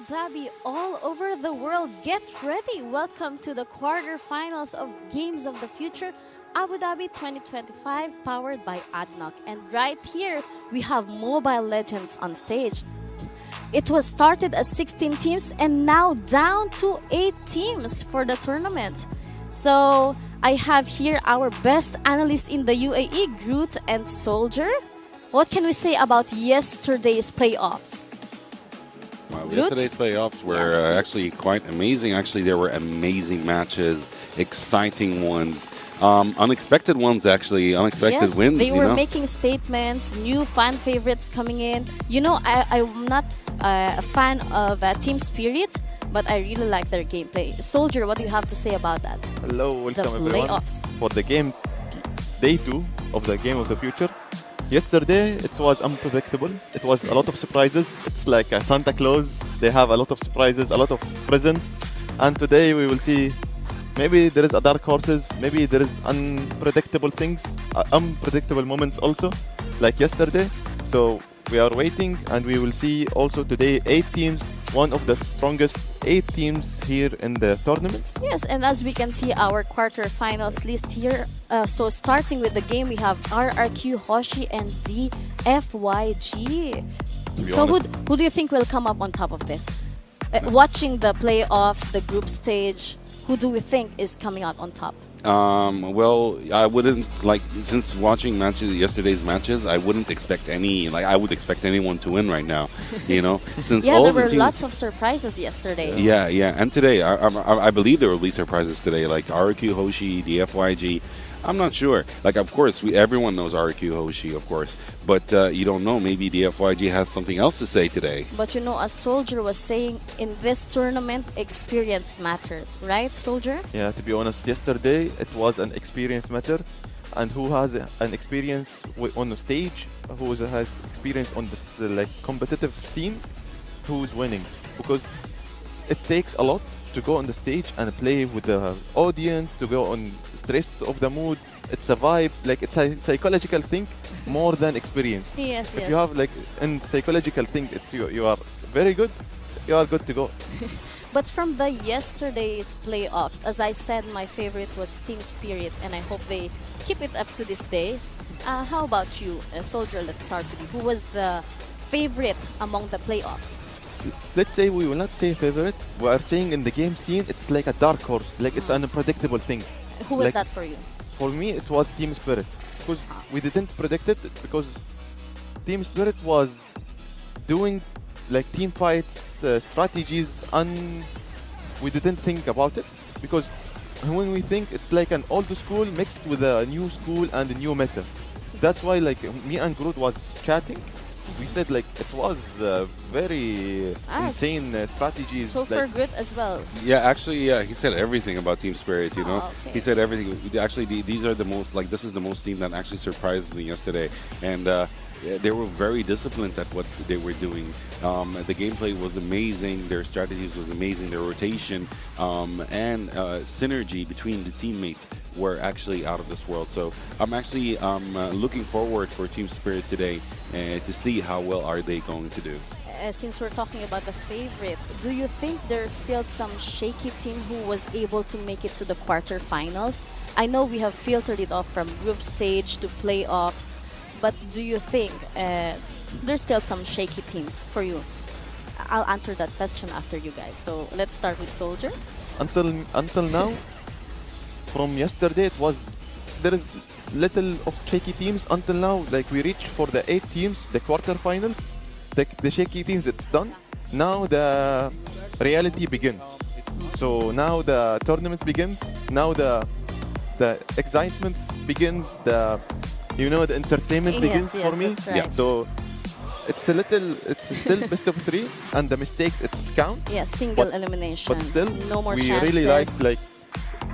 Dhabi, all over the world, get ready. Welcome to the quarterfinals of Games of the Future Abu Dhabi 2025, powered by ADNOC. And right here, we have Mobile Legends on stage. It was started as 16 teams and now down to 8 teams for the tournament. So I have here our best analysts in the UAE, Groot and Soldier. What can we say about yesterday's playoffs? Well, yesterday's playoffs were actually quite amazing. Actually, there were amazing matches, exciting ones, unexpected ones, actually, unexpected wins. They were making statements, new fan favorites coming in. You know, I'm not a fan of Team Spirit, but I really like their gameplay. Soldier, what do you have to say about that? Hello, welcome everyone playoffs. For the game, day 2 of the Game of the Future. Yesterday, it was unpredictable. It was a lot of surprises. It's like a Santa Claus. They have a lot of surprises, a lot of presents. And today we will see maybe there is a dark horses, maybe there is unpredictable things, unpredictable moments also, like yesterday. So we are waiting, and we will see also today 8 teams, one of the strongest 8 teams here in the tournament. Yes, and as we can see our quarterfinals list here. So starting with the game, we have RRQ, Hoshi, and DFYG. So who do you think will come up on top of this? Watching the playoffs, the group stage, who do we think is coming out on top? Well, I wouldn't, since watching yesterday's matches, I wouldn't expect I would expect anyone to win right now, you know, since yeah, all there the were teams, lots of surprises yesterday. Yeah, and today, I believe there will be surprises today, like RQ, Hoshi, DFYG. I'm not sure. Of course, everyone knows RQ Hoshi, of course, but you don't know. Maybe DFYG has something else to say today. But you know, as Soldier was saying, in this tournament, experience matters, right, Soldier? Yeah, to be honest, yesterday it was an experience matter, and who has an experience on the stage, who has experience on the competitive scene, who's winning, because it takes a lot to go on the stage and play with the audience, to go on stress of the mood. It's a vibe, it's a psychological thing more than experience. Yes, if you have in psychological thing, it's you are very good, you are good to go. But from the yesterday's playoffs, as I said, my favorite was Team Spirit, and I hope they keep it up to this day. How about you, Soldier? Let's start with you. Who was the favorite among the playoffs? Let's say we will not say favorite. We are saying in the game scene, it's like a dark horse. It's an unpredictable thing. Who was that for you? For me, it was Team Spirit. Because we didn't predict it, because Team Spirit was doing team fights, strategies, and we didn't think about it. Because when we think, it's like an old school mixed with a new school and a new meta. That's why me and Groot was chatting. We said it was very insane strategies. So for good as well. Yeah, actually, he said everything about Team Spirit, you know. Okay. He said everything. Actually, these are the most, this is the most team that actually surprised me yesterday. And they were very disciplined at what they were doing. The gameplay was amazing. Their strategies was amazing. Their rotation and synergy between the teammates were actually out of this world. So I'm actually looking forward for Team Spirit today to see how well are they going to do. Since we're talking about the favorite, do you think there's still some shaky team who was able to make it to the quarterfinals? I know we have filtered it off from group stage to playoffs, but do you think there's still some shaky teams for you? I'll answer that question after you guys. So let's start with Soldier. Until now, from yesterday, there is little of shaky teams until now. We reached for the 8 teams, the quarterfinals. The shaky teams, it's done. Now the reality begins. So now the tournaments begins. Now the excitement begins. The entertainment begins for me. That's right. Yeah. So it's still best of 3, and the mistakes it's count. Yeah, single elimination. But still, no more we chances. really like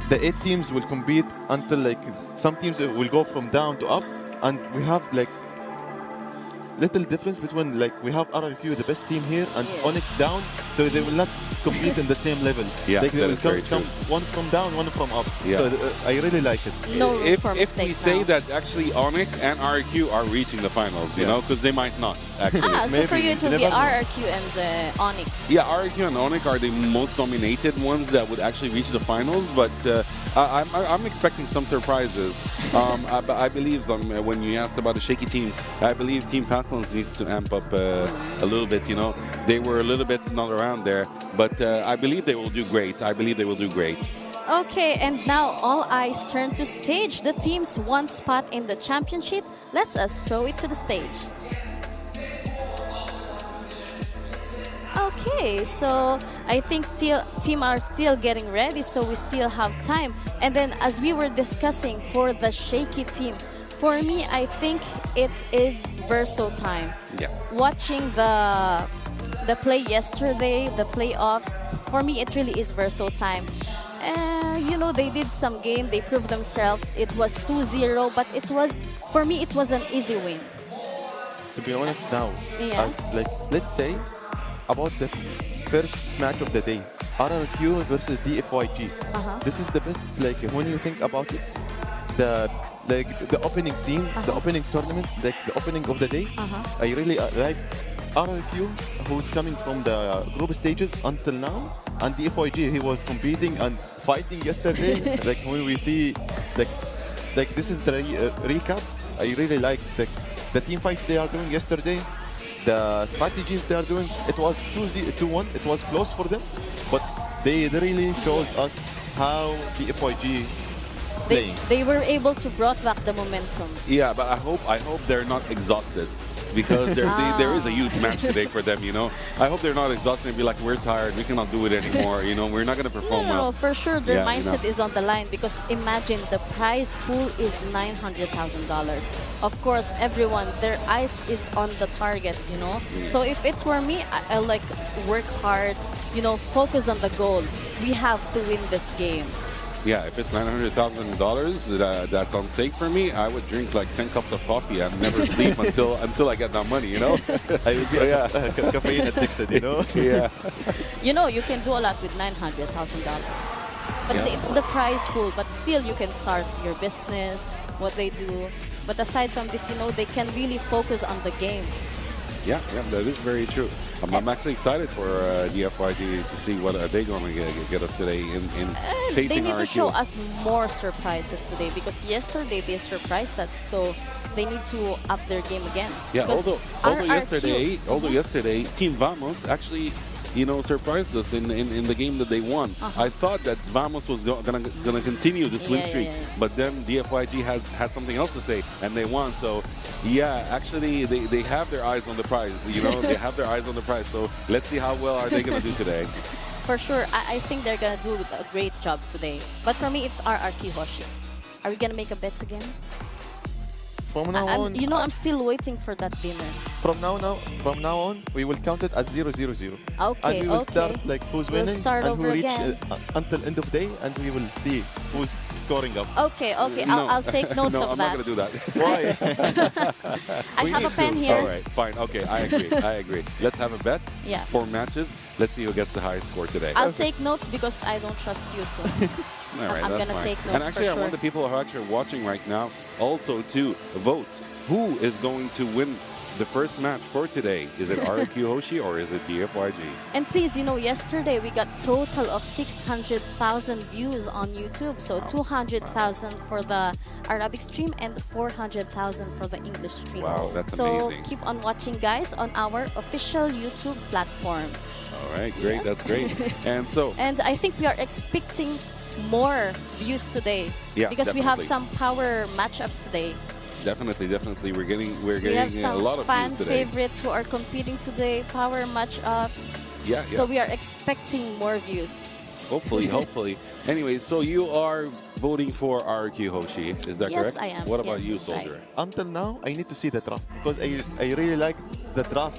the 8 teams will compete until some teams will go from down to up, and we have little difference between like we have RRQ, the best team here, and Yes. Onyx down, so they will not compete in the same level. Yeah, like they that will is very come true. one from down, one from up. Yeah. So I really like it. No room if for we mistakes say now. that actually Onyx and RQ are reaching the finals, you know, because they might not actually. So for Maybe, you it you will be never know. RRQ and Onyx. Yeah, RQ and Onyx are the most nominated ones that would actually reach the finals, but I'm expecting some surprises. I believe when you asked about the shaky teams, I believe Team Falcons needs to amp up a little bit, you know. They were a little bit not around there, but I believe they will do great. I believe they will do great. Okay, and now all eyes turn to stage. The teams one spot in the championship. Let us throw it to the stage. Okay, so I think team are still getting ready, so we still have time. And then as we were discussing for the shaky team, for me, I think it is Verso time. Yeah. Watching the play yesterday, the playoffs, for me, it really is Verso time. You know, they did some game, they proved themselves. It was 2-0, but it was, for me, it was an easy win. To be honest now, Yeah. like let's say about the first match of the day, RRQ versus DFYG. This is the best. Like when you think about it, the opening scene, the opening tournament, like the opening of the day. I really like RRQ, who's coming from the group stages until now, and DFYG, he was competing and fighting yesterday. Like when we see, like this is the recap. I really like the team fights they are doing yesterday, the strategies they are doing. It was 2-1. It was close for them, but they really showed us how the FYG playing. They were able to brought back the momentum. Yeah, but I hope they're not exhausted, because there is a huge match today for them, you know. I hope they're not exhausted and be like, we're tired, we cannot do it anymore, you know, we're not going to perform No, well. for sure their Yeah, mindset you know. is on the line, because imagine the prize pool is $900,000. Of course, everyone, their eyes is on the target, you know. So if it's for me, I like work hard, you know, focus on the goal. We have to win this game. Yeah, if it's $900,000 that's on stake for me, I would drink like 10 cups of coffee and never sleep until I get that money, you know. I will be caffeine addicted, you know. Yeah. You know, you can do a lot with $900,000. But Yeah. it's the prize pool. But still, you can start your business, what they do. But aside from this, you know, they can really focus on the game. Yeah, that is very true. I'm actually excited for DFYG to see what are they going to get us today in They facing need to RQ. show us more surprises today, because yesterday they surprised us, so they need to up their game again. Yeah, Because although RRQ yesterday Team Vamos actually, you know, surprised us in the game that they won. I thought that Vamos was gonna continue this win Yeah, streak, yeah. but then DFYG had something else to say, and they won. So yeah, actually they have their eyes on the prize. You know, they have their eyes on the prize. So let's see how well are they gonna do today. For sure, I think they're gonna do a great job today. But for me, it's RRQ Hoshi. Are we gonna make a bet again? From now on, You know, I'm still waiting for that dinner. from now on, we will count it as 0-0-0. Okay, And we will okay. start like who's We'll winning start and who over reach again. Until end of day, and we will see who's scoring up. Okay, okay. No. I'll take notes No, of I'm that. not gonna do that. Why? I We have a need pen to. here. All right, fine, okay, I agree. Let's have a bet. Yeah. 4 matches. Let's see who gets the highest score today. I'll take notes because I don't trust you too. All right, I'm that's gonna fine. take And notes actually, for I want sure. the people who are actually watching right now also to vote. Who is going to win the first match for today? Is it RQ Hoshi or is it DFYG? And please, you know, yesterday we got total of 600,000 views on YouTube. So 200,000 for the Arabic stream and 400,000 for the English stream. Wow, that's so amazing. keep on watching, guys, on our official YouTube platform. All right, great. Yes. That's great. And so, And I think we are expecting more views today. Yeah, because we have definitely. some power matchups today. definitely, we're getting We have a some lot of fan views today. favorites who are competing today, power matchups. Yeah, So we are expecting more views. hopefully. Anyway, so you are voting for RQ Hoshi, is that Yes, correct? I am. What about Yes, you, that's right. Soldier? Until now, I need to see the draft because I really like the draft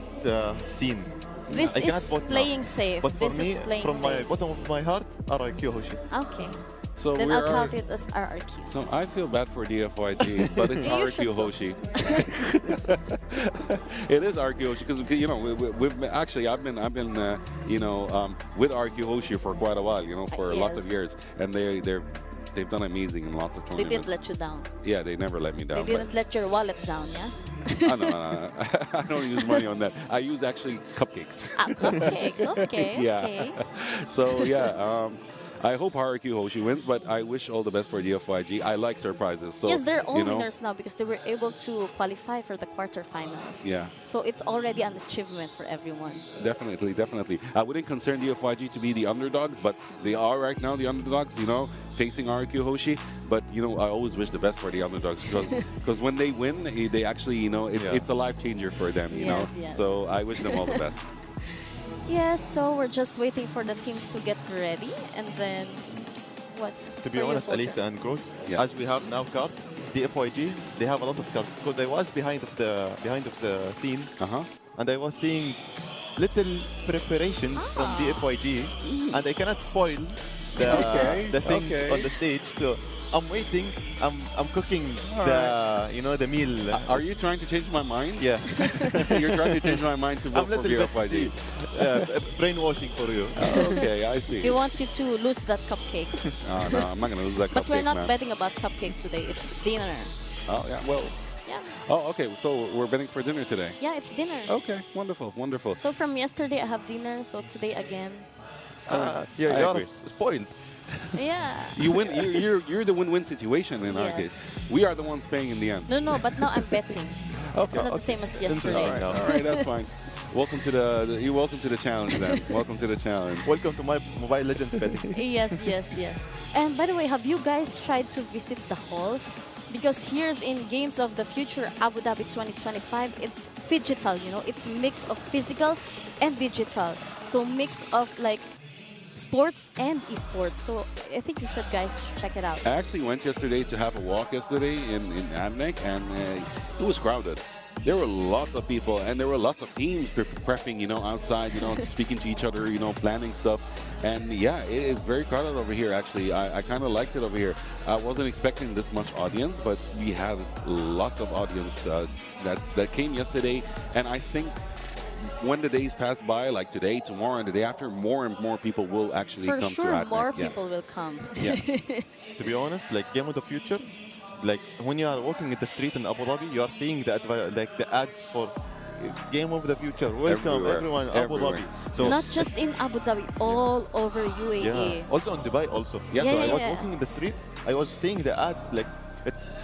scene. This I cannot is vote now. playing safe. But for This me, is playing from my safe. bottom of my heart, RRQ Hoshi. Okay. So Then we're I'll count it as RRQ. So I feel bad for DFYG, but it's You should RQ Hoshi. It is RQ Hoshi because we've actually I've been with RQ Hoshi for quite a while, for lots of Yes. years, and they've done amazing in lots of They tournaments. didn't let you down. Yeah, they never let me They down. didn't let your wallet down, yeah? Oh, no. I don't use money on that. I use actually cupcakes. Cupcakes, okay, Yeah. okay. So yeah, I hope Haruki Hoshi wins, but I wish all the best for DFYG. I like surprises. So Yes, they're all you know, winners now because they were able to qualify for the quarterfinals. Yeah, So it's already an achievement for everyone. definitely, definitely. I wouldn't consider DFYG to be the underdogs, but they are right now the underdogs, facing RQ Hoshi. But, I always wish the best for the underdogs because when they win, they actually, it's a life changer for them, Yes, yes. So I wish them all the best. Yes, so we're just waiting for the teams to get ready, and then what? To be honest, Alisa and Groot, Yeah. as we have now cards, the FYG, they have a lot of cards because I was behind of the scene Uh-huh. and I was seeing little preparation from the FYG and I cannot spoil the thing on the stage. So I'm waiting. I'm cooking the meal. Are you trying to change my mind? Yeah. You're trying to change my mind to vote I'm for little DFYG. brainwashing for you. Okay, I see. He wants you to lose that cupcake. Oh, no, I'm not going to lose that But we're cupcake, not man. betting about cupcake today. It's dinner. Oh, yeah, well. Yeah. Oh, okay, so we're betting for dinner today. Yeah, it's dinner. Okay, wonderful, wonderful. So from yesterday, I have dinner. So today again. I You're agree. spoiled. Yeah. You win. You're the win-win situation in our Yes. case. We are the ones paying in the end. No, but now I'm betting. Okay, It's not the same as Interesting. yesterday. all right, that's fine. Welcome to you're welcome to the challenge then. Welcome to the challenge. Welcome to my Mobile Legends betting. Yes. And by the way, have you guys tried to visit the halls? Because here's in Games of the Future Abu Dhabi 2025, it's phygital, it's mix of physical and digital. So mix of like sports and esports. So I think you should guys check it out. I actually went yesterday to have a walk yesterday in ADNOC, and it was crowded. There were lots of people, and there were lots of teams prepping, outside, speaking to each other, planning stuff. And yeah, it is very crowded over here, actually. I kind of liked it over here. I wasn't expecting this much audience, but we had lots of audience that came yesterday. And I think when the days pass by, like today, tomorrow, and the day after, more and more people will actually For come sure, to ADNOC. more Yeah. people will come. Yeah. To be honest, like Game of the Future, like when you are walking in the street in Abu Dhabi, you are seeing the ads for Game of the Future. Welcome Everywhere. everyone, Abu Everywhere. Dhabi. So Not just in Abu Dhabi, all over UAE. yeah, also in Dubai also. Yeah, So I was yeah. walking in the street, I was seeing the ads like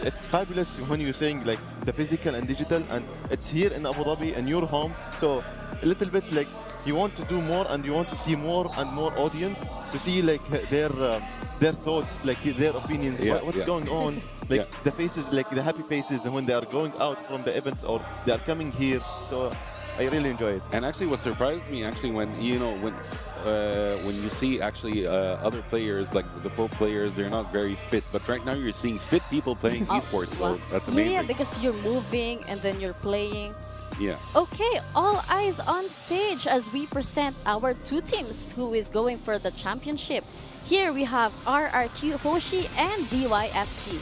it's fabulous when you're saying like the physical and digital, and it's here in Abu Dhabi in your home. So a little bit like you want to do more and you want to see more and more audience to see like their thoughts, like their opinions, Yeah, what's yeah. going on, like Yeah. the faces, like the happy faces when they are going out from the events or they are coming here. So I really enjoy it. And actually, what surprised me actually when when you see actually other players like the pro players, they're not very fit. But right now you're seeing fit people playing esports, so that's amazing. Yeah, because you're moving and then you're playing. Yeah. Okay, all eyes on stage as we present our two teams who is going for the championship. Here we have RRQ Hoshi and DYFG.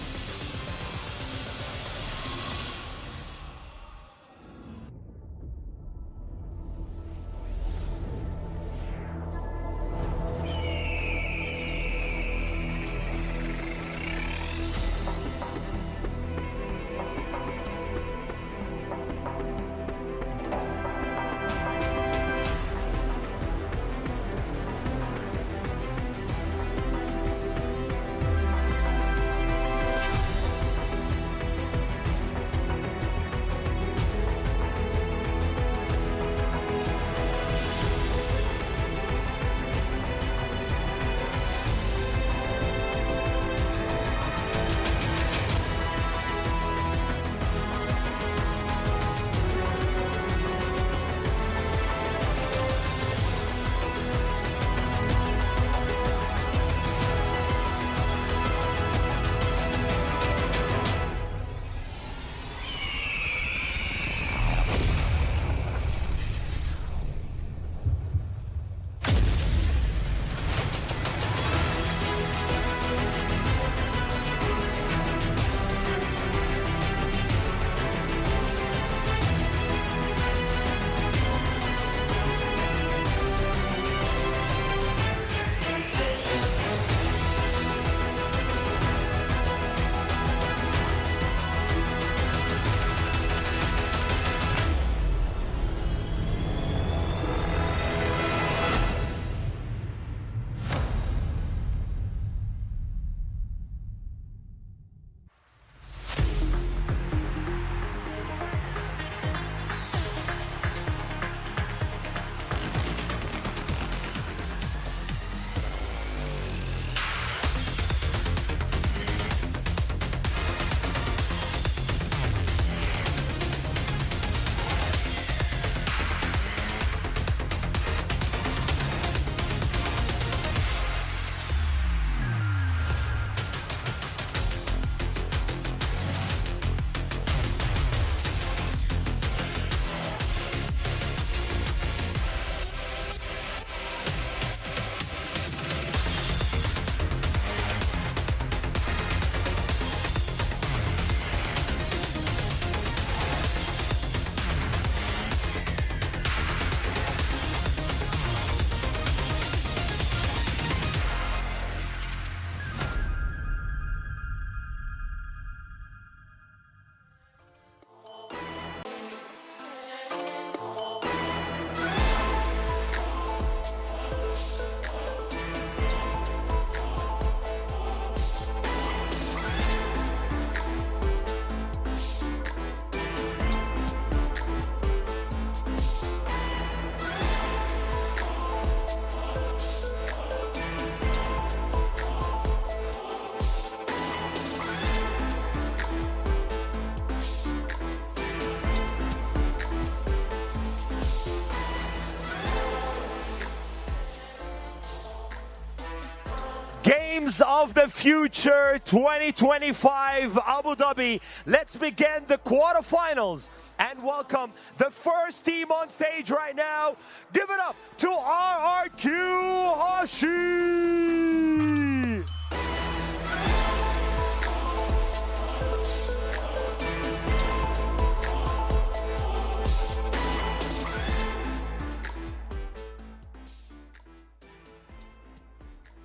Games of the Future 2025 Abu Dhabi. Let's begin the quarterfinals and welcome the first team on stage right now. Give it up to RRQ Hoshi.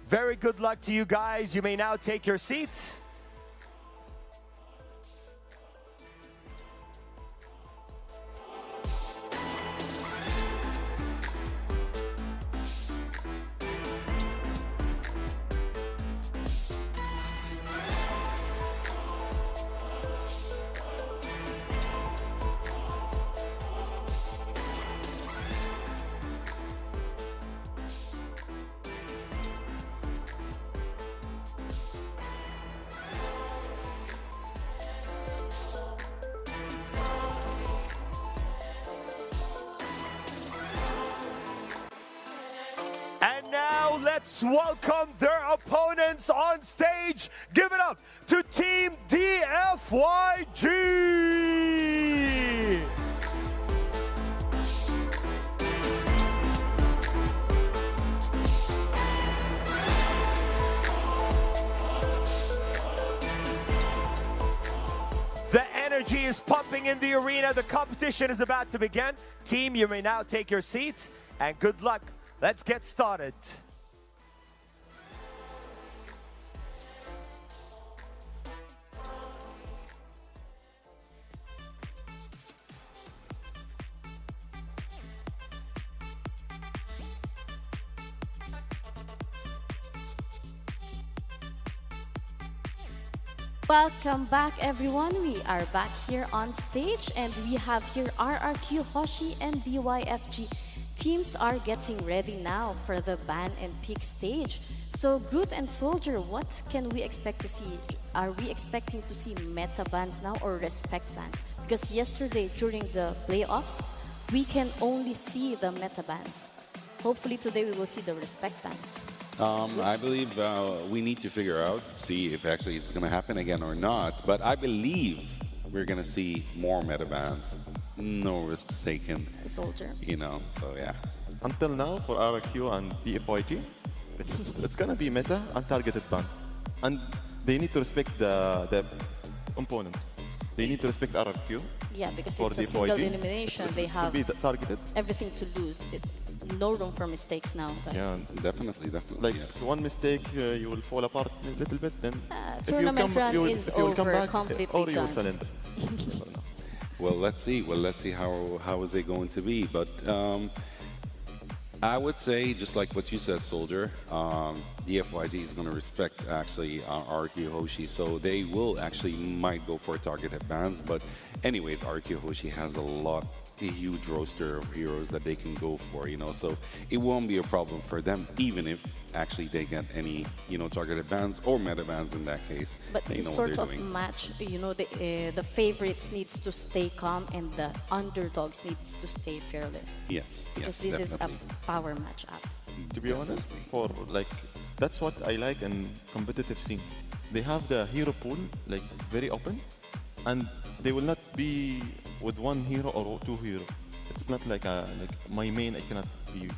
Very good luck to you guys. You may now take your seats. And now let's welcome their opponents on stage. Give it up to Team DFYG. The energy is pumping in the arena. The competition is about to begin. Team, you may now take your seat and good luck. Let's get started. Welcome back, everyone. We are back here on stage, and we have here RRQ Hoshi and DYFG. Teams are getting ready now for the ban and pick stage. So, Groot and Soldier, what can we expect to see? Are we expecting to see meta bans now or respect bans? Because yesterday during the playoffs, we can only see the meta bans. Hopefully today we will see the respect bans. I believe we need to figure out, see if actually it's going to happen again or not. But I believe we're going to see more meta bans. No risks taken. Soldier. You know, so yeah. Until now, for RRQ and DFYG, it's gonna be meta and targeted ban. And they need to respect the opponent. They need to respect RRQ. Yeah, because for it's a single elimination. They have be targeted. everything to lose. No room for mistakes now, guys. Yeah, Definitely, definitely. like yes. one mistake, you will fall apart a little bit. Then Tournament run is over, completely or you will done. surrender. Well, let's see. Well, let's see how is it going to be. But I would say, just like what you said, Soldier, DFYG is going to respect actually RQ Hoshi, so they will actually might go for targeted bans. But anyways, RQ Hoshi has a huge roster of heroes that they can go for, you know, so it won't be a problem for them, even if actually they get any, you know, targeted bans or meta bans in that case. But they this know sort what of they're doing. match, you know, the favorites needs to stay calm and the underdogs needs to stay fearless. Yes, Because yes, this definitely. is a power match up. To be honest, for like that's what I like in competitive scene. They have the hero pool like very open, and they will not be with one hero or two hero. It's not like my main I cannot be.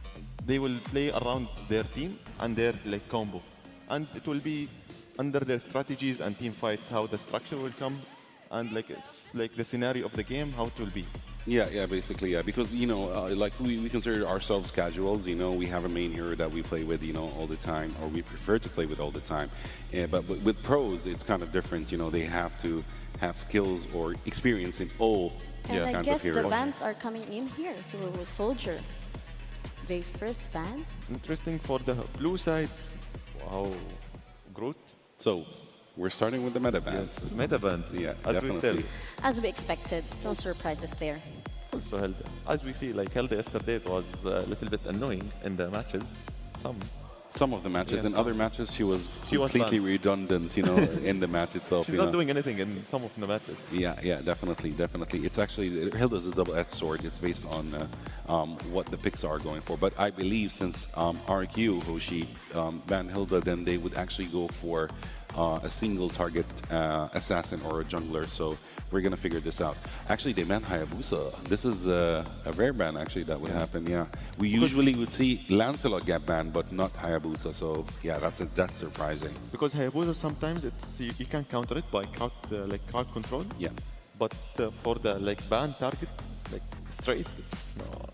They will play around their team and their like combo, and it will be under their strategies and team fights how the structure will come, and like it's like the scenario of the game how it will be. Yeah, basically, yeah. Because, you know, like we consider ourselves casuals, you know, we have a main hero that we play with, you know, all the time, or we prefer to play with all the time. Yeah, but with pros, it's kind of different, you know, they have to have skills or experience in all And I kinds guess of the heroes. bans are coming in here. So Soldier, they first ban. Interesting for the blue side. Wow, Groot. So, we're starting with the meta bans. Yes, meta bans. Yeah, as definitely. we tell. As we expected, no surprises there. Also held, as we see, like held yesterday, it was a little bit annoying in the matches. Some some of the matches. Yes, in other matches, she was She was completely banned. redundant, in the match itself. She's not doing anything in some of the matches. Yeah, definitely. It's actually, Hilda's a double-edged sword. It's based on what the picks are going for. But I believe since RQ, who she banned Hilda, then they would actually go for a single target assassin or a jungler. So we're going to figure this out. Actually, they banned Hayabusa. This is a rare ban, actually, that would happen, yeah. We usually would see Lancelot get banned, but not Hayabusa. So, yeah, that's surprising. Because Hayabusa sometimes you can counter it by crowd control. Yeah. But for the ban target, straight,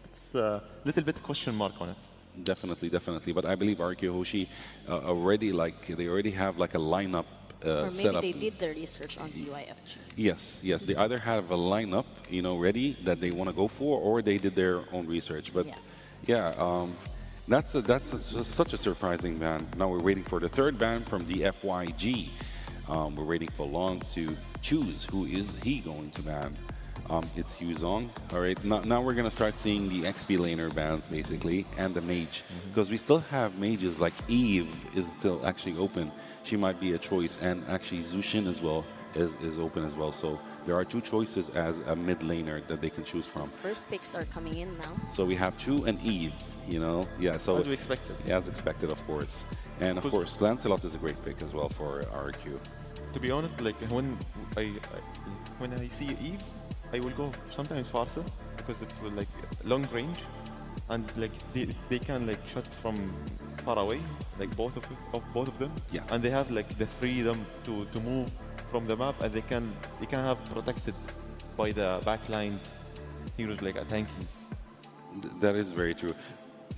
it's a little bit question mark on it. Definitely. But I believe RQ Hoshi already they already have a lineup or maybe set up. they did their research on DYFG. Yes. They either have a lineup, ready that they want to go for, or they did their own research. But that's such a surprising ban. Now we're waiting for the third ban from the FYG. We're waiting for Long to choose who is he going to ban. It's Yuzong. All right, now we're going to start seeing the XP laner bans, basically, and the mage. Because we still have mages like Eve is still actually open. She might be a choice. And actually Zushin as well is open as well. So there are two choices as a mid laner that they can choose from. First picks are coming in now. So we have Chu and Eve, Yeah, so as we expected. Yeah, as expected, of course. And of course, Lancelot is a great pick as well for RQ. To be honest, when I see Eve, I will go sometimes Farsa because it will long range, and they can shot from far away, both of them. Yeah. And they have the freedom to move from the map, and they can have protected by the backlines heroes like tankies. That is very true.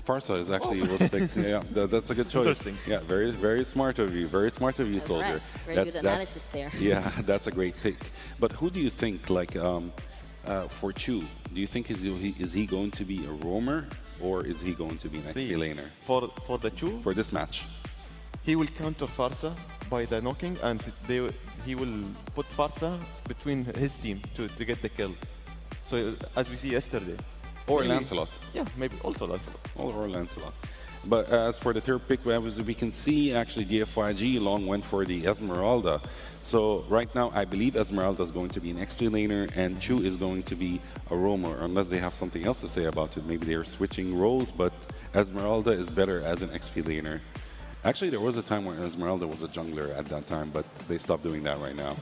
Farsa is actually was picked. Yeah, that's a good choice. Interesting. Yeah, very smart of you. Very smart of you, That's soldier. right. Very good analysis there. Yeah, that's a great pick. But who do you think, for Chu? Do you think is he going to be a roamer or is he going to be an XP laner? For the Chu, for this match, he will counter Farsa by the knocking, and he will put Farsa between his team to get the kill. So as we see yesterday. Or Lancelot. Yeah, maybe also Lancelot. Or Lancelot. But as for the third pick, we can see actually DFYG long went for the Esmeralda. So right now, I believe Esmeralda is going to be an XP laner and Chu is going to be a roamer, unless they have something else to say about it. Maybe they're switching roles, but Esmeralda is better as an XP laner. Actually, there was a time when Esmeralda was a jungler at that time, but they stopped doing that right now.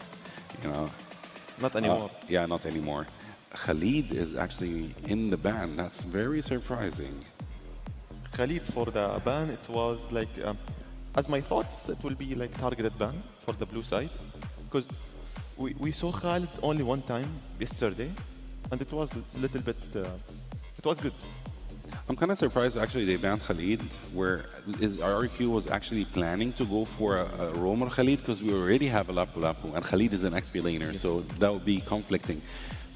Not anymore. Yeah, not anymore. Khalid is actually in the ban. That's very surprising. Khalid for the ban, it was as my thoughts, it will be targeted ban for the blue side, because we saw Khalid only one time yesterday, and it was a little bit, it was good. I'm kind of surprised actually they banned Khalid, where RQ was actually planning to go for a roamer Khalid, because we already have a Lapu Lapu, and Khalid is an XP laner, so that would be conflicting.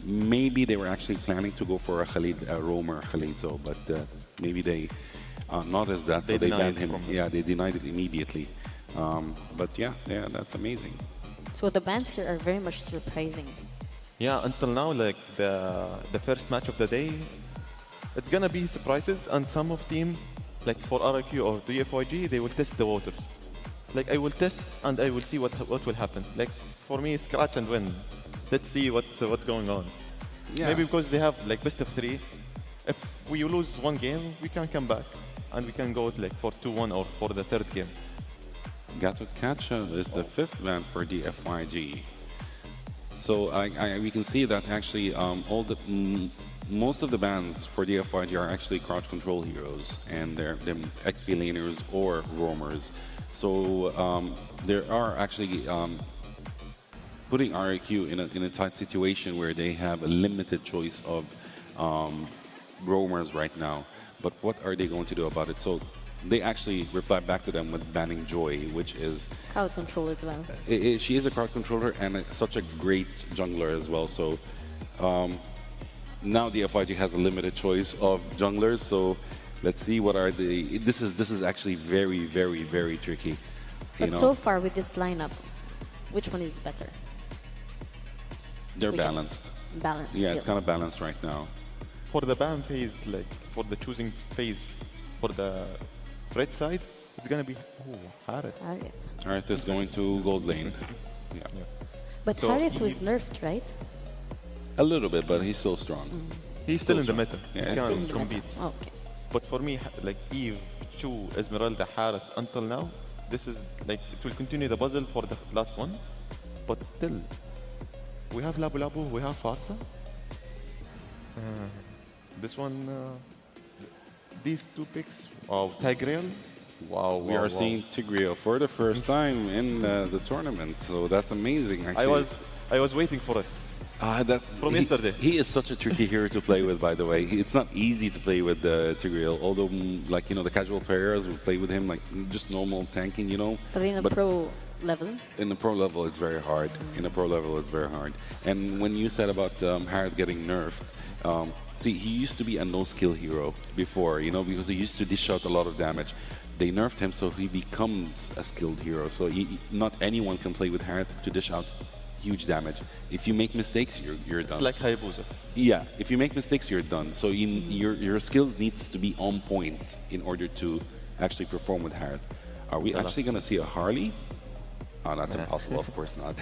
Maybe they were actually planning to go for a roamer Khalid, but maybe they not as that, so they banned him. Yeah, they denied it immediately. But yeah, that's amazing. So the bans here are very much surprising. Yeah, until now, the first match of the day, it's gonna be surprises, and some of team, for RQ or DFYG, they will test the waters. I will test and I will see what will happen. For me, scratch and win. Let's see what's going on. Yeah. Maybe because they have best of 3. If we lose one game, we can come back and we can go for 2-1 or for the third game. Gatot Kacha is the 5th ban for the FYG. So we can see that actually most of the bans for the FYG are actually crowd control heroes, and they're XP laners or roamers. So there are actually putting RQ in a tight situation where they have a limited choice of roamers right now. But what are they going to do about it? So they actually reply back to them with banning Joy, which is crowd control as well. She is a crowd controller and such a great jungler as well. So now the FYG has a limited choice of junglers. So let's see what are the. This is actually very, very, very tricky. But so far with this lineup, which one is better? They're balanced. Balanced. Yeah, it's kind of balanced right now. For the ban phase, for the choosing phase, for the red side, It's gonna be Harith. Harith. Is going to gold lane. Yeah. But So Harith was nerfed, right? A little bit, but he's still strong. He's still in the meta. Yeah, He he's can't still compete. Okay. But for me, like Eve, Chu, Esmeralda, Harith, until now, this is like it will continue the puzzle for the last one. But still, we have Labu Labu, we have Farsa. This one, these two picks of Tigreal. Wow, We are seeing Tigreal for the first time in the tournament, so that's amazing. Actually, I was waiting for it. From yesterday. He is such a tricky hero to play with, by the way. It's not easy to play with Tigreal, although, like, the casual players will play with him, like, just normal tanking, But in a pro level? In the pro level, it's very hard. In a pro level, it's very hard. And when you said about Harith getting nerfed, see, he used to be a no-skill hero before, because he used to dish out a lot of damage. They nerfed him, so he becomes a skilled hero. So not anyone can play with Harith to dish out huge damage. If you make mistakes, you're done. It's like Hayabusa. Yeah, if you make mistakes, you're done. So your skills needs to be on point in order to actually perform with Harith. Are we actually going to see a Harley? Oh, that's impossible. Of course not.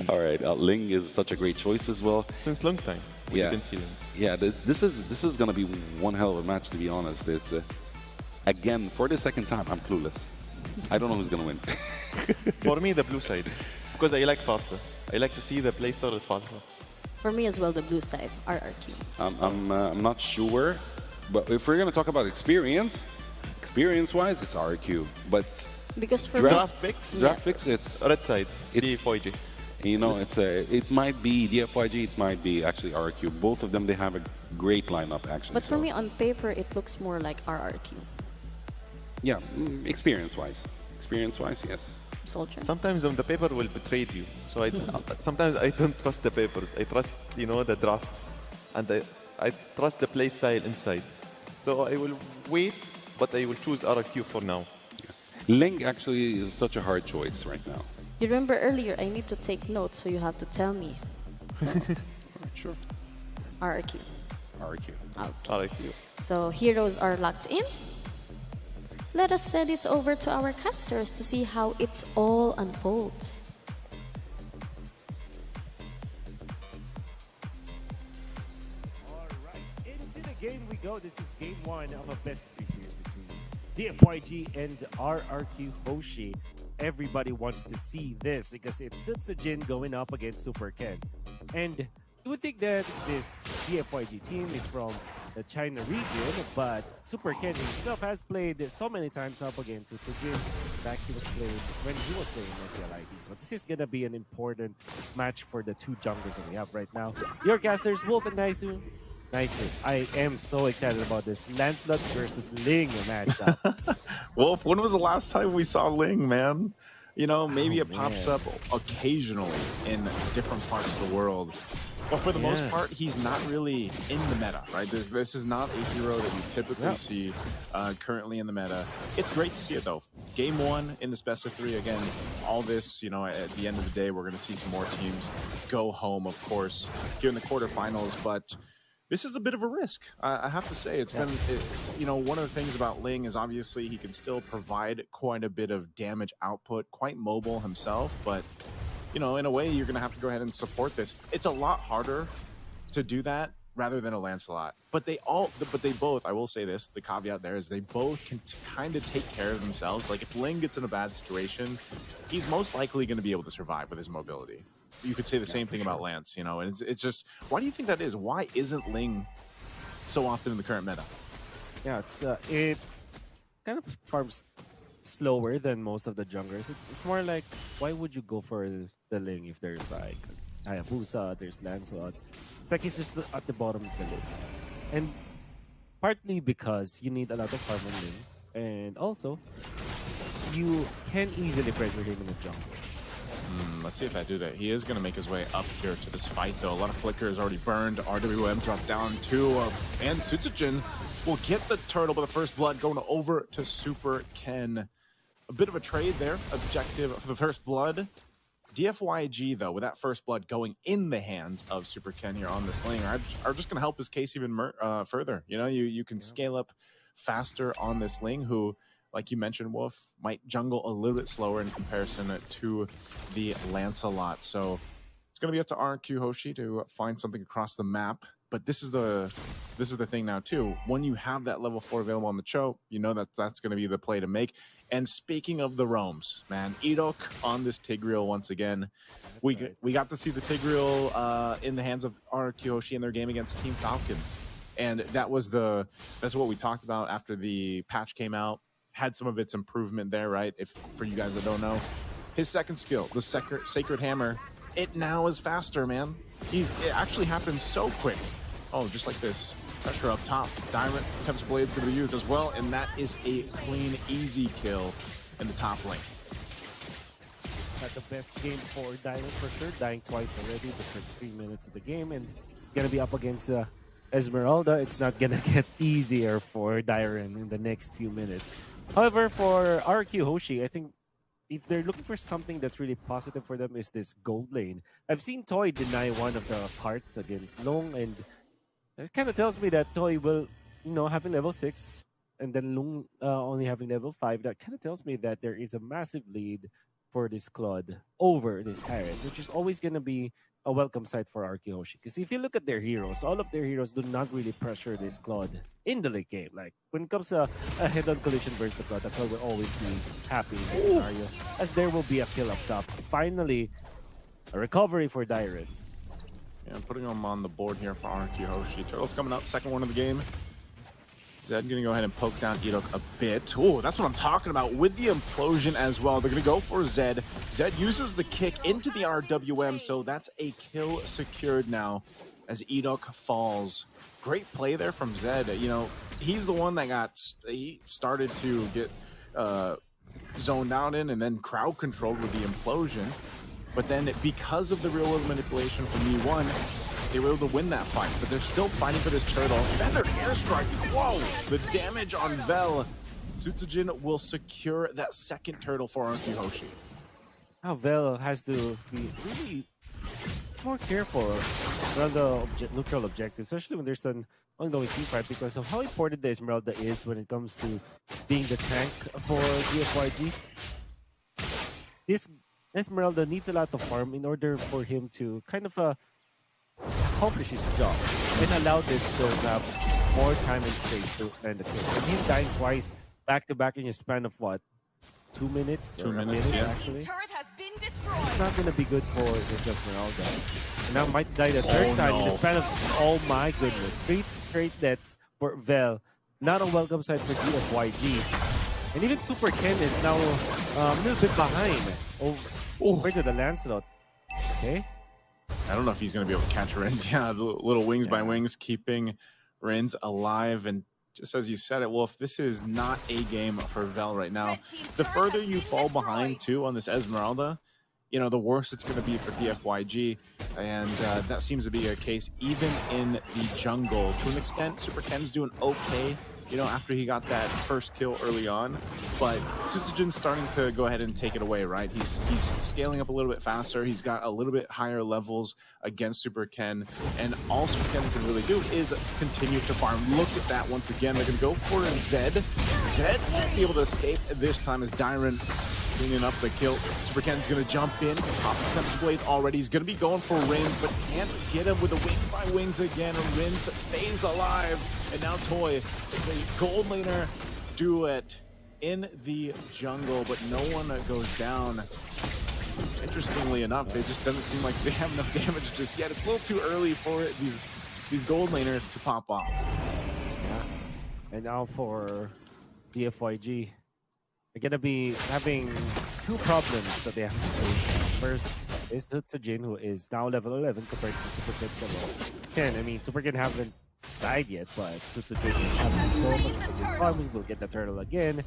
All right, Ling is such a great choice as well. Since long time, we didn't see Ling. Yeah, this is going to be one hell of a match, to be honest. It's again, for the second time, I'm clueless. I don't know who's going to win. For me, the blue side. Because I like Farsa. I like to see the playstyle of Farsa. For me as well, the blue side, RRQ. I'm not sure, but if we're going to talk about experience-wise, it's RRQ. But because for draft picks, it's red side, it's DFYG. It might be DFYG, it might be actually RRQ. Both of them, they have a great lineup, actually. But for me, on paper, it looks more like RRQ. Yeah, experience-wise, yes. Soldier. Sometimes on the paper will betray you. So sometimes I don't trust the papers. I trust, the drafts. And I trust the play style inside. So I will wait, but I will choose RRQ for now. Yeah. Ling actually is such a hard choice right now. You remember earlier, I need to take notes, so you have to tell me. Sure. RRQ. RRQ. Okay. RRQ. So heroes are locked in. Let us send it over to our casters to see how it's all unfolds. All right, into the game we go. This is game one of a best of 3 series between DFYG and RRQ Hoshi. Everybody wants to see this because it's Sutsujin going up against Super Ken. And you would think that this DFYG team is from the China region, but Super Ken himself has played so many times up against Sutsujin. Back when he was playing MOBA. So this is gonna be an important match for the two junglers that we have right now. Your casters, Wolf and Naisu. Naisu, I am so excited about this Lancelot versus Ling matchup. Wolf, when was the last time we saw Ling, man? Maybe it pops up occasionally in different parts of the world. But for the most part, he's not really in the meta, right? This is not a hero that you typically see currently in the meta. It's great to see it, though. Game one in this best of 3, again, all this, at the end of the day, we're going to see some more teams go home, of course, here in the quarterfinals. But this is a bit of a risk. I have to say, it's been, one of the things about Ling is obviously he can still provide quite a bit of damage output, quite mobile himself, but in a way, you're going to have to go ahead and support this. It's a lot harder to do that rather than a Lancelot. But they both, I will say this, the caveat there is they both can kind of take care of themselves. Like if Ling gets in a bad situation, he's most likely going to be able to survive with his mobility. You could say the same thing about Lance, and it's just, why do you think that is? Why isn't Ling so often in the current meta? Yeah, it kind of farms slower than most of the junglers. It's more like, why would you go for the Ling if there's like Hayabusa, there's Lancelot? It's like he's just at the bottom of the list. And partly because you need a lot of farm on Ling, and also you can easily pressure him in the jungle. Let's see if I do that. He is going to make his way up here to this fight, though. A lot of Flicker is already burned. RWM dropped down too. And Sutsujin will get the turtle, but the first blood going over to Super Ken. A bit of a trade there. Objective for the first blood. DFYG, though, with that first blood going in the hands of Super Ken here on this lane, are just going to help his case even further. You can scale up faster on this Ling, who like you mentioned, Wolf, might jungle a little bit slower in comparison to the Lancelot. So it's going to be up to RQ Hoshi to find something across the map. But this is the thing now too. When you have that level 4 available on the Cho, you know that's going to be the play to make. And speaking of the roams, man, ADNOC on this Tigreal once again. We got to see the Tigreal in the hands of RQ Hoshi in their game against Team Falcons. And that's what we talked about after the patch came out. Had some of its improvement there, right? If for you guys that don't know, his second skill, the Sacred Hammer, it now is faster, man. It actually happens so quick. Oh, just like this. Pressure up top. Diamond Tempest Blade's going to be used as well, and that is a clean, easy kill in the top lane. Not the best game for Diamond for sure. Dying twice already the first 3 minutes of the game, and going to be up against Esmeralda. It's not going to get easier for Dyron in the next few minutes. However, for RQ Hoshi, I think if they're looking for something that's really positive for them is this gold lane. I've seen Toy deny one of the parts against Long, and it kind of tells me that Toy will, having level 6, and then Long only having level 5. That kind of tells me that there is a massive lead for this Claude over this Harriet, which is always going to be a welcome sight for RQ Hoshi. Because if you look at their heroes, all of their heroes do not really pressure this Claude in the late game. Like, when it comes to a head-on collision versus the Claude, that's why we'll always be happy in this scenario, as there will be a kill up top. Finally, a recovery for Dyron. Yeah, I'm putting them on the board here for RQ Hoshi. Turtle's coming out, second one of the game. Zed going to go ahead and poke down ADNOC a bit. Oh, that's what I'm talking about with the implosion as well. They're going to go for Zed. Zed uses the kick into the RWM, so that's a kill secured now as ADNOC falls. Great play there from Zed. He's the one that he started to get zoned out in and then crowd controlled with the implosion. But then because of the real-world manipulation from E1, they were able to win that fight, but they're still fighting for this turtle. Feathered airstrike. Whoa! The damage on Vel. Sutsujin will secure that second turtle for RQ Hoshi. Now Vel has to be really more careful around the neutral objective, especially when there's an ongoing team fight, because of how important the Esmeralda is when it comes to being the tank for DFYG. This Esmeralda needs a lot of farm in order for him to kind of accomplish his job and allow this to have more time and space to end the kill. And him dying twice back-to-back in a span of what? 2 minutes? 2 minutes, yeah. Actually. Turret has been destroyed. It's not going to be good for this Esmeralda. And now might die the third time in the span of, oh my goodness, 3 straight deaths for Vel. Not a welcome sight for DFYG. And even Super Ken is now a little bit behind over to the Lancelot. Okay. I don't know if he's going to be able to catch Renz. Yeah, the little wings by wings, keeping Renz alive. And just as you said it, Wolf, this is not a game for Vel right now. The further you fall behind, too, on this Esmeralda, the worse it's going to be for DFYG. And that seems to be a case even in the jungle. To an extent, Super Ken's doing okay, after he got that first kill early on. But Susujin's starting to go ahead and take it away, right? He's scaling up a little bit faster. He's got a little bit higher levels against Super Ken. And all Super Ken can really do is continue to farm. Look at that once again. They're going to go for Zed. Zed won't be able to escape this time as Dyron cleaning up the kill. Super Ken's going to jump in. Pop the Tempest Blades already. He's going to be going for Rins, but can't get him with the wings by wings again. Rins stays alive. And now Toy is a gold laner duet in the jungle, but no one goes down. Interestingly enough, they just doesn't seem like they have enough damage just yet. It's a little too early for these gold laners to pop off. Yeah. And now for DFYG, they're going to be having 2 problems that they have to face. First is Tsujin, who is now level 11 compared to Super Ken's level 10. I mean, Super Ken haven't died yet, but Tsujin is having so much of a farming. We'll get the turtle again.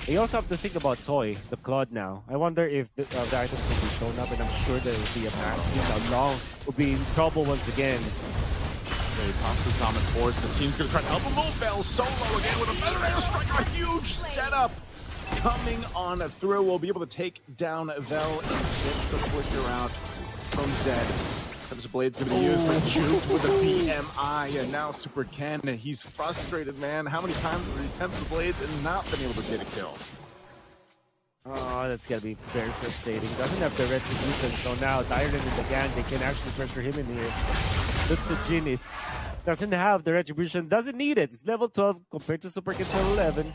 They also have to think about Toy, the Claude now. I wonder if the items will be shown up, and I'm sure there will be a mass. Long will be in trouble once again. Okay, pops his Summon forwards. The team's going to try to help him move. Bell solo again with a feather airstrike. A huge setup coming on through. We'll be able to take down Vel and gets the flicker out from Zed. Tempest Blade's gonna be used, but juked with a BMI, and now Super Ken, he's frustrated, man. How many times have he Tempest Blades and not been able to get a kill? Oh, that's gonna be very frustrating. Doesn't have the retribution, so now Dylan and the gang, they can actually pressure him in here. Sutsujin doesn't have the retribution, doesn't need it. It's level 12 compared to Super Ken's level 11.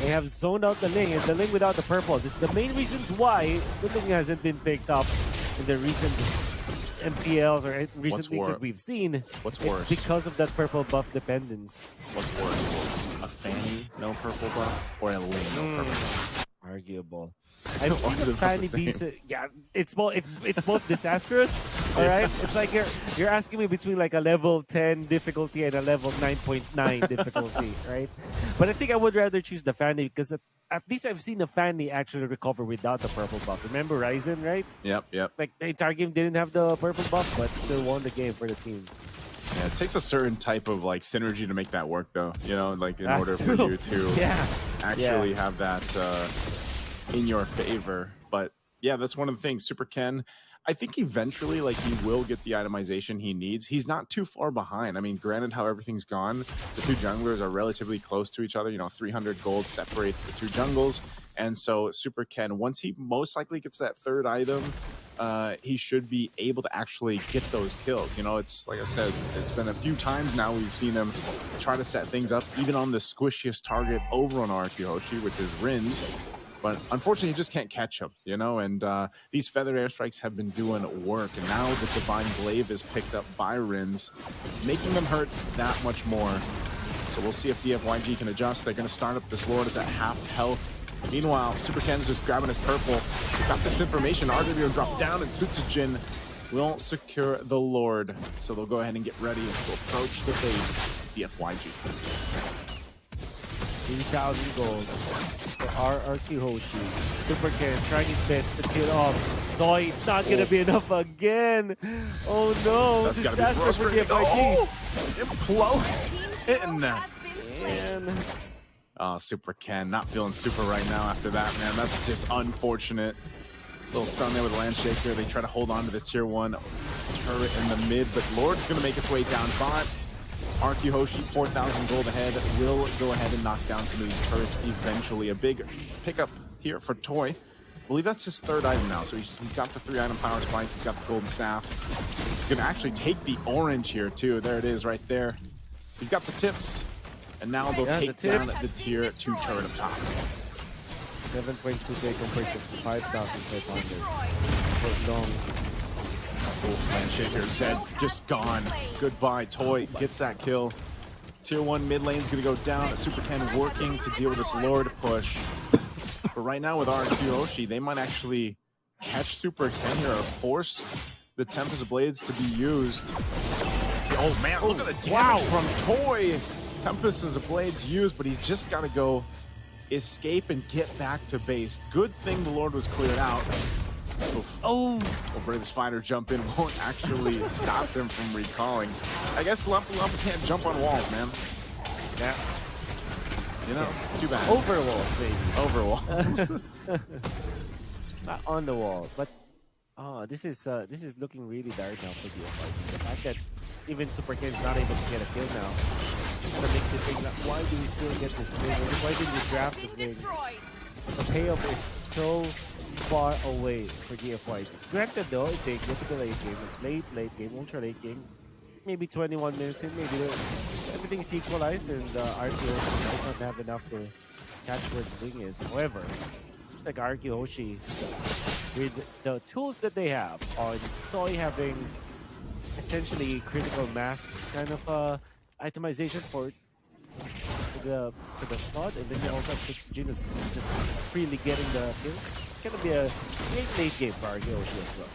They have zoned out the Ling, and the Ling without the purple. This is the main reasons why the Ling hasn't been picked up in the recent MPLs or recent leagues that we've seen. What's worse? It's because of that purple buff dependence. What's worse? A Fanny, no purple buff, or a Ling, no purple buff? Arguable. I've seen the Fanny be, yeah, it's both disastrous. All right, it's like you're asking me between like a level 10 difficulty and a level 9.9 difficulty, right? But I think I would rather choose the Fanny because at least I've seen the Fanny actually recover without the purple buff. Remember Ryzen, right? Yep. Like the entire game didn't have the purple buff, but still won the game for the team. Yeah, it takes a certain type of like synergy to make that work, though. You know, like in order for you to actually have that in your favor. But yeah, that's one of the things. Super Ken, I think eventually, like, he will get the itemization he needs. He's not too far behind. I mean, granted, how everything's gone, the two junglers are relatively close to each other. You know, 300 gold separates the two jungles. And so Super Ken, once he most likely gets that third item, he should be able to actually get those kills. You know, it's like I said, it's been a few times now we've seen him try to set things up, even on the squishiest target over on Arkyhoshi, which is Rins. But unfortunately, you just can't catch him, you know? And these feathered airstrikes have been doing work. And now the Divine Glaive is picked up by Rins, making them hurt that much more. So we'll see if DFYG can adjust. They're going to start up this Lord. It's at half health. Meanwhile, Super Ken's just grabbing his purple. We've got this information. RW will drop down, and Sutsujin will secure the Lord. So they'll go ahead and get ready to approach the base. DFYG. 3,000 gold for Arkyhoshi. Super Ken trying his best to kill off. No, it's not going to be enough again. Oh no, that's got to be frustrating. Implode. Man. Oh, Super Ken not feeling super right now after that, man. That's just unfortunate. Little stun there with Landshaker. They try to hold on to the tier 1 turret in the mid, but Lord's going to make its way down bot. Arkyhoshi, 4,000 gold ahead, will go ahead and knock down some of these turrets eventually. A big pickup here for Toy. I believe that's his third item now, so he's got the 3-item power spike, he's got the golden staff. He's going to actually take the orange here, too. There it is right there. He's got the tips, and now they'll take down the tier 2 turret up top. 7.2k compared to 5,500 for long. Landshaker Zed just gone. Goodbye. Toy gets that kill. Tier 1 mid lane's gonna go down. Super Ken working to deal with this Lord push. But right now with Arkyhoshi, they might actually catch Super Ken here or force the Tempest Blades to be used. Oh man, look at the damage from Toy. Tempest Blades used, but he's just gotta go escape and get back to base. Good thing the Lord was cleared out. Oof. Oh, Bravest Fighter jump in won't actually stop them from recalling. I guess Lumpy can't jump on walls, man. Yeah. You know, it's too bad. Over walls, baby. Over walls. Not on the wall, but this is looking really dark now for DFYG. The fact that even Super Ken is not able to get a kill now kind of makes you think, like, why do we still get this thing? Why didn't we draft this thing? The payoff is so far away for DFYG. Granted though, it takes look at the late game, ultra late game. Maybe 21 minutes in, maybe everything's equalized and Arkyhoshi might not have enough to catch where the wing is. However, it seems like Arkyhoshi, with the tools that they have, on Toy having essentially critical mass kind of itemization for the flood, and then you also have 6 Genus just freely getting the kills. It's gonna be a great late game for Arkyhoshi as well.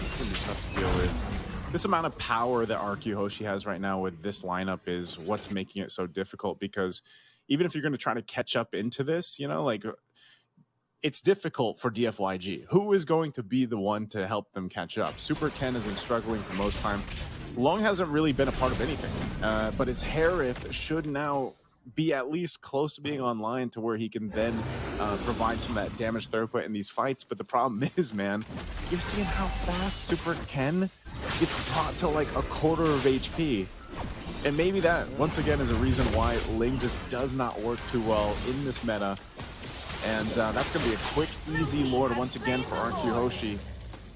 It's gonna be tough to deal with. This amount of power that Arkyhoshi has right now with this lineup is what's making it so difficult, because even if you're going to try to catch up into this, you know, like, it's difficult for DFYG. Who is going to be the one to help them catch up? Super Ken has been struggling for the most time. Long hasn't really been a part of anything, but his Harith should now be at least close to being online to where he can then provide some of that damage throughput in these fights. But the problem is, man, you've seen how fast Super Ken gets brought to like a quarter of HP. And maybe that, once again, is a reason why Ling just does not work too well in this meta. And that's going to be a quick, easy Lord once again for RQ Hoshi.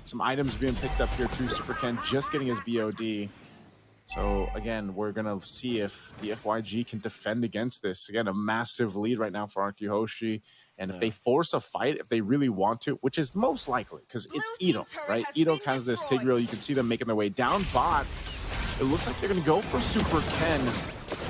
Some items being picked up here too. Super Ken just getting his BOD. So again, we're going to see if the FYG can defend against this. Again, a massive lead right now for RQ Hoshi. And if they force a fight, if they really want to, which is most likely, because it's ADNOC, right? ADNOC has this Tigreal. You can see them making their way down bot. It looks like they're going to go for Super Ken.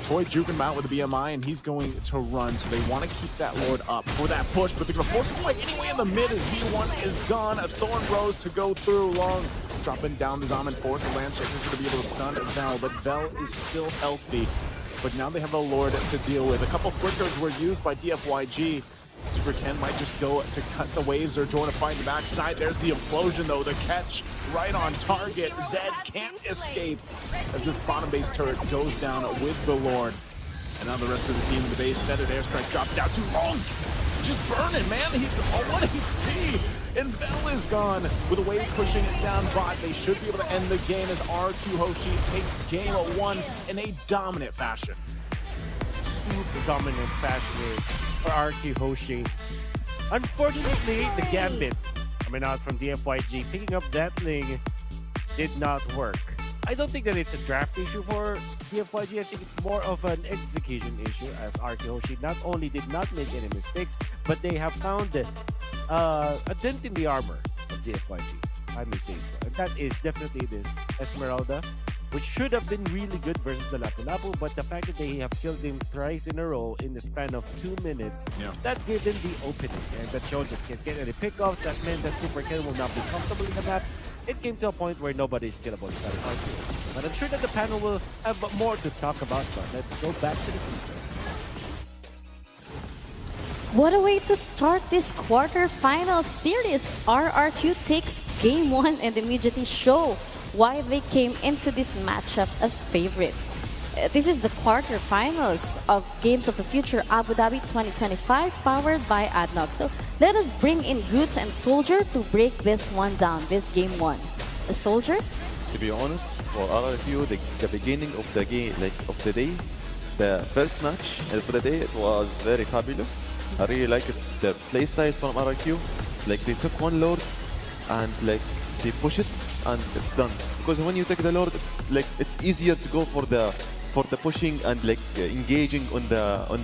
Toy juking him out with the BMI, and he's going to run. So they want to keep that Lord up for that push, but they're going to force a fight anyway in the mid as V1 is gone. A Thorn Rose to go through. Long dropping down the Zaman, force a land check. He's going to be able to stun Vel, but Vel is still healthy. But now they have a Lord to deal with. A couple flickers were used by DFYG. Super Ken might just go to cut the waves or join a fight in the backside. There's the implosion though, the catch right on target. Zed can't escape as this bottom base turret goes down with the Lord. And now the rest of the team in the base, Fetid airstrike dropped down too long. Just burning, man. He's on 1 HP. And Vel is gone with a wave pushing it down bot. They should be able to end the game as RQ Hoshi takes game 1 in a dominant fashion. Super dominant fashion for RQ Hoshi. Unfortunately, the Gambit coming out from DFYG, picking up that Ling did not work. I don't think that it's a draft issue for DFYG. I think it's more of an execution issue, as RQ Hoshi not only did not make any mistakes, but they have found a dent in the armor of DFYG. I may say so. And that is definitely this Esmeralda, which should have been really good versus the Lapu-Lapu, but the fact that they have killed him thrice in a row in the span of 2 minutes, that gave them the opening. And that show just can't get any pickoffs. That meant that Super Ken will not be comfortable in the map. It came to a point where nobody is killable inside of RQ. But I'm sure that the panel will have more to talk about, so let's go back to the scene. What a way to start this quarterfinal series. RRQ takes game 1 and immediately show why they came into this matchup as favorites. This is the quarterfinals of Games of the Future Abu Dhabi 2025 powered by ADNOC. So let us bring in Goods and Soldier to break this one down, this game 1. The Soldier? To be honest, for RRQ, the beginning of the game, like of the day, the first match of the day, it was very fabulous. I really like it. The playstyles from RRQ, like they took one Lord and like they push it and it's done. Because when you take the Lord, it's easier to go for the pushing and like engaging on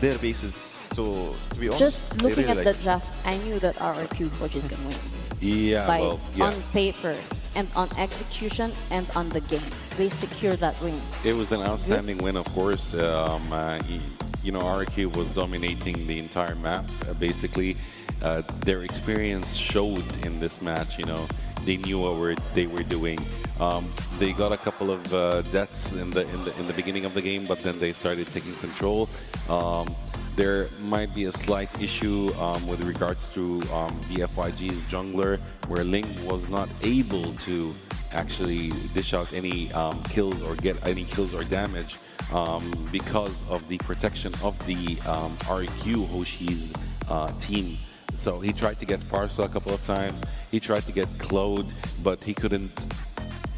their bases. So to be honest, just looking really at the draft, I knew that RRQ was just gonna win. Yeah, On paper and on execution and on the game, they secured that win. It was an outstanding win, of course. You know, RQ was dominating the entire map. Basically, their experience showed in this match. You know, they knew what they were doing. They got a couple of deaths in the beginning of the game, but then they started taking control. There might be a slight issue with regards to DFYG's jungler, where Ling was not able to actually dish out any kills or get any kills or damage because of the protection of the RQ Hoshi's team. So he tried to get Parcel a couple of times, he tried to get Claude, but he couldn't,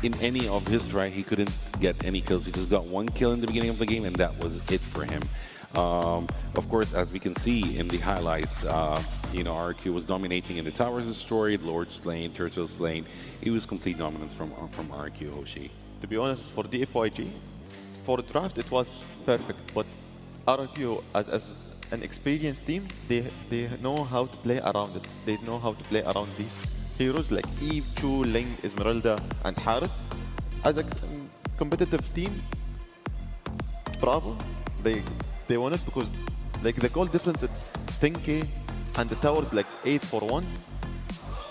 in any of his try, he couldn't get any kills. He just got one kill in the beginning of the game and that was it for him. Of course, as we can see in the highlights, you know, RQ was dominating in the towers destroyed, Lord slain, Turtle slain. It was complete dominance from RQ Hoshi. To be honest, for DFYG, for draft it was perfect, but RQ as an experienced team, they know how to play around it. They know how to play around these heroes like Eve, Chu, Ling, Esmeralda, and Harith. As a competitive team, bravo. They won it because like the goal difference it's 10k and the towers like 8 for 1,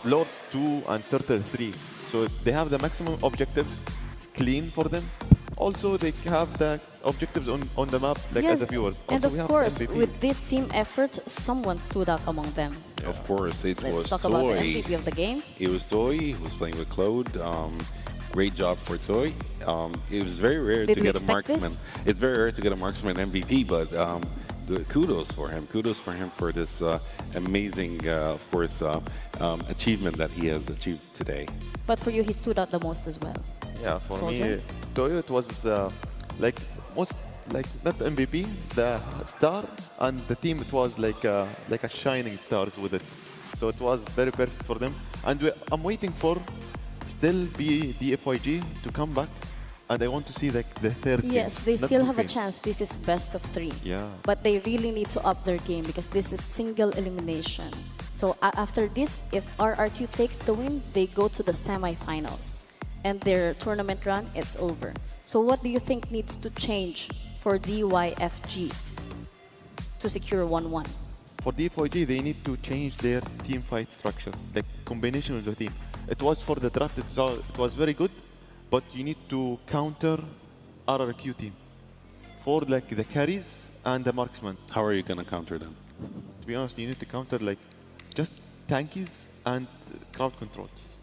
Lords 2 and Turtle 3. So they have the maximum objectives clean for them. Also, they have the objectives on the map, like as a viewers. And also, of course, with this team effort, someone stood out among them. Yeah. Of course, it Let's was talk Toy. about the MVP of the game. It was Toy. He was playing with Claude. Great job for Toy. It was very rare to get a marksman. This? It's very rare to get a marksman MVP, but kudos for him. Kudos for him for this amazing, of course, achievement that he has achieved today. But for you, he stood out the most as well. Yeah, for Soldier? me, Toyo, it was like most like not MVP, the star, and the team. It was like a shining stars with it. So it was very perfect for them. And I'm waiting for still be DFYG to come back, and I want to see like the third. Yes, game, they not still two have a games. chance. This is best of 3. Yeah. But they really need to up their game because this is single elimination. So after this, if RRQ takes the win, they go to the semifinals. And their tournament run, it's over. So what do you think needs to change for DYFG to secure 1-1? For DFYG, they need to change their team fight structure, the combination of the team. It was for the draft, it was very good, but you need to counter RRQ team for like the carries and the marksman. How are you going to counter them? To be honest, you need to counter like just tankies and crowd controls.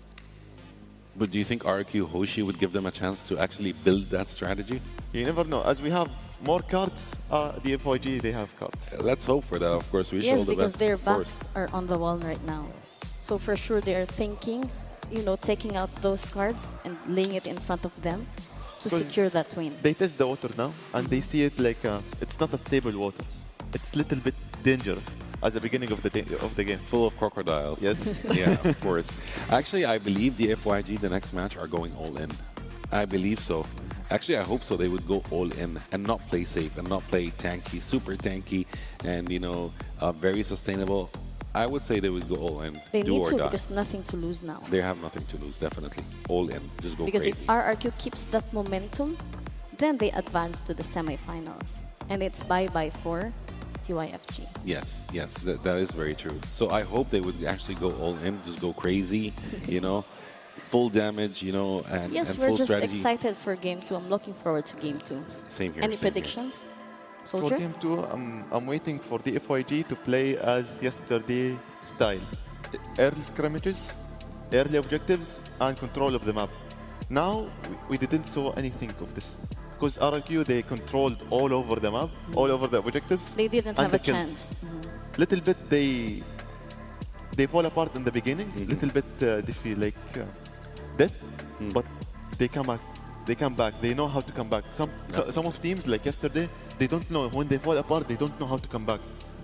But do you think RQ Hoshi would give them a chance to actually build that strategy? You never know. As we have more cards, DFYG, they have cards. Let's hope for that, of course. We Yes, show the because best, their of course. backs are on the wall right now. So for sure they're thinking, you know, taking out those cards and laying it in front of them to Because secure that win. They test the water now, and they see it like it's not a stable water. It's a little bit dangerous at the beginning of the game. Full of crocodiles. Yes. Yeah, of course. Actually, I believe the FYG, the next match, are going all in. I believe so. Actually, I hope so. They would go all in and not play safe and not play tanky, super tanky, and, you know, very sustainable. I would say they would go all in. They do need or to die. because nothing to lose now. They have nothing to lose, definitely. All in. Just go Because crazy. if RRQ keeps that momentum, then they advance to the semifinals. And it's bye-bye for DYFG. Yes, yes, that is very true. So I hope they would actually go all in, just go crazy, you know, full damage, you know, and, Yes, and we're full just strategy. excited for Game 2. I'm looking forward to Game 2. Same here. Any same here. predictions? For Soldier? game 2, I'm waiting for the FYG to play as yesterday style. Early scrimmages, early objectives, and control of the map. Now, we didn't saw anything of this. Because RRQ, they controlled all over the map, all over the objectives. They didn't and have a the kills. chance. Little bit, they fall apart in the beginning. Little bit, they feel like death, but they come back. They come back. They know how to come back. Some of teams, like yesterday, they don't know. When they fall apart, they don't know how to come back.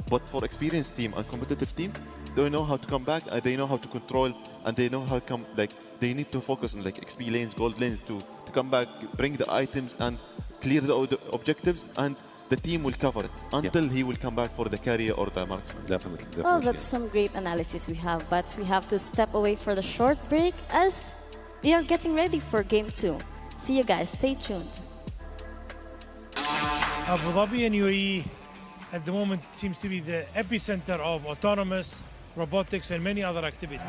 But for experienced team and competitive team, they know how to come back, and they know how to control, and they know how to come, like, they need to focus on like XP lanes, gold lanes to come back, bring the items and clear the objectives, and the team will cover it until he will come back for the carrier or the marksman. Definitely. Well, definitely. that's some great analysis we have, but we have to step away for the short break as we are getting ready for Game 2. See you guys. Stay tuned. Abu Dhabi and UAE at the moment seems to be the epicenter of autonomous, robotics, and many other activities.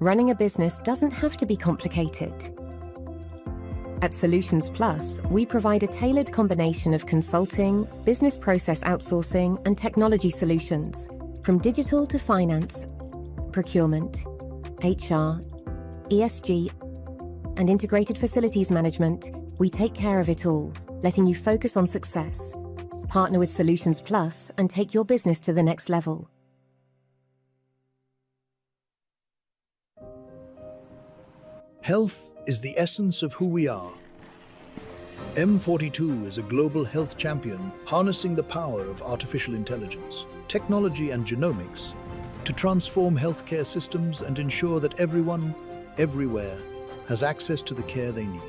Running a business doesn't have to be complicated. At Solutions Plus, we provide a tailored combination of consulting, business process outsourcing, and technology solutions, from digital to finance, procurement, HR, ESG, and integrated facilities management. We take care of it all, letting you focus on success. Partner with Solutions Plus and take your business to the next level. Health is the essence of who we are. M42 is a global health champion harnessing the power of artificial intelligence, technology and genomics to transform healthcare systems and ensure that everyone everywhere, has access to the care they need.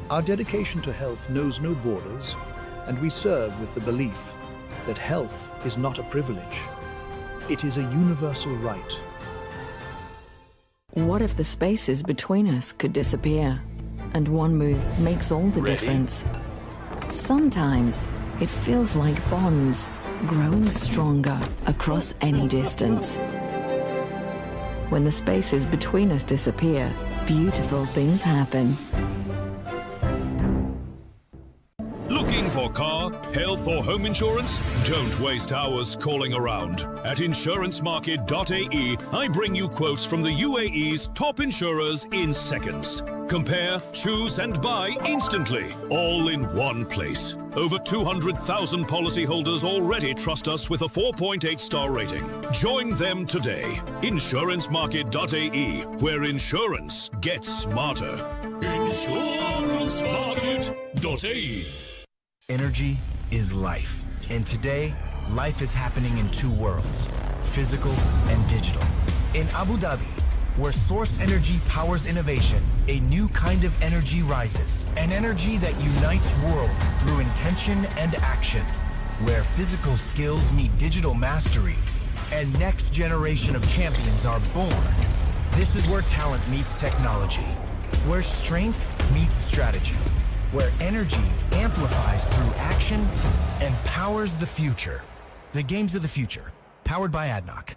Our dedication to health knows no borders, and we serve with the belief that health is not a privilege. It is a universal right. What if the spaces between us could disappear? And one move makes all the difference. Sometimes it feels like bonds growing stronger across any distance. When the spaces between us disappear, beautiful things happen. Looking for car, health or home insurance? Don't waste hours calling around. At insurancemarket.ae, I bring you quotes from the UAE's top insurers in seconds. Compare, choose and buy instantly, all in one place. Over 200,000 policyholders already trust us with a 4.8-star rating. Join them today. Insurancemarket.ae, where insurance gets smarter. Insurancemarket.ae. Energy is life. And today, life is happening in two worlds, physical and digital. In Abu Dhabi, where source energy powers innovation, a new kind of energy rises. An energy that unites worlds through intention and action. Where physical skills meet digital mastery and next generation of champions are born. This is where talent meets technology. Where strength meets strategy. Where energy amplifies through action and powers the future. The games of the future, powered by ADNOC.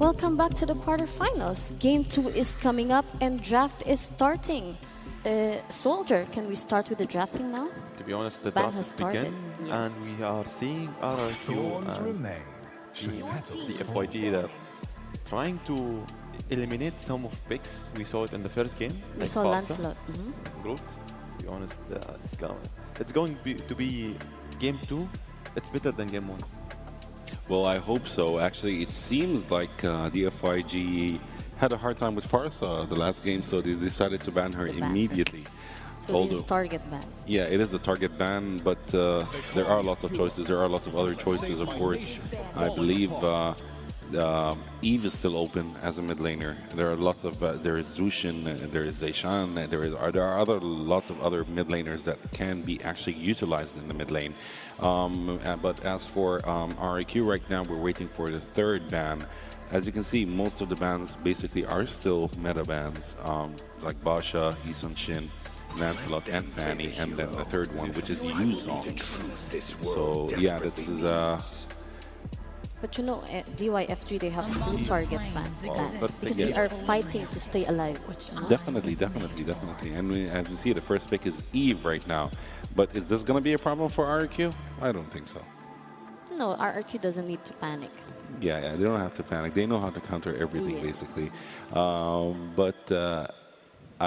Welcome back to the quarterfinals. Game 2 is coming up and draft is starting. Soldier, can we start with the drafting now? To be honest, the Ban draft has has started. begun, Yes. and we are seeing RRQ and the FYG that trying to eliminate some of picks. We saw it in the first game. We like saw Farsa, Lancelot. Groot. To be honest, it's going to be game 2. It's better than game 1. Well, I hope so. Actually, it seems like the FYG had a hard time with Farsa the last game, so they decided to ban her To ban her. immediately. So this is target ban. Yeah, it is a target ban, but there are lots of choices. There are lots of other choices, of course. I believe Eve is still open as a mid laner. There are lots of there is Zushin, there is Zeishan, there are lots of other mid laners that can be actually utilized in the mid lane. But as for RIQ right now, we're waiting for the third ban. As you can see, most of the bans basically are still meta bans, like Basha, Isun Shin, Lancelot, and Fanny, and then the third one, which is Yuzong. So yeah, this is But you know, DYFG, they have 2 target bans because yeah. they are fighting to stay alive. Definitely. And as we see, the first pick is Eve right now. But is this going to be a problem for RQ? I don't think so. No, RRQ doesn't need to panic. Yeah, they don't have to panic. They know how to counter everything, Yes. basically. But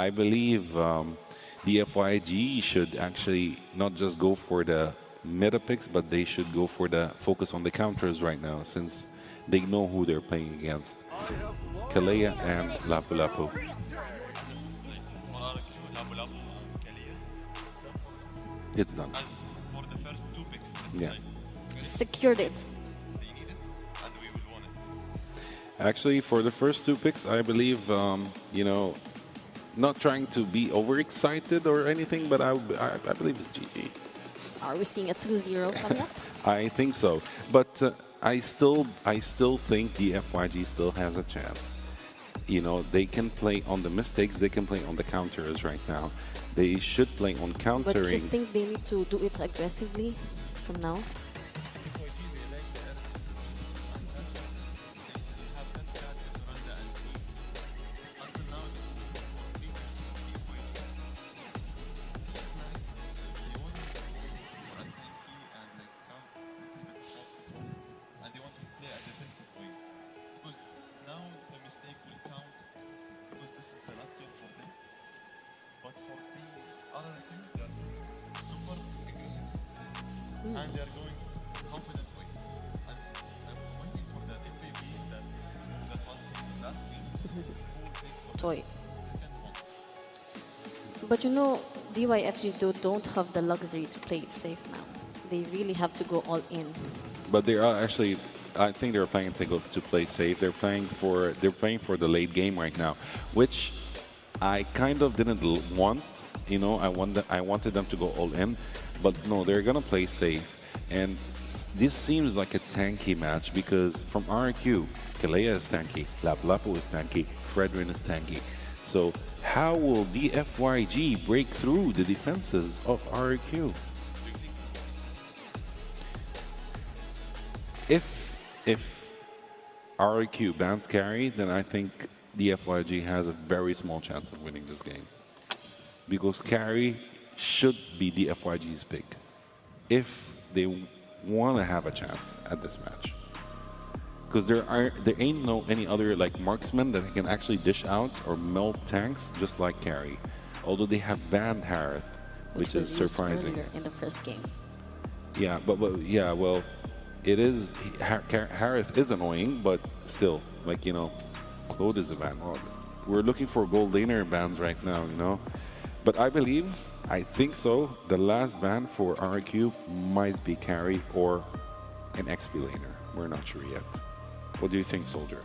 I believe the FYG should actually not just go for the meta picks, but they should go for the focus on the counters right now, since they know who they're playing against. Kalea and Lapu Lapu. It's done. Yeah. Secured it. Actually, for the first 2 picks, I believe, you know, not trying to be overexcited or anything, but I believe it's GG. Are we seeing a 2-0 coming up? I think so, but I still think the FYG still has a chance. You know, they can play on the mistakes, they can play on the counters right now. They should play on countering. But you think they need to do it aggressively from now? And they are going confident way. And I'm waiting for the MVP that was last game. Toy. But you know, DYFG don't have the luxury to play it safe now. They really have to go all in. But they are actually, I think they're planning to play safe. They're playing for the late game right now, which I kind of didn't want. You know, I wanted them to go all in, but no, they're gonna play safe. And this seems like a tanky match because from RQ, Kalea is tanky, Lapu Lapu is tanky, Fredrin is tanky. So how will the FYG break through the defenses of RQ? If RQ bans carry, then I think the FYG has a very small chance of winning this game. Because carry should be the FYG's pick if they want to have a chance at this match. Because there ain't any other like marksmen that can actually dish out or melt tanks just like carry. Although they have banned Harith, which is surprising. Earlier in the first game. Yeah, but yeah, well, it is Harith is annoying, but still, like, you know, Claude is a ban. Well, we're looking for gold laner bans right now, you know. But I think so, the last ban for RQ might be carry or an XP laner. We're not sure yet. What do you think, Soldier?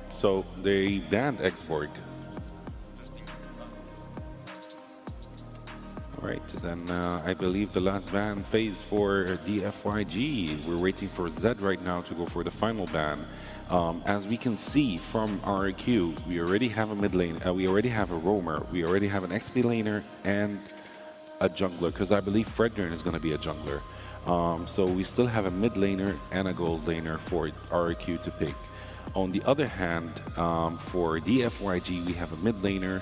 So they banned Xborg. All right, then I believe the last ban phase for DFYG. We're waiting for Zed right now to go for the final ban. As we can see from RQ, we already have a mid lane, we already have a roamer, we already have an XP laner and a jungler, because I believe Fredrin is going to be a jungler. So we still have a mid laner and a gold laner for RQ to pick. On the other hand, for DFYG, we have a mid laner,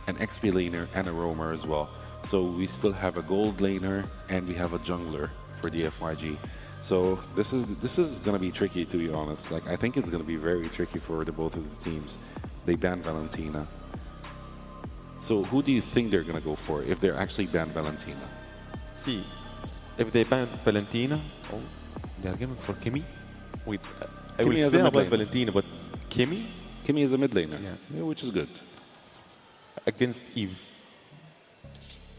an XP laner, and a roamer as well. So we still have a gold laner and we have a jungler for DFYG. So this is going to be tricky, to be honest. Like, I think it's going to be very tricky for the both of the teams. They banned Valentina. So who do you think they're going to go for if they're actually banned Valentina? See, if they ban Valentina, oh, they're going for Kimi. Wait, I will explain about Valentina, but Kimi? Kimi is a mid laner, yeah, which is good. Against Eve.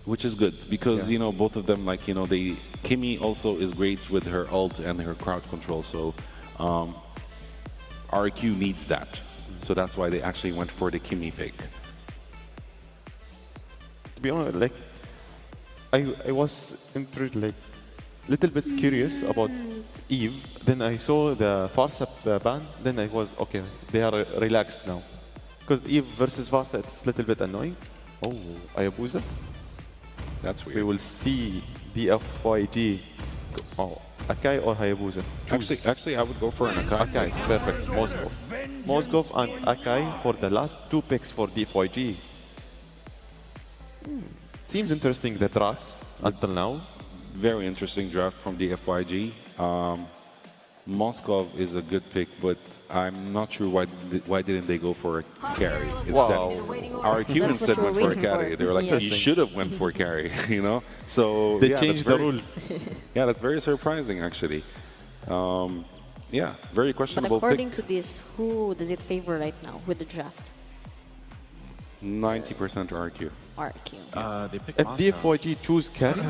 Which is good, because, you know, both of them, like, you know, Kimi also is great with her ult and her crowd control, so RQ needs that. So that's why they actually went for the Kimi pick. To be honest, like, I was like little bit curious about Eve. Then I saw the Farsa ban. Then I was okay. They are relaxed now, because Eve versus Farsa, it's a little bit annoying. Oh, Hayabusa. That's weird. We will see DFYG. Oh, Akai or Hayabusa? Actually, I would go for an Akai. Akai, perfect. Moskov. Moskov and Akai for the last two picks for DFYG. Seems interesting, the draft until now. Very interesting draft from DFYG. Moskov is a good pick, but I'm not sure why didn't they go for a carry instead. Wow. RQ instead went for a carry. They were like, you should have went for carry, you know? So they changed the rules. Yeah, that's very surprising, actually. Yeah, very questionable. But according to this, who does it favor right now with the draft? 90% RQ. RQ. They picked if DFYG choose carry,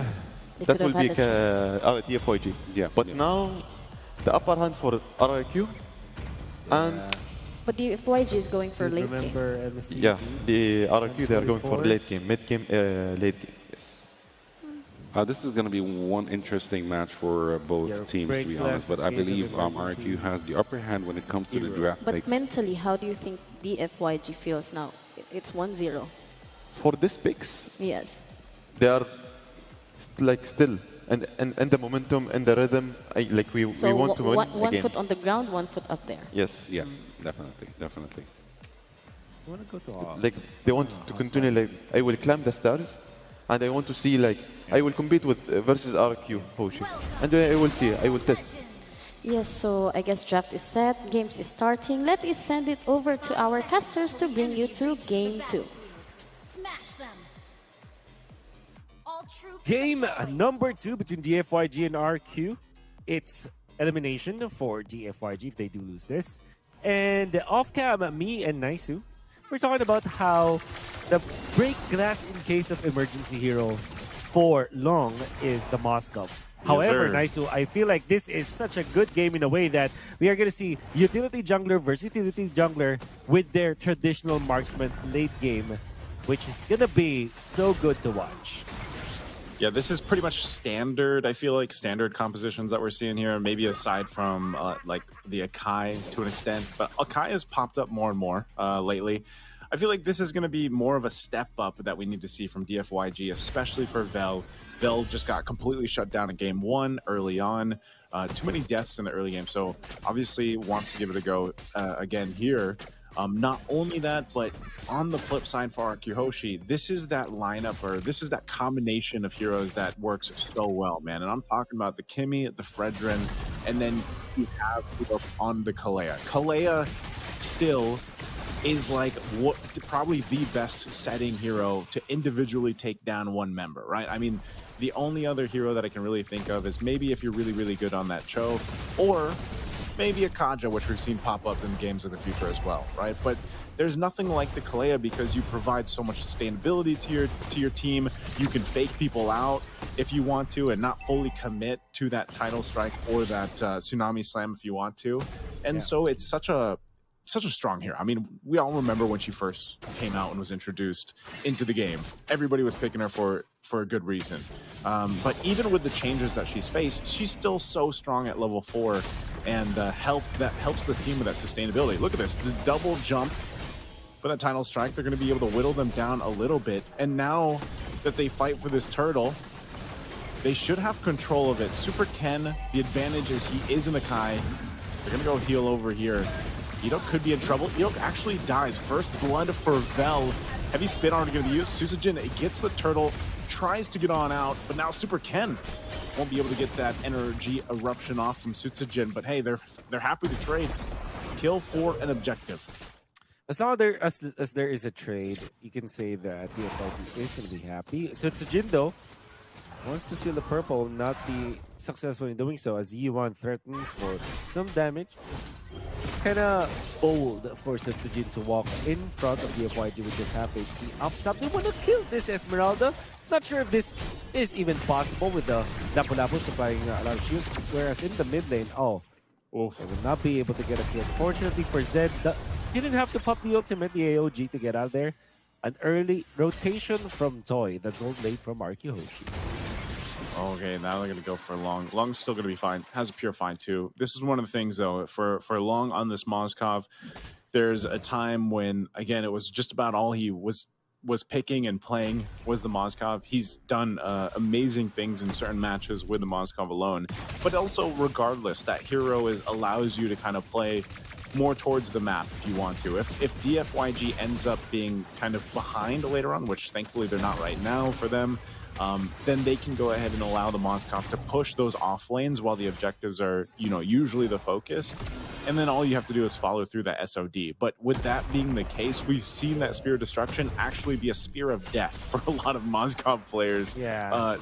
that will be DFYG. Yeah. But now, the upper hand for RQ and... But the FYG is going for late game. Yeah, the RQ, they are going for late game, mid game, late game. Yes. This is going to be one interesting match for both teams, to be honest. But I believe RQ has the upper hand when it comes to the draft But picks. mentally, how do you think the FYG feels now? It's 1-0. For this picks, yes, they are like still and the momentum and the rhythm. We want to win one again. foot on the ground, 1 foot up there. Yes. Yeah, definitely. I want to go to Like they want to continue. Like I will climb the stars, and I want to see like I will compete with versus RQ Hoshi, and I will see. I will test. Yes, so I guess draft is set, games is starting. Let us send it over to our casters to bring you to game 2. Game number 2 between DFYG and RQ. It's elimination for DFYG if they do lose this. And off cam, me and Naisu, we're talking about how the break glass in case of emergency hero for long is the Moskov. However, Naisu, I feel like this is such a good game in a way that we are going to see utility jungler versus utility jungler with their traditional marksman late game, which is going to be so good to watch. Yeah, this is pretty much standard, I feel like, standard compositions that we're seeing here, maybe aside from like the Akai to an extent. But Akai has popped up more and more lately. I feel like this is going to be more of a step up that we need to see from DFYG, especially for Vel. Vel just got completely shut down in game 1 early on. Too many deaths in the early game, so obviously wants to give it a go again here. Not only that, but on the flip side for RQ Hoshi, this is that lineup, or this is that combination of heroes that works so well, man. And I'm talking about the Kimi, the Fredrin, and then you have on the Kalea. Kalea still is like probably the best setting hero to individually take down one member, right? I mean, the only other hero that I can really think of is maybe if you're really, really good on that Cho, or maybe a Kaja, which we've seen pop up in games of the future as well, right? But there's nothing like the Kalea because you provide so much sustainability to your team. You can fake people out if you want to and not fully commit to that title strike or that tsunami slam if you want to. And so it's such a such a strong hero. I mean, we all remember when she first came out and was introduced into the game. Everybody was picking her for a good reason. But even with the changes that she's faced, she's still so strong at level 4, and that helps the team with that sustainability. Look at this, the double jump for that Tidal Strike. They're going to be able to whittle them down a little bit. And now that they fight for this turtle, they should have control of it. Super Ken, the advantage is he is in the Kai. They're going to go heal over here. EDOC could be in trouble. EDOC actually dies. First blood for Vel. Heavy spin already going to be used. Susujin gets the turtle, tries to get on out, but now Super Ken won't be able to get that energy eruption off from Susujin. But hey, they're happy to trade. Kill for an objective. As long as there is a trade, you can say that the FIG is going to be happy. Susujin, though, wants to steal the purple, not be successful in doing so, as Yi1 threatens for some damage. Kind of bold for Susujin to walk in front of the FYG with this half HP up top. They want to kill this Esmeralda. Not sure if this is even possible with the Lapu-Lapu supplying a lot of shields. Whereas in the mid lane, they will not be able to get a kill. Fortunately for Zed, he didn't have to pop the ultimate, the AOG, to get out there. An early rotation from Toy, the gold lane from Hoshi. Okay, now they're going to go for Long. Long's still going to be fine. Has a pure fine too. This is one of the things, though, for Long on this Moskov, there's a time when, again, it was just about all he was picking and playing was the Moskov. He's done amazing things in certain matches with the Moskov alone. But also, regardless, that hero allows you to kind of play more towards the map if you want to. If DFYG ends up being kind of behind later on, which thankfully they're not right now for them, then they can go ahead and allow the Moskov to push those off lanes while the objectives are, usually the focus. And then all you have to do is follow through that SOD. But with that being the case, we've seen that Spear of Destruction actually be a Spear of Death for a lot of Moskov players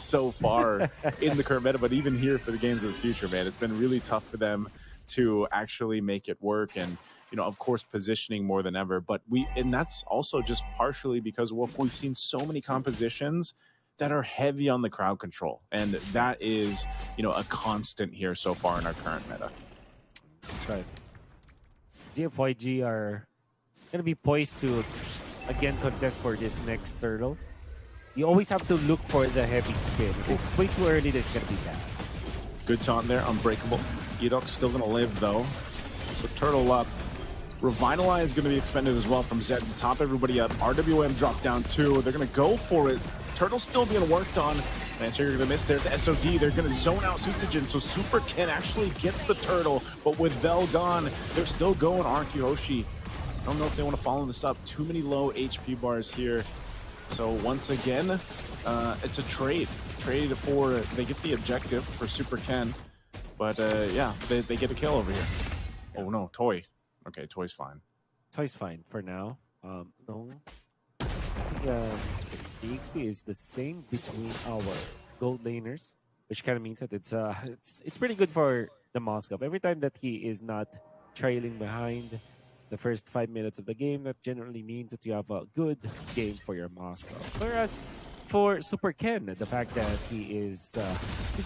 so far in the current meta. But even here for the games of the future, man, it's been really tough for them to actually make it work. And of course, positioning more than ever. But that's also just partially because we've seen so many compositions that are heavy on the crowd control. And that is, a constant here so far in our current meta. That's right. DFYG are going to be poised to, again, contest for this next turtle. You always have to look for the heavy spin. If it's way too early, that's going to be bad. Good taunt there, Unbreakable. EDOC's still going to live, though. So turtle up. Revitalize is going to be expended as well from Zed to top everybody up. RWM dropped down too. They're going to go for it. Turtle's still being worked on. Manchester going to miss. There's SOD. They're going to zone out Susujin. So Super Ken actually gets the turtle. But with Vel gone, they're still going Hoshi. I don't know if they want to follow this up. Too many low HP bars here. So once again, it's a trade. Trade for, they get the objective for Super Ken. But yeah, they get a kill over here. Oh no, Toy. Okay, Toy's fine. Toy's fine for now. No. I think the XP is the same between our gold laners, which kind of means that it's pretty good for the Moskov. Every time that he is not trailing behind the first 5 minutes of the game, that generally means that you have a good game for your Moskov. Whereas for Super Ken, the fact that he's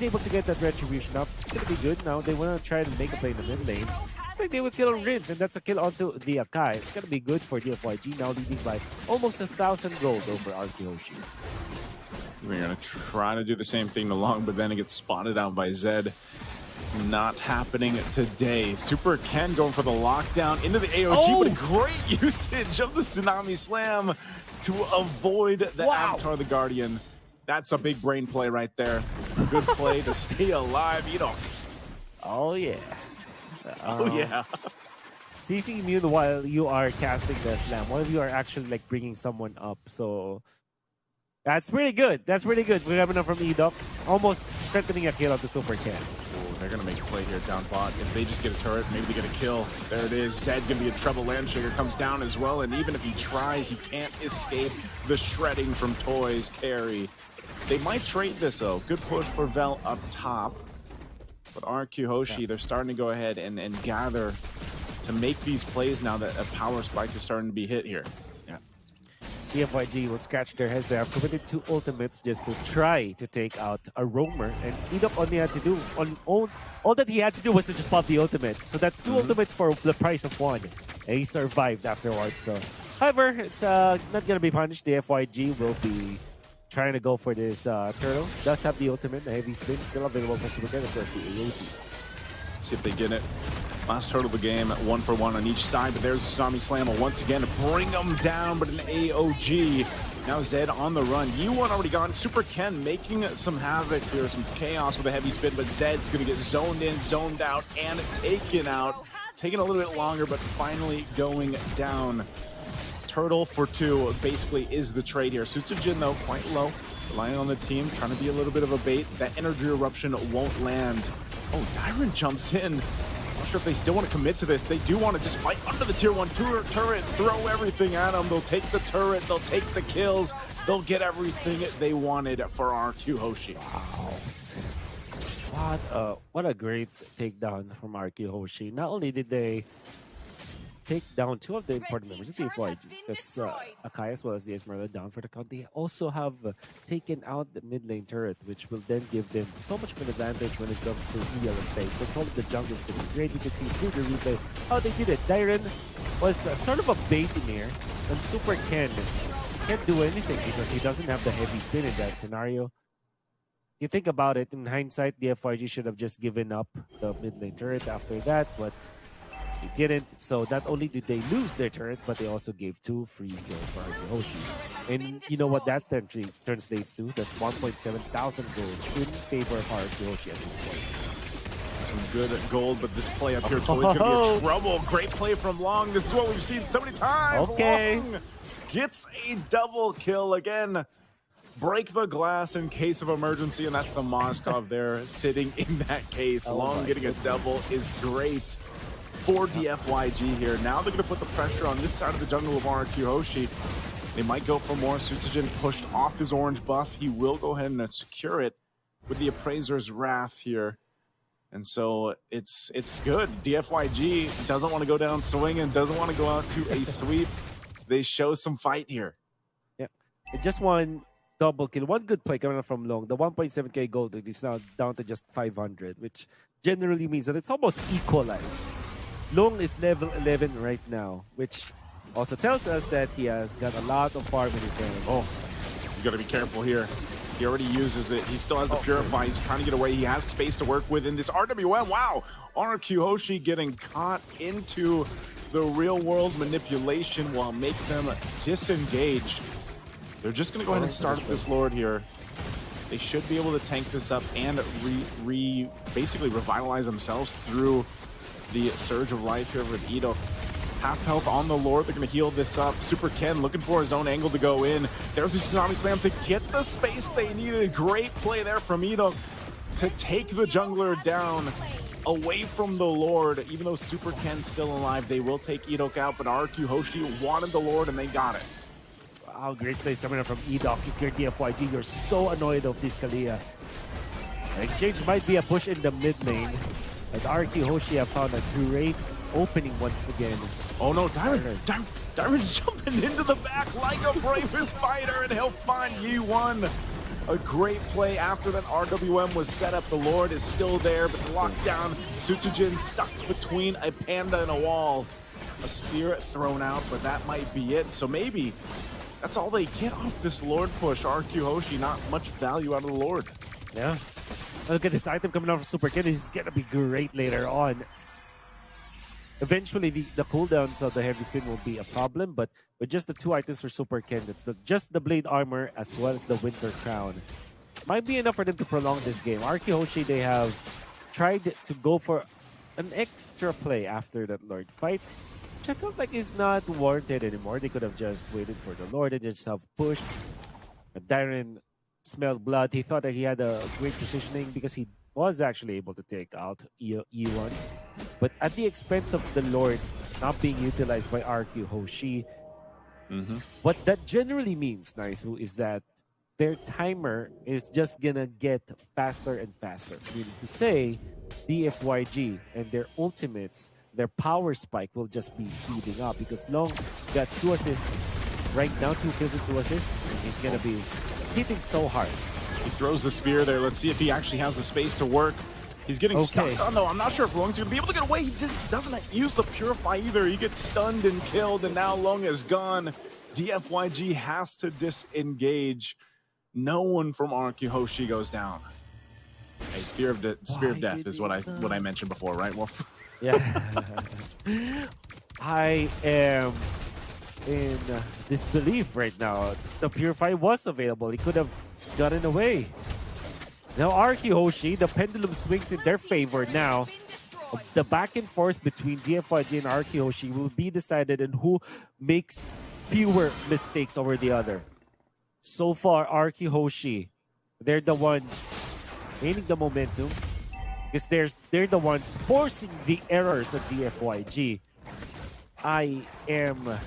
able to get that retribution up, it's going to be good. Now they want to try to make a play in the mid lane. Seems like they would kill Rinse, and that's a kill onto the Akai. It's going to be good for DFYG, now leading by almost 1,000 gold over Hoshi. We're going to try to do the same thing to Long, but then it gets spotted out by Zed. Not happening today. Super Ken going for the lockdown into the AOG, but a great usage of the Tsunami Slam to avoid the Avatar the Guardian. That's a big brain play right there. Good play to stay alive, EDOC. Oh, yeah. Oh, yeah. CC immune while you are casting the slam. One of you are actually like bringing someone up. So that's pretty good. That's pretty good. We're having enough from EDOC. Almost threatening a kill of the Super Ken. They're going to make a play here down bot. If they just get a turret, maybe they get a kill. There it is. Zed going to be in trouble. Landshaker comes down as well. And even if he tries, he can't escape the shredding from Toy's carry. They might trade this, though. Good push for Vel up top. But Hoshi, they're starting to go ahead and gather to make these plays now that a power spike is starting to be hit here. Yeah. DFYG will scratch their heads. They have committed 2 ultimates just to try to take out a roamer, and ADNOC only had to do all that he had to do was to just pop the ultimate. So that's 2 ultimates for the price of 1, and he survived afterwards. So, however, it's not gonna be punished. DFYG will be trying to go for this turtle. Does have the ultimate, the heavy spin still available for Supergen as well as the AOG. See if they get it. Last turtle of the game, 1 for 1 on each side, but there's a Tsunami Slammer once again to bring them down, but an AOG. Now Zed on the run. U1 already gone. Super Ken making some havoc here, some chaos with a heavy spin, but Zed's going to get zoned in, zoned out, and taken out. Taking a little bit longer, but finally going down. Turtle for 2 basically is the trade here. Sutsujin, though, quite low. Relying on the team, trying to be a little bit of a bait. That energy eruption won't land. Oh, Dyron jumps in. Not sure if they still want to commit to this. They do want to just fight under the tier 1 turret, throw everything at them. They'll take the turret, they'll take the kills, they'll get everything they wanted for RQ Hoshi. Wow. What a great takedown from RQ Hoshi. Not only did they take down 2 of the important members of the DFYG, that's Akai as well as the Esmeralda down for the count. They also have taken out the mid lane turret, which will then give them so much of an advantage when it comes to EL estate. Control of the jungle is going to be great. You can see through the replay how they did it. Dyron was sort of a bait in here, and Super Ken can't do anything because he doesn't have the heavy spin in that scenario. You think about it, in hindsight, the DFYG should have just given up the mid lane turret after that, but they didn't. So not only did they lose their turret, but they also gave 2 free kills for RQ Hoshi. And you know what that translates to? That's 1.7 thousand gold in favor of RQ Hoshi at this point. Good gold, but this play up here totally going to be a trouble. Great play from Long. This is what we've seen so many times. Okay. Long gets a double kill again. Break the glass in case of emergency, and that's the Moskov there sitting in that case. Long getting a double is great for DFYG here. Now they're going to put the pressure on this side of the jungle of RQ Hoshi. They might go for more. Sutsujin pushed off his orange buff. He will go ahead and secure it with the Appraiser's Wrath here. And so it's good. DFYG doesn't want to go down swinging, doesn't want to go out to a sweep. They show some fight here. Yeah, just one double kill. One good play coming from Long. The 1.7k gold is now down to just 500, which generally means that it's almost equalized. Long is level 11 right now, which also tells us that he has got a lot of farm in his hands. Oh, he's got to be careful here. He already uses it. He still has the Purify. He's trying to get away. He has space to work with in this RWM. Wow, RQ Hoshi getting caught into the real-world manipulation will make them disengaged. They're just going to go ahead and start this Lord here. They should be able to tank this up and basically revitalize themselves through the Surge of Life here with ADNOC. Half health on the Lord. They're going to heal this up. Super Ken looking for his own angle to go in. There's a Tsunami Slam to get the space they needed. Great play there from ADNOC to take the jungler down away from the Lord. Even though Super Ken's still alive, they will take ADNOC out, but RQ Hoshi wanted the Lord and they got it. Wow, great plays coming up from ADNOC. If you're DFYG, you're so annoyed of this Kalia. The exchange might be a push in the mid lane, but RQ Hoshi have found a great opening once again. Oh no, Diamond's jumping into the back like a bravest fighter, and he'll find Yi1. A great play after that RWM was set up. The Lord is still there, but locked down. Sutsujin stuck between a panda and a wall. A spirit thrown out, but that might be it. So maybe that's all they get off this Lord push. RQ Hoshi, not much value out of the Lord. Yeah. Look at this item coming out from Super Kid. This is going to be great later on. Eventually, the cooldowns of the heavy spin will be a problem, but with just the 2 items for Super Ken, that's just the Blade Armor as well as the Winter Crown, might be enough for them to prolong this game. RQ Hoshi, they have tried to go for an extra play after that Lord fight, which I felt like is not warranted anymore. They could have just waited for the Lord and just have pushed. Darren smelled blood. He thought that he had a great positioning because he was actually able to take out E1. But at the expense of the Lord not being utilized by RQ Hoshi. What that generally means, Naisu, is that their timer is just gonna get faster and faster. Meaning to say, DFYG and their ultimates, their power spike will just be speeding up because Long got 2 assists right now, 2 kills and 2 assists. And he's going to be hitting so hard. He throws the spear there. Let's see if he actually has the space to work. He's getting stuck on, though. I'm not sure if Lung's going to be able to get away. He doesn't use the Purify either. He gets stunned and killed, and now Lung is gone. DFYG has to disengage. No one from RQ Hoshi goes down. Hey, Spear of Death is what I mentioned before, right, Wolf? Yeah. I am in disbelief right now. The Purify was available. He could have gotten away. Now RQ Hoshi, the pendulum swings in their favor now. The back and forth between DFYG and RQ Hoshi will be decided on who makes fewer mistakes over the other. So far, RQ Hoshi, they're the ones gaining the momentum because they're the ones forcing the errors of DFYG. I am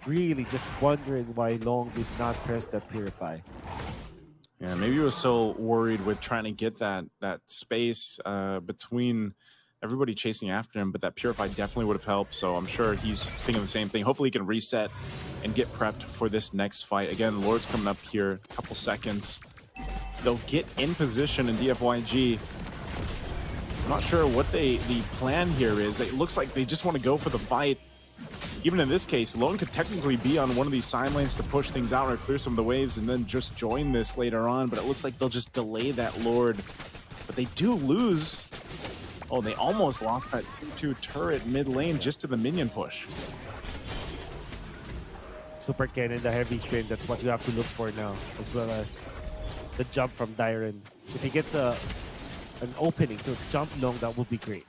really just wondering why Long did not press that Purify. Yeah, maybe he was so worried with trying to get that space between everybody chasing after him, but that Purify definitely would have helped, so I'm sure he's thinking the same thing. Hopefully he can reset and get prepped for this next fight. Again, Lord's coming up here, a couple seconds. They'll get in position in DFYG. I'm not sure what the plan here is. It looks like they just want to go for the fight. Even in this case, Lone could technically be on one of these side lanes to push things out or clear some of the waves and then just join this later on, but it looks like they'll just delay that Lord. But they do lose. Oh, they almost lost that 2-2 turret mid lane just to the minion push. Super Cannon, the heavy spin, that's what you have to look for now, as well as the jump from Dyron. If he gets an opening to jump long, that would be great.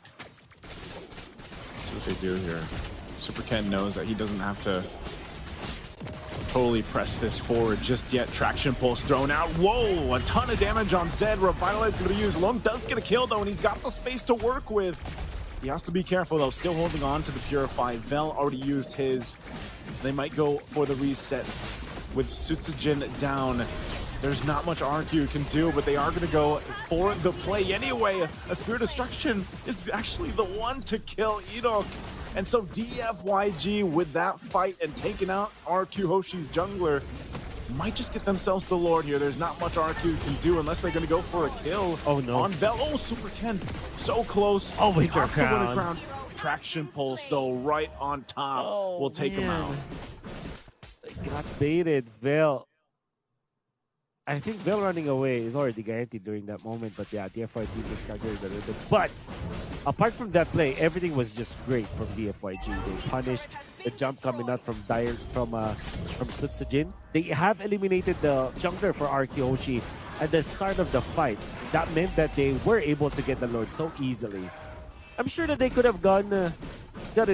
Let's see what they do here. Super Ken knows that he doesn't have to totally press this forward just yet. Traction pulse thrown out. Whoa, a ton of damage on Zed. Revitalize going to be used. Lung does get a kill though, and he's got the space to work with. He has to be careful though, still holding on to the Purify. Vel already used his. They might go for the reset with Sutsujin down. There's not much RQ can do, but they are going to go for the play anyway. A Spear Destruction is actually the one to kill ADNOC. And so DFYG with that fight and taking out RQ Hoshi's jungler might just get themselves the Lord here. There's not much RQ can do unless they're going to go for a kill. Oh no. On Vel. Oh, Super Ken. So close. Oh, Winter Crown. Traction pulse though right on top. Oh, will take him out. They got baited. Vel. I think Vel running away is already guaranteed during that moment, but yeah, DFYG miscalculated a little bit. But apart from that play, everything was just great from DFYG. They punished the jump coming out from Sutsujin. They have eliminated the jungler for RQ Hoshi at the start of the fight. That meant that they were able to get the Lord so easily. I'm sure that they could have gotten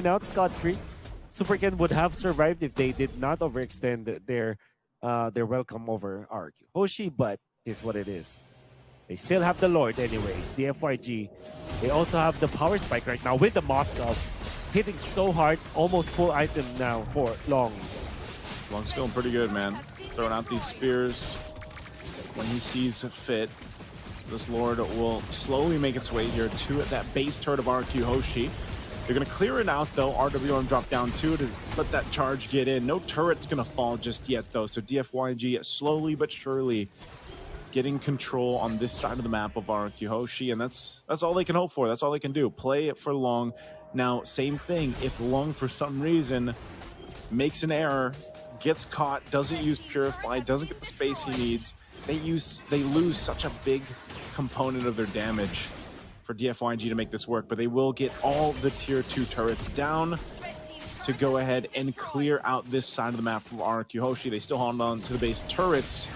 out scot-free. Super Ken would have survived if they did not overextend their welcome over RQ Hoshi, but it's what it is. They still have the Lord anyways. DFYG, they also have the power spike right now with the Moskov hitting so hard, almost full item now for Long. Long's feeling pretty good, man. Throwing out these spears when he sees fit. This Lord will slowly make its way here to that base turret of RQ Hoshi. They're going to clear it out, though. RWM drop down too to let that charge get in. No turret's going to fall just yet, though. So DFYG slowly but surely getting control on this side of the map of RQ Hoshi, and that's all they can hope for. That's all they can do. Play it for Long. Now, same thing. If Long, for some reason, makes an error, gets caught, doesn't use Purify, doesn't get the space he needs, they lose such a big component of their damage for DFYG to make this work, but they will get all the tier 2 turrets down to go ahead and clear out this side of the map from RQ Hoshi. They still hold on to the base turrets.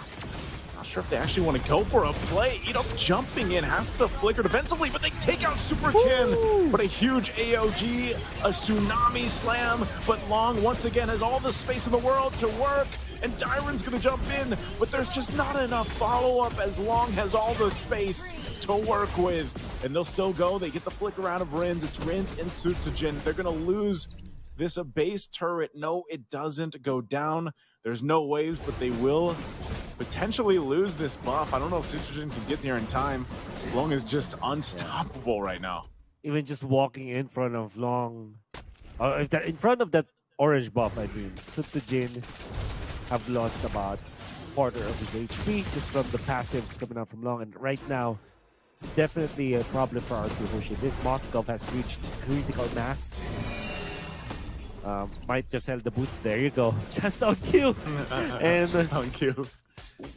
Not sure if they actually want to go for a play. ADNOC jumping in, has to flicker defensively, but they take out Super Ken. But a huge AOG, a tsunami slam, but Long once again has all the space in the world to work. And Dyron's going to jump in, but there's just not enough follow-up as Long has all the space to work with. And they'll still go. They get the flicker out of Rins. It's Rins and Sutsujin. They're going to lose this base turret. No, it doesn't go down. There's no waves, but they will potentially lose this buff. I don't know if Sutsujin can get there in time. Long is just unstoppable right now. Even just walking in front of Long, in front of that orange buff, I mean, Sutsujin have lost about quarter of his HP just from the passives coming out from Long. And right now, it's definitely a problem for RQ Hoshi. This Moskov has reached critical mass. Might just sell the boots. There you go. Just on cue. And just on cue.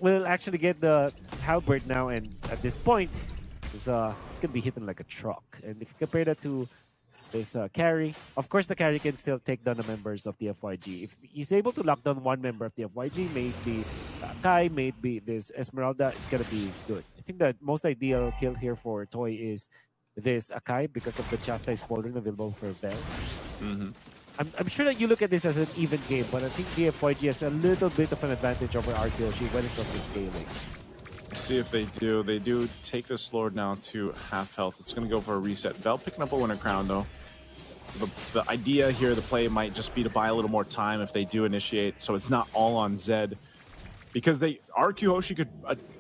We'll actually get the halberd now. And at this point, it's going to be hitting like a truck. And if you compare that to this carry, of course, the carry can still take down the members of the FYG. If he's able to lock down one member of the FYG, maybe Kai, maybe this Esmeralda, it's going to be good. I think the most ideal kill here for Toy is this Akai because of the Chastise Pauldron available for Vel. I'm sure that you look at this as an even game, but I think the FYG has a little bit of an advantage over RQOshi when it comes to scaling. See if they do. They do take this Lord now to half health. It's going to go for a reset. Vel picking up a Winter Crown, though. The idea here, the play might just be to buy a little more time if they do initiate, so it's not all on Zed. Because RQ Hoshi could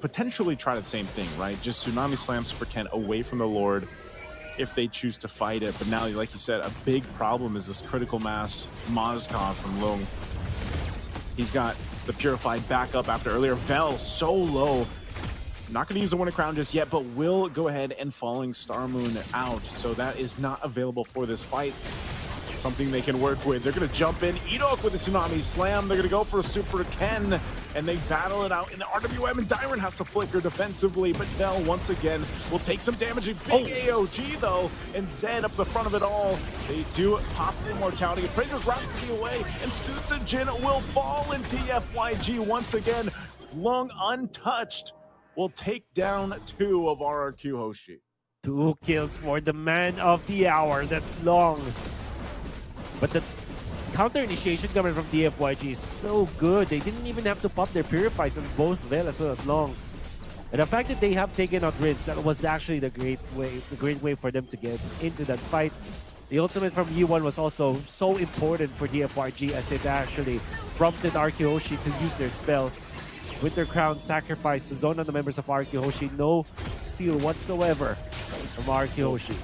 potentially try the same thing, right? Just Tsunami Slam Super Ken away from the Lord if they choose to fight it. But now, like you said, a big problem is this critical mass Moskov from Lung. He's got the Purified back up after earlier. Vel so low. Not going to use the Winter Crown just yet, but will go ahead and Falling Star Moon out. So that is not available for this fight. Something they can work with. They're going to jump in. ADNOC with a Tsunami Slam. They're going to go for a Super Ken, and they battle it out in the RWM, and Dyron has to flicker defensively, but Vel once again will take some damage. Big AOG, though, and Zed up the front of it all. They do pop the Immortality. It praises rapidly away, and Sutsujin will fall in TFYG once again. Long untouched will take down 2 of RRQ Hoshi. 2 kills for the man of the hour. That's Long. But the counter initiation coming from DFYG is so good. They didn't even have to pop their Purifies on both Vel as well as Long. And the fact that they have taken out Rinse, that was actually the great way for them to get into that fight. The ultimate from U1 was also so important for DFYG as it actually prompted RQ Hoshi to use their spells. Winter Crown sacrifice to zone on the members of RQ Hoshi. No steal whatsoever from RQ Hoshi.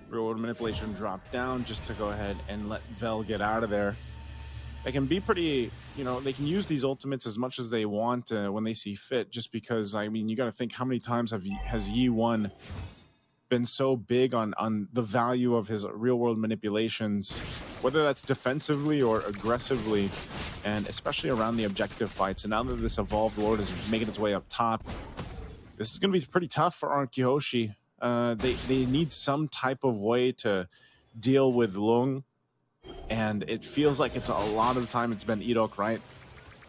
Real world manipulation dropped down just to go ahead and let Vel get out of there. They can be pretty, they can use these ultimates as much as they want when they see fit, just because, I mean, you got to think how many times has Yi1 been so big on the value of his real world manipulations, whether that's defensively or aggressively, and especially around the objective fights. And now that this Evolved Lord is making its way up top, this is going to be pretty tough for RQ Hoshi. They need some type of way to deal with Lung, and it feels like it's a lot of the time it's been ADNOC, right?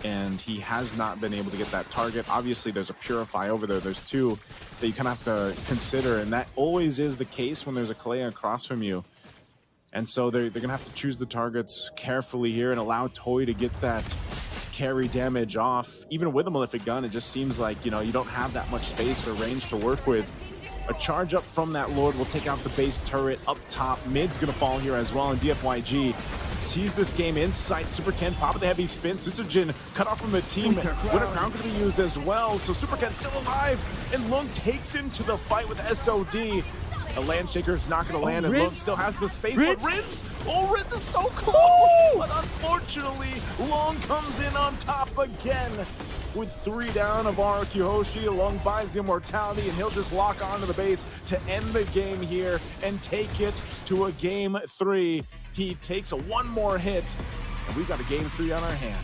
And he has not been able to get that target. Obviously, there's a Purify over there. There's 2 that you kind of have to consider, and that always is the case when there's a Kalea across from you. And so they're going to have to choose the targets carefully here and allow Toy to get that carry damage off. Even with a Malefic Gun, it just seems like, you don't have that much space or range to work with. A charge up from that Lord will take out the base turret up top. Mid's going to fall here as well, and DFYG sees this game inside. Super Ken popping the heavy spin. Sutsujin cut off from the team. Winter Crown going to be used as well. So Super Ken's still alive, and Lung takes into the fight with SOD. The Landshaker's not going to land, and Lung still has the space. But Rinse is so close! But unfortunately, Lung comes in on top again. With 3 down of RQ Hoshi, Lung buys the Immortality, and he'll just lock onto the base to end the game here and take it to a game 3. He takes one more hit, and we've got a game 3 on our hand.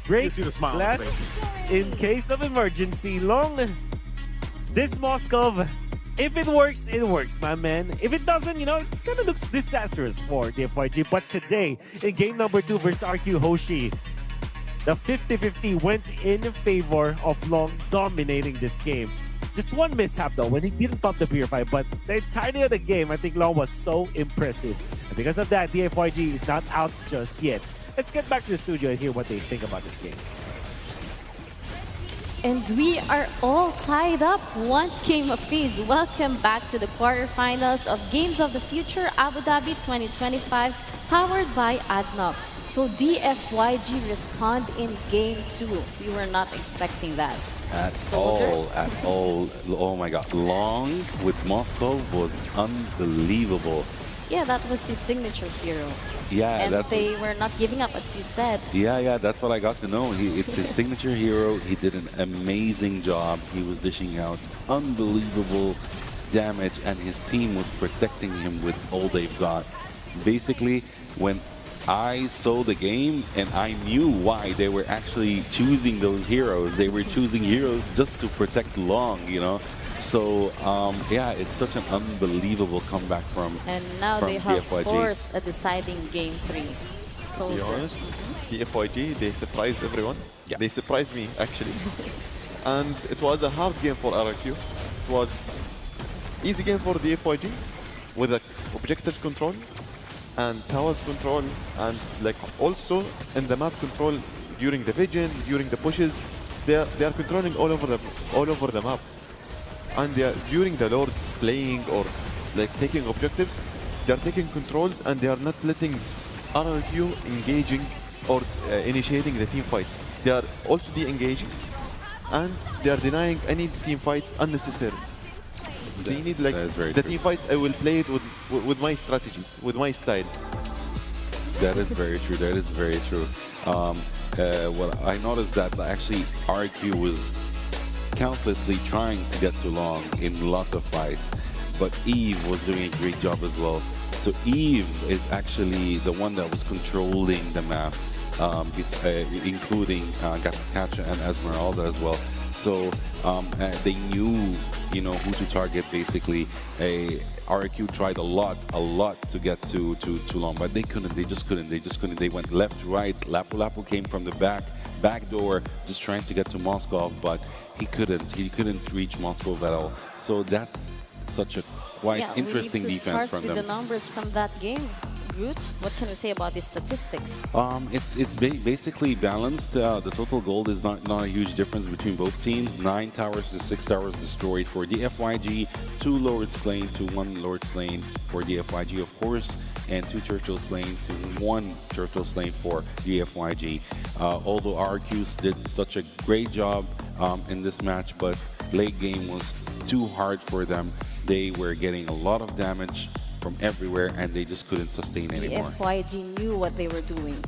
Great. You see the smile on his face. In case of emergency, Long, this Moskov, if it works, my man. If it doesn't, it kind of looks disastrous for the FYG. But today, in game number 2 versus RQ Hoshi, the 50-50 went in favor of Long dominating this game. Just one mishap though, when he didn't pop the Purify, but the entirety of the game, I think Long was so impressive. And because of that, the FYG is not out just yet. Let's get back to the studio and hear what they think about this game. And we are all tied up 1 game apiece. Welcome back to the quarterfinals of Games of the Future Abu Dhabi 2025, powered by ADNOC. So DFYG respond in game 2. We were not expecting that. At all. Oh my god. Long with Moscow was unbelievable. Yeah, that was his signature hero. Yeah, And that's they were not giving up, as you said. yeah, that's what I got to know. It's his signature hero. He did an amazing job. He was dishing out unbelievable damage, and his team was protecting him with all they've got. Basically, when I saw the game and I knew why they were actually choosing those heroes, they were choosing heroes just to protect Long, you know. So, yeah, it's such an unbelievable comeback from And now from they have DFYG. forced a deciding game 3. So To be good. honest, the FYG, they surprised everyone. Yeah. They surprised me, actually. And it was a hard game for RRQ. It was easy game for the FYG with the objectives control and towers control, and like also in the map control during the vision, during the pushes. They are controlling all over the map. And they are, during the Lord playing or like taking objectives, they are taking controls and they are not letting RRQ engaging or initiating the team fights. They are also de-engaging and they are denying any team fights unnecessary. They need like that is very the true. team fights. I will play it with my strategies, with my style. That is very true. That is very true. Well, I noticed that actually RQ was countlessly trying to get to Long in lots of fights, but Eve was doing a great job as well. So Eve is actually the one that was controlling the map, including Gatakacha and Esmeralda as well. So they knew, you know, who to target basically. RQ tried a lot to get to Long, but they couldn't. They just couldn't. They went left, right. Lapu Lapu came from the back door, just trying to get to Moskov, but he couldn't. He couldn't reach Moskov at all. So that's such a quite Yeah, interesting we need to defense start from with them. the numbers from that game. Groot, what can we say about the statistics? It's basically balanced. The total gold is not a huge difference between both teams. 9 towers to 6 towers destroyed for the FYG, 2 Lord slain to 1 Lord slain for the FYG, of course, and 2 turtle slain to 1 turtle slain for the FYG. Although RQs did such a great job in this match, but late game was too hard for them. They were getting a lot of damage from everywhere, and they just couldn't sustain anymore. The FYG knew what they were doing.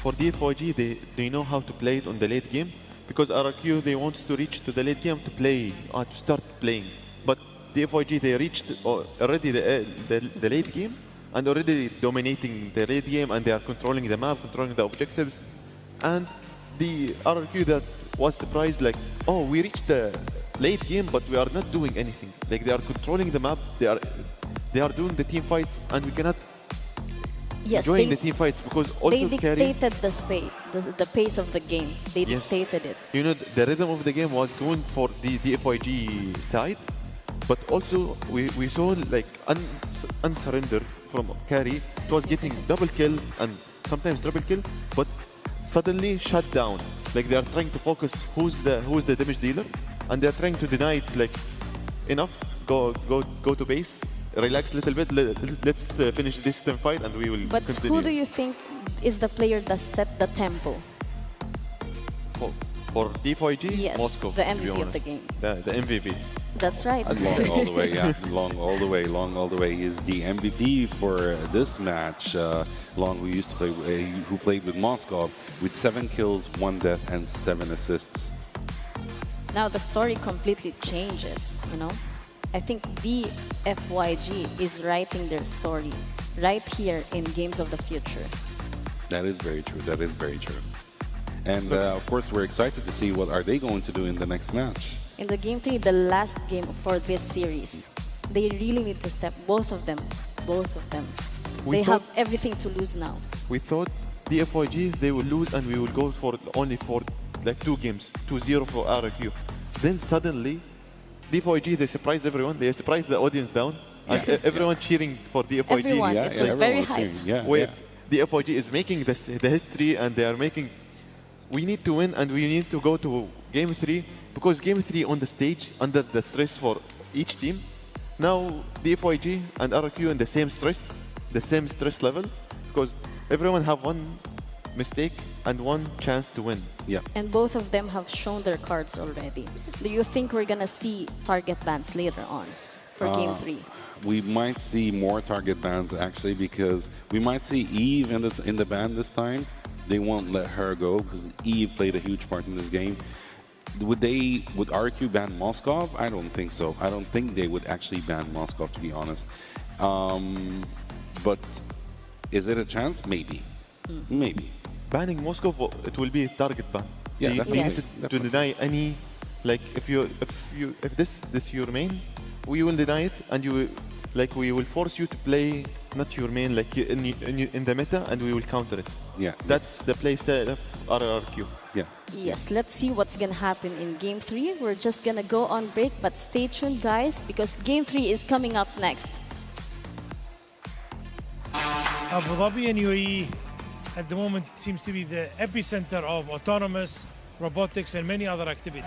For DFYG, they know how to play it on the late game, because RRQ, they want to reach to the late game to play, to start playing. But DFYG, they reached already the late game and already dominating the late game, and they are controlling the map, controlling the objectives. And the RRQ that was surprised, like, oh, we reached the late game, but we are not doing anything. Like, they are controlling the map, they are doing the team fights, and we cannot join the team fights because also they dictated the pace of the game. They dictated it. You know, the rhythm of the game was going for the FYG side, but also we saw like unsurrender from carry. It was getting double kill and sometimes triple kill, but suddenly shut down. Like, they are trying to focus who's the damage dealer, and they are trying to deny it. Like, enough, go to base. Relax a little bit. Let's finish this team fight, and we will But continue. who do you think is the player that set the tempo? For D4G, Yes, Moscow, the to be MVP of the honest. game. The MVP. That's right. Long all the way, yeah. Long all the way. He is the MVP for this match. Long, who used to play, who played with Moskov, with 7 kills, 1 death, and 7 assists. Now the story completely changes, you know? I think the FYG is writing their story right here in Games of the Future. That is very true. That is very true. And of course, we're excited to see what are they going to do in the next match. In the Game 3, the last game for this series, they really need to step, both of them. They have everything to lose now. We thought the FYG, they will lose and we will go for only for like 2 games, 2-0 for RQ. Then suddenly, D4G, they surprised everyone. They surprised the audience down. And everyone cheering for D4G. Everyone, it was very hyped. Wait, D4G is making the history, and they are making... We need to win, and we need to go to Game 3, because Game 3 on the stage, under the stress for each team. Now, D4G and RQ in the same stress level, because everyone have one mistake and one chance to win. Yeah. And both of them have shown their cards already. Do you think we're gonna see target bans later on? for Game 3? We might see more target bans actually, because we might see Eve in the ban this time. They won't let her go because Eve played a huge part in this game. Would RQ ban Moskov? I don't think so. I don't think they would actually ban Moskov, to be honest. But is it a chance? Maybe. Maybe. Banning Moscow, it will be a target ban. Yeah, you definitely. need to deny any, like if this your main, we will deny it, and we will force you to play not your main, like in the meta, and we will counter it. Yeah, that's the play style of RRQ. Yeah. Yes, let's see what's gonna happen in Game 3. We're just gonna go on break, but stay tuned, guys, because Game 3 is coming up next. Abu Dhabi and UAE at the moment seems to be the epicenter of autonomous, robotics, and many other activities.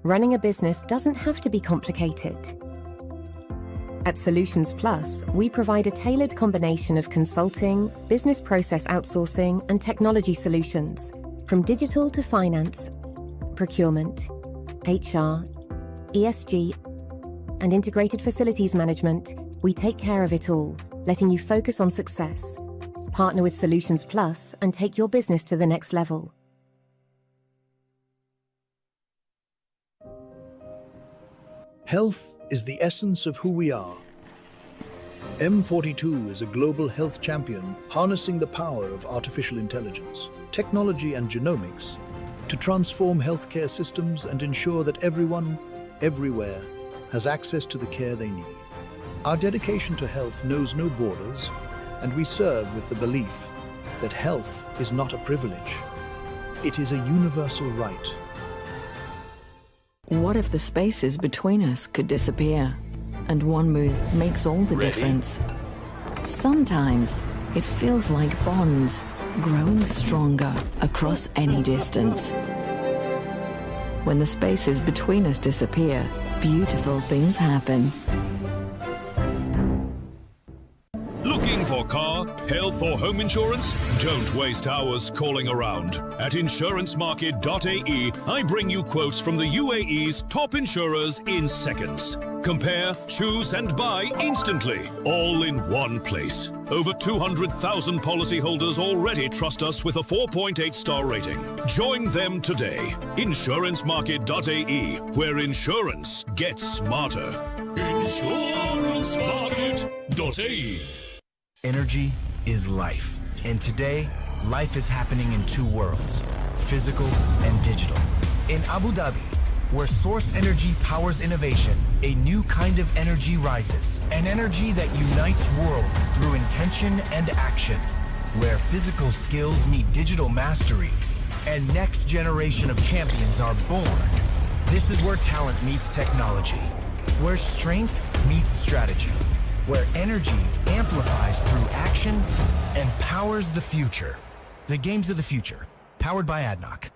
Running a business doesn't have to be complicated. At Solutions Plus, we provide a tailored combination of consulting, business process outsourcing, and technology solutions, from digital to finance, procurement, HR, ESG, and integrated facilities management. We take care of it all, letting you focus on success. Partner with Solutions Plus and take your business to the next level. Health is the essence of who we are. M42 is a global health champion harnessing the power of artificial intelligence, technology and genomics to transform healthcare systems and ensure that everyone, everywhere, has access to the care they need. Our dedication to health knows no borders, and we serve with the belief that health is not a privilege. It is a universal right. What if the spaces between us could disappear? And one move makes all the difference. Sometimes it feels like bonds growing stronger across any distance. When the spaces between us disappear, beautiful things happen. Looking for car, health or home insurance? Don't waste hours calling around. At insurancemarket.ae, I bring you quotes from the UAE's top insurers in seconds. Compare, choose and buy instantly, all in one place. Over 200,000 policyholders already trust us with a 4.8-star rating. Join them today. Insurancemarket.ae, where insurance gets smarter. Insurancemarket.ae. Energy is life. And today, life is happening in two worlds, physical and digital. In Abu Dhabi, where source energy powers innovation, a new kind of energy rises. An energy that unites worlds through intention and action. Where physical skills meet digital mastery and next generation of champions are born. This is where talent meets technology. Where strength meets strategy. Where energy amplifies through action and powers the future. The games of the future, powered by ADNOC.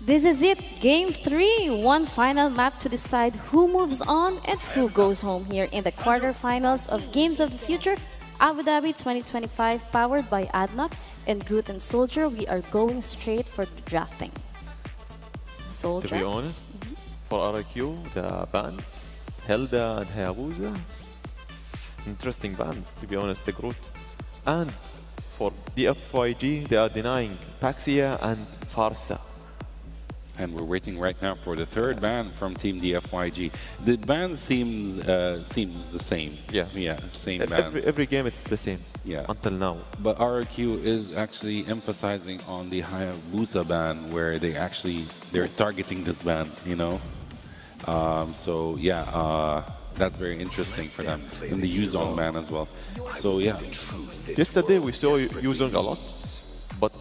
This is it, Game 3. One final map to decide who moves on and who goes home here in the quarterfinals of Games of the Future Abu Dhabi 2025, powered by ADNOC. And Groot and Soldier, we are going straight for the drafting. Soldier. To be honest, for RIQ, the bands, Helda and Hayabusa, interesting bands, to be honest, the Groot. And for DFYG, they are denying Paxia and Farsa. And we're waiting right now for the third ban from Team DFYG. The ban seems the same. Yeah, same ban. Every game it's the same. Yeah, until now. But RRQ is actually emphasizing on the Hayabusa ban, where they're targeting this ban. You know, so yeah, that's very interesting for them. And the Yuzong ban as well. So yeah. Yesterday we saw Yuzong a lot, but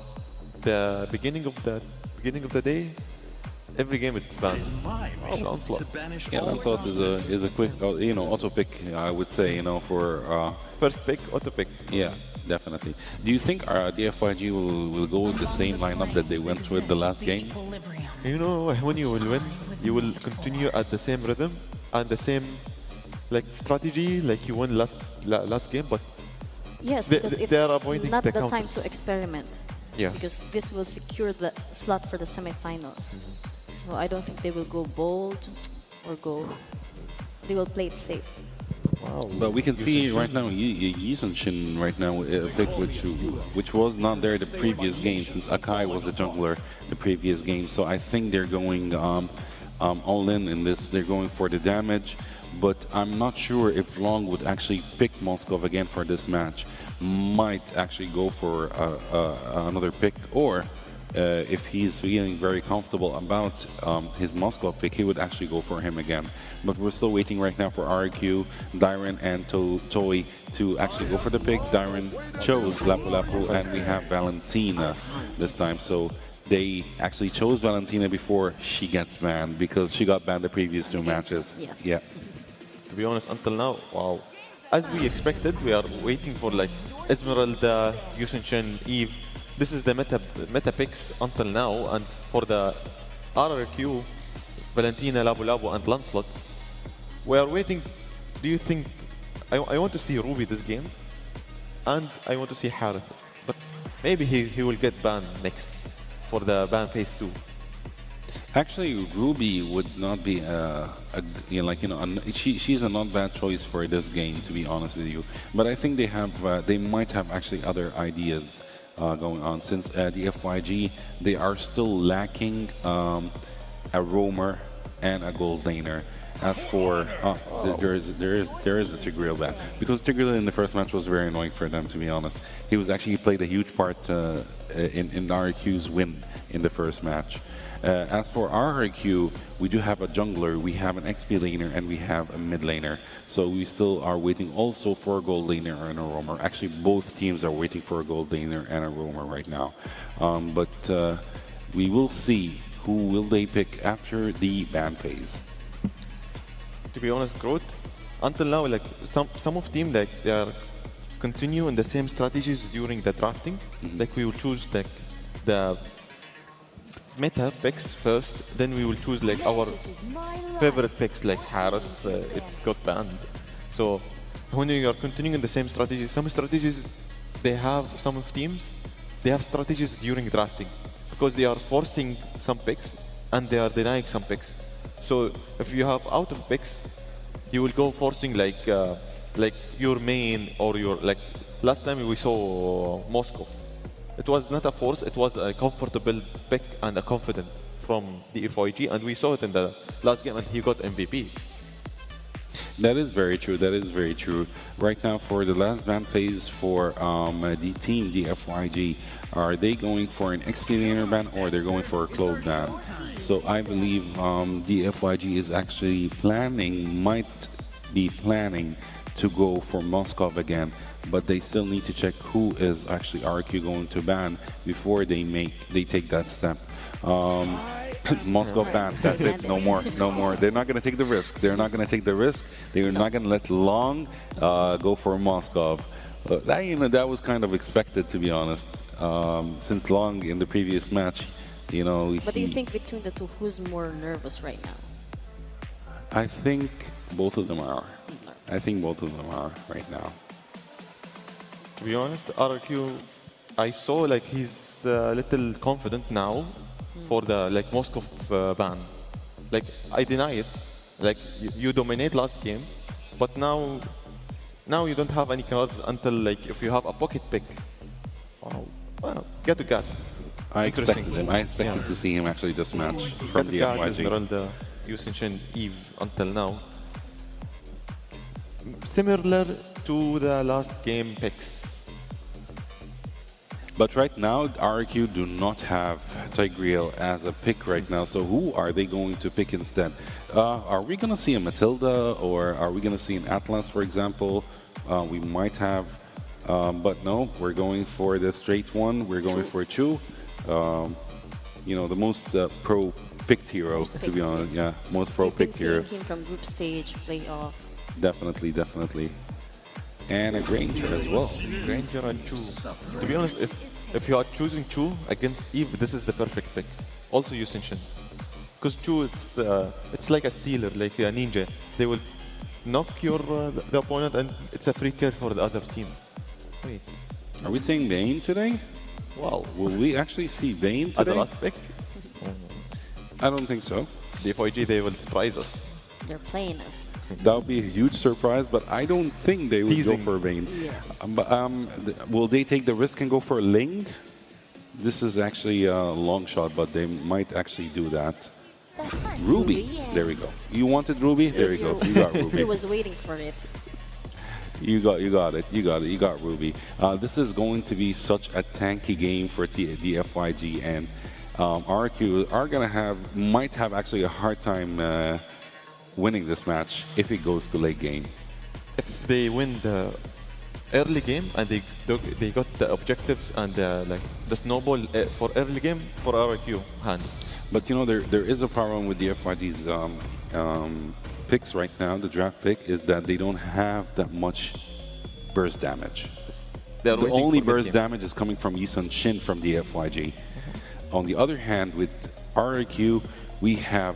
the beginning of the day. Every game it's banned. Lancelot. Yeah, Lancelot is a quick, auto pick. I would say, for first pick, auto pick. Yeah, definitely. Do you think DFYG will go with the same lineup that they went with the last game? When you will win, you will continue at the same rhythm and the same strategy like you won last game, but yes, because they are avoiding not the time to experiment. Yeah. Because this will secure the slot for the semifinals. So I don't think they will go bold or they will play it safe. Wow. But we can see right now Yisenshin right now a pick which was not there the previous game, since Akai was the jungler the previous game. So I think they're going all in this. They're going for the damage, but I'm not sure if Long would actually pick Moskov again for this match. Might actually go for another pick, or if he's feeling very comfortable about his Moscow pick, he would actually go for him again. But we're still waiting right now for RQ, Dyron, and Toy to actually go for the pick. Dyron chose Lapu Lapu, and we have Valentina this time. So they actually chose Valentina before she gets banned, because she got banned the previous two matches. Yes. Yeah. To be honest, until now, wow. As we expected, we are waiting for Esmeralda, Yusenshin, Eve. This is the meta picks until now, and for the RRQ, Valentina, Labu Labu, and Lancelot, we are waiting. Do you think I want to see Ruby this game, and I want to see Harith, but maybe he will get banned next for the ban phase 2. Actually, Ruby would not be she's a not bad choice for this game, to be honest with you. But I think they might have actually other ideas going on, since the FYG, they are still lacking a roamer and a gold laner. As for there is a Tigreal ban, because Tigreal in the first match was very annoying for them, to be honest. He played a huge part in RQ's win in the first match. As for RRQ, we do have a jungler, we have an XP laner, and we have a mid laner. So we still are waiting also for a gold laner and a roamer. Actually, both teams are waiting for a gold laner and a roamer right now. But we will see who will they pick after the ban phase. To be honest, Groot, until now, some of team they are continuing the same strategies during the drafting. We will choose the meta picks first, then we will choose our favorite picks, like Harith. It got banned. So when you are continuing the same strategies, some strategies some of teams they have strategies during drafting, because they are forcing some picks and they are denying some picks. So if you have out of picks, you will go forcing your main, or your last time we saw Moscow. It was not a force, it was a comfortable pick and a confident from the FYG, and we saw it in the last game, and he got MVP. That is very true. That is very true. Right now, for the last ban phase for the team, the FYG, are they going for an XP laner ban, or they're going for a clove ban? So I believe the FYG is actually might be planning to go for Moskov again, but they still need to check who is actually RQ going to ban before they take that step. Moskov ban, that's it, no more. They're not going to take the risk. They're not going to take the risk. They're not going to let Long go for Moskov. That was kind of expected, to be honest, since Long in the previous match, You know, But do you think between the two, who's more nervous right now? I think both of them are. I think both of them are right now. To be honest, RQ, I saw like he's a little confident now for the like Moscow ban. Like I deny it. Like you dominate last game, but now you don't have any cards until like if you have a pocket pick. Oh, well, get to get. I expected to see him actually this match from the FYG. Esmeralda, Yusin Eve until now. Similar to the last game picks. But right now, RQ do not have Tigreal as a pick right now. So who are they going to pick instead? Are we going to see a Matilda, or are we going to see an Atlas, for example? We might have, but no, we're going for the straight one. We're going for Chu. You know, the most pro-picked hero, to be honest. Yeah, most pro-picked hero. We've been seeing him from group stage, playoff. Definitely, definitely. And a Granger as well. Granger and Chu. To be honest, if you are choosing Chu against Eve, this is the perfect pick. Also Yusin Shin. Because Chu, it's like a stealer, like a ninja. They will knock your the opponent, and it's a free kill for the other team. Wait. Are we saying Bane today? Wow. Will we actually see Bane today? As the last pick? I don't think so. The FYG, they will surprise us. They're playing us. That would be a huge surprise, but I don't think they would go for Bane. Yes. Will they take the risk and go for Ling? This is actually a long shot, but they might actually do that. Ruby. There we go. You wanted Ruby? There you go. You got Ruby. He was waiting for it. You got it. You got Ruby. This is going to be such a tanky game for the FYG, and RQ are might have actually a hard time winning this match if it goes to late game. If they win the early game and they got the objectives and like the snowball for early game for RQ hand. But you know, there is a problem with the FYG's picks right now. The draft pick is that they don't have that much burst damage. The only burst damage is coming from Yisun Shin from the FYG. On the other hand, with RQ, we have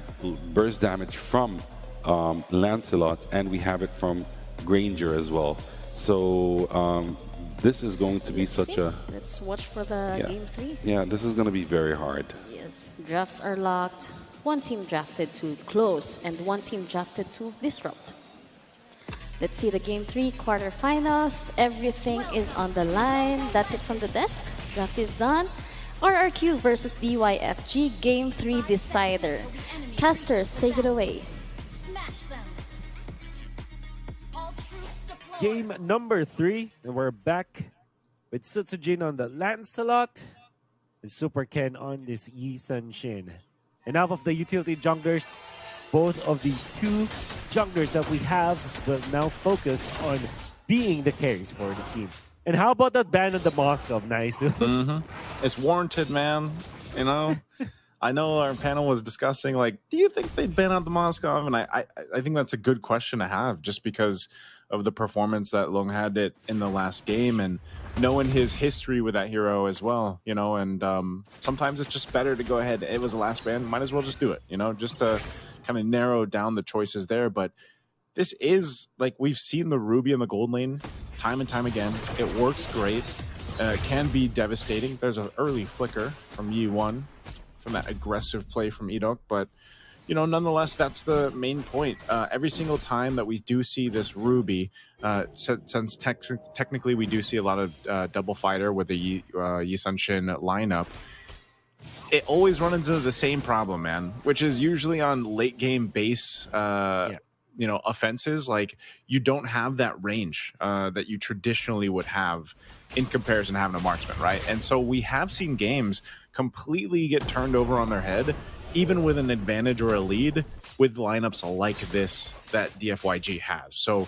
burst damage from Lancelot, and we have it from Granger as well. So this is going to be Let's watch for the game 3. Yeah, this is going to be very hard. Yes, drafts are locked. One team drafted to close, and one team drafted to disrupt. Let's see the game 3 quarterfinals. Everything is on the line. That's it from the desk. Draft is done. RRQ versus DYFG, game 3 decider. Casters, take it away. Game number 3, and we're back with Sutsujin on the Lancelot and Super Ken on this Yisun Shin. Enough of the utility junglers. Both of these two junglers that we have will now focus on being the carries for the team. And how about that ban on the Moskov, nice? It's warranted, man. You know, I know our panel was discussing, like, do you think they'd ban out the Moskov? And I think that's a good question to have, just because of the performance that Long had it in the last game, and knowing his history with that hero as well, you know, and sometimes it's just better to go ahead. It was the last ban, might as well just do it, you know, just to kind of narrow down the choices there. But this is, like, we've seen the Ruby in the gold lane time and time again. It works great. Can be devastating. There's an early flicker from Yi1 from that aggressive play from ADNOC, but you know, nonetheless, that's the main point. Every single time that we do see this Ruby, since technically we do see a lot of double fighter with the Yisun Shin lineup, it always runs into the same problem, man, which is usually on late game base, you know, offenses. Like, you don't have that range that you traditionally would have in comparison to having a marksman, right? And so we have seen games completely get turned over on their head, even with an advantage or a lead, with lineups like this that DFYG has. So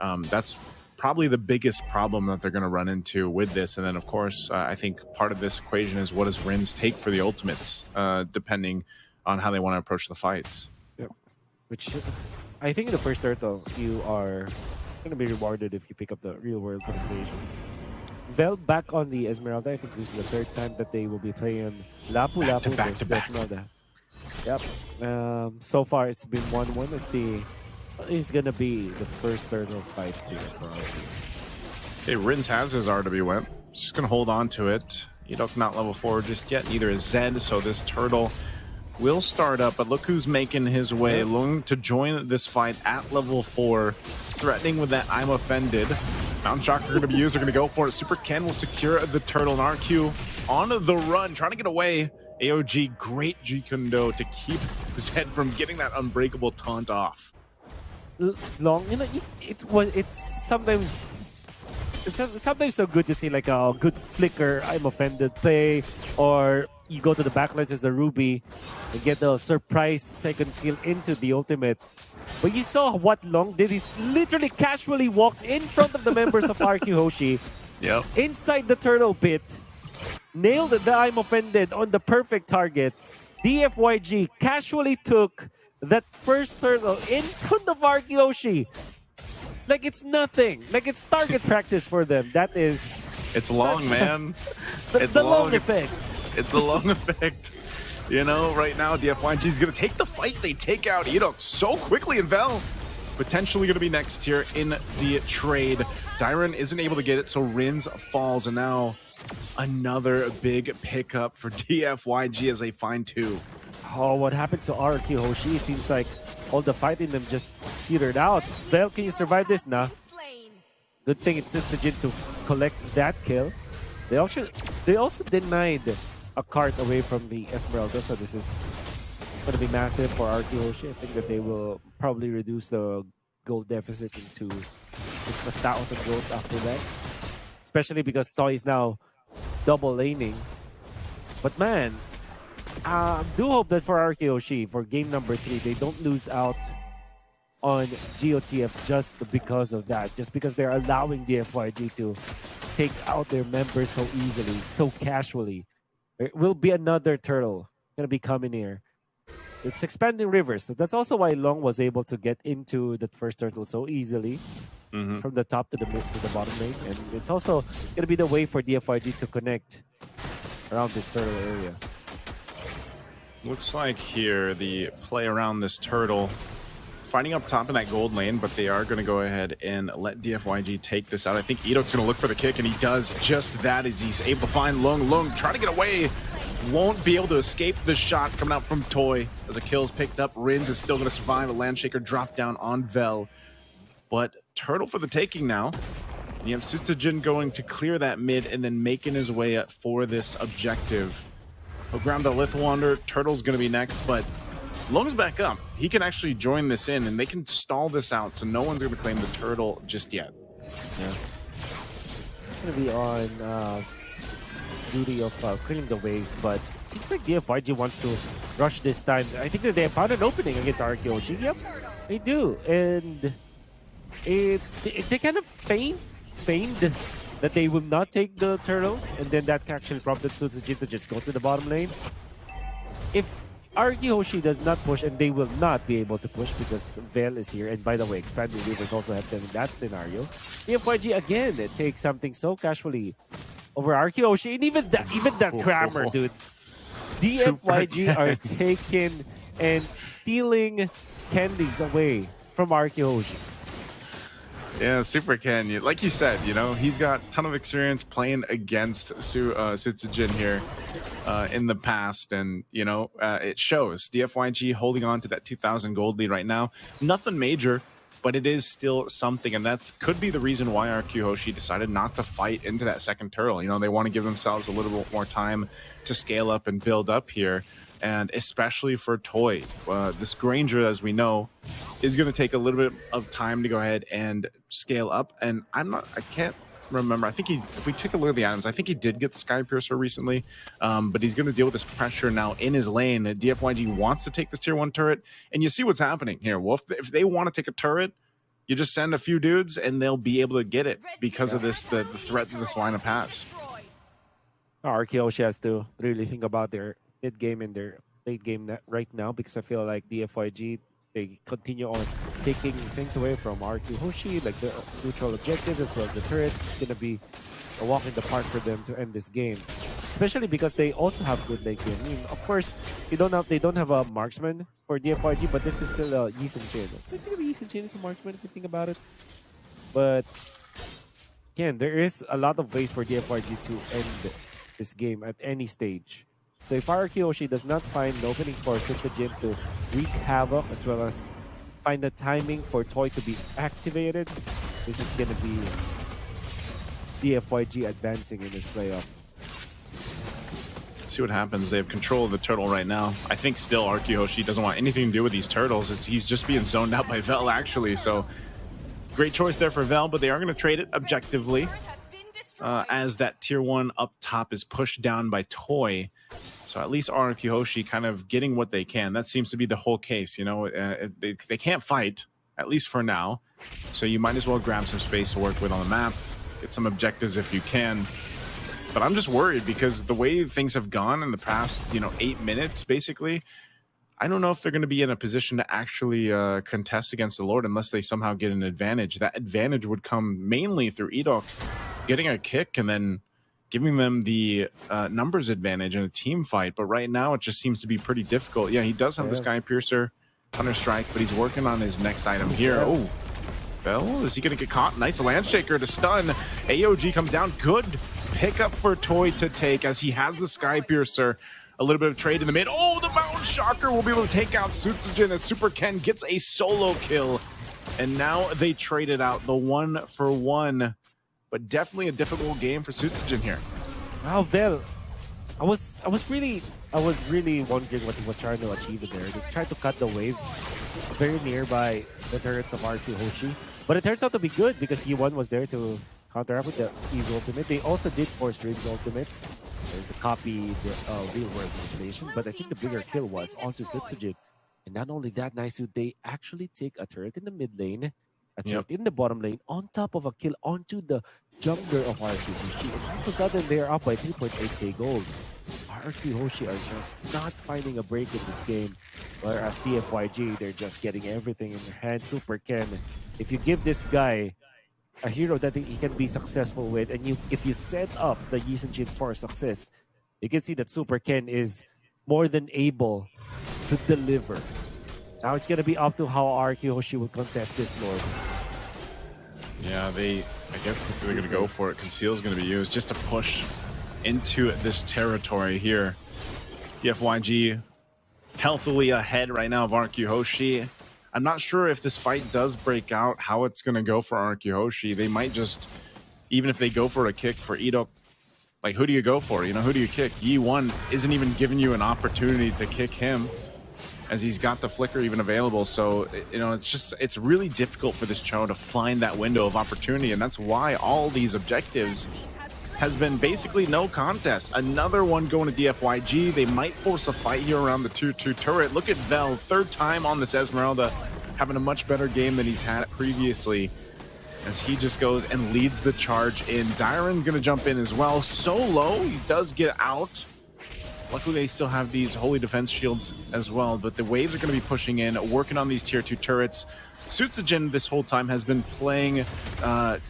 that's probably the biggest problem that they're going to run into with this. And then, of course, I think part of this equation is, what does Rins take for the ultimates, depending on how they want to approach the fights. Yep. Which I think in the first start, though, you are going to be rewarded if you pick up the real-world qualification. Vel back on the Esmeralda. I think this is the third time that they will be playing Lapu Lapu versus the Esmeralda. Yep. So far, it's been 1-1. Let's see. It's going to be the first turtle fight here for RT. Okay, Rins has his RWM. Just going to hold on to it. ADNOC not level 4 just yet. Neither is Zed, so this turtle will start up. But look who's making his way, looking to join this fight at level 4. Threatening with that I'm offended. Mountain Shocker going to be used. They're going to go for it. Super Ken will secure the turtle. And RQ on the run, trying to get away. AOG, great G-Kundo to keep Zed from getting that unbreakable taunt off. Long, you know, it's sometimes so good to see like a good flicker, I'm offended play, or you go to the backlines as the Ruby and get the surprise second skill into the ultimate. But you saw what Long did. He's literally casually walked in front of the members of RQ Hoshi. Yep. Inside the turtle pit. Nailed the I'm offended on the perfect target. DFYG casually took that first turtle in front of RQ Hoshi. Like it's nothing. Like it's target practice for them. That is... It's long, man. It's the long effect. It's a long effect. You know, right now, DFYG is going to take the fight. They take out ADNOC so quickly, and Vel potentially going to be next here in the trade. Dyron isn't able to get it, so Rins falls, and now another big pickup for DFYG as they find 2. Oh, what happened to RQ Hoshi? It seems like all the fight in them just petered out. Vel, can you survive this? Nah. Good thing it's Sitsujin to collect that kill. They also denied a cart away from the Esmeralda, so this is going to be massive for RQ Hoshi. I think that they will probably reduce the gold deficit into just 1,000 gold after that. Especially because Toy is now double laning. But man, do hope that for RQ Hoshi, for game number 3, they don't lose out on GOTF just because of that. Just because they're allowing DFYG to take out their members so easily, so casually. There will be another turtle going to be coming here. It's expanding rivers. So that's also why Long was able to get into that first turtle so easily. From the top to the mid to the bottom lane. And it's also going to be the way for DFYG to connect around this turtle area. Looks like here the play around this turtle. Fighting up top in that gold lane, but they are going to go ahead and let DFYG take this out. I think ADNOC's going to look for the kick, and he does just that as he's able to find Lung. Lung trying to get away. Won't be able to escape the shot coming out from Toy. As a kill's picked up, Rins is still going to survive. A Landshaker drop down on Vel. But turtle for the taking now. And you have Sutsujin going to clear that mid and then making his way up for this objective. He'll grab the Lithwander. Turtle's going to be next, but Lung's back up. He can actually join this in, and they can stall this out, so no one's going to claim the turtle just yet. Yeah. Going to be on duty of clearing the waves, but it seems like DFYG wants to rush this time. I think that they have found an opening against RQ Hoshi. Yep, they do. And they kind of feigned that they will not take the turtle, and then that actually prompted Sutsujin to just go to the bottom lane. If RQ Hoshi does not push, and they will not be able to push because Vel is here, and by the way, Expanding Rivers also have them in that scenario. DFYG again, it takes something so casually over RQ Hoshi, and even that Crammer, dude. DFYG are taking and stealing candies away from RQ Hoshi. Yeah, Super Ken, like you said, you know, he's got a ton of experience playing against Sutsujin here in the past, and, you know, it shows. DFYG holding on to that 2,000 gold lead right now. Nothing major, but it is still something, and that could be the reason why RQ Hoshi decided not to fight into that second turtle. You know, they want to give themselves a little bit more time to scale up and build up here. And especially for Toy, this Granger, as we know, is going to take a little bit of time to go ahead and scale up. And I can't remember. I think if we take a look at the items, I think he did get the Sky Piercer recently, but he's going to deal with this pressure now in his lane. DFYG wants to take this tier 1 turret, and you see what's happening here. Well, if they want to take a turret, you just send a few dudes, and they'll be able to get it because of this the threat that this lineup has. RQ Hoshi has to really think about their mid game and their late game right now, because I feel like DFYG, they continue on taking things away from RQ Hoshi, like the neutral objective as well as the turrets. It's going to be a walk in the park for them to end this game. Especially because they also have good late game. I mean, of course, they don't have a marksman for DFYG, but this is still a Yi Sun-Shin. I think Yi Sun-Shin is a marksman if you think about it. But again, there is a lot of ways for DFYG to end this game at any stage. So if Kyoshi does not find an opening for Setsujin to wreak havoc as well as find the timing for Toy to be activated, this is going to be DFYG advancing in this playoff. See what happens. They have control of the turtle right now. I think still Kyoshi doesn't want anything to do with these turtles. He's just being zoned out by Vel, actually. So great choice there for Vel, but they are going to trade it objectively as that tier 1 up top is pushed down by Toy. So at least Kyoshi kind of getting what they can. That seems to be the whole case. You know, they can't fight, at least for now. So you might as well grab some space to work with on the map. Get some objectives if you can. But I'm just worried because the way things have gone in the past, 8 minutes, basically, I don't know if they're going to be in a position to actually contest against the Lord unless they somehow get an advantage. That advantage would come mainly through ADNOC getting a kick and then giving them the numbers advantage in a team fight. But right now, it just seems to be pretty difficult. Yeah, he does have the Sky Piercer, Thunder Strike, but he's working on his next item here. Oh, Bell, is he going to get caught? Nice land shaker to stun. AOG comes down. Good pickup for Toy to take as he has the Sky Piercer. A little bit of trade in the mid. Oh, the Mountain Shocker will be able to take out Setsujin as Super Ken gets a solo kill. And now they traded out the 1-for-1. But definitely a difficult game for Setsujin here. Wow, Vel. I was really wondering what he was trying to achieve there. They tried to cut the waves very nearby the turrets of Kyoshi. But it turns out to be good because Yi1 was there to counteract with the Eagle ultimate. They also did force Rig's ultimate to copy the real-world manipulation. But I think the bigger kill was onto Setsujin. And not only that, Nice, they actually take a turret in the mid lane, a turret in the bottom lane, on top of a kill onto the jungler of Kyoshi. And all of a sudden, they are up by 3.8k gold. Kyoshi are just not finding a break in this game. Whereas DFYG, they're just getting everything in their hands. Super Ken, if you give this guy a hero that he can be successful with, and if you set up the Yi Sun-Shin for success, you can see that Super Ken is more than able to deliver. Now it's going to be up to how Kyoshi will contest this Lord. Yeah, I guess they're going to go for it. Conceal is going to be used just to push into this territory here. DFYG healthily ahead right now of Kyoshi. I'm not sure if this fight does break out, how it's going to go for Kyoshi. They might just, even if they go for a kick for ADNOC, like, who do you go for? Who do you kick? Yi1 isn't even giving you an opportunity to kick him as he's got the flicker even available. So, it's really difficult for this Cho to find that window of opportunity. And that's why all these objectives has been basically no contest. Another one going to DFYG. They might force a fight here around the 2-2 turret. Look at Vel, third time on this Esmeralda, having a much better game than he's had previously as he just goes and leads the charge in. Dyron gonna jump in as well. Solo, he does get out. Luckily, they still have these holy defense shields as well, but the waves are gonna be pushing in, working on these tier 2 turrets. Setsujin this whole time has been playing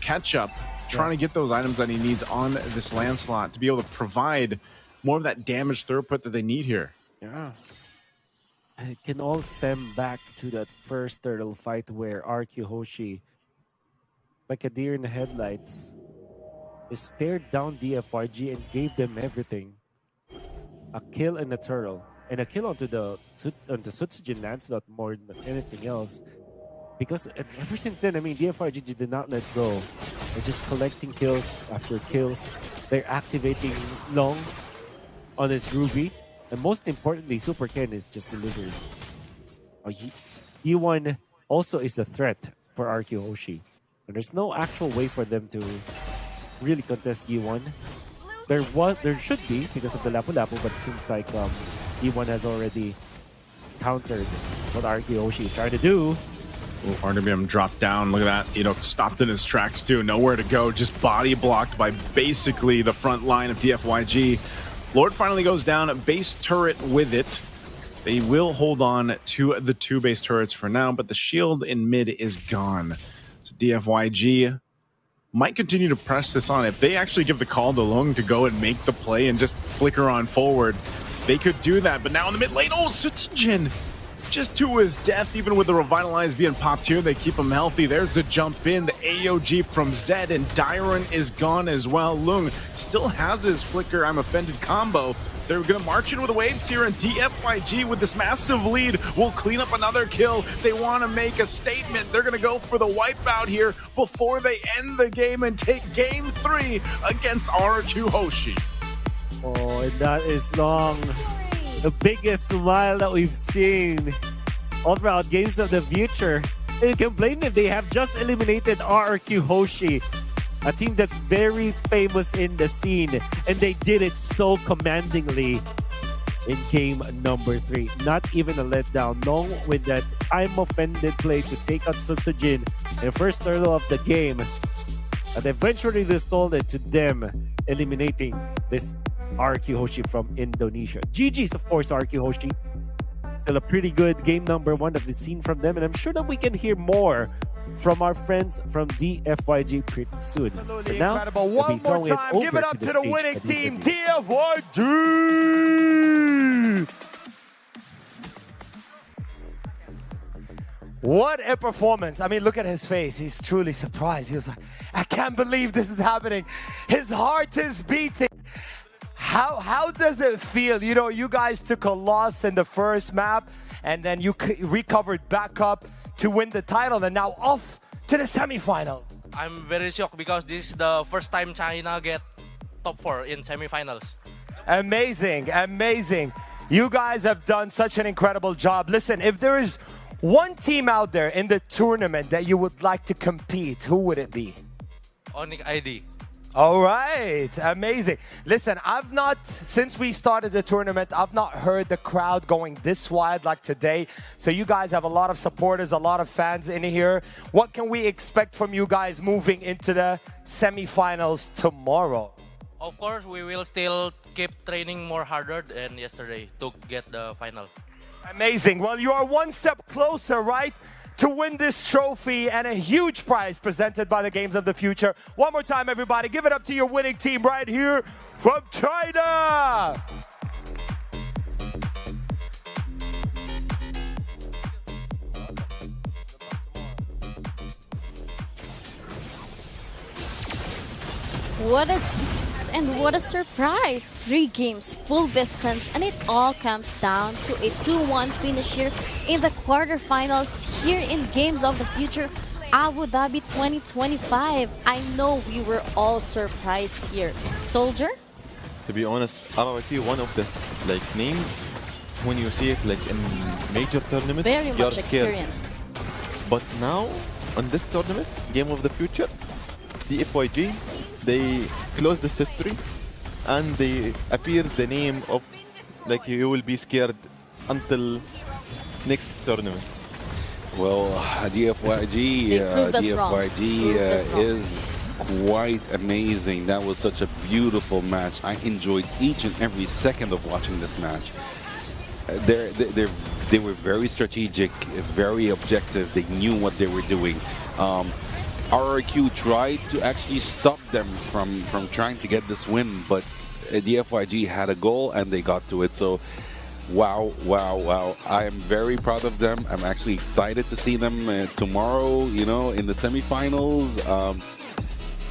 catch-up, trying to get those items that he needs on this land slot to be able to provide more of that damage throughput that they need here. Yeah. It can all stem back to that first turtle fight where Kyoshi, like a deer in the headlights, stared down DFYG and gave them everything. A kill and a turtle. And a kill onto the Setsujin Lancelot more than anything else. Because ever since then, DFYG did not let go. They're just collecting kills after kills. They're activating Long on his Ruby. And most importantly, Super Ken is just delivering. Yi1 also is a threat for Kyoshi. And there's no actual way for them to really contest Yi1. There should be because of the Lapu Lapu, but it seems like Yi1 has already countered what Kyoshi is trying to do. Oh, RWM dropped down. Look at that. Stopped in his tracks too. Nowhere to go. Just body blocked by basically the front line of DFYG. Lord finally goes down. Base turret with it. They will hold on to the 2 base turrets for now, but the shield in mid is gone. So DFYG might continue to press this on. If they actually give the call to Lung to go and make the play and just flicker on forward, they could do that. But now in the mid lane, oh, Sutsujin just to his death, even with the Revitalize being popped here. They keep him healthy. There's the jump in, the AOG from Zed, and Dyron is gone as well. Lung still has his Flicker I'm Offended combo. They're going to march in with waves here, and DFYG with this massive lead will clean up another kill. They want to make a statement. They're going to go for the wipeout here before they end the game and take game 3 against RQ Hoshi. Oh, and that is Long. The biggest smile that we've seen all throughout Games of the Future. And you can blame them. They have just eliminated RQ Hoshi, a team that's very famous in the scene, and they did it so commandingly in game number 3. Not even a letdown. Long with that I'm Offended play to take out Sutsujin in the first turtle of the game. And eventually they stole it to them, eliminating this RQ Hoshi from Indonesia. GG's, of course, RQ Hoshi. Still a pretty good game number 1 that we've seen from them, and I'm sure that we can hear more from our friends from DFYG pretty soon. Absolutely now, incredible. One more time, give it up to the winning team, DFYG! What a performance. I mean, look at his face. He's truly surprised. He was like, I can't believe this is happening. His heart is beating. How does it feel? You know, you guys took a loss in the first map, and then you recovered back up to win the title, and now off to the semifinal. I'm very shocked because this is the first time China get top 4 in semifinals. Amazing, amazing. You guys have done such an incredible job. Listen, if there is one team out there in the tournament that you would like to compete, who would it be? Onyx ID. All right, amazing. Listen, since we started the tournament, I've not heard the crowd going this wild like today. So you guys have a lot of supporters, a lot of fans in here. What can we expect from you guys moving into the semifinals tomorrow? Of course, we will still keep training more harder than yesterday to get the final. Amazing. Well, you are one step closer, right, to win this trophy and a huge prize presented by the Games of the Future. One more time, everybody, give it up to your winning team right here from China. What a surprise! 3 games, full distance, and it all comes down to a 2-1 finish here in the quarterfinals here in Games of the Future Abu Dhabi 2025. I know we were all surprised here. Soldier? To be honest, RRQ, one of the names, when you see it in major tournament, Very you're much scared. experienced. But now, on this tournament, Game of the Future, the FYG, they close this history and they appear the name of you will be scared until next tournament. Well, DFYG is quite amazing. That was such a beautiful match. I enjoyed each and every second of watching this match. They were very strategic, very objective. They knew what they were doing. RRQ tried to actually stop them from trying to get this win, but DFYG had a goal and they got to it. So wow. I am very proud of them. I'm actually excited to see them tomorrow, in the semifinals.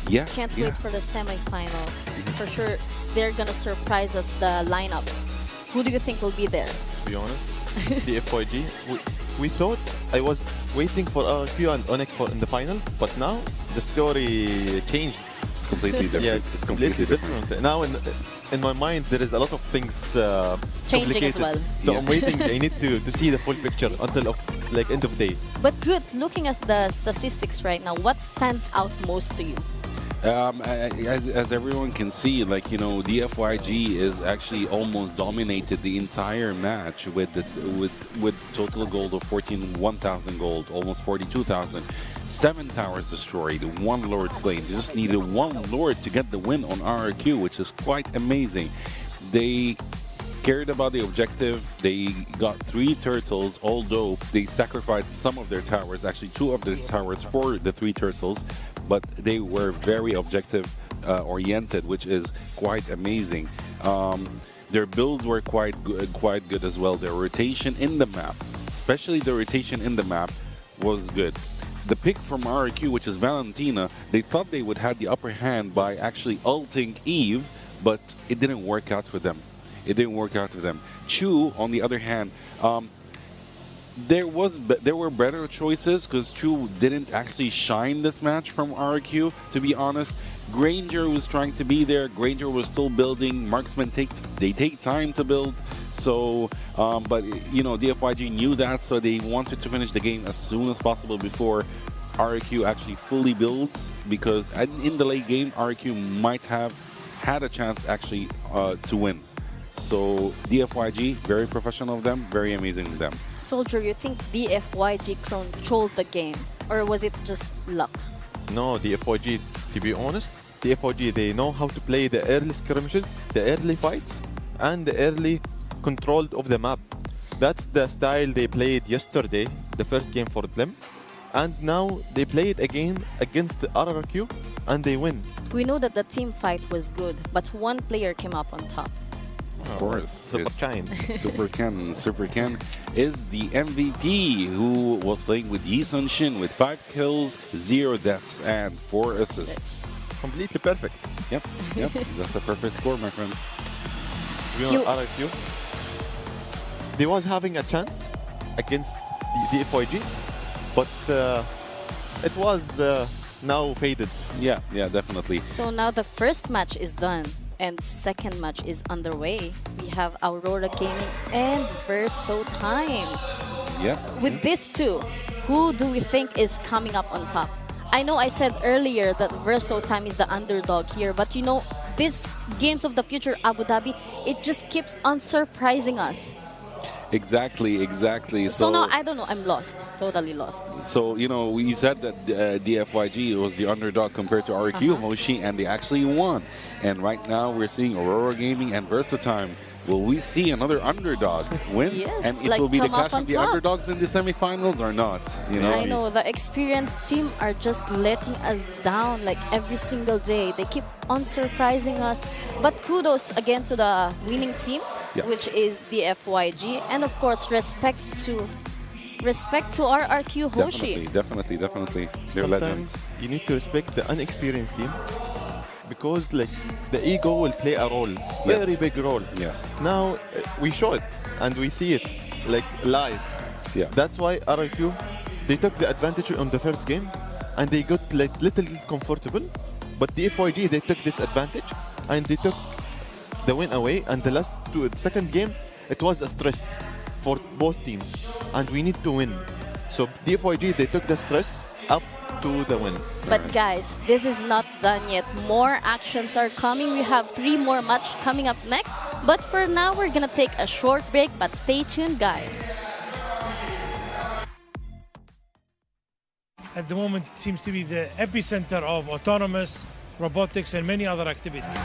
Can't wait for the semifinals. For sure, they're going to surprise us, the lineups. Who do you think will be there? To be honest, DFYG, we thought I was waiting for RQ and Onyx in the finals, but now the story changed. It's completely different. Yeah, it's completely different. Now in my mind there is a lot of things changing as well. So I'm waiting. I need to see the full picture until end of day. But good, looking at the statistics right now, what stands out most to you? As everyone can see, DFYG is actually almost dominated the entire match with total gold of 1,000 gold, almost 42,000. 7 towers destroyed, 1 Lord slain. They just needed 1 Lord to get the win on RRQ, which is quite amazing. They cared about the objective. They got 3 turtles, although they sacrificed some of their towers, actually 2 of their towers for the 3 turtles. but they were very objective oriented, which is quite amazing. Their builds were quite good as well. Their rotation in the map, especially the rotation in the map, was good. The pick from RRQ, which is Valentina, they thought they would have the upper hand by actually ulting Eve, but it didn't work out for them. It didn't work out for them. Chu, on the other hand, there were better choices because Chu didn't actually shine this match from RRQ, to be honest. Granger was trying to be there. Granger was still building. Marksmen take time to build. So, but you know, DFYG knew that, so they wanted to finish the game as soon as possible before RRQ actually fully builds, because in the late game, RRQ might have had a chance actually to win. So DFYG, very professional of them, very amazing of them. Soldier, you think DFYG controlled the game, or was it just luck? No, DFYG, to be honest, DFYG, they know how to play the early skirmishes, the early fights, and the early control of the map. That's the style they played yesterday, the first game for them. And now they play it again against the RRQ, and they win. We know that the team fight was good, but one player came up on top. Of course. Super Ken. Super Ken is the MVP, who was playing with Yi Sun Shin with 5 kills, 0 deaths, and 4 assists. Completely perfect. Yep. That's a perfect score, my friend. You know, RRQ, they was having a chance against the DFYG, but it was now faded. Yeah, definitely. So now the first match is done and second match is underway. We have Aurora Gaming and Verso Time. Yeah. With these two, who do we think is coming up on top? I know I said earlier that Verso Time is the underdog here, but you know, these games of the future Abu Dhabi, it just keeps on surprising us. Exactly. So now, I don't know, I'm lost, totally lost. So, you know, we said that DFYG was the underdog compared to RQ Hoshi, and they actually won. And right now, we're seeing Aurora Gaming and Versatime. Will we see another underdog win? Yes, and it will be the clash of the underdogs in the semifinals or not? You know? I know, the experienced team are just letting us down like every single day. They keep on surprising us. But kudos again to the winning team. Yep. Which is the FYG, and of course respect to RRQ Hoshi. Definitely. They're legends. You need to respect the unexperienced team, because like the ego will play a role, very big role. Yes. Now we show it and we see it like live. Yeah. That's why RRQ, they took the advantage on the first game and they got like little comfortable, but the FYG, they took this advantage and they took the win away, and the second game, it was a stress for both teams, and we need to win. So DFYG, they took the stress up to the win. But guys, this is not done yet. More actions are coming. We have 3 more matches coming up next. But for now, we're gonna take a short break, but stay tuned, guys. At the moment, seems to be the epicenter of autonomous, robotics, and many other activities.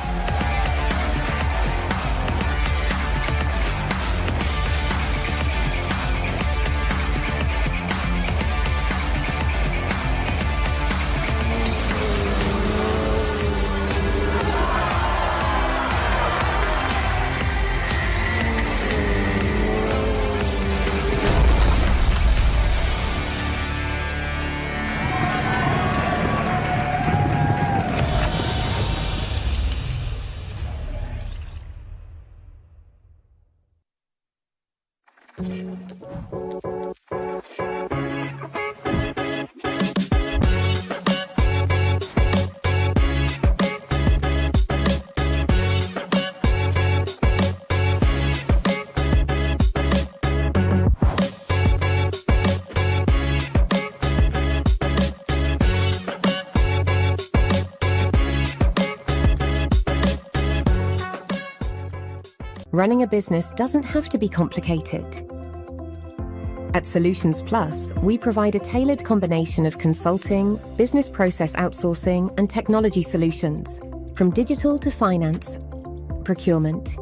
Running a business doesn't have to be complicated. At Solutions Plus, we provide a tailored combination of consulting, business process outsourcing, and technology solutions, from digital to finance, procurement,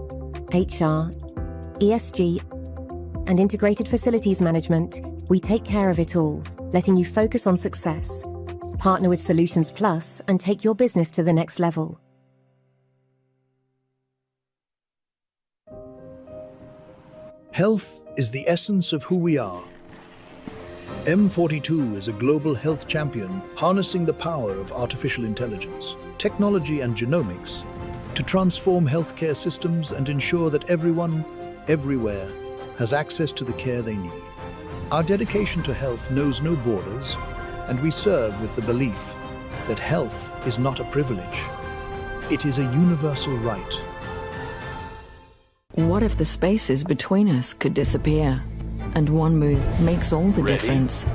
HR, ESG, and integrated facilities management. We take care of it all, letting you focus on success. Partner with Solutions Plus and take your business to the next level. Health is the essence of who we are. M42 is a global health champion harnessing the power of artificial intelligence, technology and genomics to transform healthcare systems and ensure that everyone, everywhere, has access to the care they need. Our dedication to health knows no borders, and we serve with the belief that health is not a privilege. It is a universal right. What if the spaces between us could disappear? And one move makes all the difference.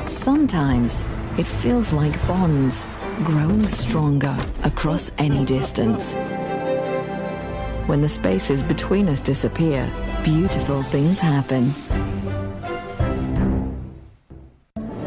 Sometimes it feels like bonds growing stronger across any distance. When the spaces between us disappear, beautiful things happen.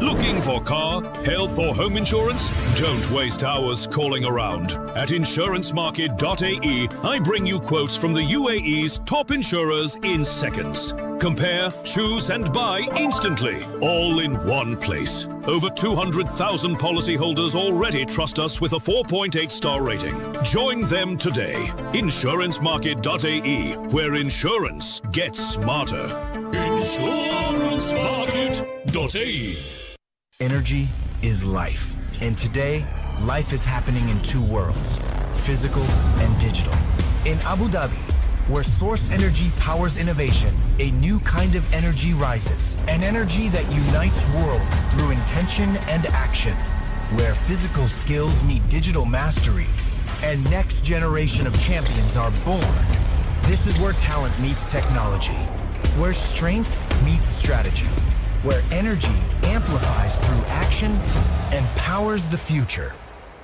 Looking for car, health or home insurance? Don't waste hours calling around. At insurancemarket.ae, I bring you quotes from the UAE's top insurers in seconds. Compare, choose and buy instantly, all in one place. Over 200,000 policyholders already trust us with a 4.8 star rating. Join them today. Insurancemarket.ae, where insurance gets smarter. Insurancemarket.ae. Energy is life. And today, life is happening in two worlds, physical and digital. In Abu Dhabi, where source energy powers innovation, a new kind of energy rises. An energy that unites worlds through intention and action. Where physical skills meet digital mastery and next generation of champions are born. This is where talent meets technology. Where strength meets strategy. Where energy amplifies through action and powers the future.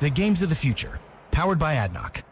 The games of the future, powered by ADNOC.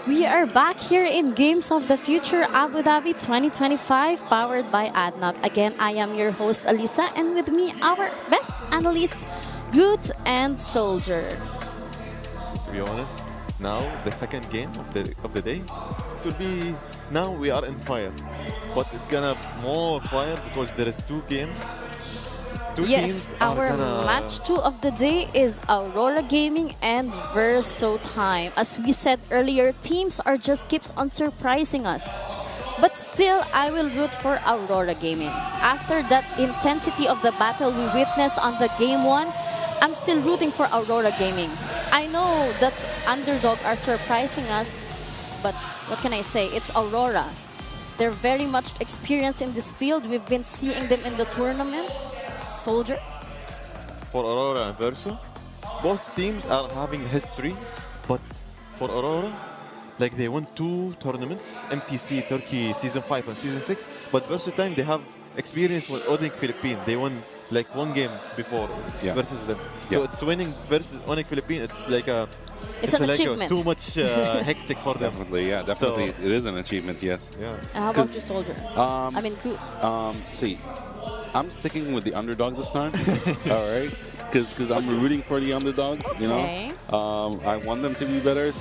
We are back here in Games of the Future Abu Dhabi 2025, powered by ADNOC. Again, I am your host, Alisa, and with me, our best analysts, Groot and Soldier. To be honest, now the second game of the day, it will be, now we are in fire, but it's gonna more fire because there is two games. Yes, our match 2 of the day is Aurora Gaming and Verso Time. As we said earlier, teams are just keeps on surprising us. But still, I will root for Aurora Gaming. After that intensity of the battle we witnessed on the game 1, I'm still rooting for Aurora Gaming. I know that underdog are surprising us, but what can I say? It's Aurora. They're very much experienced in this field. We've been seeing them in the tournament. Soldier? For Aurora and Verso, both teams are having history, but for Aurora, like they won 2 tournaments, MTC Turkey Season 5 and Season 6, but Verso time they have experience with Onyx Philippines. They won like 1 game before versus them. So it's winning versus Onyx Philippines. It's like a it's an achievement. Too much hectic for them. Definitely, yeah, definitely. So, it is an achievement, yes. Yeah. How about you, Soldier? I mean, Groot. See, I'm sticking with the underdog this time, all right? Because I'm rooting for the underdogs, you know? I want them to be better,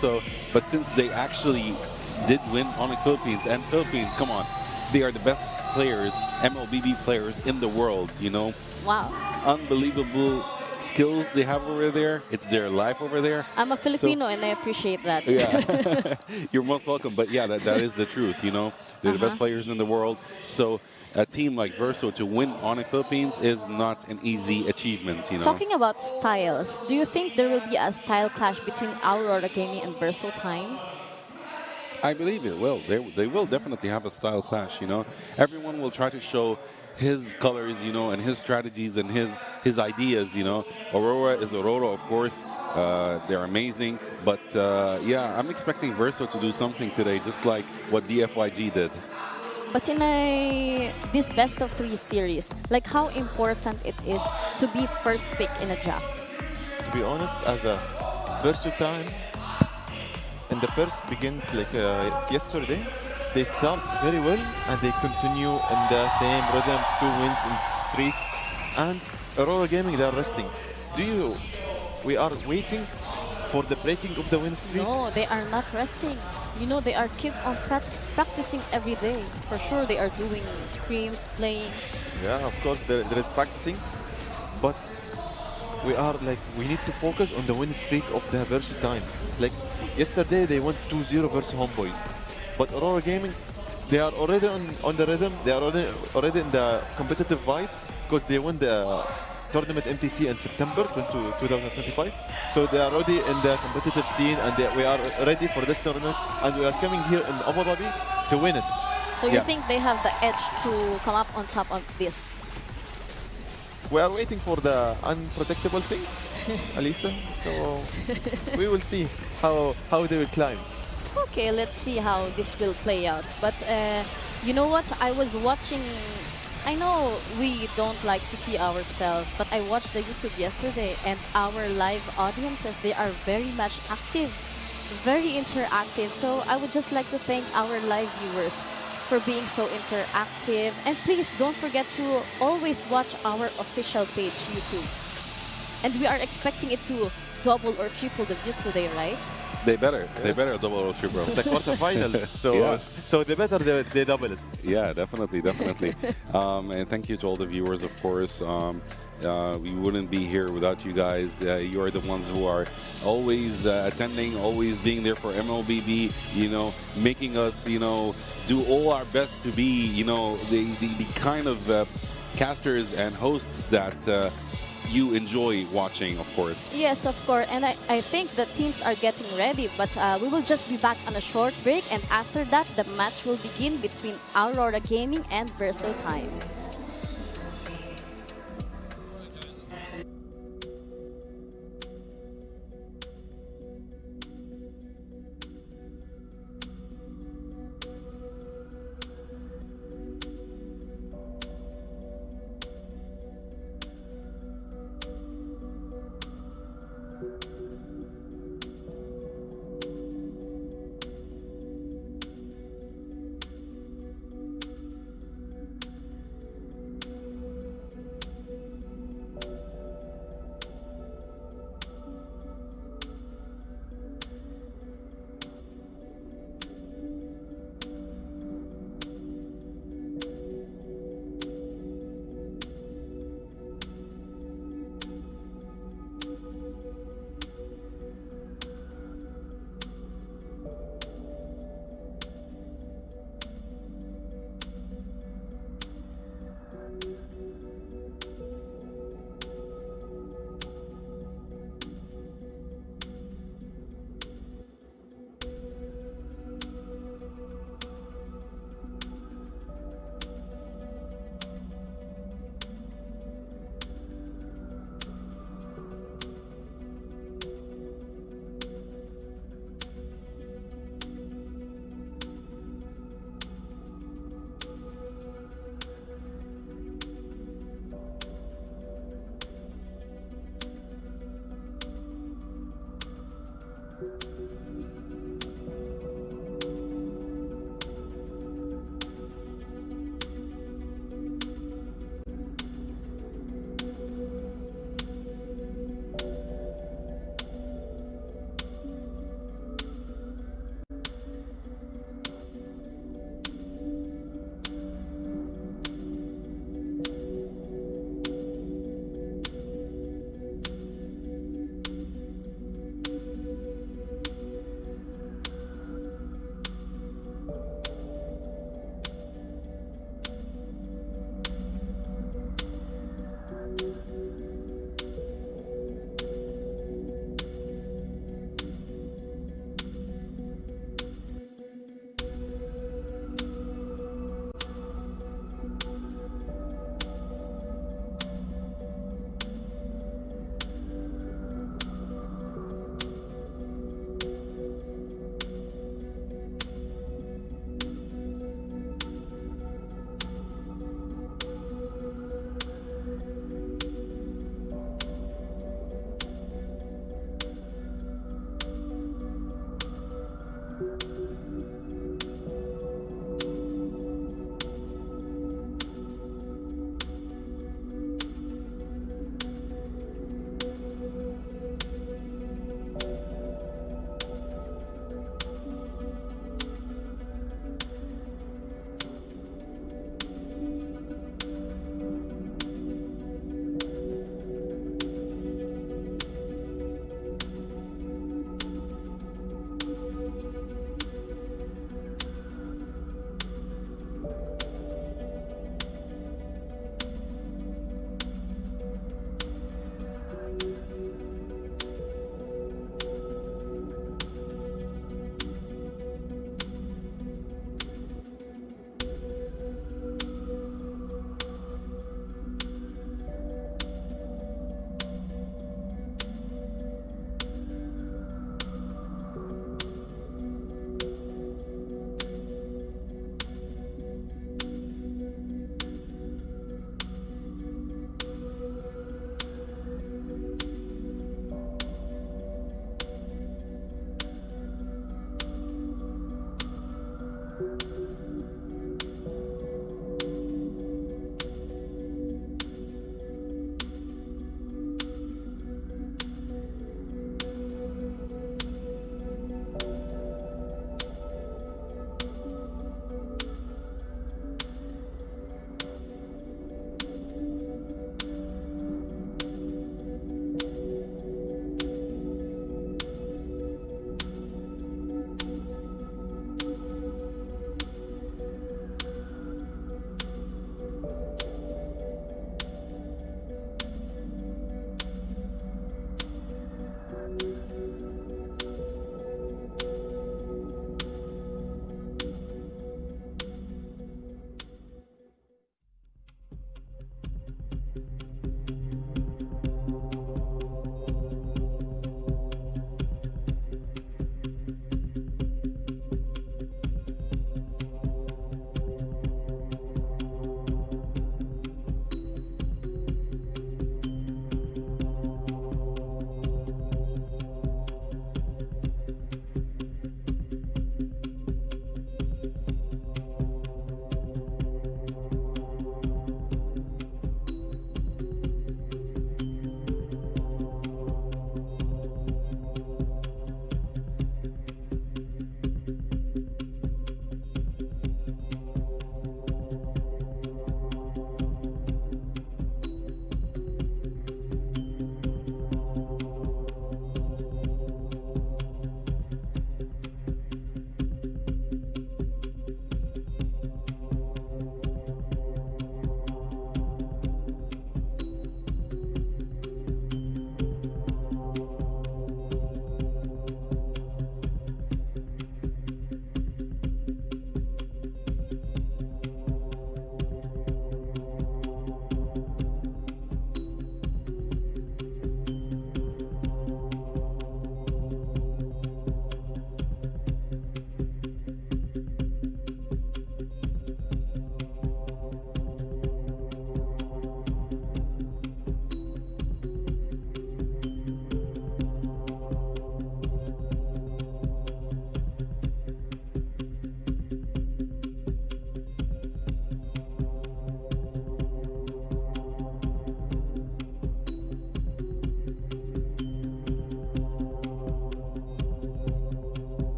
but since they actually did win on the Philippines, and Philippines, come on, they are the best players, MLBB players in the world, you know? Wow. Unbelievable skills they have over there. It's their life over there. I'm a Filipino and I appreciate that. Yeah, you're most welcome. But yeah, that is the truth, you know? They're the best players in the world. So a team like Verso to win on the Philippines is not an easy achievement, you know. Talking about styles, do you think there will be a style clash between Aurora Gaming and Verso Time? I believe it will. They will definitely have a style clash, you know. Everyone will try to show his colors, you know, and his strategies and his ideas, you know. Aurora is Aurora, of course. They're amazing. But, yeah, I'm expecting Verso to do something today, just like what DFYG did. But in this best of 3 series, like how important it is to be first pick in a draft? To be honest, as a Verso time, and the first begins like yesterday, they start very well and they continue in the same rhythm, 2 wins in streak. And Aurora Gaming, they are resting. We are waiting for the breaking of the win streak? No, they are not resting. You know, they are keep on practicing every day. For sure, they are doing scrims, playing. Yeah, of course, there is practicing. But we need to focus on the win streak of the Verso time. Like, yesterday, they won 2-0 versus Homeboys. But Aurora Gaming, they are already on the rhythm. They are already in the competitive vibe because they won the tournament MTC in September 2025. So they are already in the competitive scene and we are ready for this tournament. And we are coming here in Abu Dhabi to win it. So you think they have the edge to come up on top of this? We are waiting for the unprotectable thing, Alisa. So we will see how they will climb. Okay, let's see how this will play out. But you know what? I was watching. I know we don't like to see ourselves, but I watched the YouTube yesterday and our live audiences, they are very much active, very interactive. So I would just like to thank our live viewers for being so interactive. And please don't forget to always watch our official page, YouTube. And we are expecting it to double or triple the views today, right? They better double or triple. It's the quarterfinals, so they better they double it. Yeah, definitely. And thank you to all the viewers, of course. We wouldn't be here without you guys. You are the ones who are always attending, always being there for MLBB, you know, making us, you know, do all our best to be, you know, the kind of casters and hosts that you enjoy watching, of course. Yes, of course. And I think the teams are getting ready, but we will just be back on a short break. And after that, the match will begin between Aurora Gaming and Verso Time.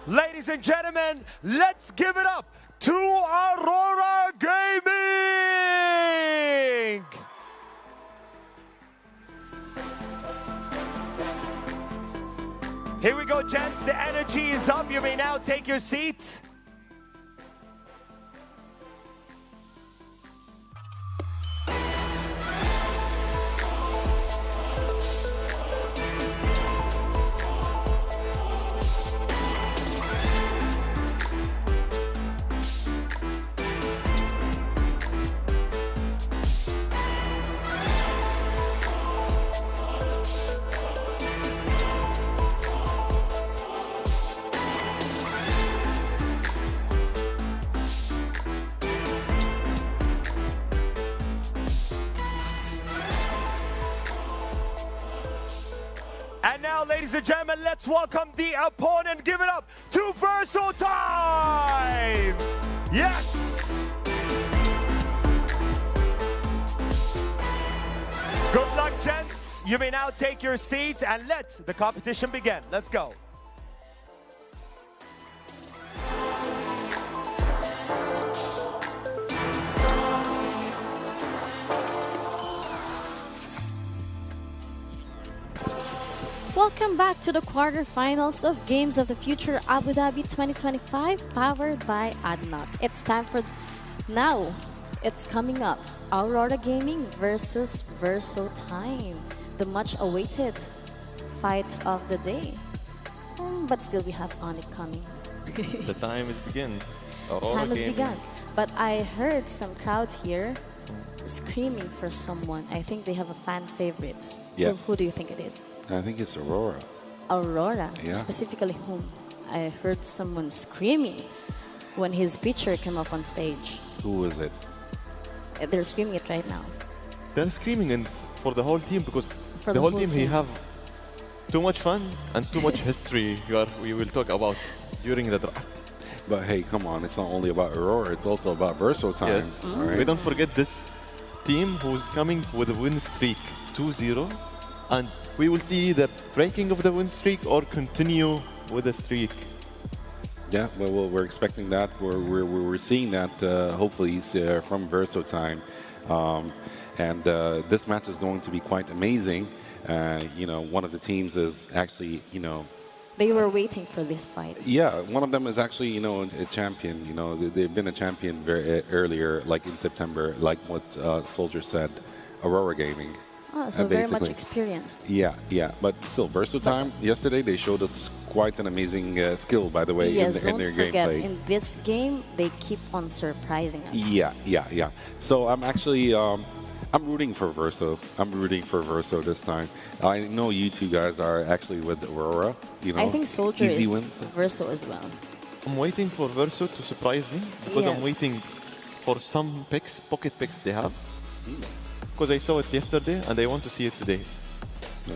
Ladies and gentlemen, let's give it up to Aurora Gaming! Here we go, gents. The energy is up. You may now take your seat. And now, ladies and gentlemen, let's welcome the opponent. Give it up to Verso Time! Yes! Good luck, gents. You may now take your seat and let the competition begin. Let's go. Welcome back to the quarterfinals of Games of the Future Abu Dhabi 2025, powered by ADNOC. It's time for now. It's coming up. Aurora Gaming versus Verso Time, the much-awaited fight of the day. But still, we have Onyx coming. The time is begin. Aurora Time has Gaming. begun. But I heard some crowd here screaming for someone. I think they have a fan favorite. Yeah. Who do you think it is? I think it's Aurora. Aurora? Yeah. Specifically whom? I heard someone screaming when his picture came up on stage. Who is it? They're screaming it right now. They're screaming for the whole team because For the whole team he have too much fun and too much history we will talk about during the draft. But hey, come on, it's not only about Aurora, it's also about Verso Time. Yes, all right? we don't forget this team who's coming with a win streak 2-0, and we will see the breaking of the win streak or continue with the streak. Yeah, well, we're expecting that. We're seeing that hopefully from Verso Time, and this match is going to be quite amazing. You know, one of the teams is actually, you know, They were waiting for this fight. yeah, one of them is actually, you know, a champion. You know, they've been a champion very earlier, like in September, like what Soldier said, Aurora Gaming. Oh, so very much basically. experienced. Yeah, yeah, but still, Verso Time, yesterday they showed us quite an amazing skill, by the way, Yes, in their don't forget, gameplay. in this game, they keep on surprising us. Yeah, yeah, yeah. So I'm actually, I'm rooting for Verso. I'm rooting for Verso this time. I know you two guys are actually with Aurora. You know, I think Soldier easy is wins. Verso as well. I'm waiting for Verso to surprise me because Yes. I'm waiting for some picks, pocket picks they have. Because I saw it yesterday and I want to see it today.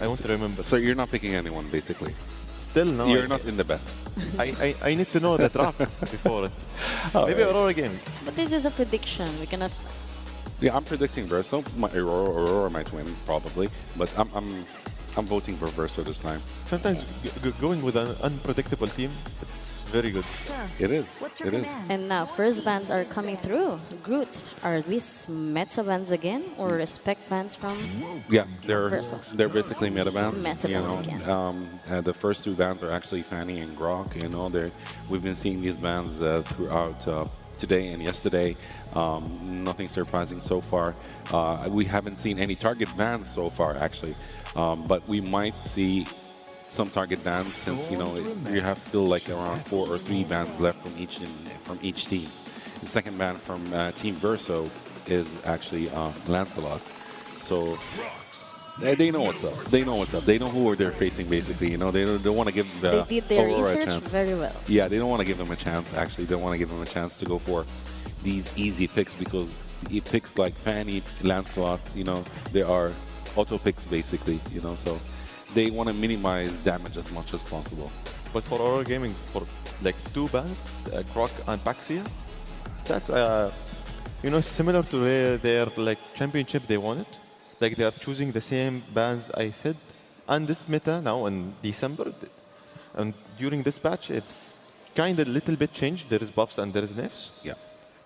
I want to remember. So you're not picking anyone, basically. Still no. You're not in the bet. I need to know the draft before it. Maybe right. Aurora game. But this is a prediction. We cannot. Yeah, I'm predicting Verso. Aurora might win probably, but I'm voting for Verso this time. Sometimes going with an unpredictable team, it's very good. It is. What's your It is. command? And now, first bans are coming through. Groots, are these meta bans again or respect bans from? Yeah, they're Verso. basically meta bans. Meta you bans know, again. the first two bans are actually Fanny and Grok. You know, we've been seeing these bans throughout today and yesterday. Nothing surprising so far. We haven't seen any target bans so far, actually, but we might see some target bans since you know you have still like around 4 or 3 bans left from each team. The second ban from Team Verso is actually Lancelot. So they know what's up. They know what's up. They know who they're facing. Basically, you know, they don't want to give They did their Aurora a research chance. very well. Yeah, they don't want to give them a chance. Actually, they don't want to give them a chance to go for these easy picks because picks like Fanny, Lancelot, you know, they are auto picks basically. You know, so they want to minimize damage as much as possible. But for Aurora Gaming, for like 2 bans, Grok and Paxia, that's you know, similar to their like championship they won it. Like they are choosing the same bans I said. And this meta now in December, and during this patch, it's kind of little bit changed. There is buffs and there is nerfs. Yeah.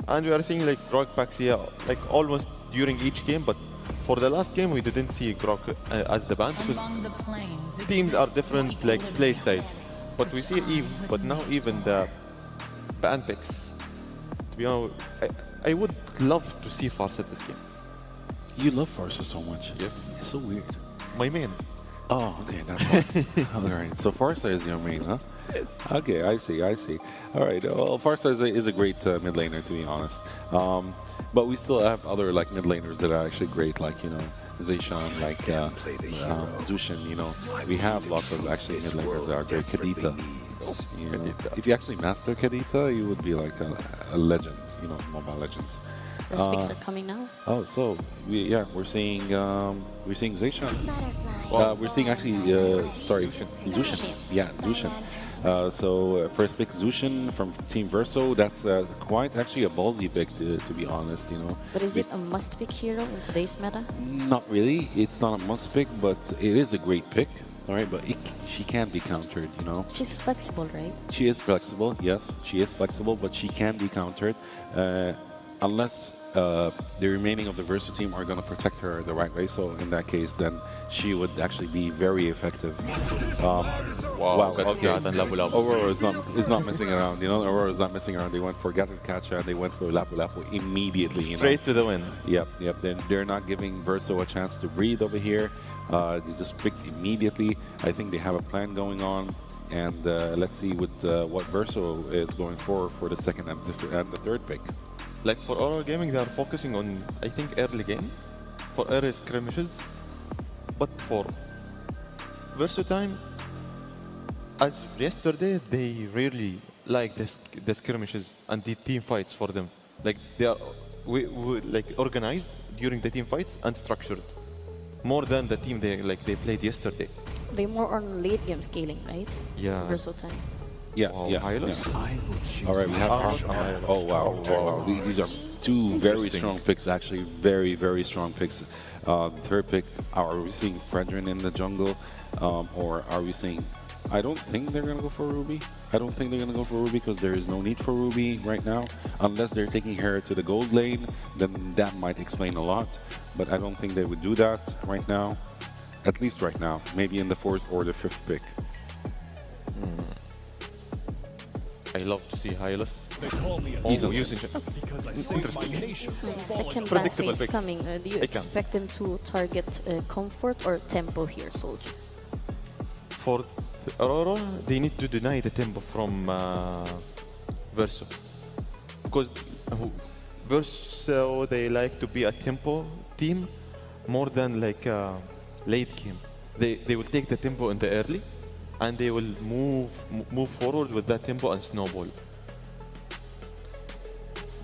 And we are seeing like Grok packs here, like almost during each game. But for the last game, we didn't see Grok as the ban because teams are different, like play style. But we see Eve. But now even the ban picks. To be honest, I would love to see Farsa this game. You love Farsa so much. Yes. It's so weird. My main. Oh, okay, that's why. All right, so Farsa is your main, huh? Yes. Okay, I see. All right, well, Farsa is a great mid laner, to be honest. But we still have other like mid laners that are actually great, like, you know, Zayshan, like Zushin, you know. We have lots of actually mid laners that are great. Kadita. You know, if you actually master Kadita, you would be like a legend, you know, Mobile Legends. First picks are coming now. Oh, so we're seeing Zayshan. We're seeing actually Zushin. Yeah, Zushin. First pick Zushin from Team Verso. That's quite actually a ballsy pick to be honest, you know. But is it a must pick hero in today's meta? Not really. It's not a must pick, but it is a great pick. All right, but she can be countered, you know. She's flexible, right? She is flexible. Yes, she is flexible, but she can be countered unless the remaining of the Verso team are going to protect her the right way. So in that case, then she would actually be very effective. Wow. Okay. Aurora is not messing around. You know, Aurora is not messing around. They went for Gather Catcher and they went for Lapu Lapu immediately. You Straight know? to the win. Yep. Then they're not giving Verso a chance to breathe over here. They just picked immediately. I think they have a plan going on. And let's see what Verso is going for the second and the third pick. Like for Aurora Gaming, they are focusing on, I think, early game for early skirmishes. But for Verso time, as yesterday, they really like the skirmishes and the team fights for them. Like they are like organized during the team fights and structured more than the team they played yesterday. They're more on late game scaling, right? Yeah. Verso time. Yeah. All right, we have. Oh wow. These are two very strong picks, actually, very strong picks. Third pick, are we seeing Fredrin in the jungle, or are we seeing? I don't think they're gonna go for Ruby. I don't think they're gonna go for Ruby because there is no need for Ruby right now, unless they're taking her to the gold lane. Then that might explain a lot, but I don't think they would do that right now. At least right now, maybe in the fourth or the fifth pick. I love to see Hylos. Using interesting. Second Predictable phase coming. Do you expect them to target comfort or tempo here, Soldier? For Aurora, they need to deny the tempo from Verso. Because Verso, they like to be a tempo team more than like late game. They will take the tempo in the early and they will move forward with that tempo and snowball.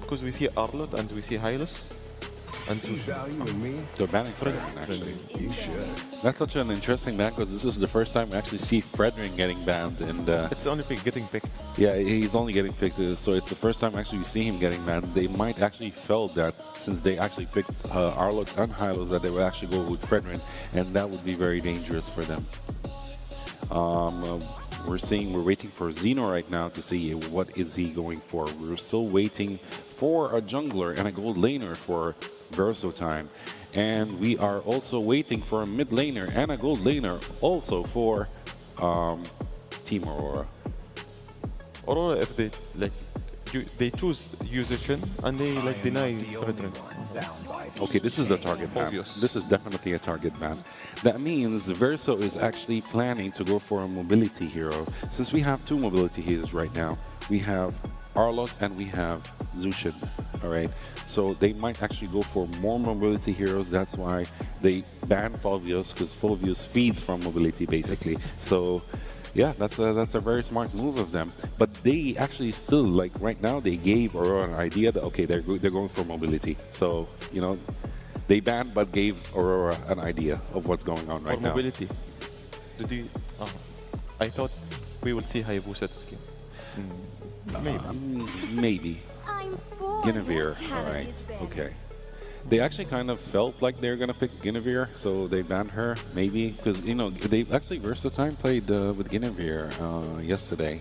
Because we see Arlott and we see Hylos and they're banning Fredrin, actually. That's such an interesting ban because this is the first time we actually see Fredrin getting banned, and it's only getting picked. Yeah, he's only getting picked, so it's the first time actually we see him getting banned. They might actually felt that since they actually picked Arlott and Hylos that they would actually go with Fredrin, and that would be very dangerous for them. We're waiting for Xeno right now to see what is he going for. We're still waiting for a jungler and a gold laner for Verso time. And we are also waiting for a mid laner and a gold laner also for Team Aurora. Aurora, if they choose Usation and they deny Fredrin. Okay, this is the target ban. This is definitely a target ban. That means Verso is actually planning to go for a mobility hero. Since we have two mobility heroes right now, we have Arlott and we have Zushin. All right, so they might actually go for more mobility heroes. That's why they ban Fulvius, because Fulvius feeds from mobility basically. So yeah, that's a very smart move of them. But they actually still, like right now, they gave Aurora an idea that okay, they're going for mobility. So you know, they banned but gave Aurora an idea of what's going on right now. For mobility, did you? I thought we will see Hayabusa this game. Maybe. Guinevere. All right. Okay. They actually kind of felt like they're gonna pick Guinevere, so they banned her. Maybe because you know they actually Versatime played with Guinevere yesterday.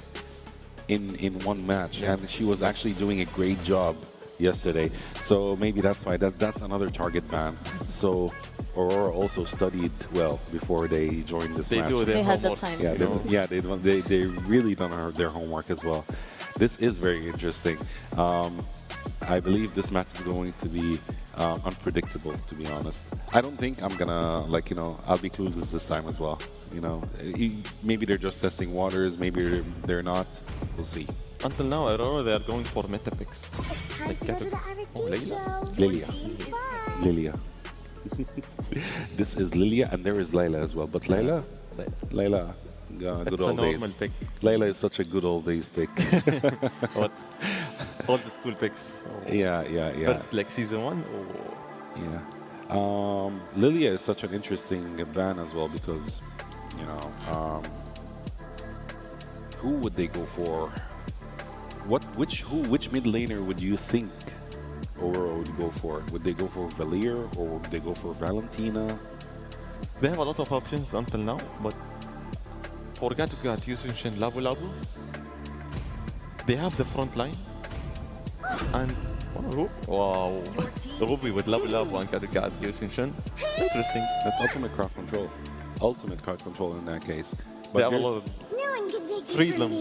in one match, and she was actually doing a great job yesterday. So maybe that's why that's another target ban. So Aurora also studied well before they joined this match. They had the time. Yeah, they really done their homework as well. This is very interesting. I believe this match is going to be unpredictable, to be honest. I don't think I'm gonna I'll be clueless this time as well. Maybe they're just testing waters. Maybe they're not. We'll see. Until now, Aurora, they are going for meta picks. Lilia. This is Lilia, and there is Layla as well. But Layla, good old days. Pick. Layla is such a good old days pick. What? All the school picks. Yeah. First, like season 1. Yeah. Lilia is such an interesting ban as well because, who would they go for? Which mid laner would you think Aurora would go for? Would they go for Valier or would they go for Valentina? They have a lot of options until now, but for Gatogat, Yushin, Labu Labu, they have the front line. And wow, Ruby with Labu Labu and Gatogat, Yushin. Interesting. That's ultimate crowd control. Ultimate crowd control in that case. But they have a lot of freedom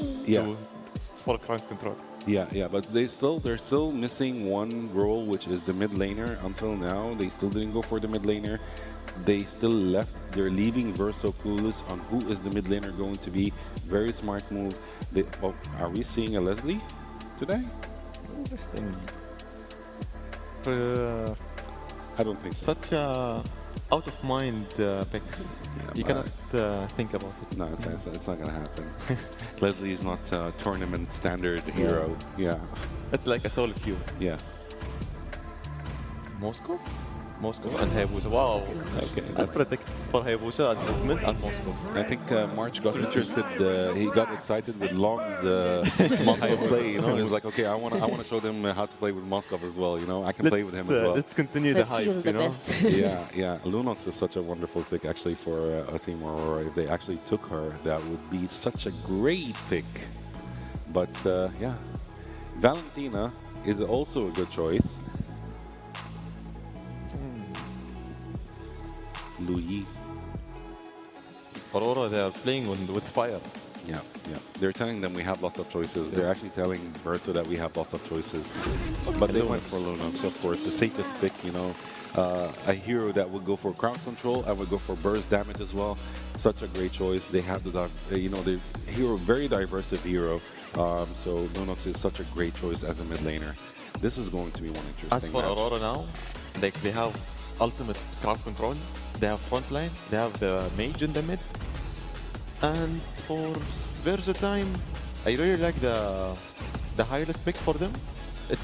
for crowd control. Yeah, but they're still missing one role, which is the mid laner. Until now, they still didn't go for the mid laner. They're leaving Verso clueless on who is the mid laner going to be. Very smart move. Are we seeing a Leslie today? Interesting. I don't think so. Such out of mind picks. You cannot think about it. No, it's not gonna happen. Leslie is not a tournament standard hero. Yeah. It's like a solo queue. Yeah. Moscow and Hayabusa. Wow. Okay. As predicted for Hayabusa as movement and Moscow. I think March got interested. He got excited with Long's Moscow play. He was like, okay, I want to show them how to play with Moscow as well. I can play with him as well. Let's continue the hype. Yeah. Lunox is such a wonderful pick actually for a team Aurora. If they actually took her, that would be such a great pick. But yeah, Valentina is also a good choice. Louis. Aurora, they are playing with fire. Yeah. They're telling them we have lots of choices. They're actually telling Verso that we have lots of choices. But they went for Lunox, of course, the safest pick, a hero that would go for crowd control. I would go for burst damage as well. Such a great choice. They have the hero, very diverse hero. So Lunox is such a great choice as a mid laner. This is going to be one interesting match. As for Aurora now, they have ultimate crowd control. They have front line, they have the mage in the mid. And for Versatime, I really like the highest pick for them. It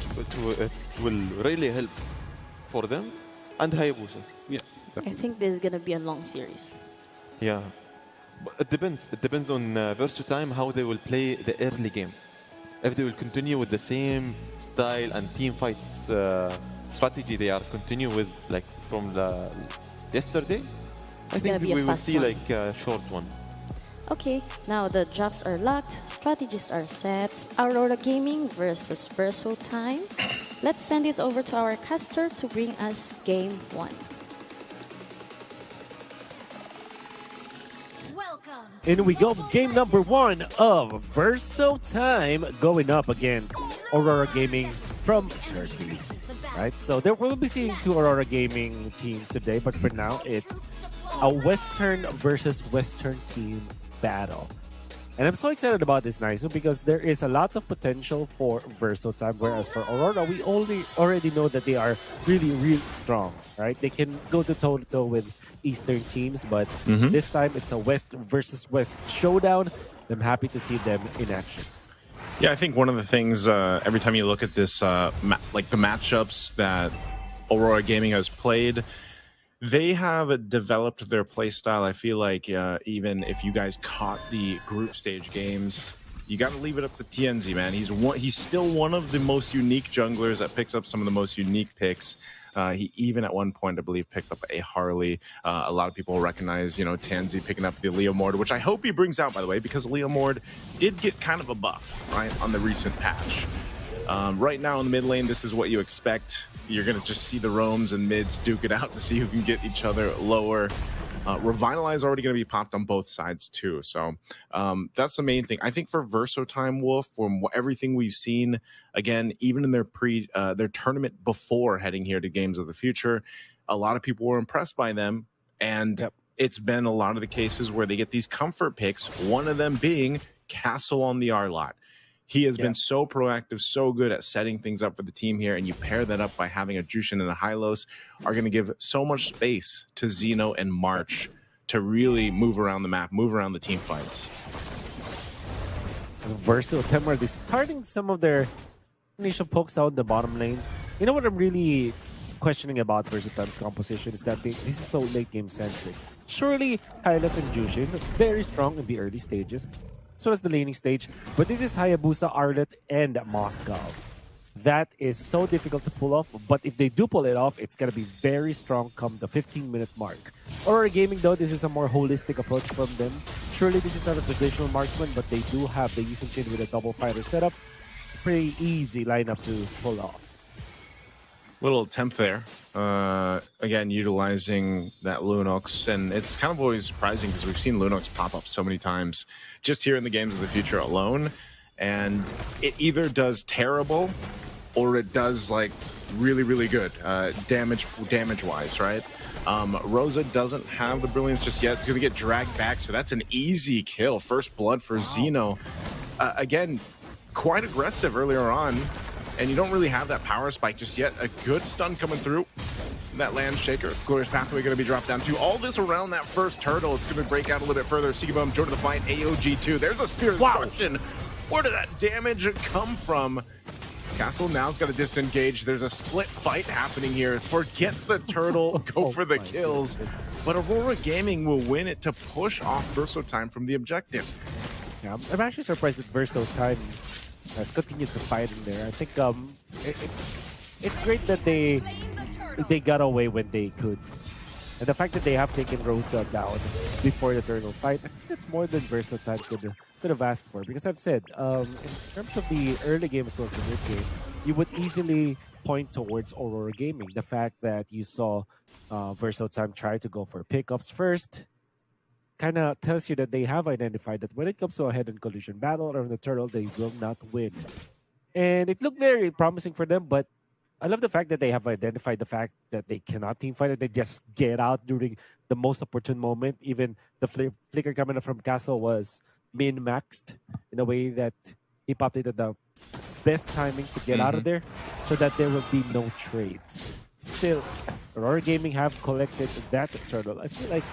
will really help for them. And Hayabusa. Yeah, I think this is going to be a long series. Yeah. But it depends. It depends on Versatime how they will play the early game. If they will continue with the same style and team fights strategy they are continue with from yesterday, I think we will see a short one. Okay, now the drafts are locked, strategies are set. Aurora Gaming versus Verso time. Let's send it over to our caster to bring us game 1. In we go for game number 1 of Verso time, going up against Aurora Gaming from Turkey. Right, so there we'll be seeing 2 Aurora Gaming teams today, but for now it's a Western versus Western team battle. And I'm so excited about this, Naisu, because there is a lot of potential for Verso time, whereas for Aurora, we already know that they are really strong, right? They can go toe-to-toe with Eastern teams, but this time it's a West versus West showdown. I'm happy to see them in action. Yeah, I think one of the things, every time you look at this, the matchups that Aurora Gaming has played, they have developed their playstyle. I feel like even if you guys caught the group stage games, you got to leave it up to TNZ, man. He's still one of the most unique junglers that picks up some of the most unique picks. He even at one point, I believe, picked up a Harley. A lot of people recognize, you know, Tanzi picking up the Leomord, which I hope he brings out, by the way, because Leomord did get kind of a buff, right, on the recent patch. Right now in the mid lane, this is what you expect. You're going to just see the roams and mids duke it out to see who can get each other lower. Revitalize already going to be popped on both sides too. So that's the main thing. I think for Versotime, Wolf, from everything we've seen, again, even in their their tournament before heading here to Games of the Future, a lot of people were impressed by them. And it's been a lot of the cases where they get these comfort picks, one of them being Castle on the R-Lot. He has been so proactive, so good at setting things up for the team here, and you pair that up by having a Jushin and a Hylos are going to give so much space to Xeno and March to really move around the map, move around the team fights. Versatime are starting some of their initial pokes out in the bottom lane. You know what I'm really questioning about Versatime's composition is that this is so late game centric. Surely Hylos and Jushin are very strong in the early stages, so as the laning stage, but this is Hayabusa, Arlet, and Moscow. That is so difficult to pull off, but if they do pull it off, it's going to be very strong come the 15-minute mark. Aurora Gaming, though, this is a more holistic approach from them. Surely this is not a traditional marksman, but they do have the Yisun Chain with a double fighter setup. It's a pretty easy lineup to pull off. Little attempt there. Again, utilizing that Lunox, and it's kind of always surprising because we've seen Lunox pop up so many times just here in the Games of the Future alone, and it either does terrible or it does like really, really good damage-wise, right? Rosa doesn't have the brilliance just yet. It's going to get dragged back, so that's an easy kill. First blood for Xeno. Again, quite aggressive earlier on. And you don't really have that power spike just yet. A good stun coming through. That land shaker. Glorious Pathway going to be dropped down too. All this around that first turtle. It's going to break out a little bit further. Sigibum joined the fight. AOG2. There's a Spear of Destruction. Where did that damage come from? Castle now's got to disengage. There's a split fight happening here. Forget the turtle. Go for the kills. But Aurora Gaming will win it to push off Versotime from the objective. Yeah, I'm actually surprised that Versotime has continued to fight in there. I think it's great that they got away when they could. And the fact that they have taken Rosa down before the turtle fight, I think that's more than Versatime could have asked for. Because I've said, in terms of the early game as well as the mid game, you would easily point towards Aurora Gaming. The fact that you saw Versatime try to go for pickups first kind of tells you that they have identified that when it comes to a head-on collision battle or the turtle, they will not win. And it looked very promising for them, but I love the fact that they have identified the fact that they cannot team fight and they just get out during the most opportune moment. Even the flicker coming up from Castle was min-maxed in a way that he popped it at the best timing to get out of there so that there will be no trades. Still, Aurora Gaming have collected that turtle. I feel like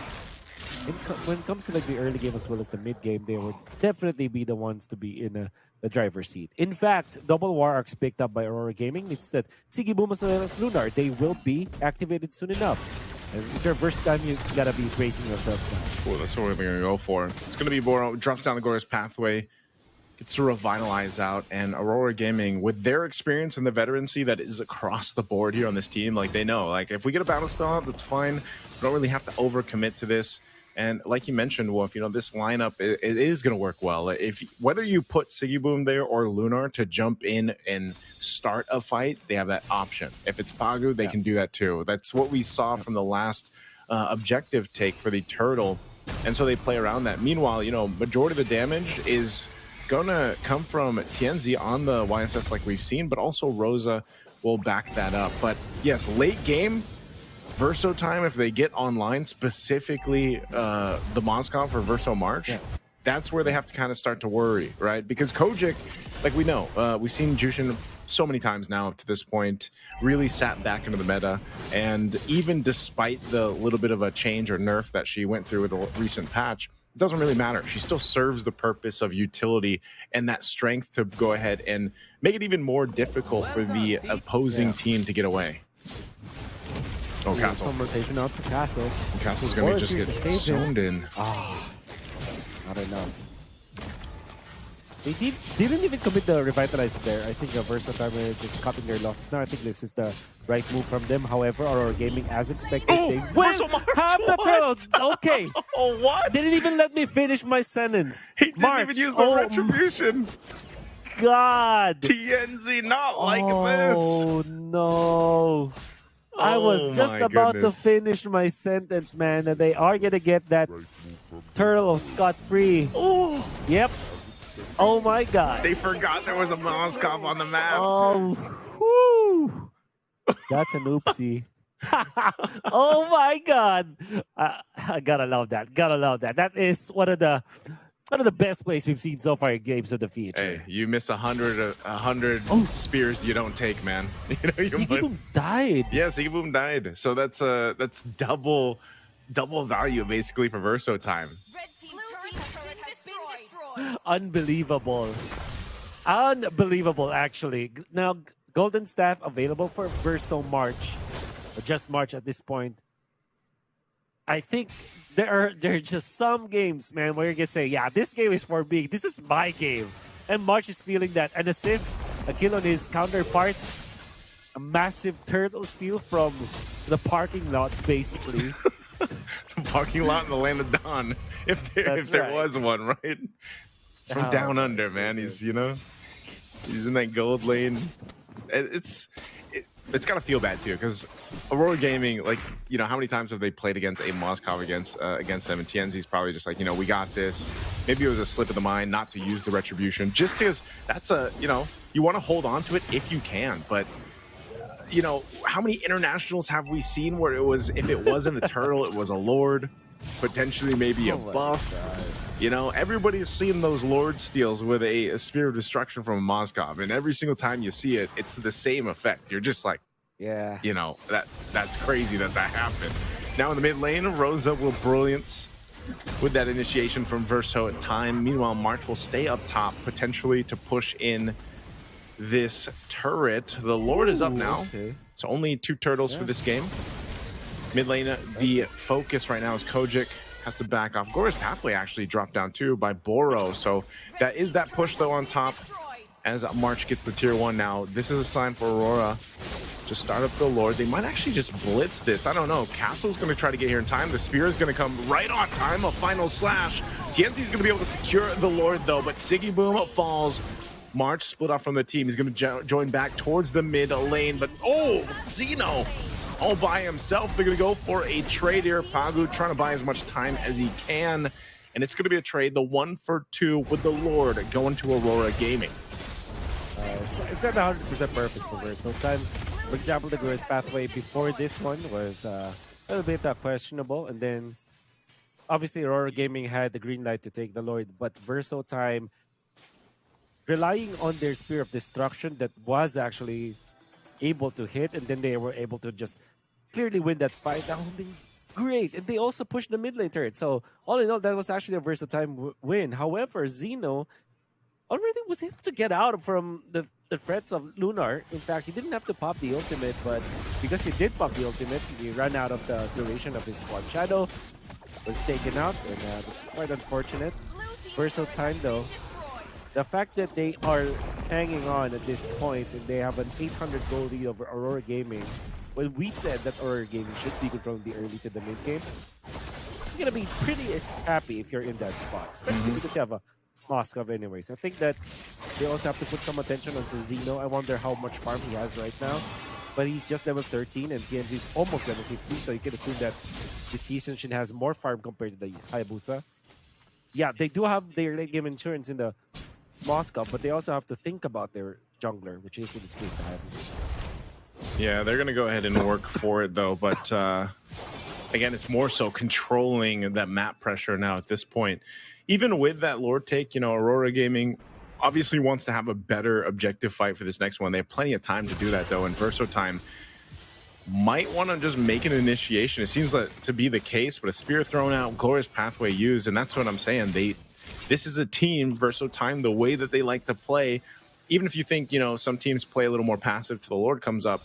when it comes to like the early game as well as the mid game, they would definitely be the ones to be in the driver's seat. In fact, double war arcs picked up by Aurora Gaming. It's that Sigibum as well as Lunar, they will be activated soon enough. And if you're Versatime, you gotta be bracing yourselves now. Oh, that's what we're gonna go for. It's gonna be Boro, drops down the Glorious Pathway, gets to revitalize out, and Aurora Gaming, with their experience and the veterancy that is across the board here on this team, like they know, like if we get a battle spell out, that's fine. We don't really have to overcommit to this. And like you mentioned, Wolf, you know, this lineup, it is going to work well. Whether you put Sigiboom there or Lunar to jump in and start a fight, they have that option. If it's Pagu, they can do that too. That's what we saw from the last objective take for the turtle. And so they play around that. Meanwhile, you know, majority of the damage is going to come from Tianzi on the YSS like we've seen, but also Rosa will back that up. But yes, late game, Versotime, if they get online, specifically the Moscow for Verso March, that's where they have to kind of start to worry, right? Because Kojic, like we know, we've seen Jushin so many times now up to this point, really sat back into the meta. And even despite the little bit of a change or nerf that she went through with the recent patch, it doesn't really matter. She still serves the purpose of utility and that strength to go ahead and make it even more difficult for the opposing team to get away. Oh, Castle. Some rotation out to Castle. And Castle's going to just get zoned in. Ah, not enough. They didn't even commit the revitalize there. I think Versatile are just cutting their losses now. I think this is the right move from them. However, Aurora Gaming, as expected, they win half the turtles. Okay. Oh, what? Didn't even let me finish my sentence. He didn't even use the retribution. God. TNZ not like this. Oh, no. I was just about to finish my sentence, man, and they are going to get that turtle scot-free. Oh. Yep. Oh, my God. They forgot there was a Moskov on the map. Oh, whew. That's an oopsie. Oh, my God. I gotta love that. Gotta love that. That is one of the best plays we've seen so far in Games of the Future. Hey, you miss 100 spears you don't take, man. You know, Sigiboom died. Yeah, Sigiboom died. So that's double value basically for Verso time. Unbelievable. Unbelievable, actually. Now, Golden Staff available for Verso March. Or just March at this point. I think there are just some games, man, where you're going to say, yeah, this game is for me. This is my game. And March is feeling that. An assist, a kill on his counterpart, a massive turtle steal from the parking lot, basically. The parking lot in the land of Dawn. If there was one, right? It's from down under, man. He's in that gold lane. It's got to feel bad too, because Aurora Gaming, like, you know, how many times have they played against a Moskov against them? And TNZ's probably just like, you know, we got this. Maybe it was a slip of the mind not to use the retribution, just because that's you want to hold on to it if you can. But you know, how many internationals have we seen where it was, if it wasn't a turtle, it was a lord, potentially maybe a buff. You know, everybody's seen those lord steals with a spear of destruction from a Moskov, and every single time you see it, it's the same effect. You're just like, yeah, you know, that's crazy that happened. Now in the mid lane, Rosa will brilliance with that initiation from Verso at time. Meanwhile, March will stay up top, potentially to push in this turret. The Lord is up now. Okay. So only 2 turtles for this game. Mid lane, the focus right now is Kojic. Has to back off. Glorious Pathway actually dropped down too by Boro. So that is that push though on top as March gets the tier 1 now. This is a sign for Aurora. Just start up the Lord. They might actually just blitz this. I don't know. Castle's going to try to get here in time. The Spear is going to come right on time. A final slash. TNZ's going to be able to secure the Lord though, but Sigiboom falls. March split off from the team. He's going to join back towards the mid lane, but Zeno all by himself. They're going to go for a trade here. Pagu trying to buy as much time as he can, and it's going to be a trade. The 1 for 2 with the Lord going to Aurora Gaming. It's not 100% perfect for Verso time. For example, the Glorious Pathway before this one was a little bit questionable, and then obviously Aurora Gaming had the green light to take the Lord, but Verso time, relying on their Spear of Destruction that was actually able to hit, and then they were able to just clearly win that fight. That would be great. And they also pushed the mid lane turret. So all in all, that was actually a versatile win. However, Zeno already was able to get out from the threats of Lunar. In fact, he didn't have to pop the ultimate, but because he did pop the ultimate, he ran out of the duration of his Squad Shadow, was taken out, and that's quite unfortunate. Versatile time though. The fact that they are hanging on at this point and they have an 800 gold lead over Aurora Gaming, when we said that Aurora Gaming should be controlling the early to the mid game, you're going to be pretty happy if you're in that spot, especially because you have a Moskov anyways. I think that they also have to put some attention onto Zeno. I wonder how much farm he has right now, but he's just level 13 and TNZ is almost level 15, so you can assume that this season should has more farm compared to the Hayabusa. Yeah, they do have their late game insurance in the Moskov, but they also have to think about their jungler, which is in this case the Hayabusa. Yeah, they're going to go ahead and work for it though, but again, it's more so controlling that map pressure now at this point. Even with that Lord take, you know, Aurora Gaming obviously wants to have a better objective fight for this next one. They have plenty of time to do that though, and Verso time might want to just make an initiation. It seems like to be the case, but a spear thrown out, Glorious Pathway used, and that's what I'm saying. This is a team, Verso time, the way that they like to play. Even if you think, you know, some teams play a little more passive till the Lord comes up,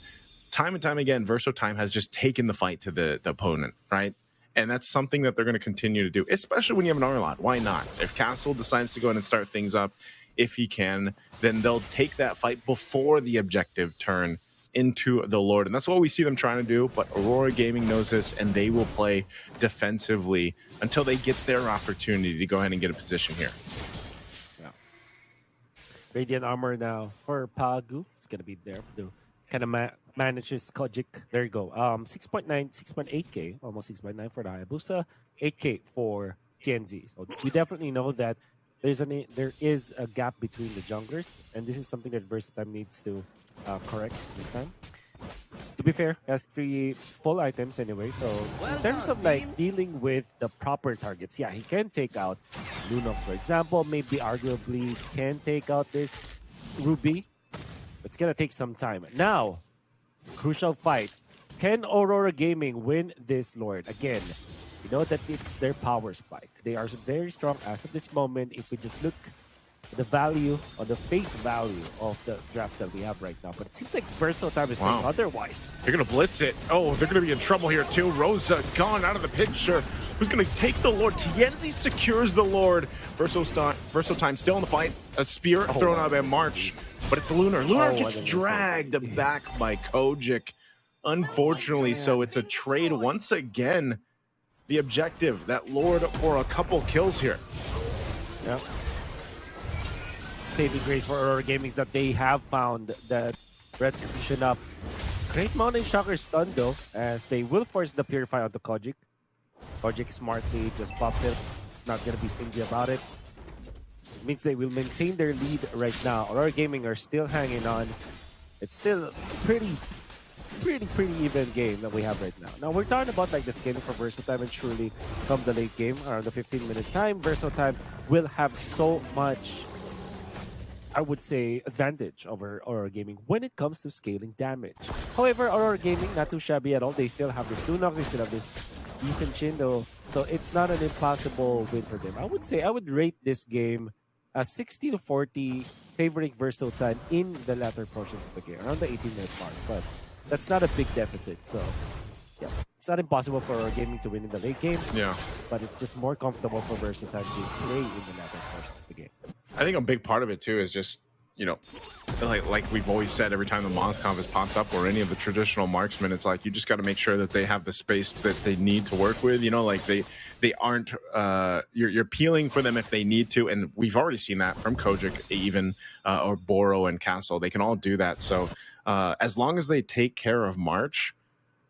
time and time again, Verso time has just taken the fight to the opponent, right? And that's something that they're going to continue to do, especially when you have an Arlot. Why not? If Castle decides to go in and start things up, if he can, then they'll take that fight before the objective turn into the Lord. And that's what we see them trying to do. But Aurora Gaming knows this, and they will play defensively until they get their opportunity to go ahead and get a position here. Radiant Armor now for Pagu. It's going to be there to kind of manages Kojic. There you go. 6.9, 6.8k, almost 6.9 for the Hayabusa, 8k for TNZ. So we definitely know that there is a gap between the junglers, and this is something that Versatile needs to correct this time. To be fair, he has 3 full items anyway, so in terms of like dealing with the proper targets, yeah, he can take out Lunox, for example, maybe arguably can take out this Ruby. It's gonna take some time. Now, crucial fight. Can Aurora Gaming win this Lord? Again, you know that it's their power spike. They are very strong as of this moment. If we just look the value or the face value of the drafts that we have right now. But it seems like Versatile is saying otherwise. They're going to blitz it. Oh, they're going to be in trouble here too. Rosa gone out of the picture. Who's going to take the Lord? Tienzi secures the Lord. Versatile still in the fight. A spear thrown out by March. But it's Lunar. Lunar gets dragged back by Kojic. Unfortunately, so it's a trade once again. The objective, that Lord for a couple kills here. Yeah. Saving grace for Aurora Gaming is that they have found that retribution up. Great Mountain Shocker stun though, as they will force the Purify onto Kojic. Kojic smartly just pops it, not gonna be stingy about it. It means they will maintain their lead right now. Aurora Gaming are still hanging on. It's still a pretty even game that we have right now. Now we're talking about like the scaling for Versatile, and surely come the late game, around the 15-minute time, Versatile will have so much, I would say, advantage over Aurora Gaming when it comes to scaling damage. However, Aurora Gaming, not too shabby at all. They still have this Lunox, they still have this decent Shindo, so it's not an impossible win for them. I would say I would rate this game as 60-40, favoring Versatile in the latter portions of the game, around the 18-minute mark. But that's not a big deficit, so yeah, it's not impossible for Aurora Gaming to win in the late game. Yeah, but it's just more comfortable for Versatile to play in the latter portions of the game. I think a big part of it too is just, you know, like we've always said, every time the Mozcov has popped up or any of the traditional marksmen, it's like you just got to make sure that they have the space that they need to work with. You know, like they aren't you're peeling for them if they need to, and we've already seen that from Kojic, even or Boro and Castle. They can all do that. So as long as they take care of March,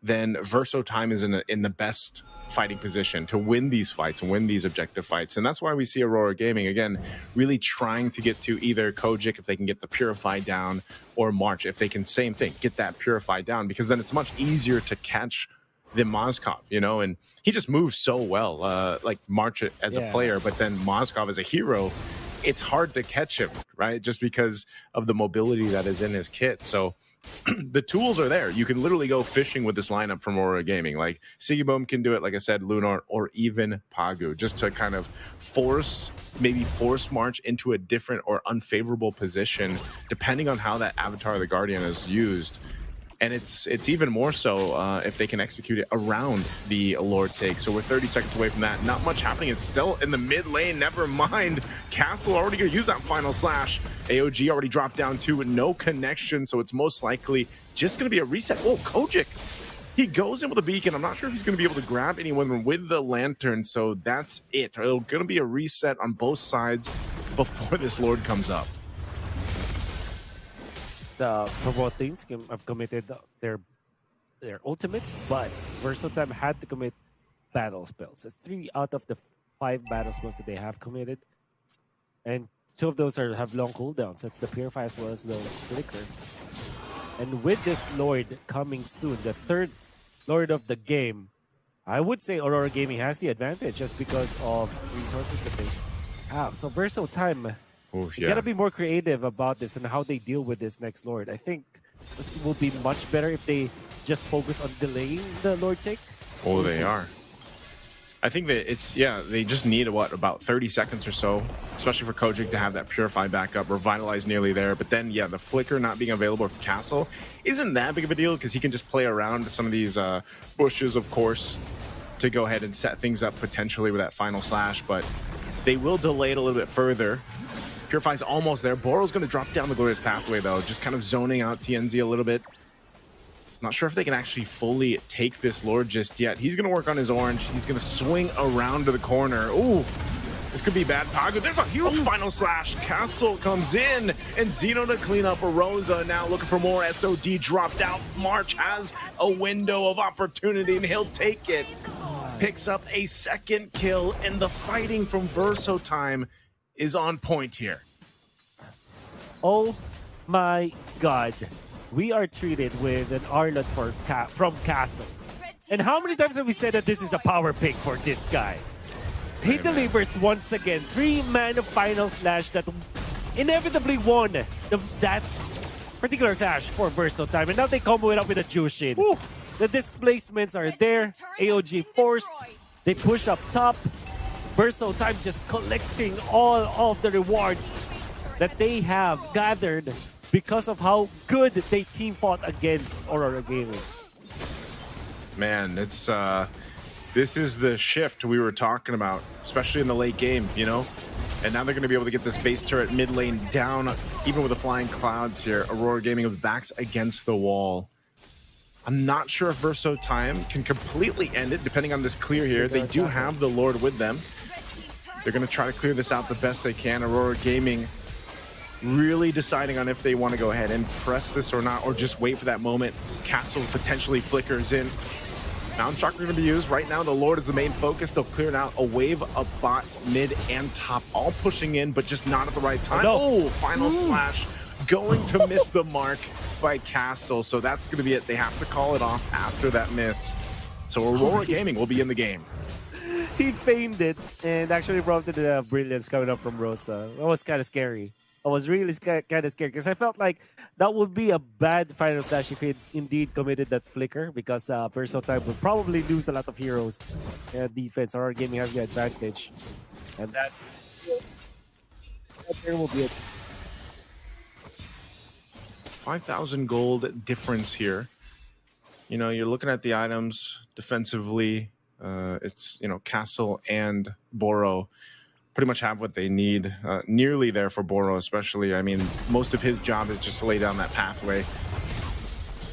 then Versatile is in the best fighting position to win these fights and win these objective fights. And that's why we see Aurora Gaming, again, really trying to get to either Kojic if they can get the Purify down, or March if they can, same thing, get that Purify down, because then it's much easier to catch the Mozcov, you know? And he just moves so well, like March as a player, but then Mozcov as a hero, it's hard to catch him, right? Just because of the mobility that is in his kit. So the tools are there. You can literally go fishing with this lineup from Aurora Gaming. Like Sigibom can do it, like I said, Lunar, or even Pagu, just to kind of force March into a different or unfavorable position, depending on how that Avatar of the Guardian is used. And it's even more so if they can execute it around the Lord take. So we're 30 seconds away from that. Not much happening. It's still in the mid lane. Never mind. Castle already going to use that final slash. AOG already dropped down too with no connection. So it's most likely just going to be a reset. Oh, Kojic. He goes in with a beacon. I'm not sure if he's going to be able to grab anyone with the lantern. So that's it. It's going to be a reset on both sides before this Lord comes up. For both teams have committed their ultimates, but Versatile had to commit battle spells. It's 3 out of the 5 battle spells that they have committed, and 2 of those have long cooldowns. That's the Purify as well as the Flicker. And with this Lord coming soon, the 3rd Lord of the game, I would say Aurora Gaming has the advantage just because of resources that they have. So Versatile, you gotta be more creative about this and how they deal with this next Lord. I think it will be much better if they just focus on delaying the Lord take. Oh, they are. I think that they just need, about 30 seconds or so, especially for Kojic to have that Purify back up, Revitalize nearly there. But then, the Flicker not being available for Castle isn't that big of a deal because he can just play around some of these bushes, of course, to go ahead and set things up potentially with that final slash. But they will delay it a little bit further. Purify's almost there. Boro's going to drop down the Glorious Pathway, though, just kind of zoning out TNZ a little bit. Not sure if they can actually fully take this Lord just yet. He's going to work on his orange. He's going to swing around to the corner. Ooh, this could be bad. Pagu, there's a huge final slash. Castle comes in, and Xeno to clean up. Rosa now looking for more. SOD dropped out. March has a window of opportunity, and he'll take it. Picks up a second kill, and the fighting from Verso Time is on point here. Oh my God. We are treated with an Arlott from Castle. And how many times have we said that this is a power pick for this guy? He delivers once again. 3-man final slash that inevitably won that particular clash for Verso Time. And now they combo it up with a Jushin. The displacements are there. AOG forced. They push up top. Verso Time just collecting all of the rewards that they have gathered because of how good they team fought against Aurora Gaming. Man, it's this is the shift we were talking about, especially in the late game, you know? And now they're going to be able to get this base turret mid lane down, even with the flying clouds here. Aurora Gaming with backs against the wall. I'm not sure if Verso Time can completely end it, depending on this clear here. They do have the Lord with them. They're going to try to clear this out the best they can. Aurora Gaming really deciding on if they want to go ahead and press this or not, or just wait for that moment. Castle potentially flickers in. Mountain Chakra going to be used. Right now, the Lord is the main focus. They'll clear it out. A wave of bot, mid, and top, all pushing in, but just not at the right time. Oh, final slash. Going to miss the mark by Castle. So that's going to be it. They have to call it off after that miss. So Aurora Gaming will be in the game. He feigned it and actually brought the brilliance coming up from Rosa. That was kind of scary. I was really kind of scared because I felt like that would be a bad final slash if he indeed committed that flicker, because Verso Time would probably lose a lot of heroes. Defense, Aurora Gaming has the advantage. And that there will be it. 5,000 gold difference here. You know, you're looking at the items defensively. It's, you know, Castle and Boro pretty much have what they need. Nearly there for Boro, especially. I mean, most of his job is just to lay down that pathway,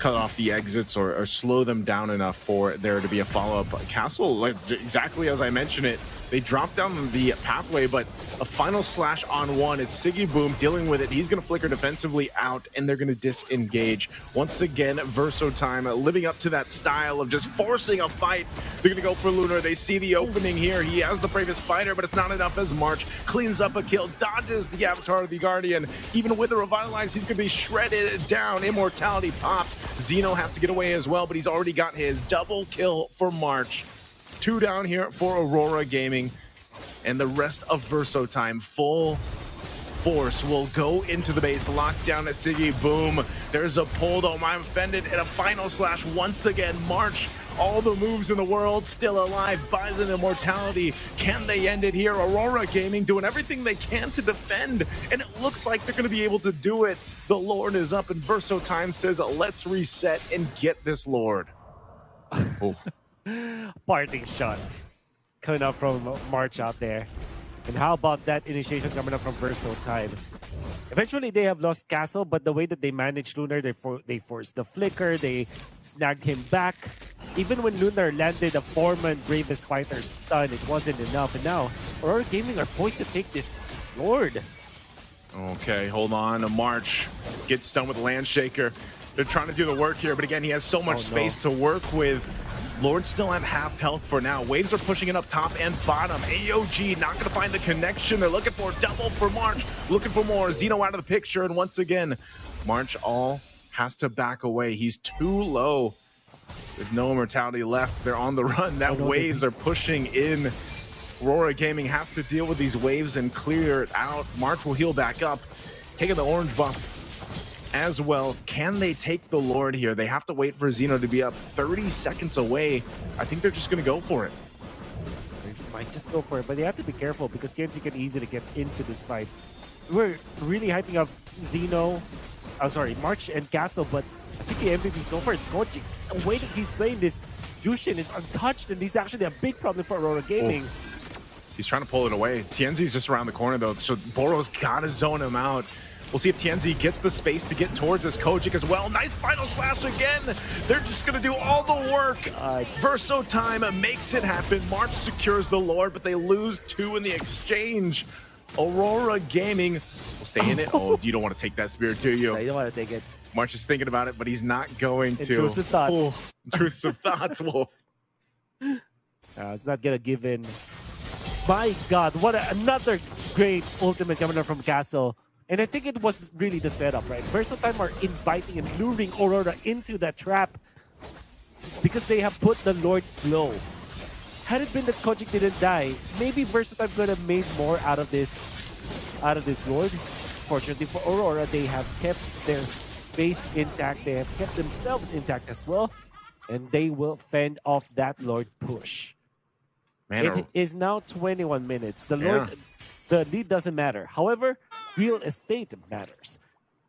cut off the exits, or slow them down enough for there to be a follow-up. Castle, like exactly as I mentioned it, they drop down the pathway, but a final slash on one. It's Siggy Boom dealing with it. He's going to flicker defensively out, and they're going to disengage. Once again, Verso Time living up to that style of just forcing a fight. They're going to go for Lunar. They see the opening here. He has the bravest fighter, but it's not enough as March cleans up a kill, dodges the Avatar of the Guardian. Even with the Revitalize, he's going to be shredded down. Immortality popped. Xeno has to get away as well, but he's already got his double kill for March. 2 down here for Aurora Gaming, and the rest of Verso Time full force will go into the base. Locked down at Siggy Boom. There's a pull though. I'm offended, and a final slash once again. March, all the moves in the world, still alive. Bison Immortality. Can they end it here? Aurora Gaming doing everything they can to defend, and it looks like they're going to be able to do it. The Lord is up, and Verso Time says, let's reset and get this Lord. Oh. Parting shot coming up from March out there. And how about that initiation coming up from Verso Time? Eventually, they have lost Castle, but the way that they managed Lunar, they forced the flicker, they snagged him back. Even when Lunar landed a 4-man Bravest Fighter stun, it wasn't enough. And now, Aurora Gaming are poised to take this Lord. Okay, hold on. A March gets stunned with Landshaker. They're trying to do the work here, but again, he has so much space to work with. Lord still at half health for now. Waves are pushing it up top and bottom. AOG not going to find the connection. They're looking for double for March. Looking for more. Xeno out of the picture. And once again, March all has to back away. He's too low. There's no immortality left. They're on the run. That waves are pushing in. Aurora Gaming has to deal with these waves and clear it out. March will heal back up. Taking the orange buff as well. Can they take the Lord here? They have to wait for Xeno to be up 30 seconds away. I think they're just going to go for it. They might just go for it, but they have to be careful because TNC can easily get into this fight. We're really hyping up Xeno, March and Castle, but I think the MVP so far is Skojic. The way that he's playing this, Jushin is untouched, and he's actually a big problem for Aurora Gaming. He's trying to pull it away. Tienzi's just around the corner, though, so Boro's got to zone him out. We'll see if Tienzi gets the space to get towards this Kojic as well. Nice final slash again. They're just going to do all the work. Verso Time makes it happen. March secures the Lord, but they lose 2 in the exchange. Aurora Gaming will stay in it. Oh, you don't want to take that Spirit, do you? You don't want to take it. March is thinking about it, but he's not going to. Intrusive thoughts. Oh, intrusive thoughts, Wolf. It's not going to give in. My God, what another great ultimate coming up from Castle. And I think it was really the setup, right? Versatime are inviting and luring Aurora into that trap because they have put the Lord low. Had it been that Kojic didn't die, maybe Versatime could have made more out of this Lord. Fortunately for Aurora, they have kept their base intact. They have kept themselves intact as well. And they will fend off that Lord push. Man, it is now 21 minutes. The Lord, the lead doesn't matter. However, real estate matters.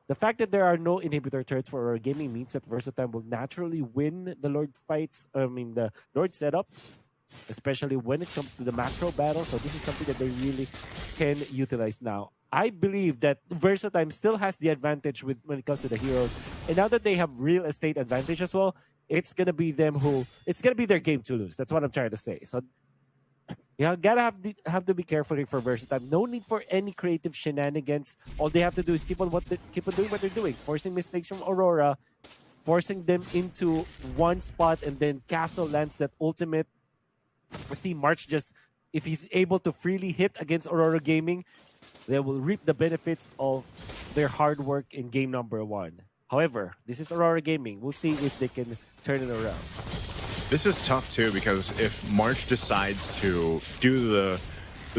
The fact that there are no inhibitor turrets for our gaming means that Versatime will naturally win the Lord fights, the Lord setups, especially when it comes to the macro battle. So this is something that they really can utilize now. I believe that Versatime still has the advantage when it comes to the heroes. And now that they have real estate advantage as well, it's going to be it's going to be their game to lose. That's what I'm trying to say. So you gotta have to be careful for Versatime. No need for any creative shenanigans. All they have to do is keep on doing what they're doing, forcing mistakes from Aurora, forcing them into one spot, and then Castle lands that ultimate. We see March if he's able to freely hit against Aurora Gaming, they will reap the benefits of their hard work in game number 1. However, this is Aurora Gaming. We'll see if they can turn it around. This is tough, too, because if March decides to do the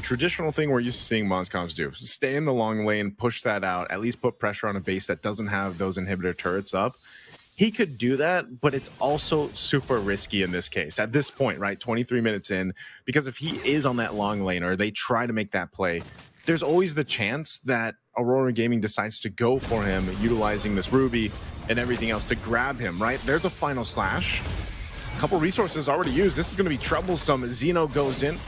traditional thing we're used to seeing Monscoms do, stay in the long lane, push that out, at least put pressure on a base that doesn't have those inhibitor turrets up, he could do that, but it's also super risky in this case. At this point, right, 23 minutes in, because if he is on that long lane or they try to make that play, there's always the chance that Aurora Gaming decides to go for him, utilizing this Ruby and everything else to grab him, right? There's a final slash. A couple resources already used. This is going to be troublesome. Zeno goes in,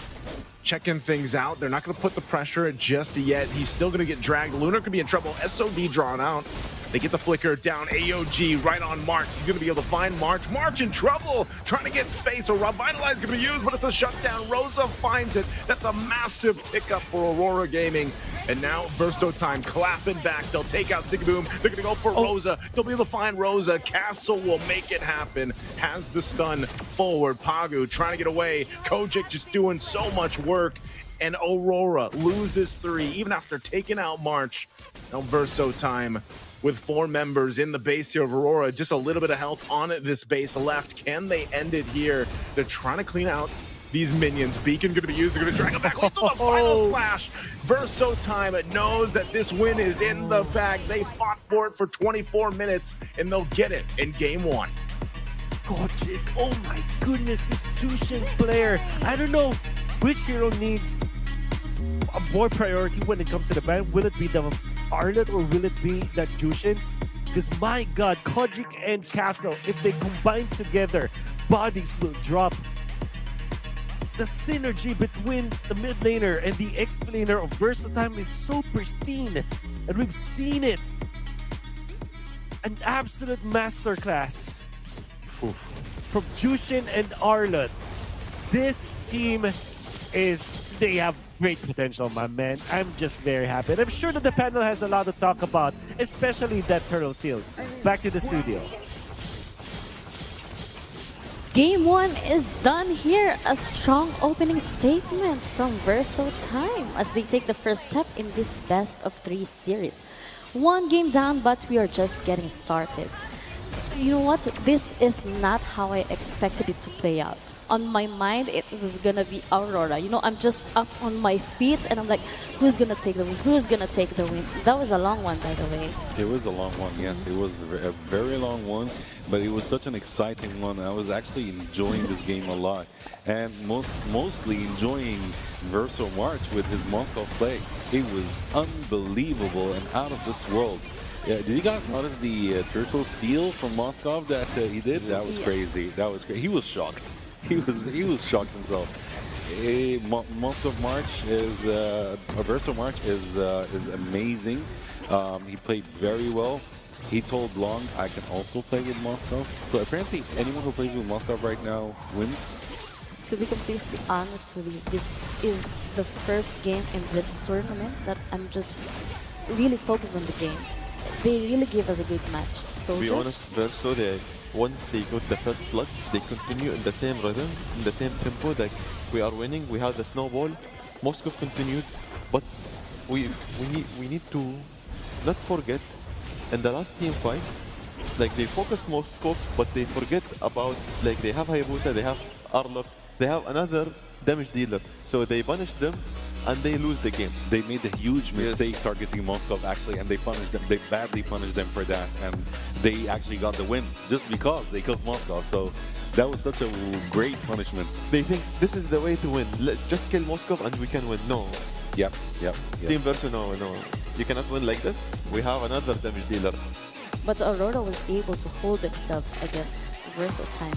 checking things out. They're not going to put the pressure just yet. He's still going to get dragged. Lunar could be in trouble. SOD drawn out. They get the flicker down. AOG right on March. He's going to be able to find March. March in trouble, trying to get space. So Revitalize going to be used, but it's a shutdown. Rosa finds it. That's a massive pickup for Aurora Gaming. And now Verso Time clapping back. They'll take out Sigaboom. They're going to go for Rosa. They'll be able to find Rosa. Castle will make it happen. Has the stun forward. Pagu trying to get away. Kojic just doing so much work. And Aurora loses 3, even after taking out March. Now Verso Time with 4 members in the base here of Aurora. Just a little bit of health on this base left. Can they end it here? They're trying to clean out these minions. Beacon going to be used. They're going to drag them back. Wait till the final slash. Verso Time knows that this win is in the bag. They fought for it for 24 minutes, and they'll get it in game 1. Kojic, oh my goodness, this Jushin player. I don't know which hero needs a more priority when it comes to the ban. Will it be the Arlet or will it be that Jushin? Because my God, Kojic and Castle, if they combine together, bodies will drop. The synergy between the mid laner and the X-laner of Versatime is so pristine, and we've seen it. An absolute masterclass from Jushin and Arlet. This team they have great potential, my man. I'm just very happy. And I'm sure that the panel has a lot to talk about, especially that Turtle Steel. Back to the studio. Game 1 is done here. A strong opening statement from Verso Time as they take the first step in this best-of-3 series. 1 game down, but we are just getting started. You know what? This is not how I expected it to play out. On my mind, it was gonna be Aurora. You know, I'm just up on my feet and I'm like, who's gonna take the win? Who's gonna take the win? That was a long one, by the way. It was a long one, yes. It was a very long one, but it was such an exciting one. I was actually enjoying this game a lot, and mostly enjoying Verso March with his Moscow play. It was unbelievable and out of this world. Yeah, did you guys notice the turtle steal from Moscow that he did? That was crazy. That was crazy. He was shocked. He was shocked himself. Most of March is Verso March is amazing. He played very well. He told Long, I can also play with Moscow. So apparently anyone who plays with Moscow right now wins. To be completely honest with you, this is the first game in this tournament that I'm just really focused on the game. They really give us a good match. So to be honest, Verso, once they got the first blood, they continue in the same rhythm, in the same tempo. Like we are winning, we have the snowball. Moscow continued, but we need to not forget in the last team fight, like they focus Moscow, but they forget about like they have Hayabusa, they have Arlor, they have another damage dealer, so they punish them and they lose the game. They made a huge mistake targeting Moscow actually, and they punished them. They badly punished them for that, and they actually got the win just because they killed Moscow. So that was such a great punishment. They think this is the way to win. Just kill Moscow and we can win. No. Yep. Team Verso, no. You cannot win like this. We have another damage dealer. But Aurora was able to hold themselves against Verso time.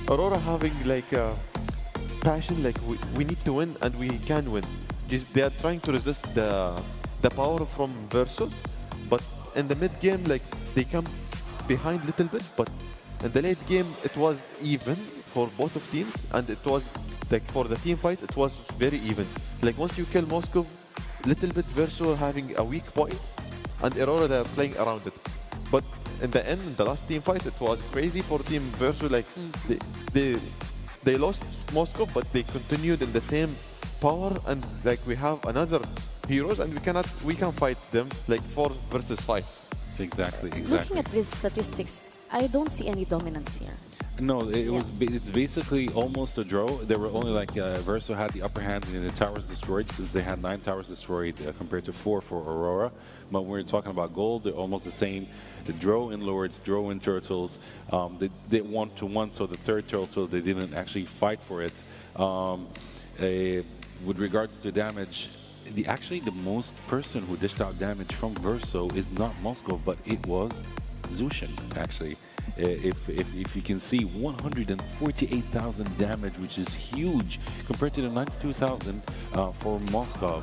Aurora having like a passion, like we need to win and we can win. They are trying to resist the power from Verso, but in the mid game, like they come behind a little bit, but in the late game it was even for both of teams, and it was like for the team fight it was very even. Like once you kill Moscow, little bit Verso having a weak point, and Aurora they are playing around it. But in the end, in the last team fight, it was crazy for Team Verso. Like they lost Moscow, but they continued in the same power, and like we have another heroes, and we can fight them like 4 versus 5. Exactly. Looking at these statistics, I don't see any dominance here. No, it's basically almost a draw. There were only like Verso had the upper hand in the towers destroyed, since they had 9 towers destroyed compared to 4 for Aurora. But when we're talking about gold, they're almost the same. The draw in Lords, draw in Turtles, they 1-to-1, so the third Turtle, they didn't actually fight for it. With regards to damage, actually the most person who dished out damage from Verso is not Moscow, but it was Zushin, actually. If you can see, 148,000 damage, which is huge compared to the 92,000 for Moscow.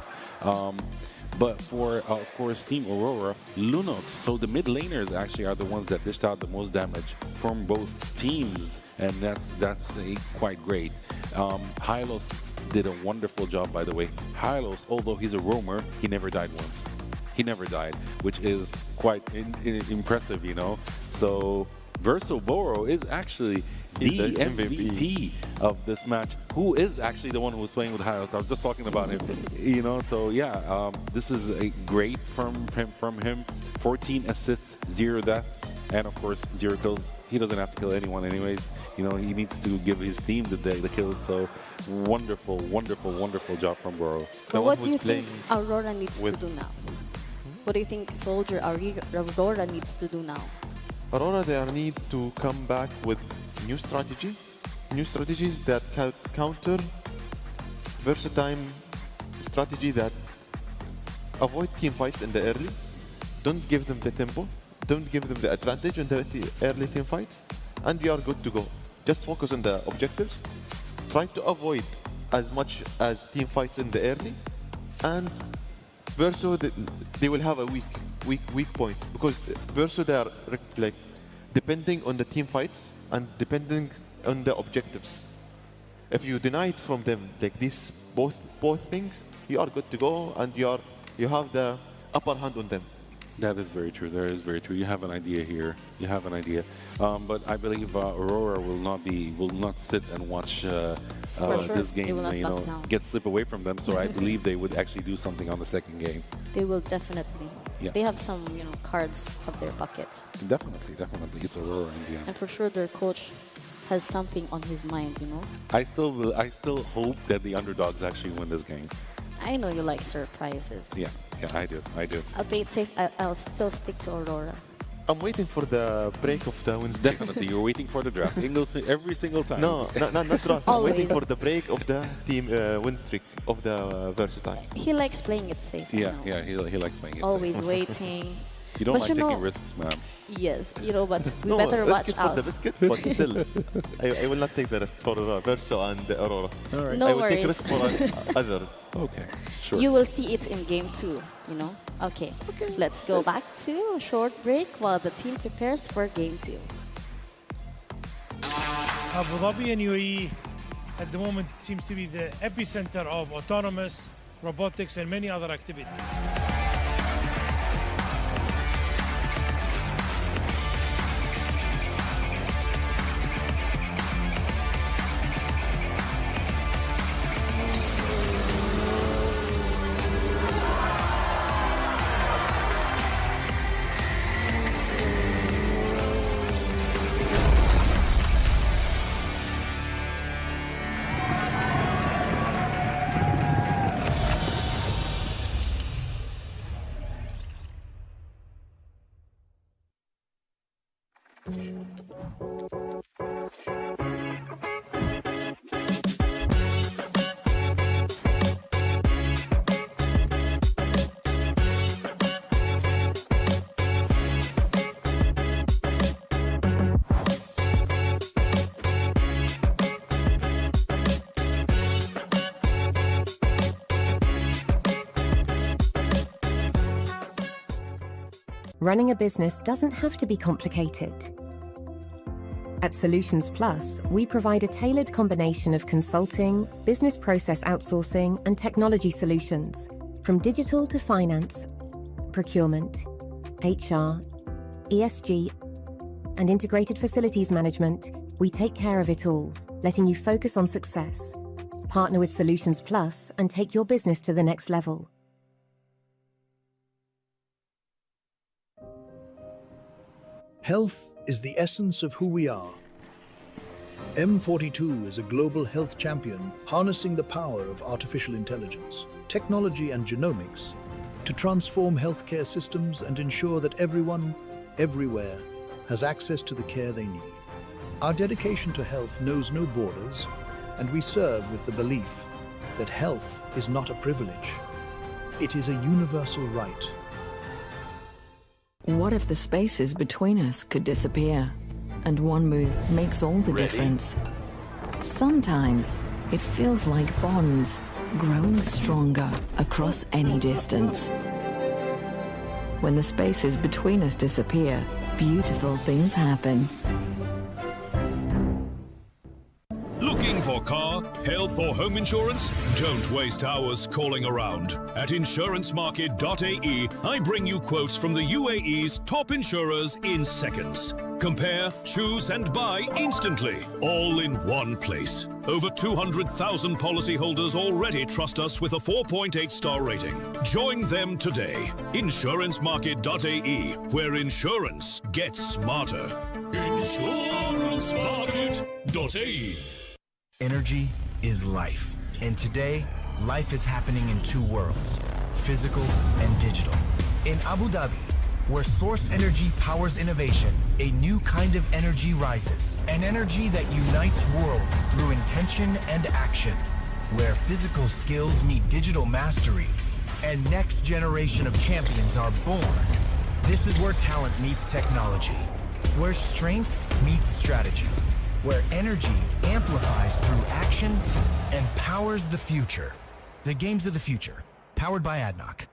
But for, of course, Team Aurora, Lunox, so the mid laners actually are the ones that dished out the most damage from both teams, and that's quite great. Hylos did a wonderful job, by the way. Hylos, although he's a roamer, he never died once. He never died, which is quite impressive, you know. So Verso Boro is actually the MVP of this match, who is actually the one who was playing with Hylos. I was just talking about him, you know. So yeah, this is a great from him. 14 assists, 0 deaths, and of course 0 kills. He doesn't have to kill anyone anyways. You know, he needs to give his team the kills. So wonderful job from Boro. But what do you think Aurora needs to do now? What do you think Soldier Aurora needs to do now? Aurora, they need to come back with new strategies that can counter versatile strategy that avoid team fights in the early. Don't give them the tempo. Don't give them the advantage in the early team fights, and you are good to go. Just focus on the objectives. Try to avoid as much as team fights in the early, and Verso, they will have a weak points, because Verso, they are like depending on the team fights and depending on the objectives. If you deny it from them, like these both things, you are good to go, and you have the upper hand on them. That is very true. That is very true. You have an idea here. You have an idea, but I believe Aurora will not sit and watch this game, you know, slip away from them. So I believe they would actually do something on the second game. They will definitely. Yeah. They have some, you know, cards of their pockets. Definitely. It's Aurora in the end. And for sure, their coach has something on his mind, you know. I still hope that the underdogs actually win this game. I know you like surprises. Yeah, I do. I'll play it safe. I'll still stick to Aurora. I'm waiting for the break of the win streak. Definitely, you're waiting for the draft every single time. No, not draft. I'm waiting for the break of the team win streak of the Versatile. He likes playing it safe. Yeah, he likes playing it Always safe. waiting. You don't But like you taking know- risks, man. Yes, you know, but we No, better risk watch it for out. the biscuit, but still, I will not take the risk for Verso and Aurora. All right. No I will worries. take risk for others. Okay, sure. You will see it in game 2, you know? Okay, let's go back to a short break while the team prepares for game 2. Abu Dhabi and UAE at the moment seems to be the epicenter of autonomous, robotics, and many other activities. Running a business doesn't have to be complicated. At Solutions Plus, we provide a tailored combination of consulting, business process outsourcing, and technology solutions, from digital to finance, procurement, HR, ESG, and integrated facilities management. We take care of it all, letting you focus on success. Partner with Solutions Plus and take your business to the next level. Health is the essence of who we are. M42 is a global health champion harnessing the power of artificial intelligence, technology and genomics to transform healthcare systems and ensure that everyone, everywhere, has access to the care they need. Our dedication to health knows no borders, and we serve with the belief that health is not a privilege. It is a universal right. What if the spaces between us could disappear? And one move makes all the difference. Sometimes it feels like bonds growing stronger across any distance. When the spaces between us disappear, beautiful things happen. Looking for car, health or home insurance? Don't waste hours calling around. At insurancemarket.ae, I bring you quotes from the UAE's top insurers in seconds. Compare, choose and buy instantly, all in one place. Over 200,000 policyholders already trust us with a 4.8-star rating. Join them today. Insurancemarket.ae, where insurance gets smarter. Insurancemarket.ae. Energy is life. And today, life is happening in two worlds, physical and digital. In Abu Dhabi, where source energy powers innovation, a new kind of energy rises. An energy that unites worlds through intention and action. Where physical skills meet digital mastery and next generation of champions are born. This is where talent meets technology. Where strength meets strategy. Where energy amplifies through action and powers the future. The games of the future, powered by ADNOC.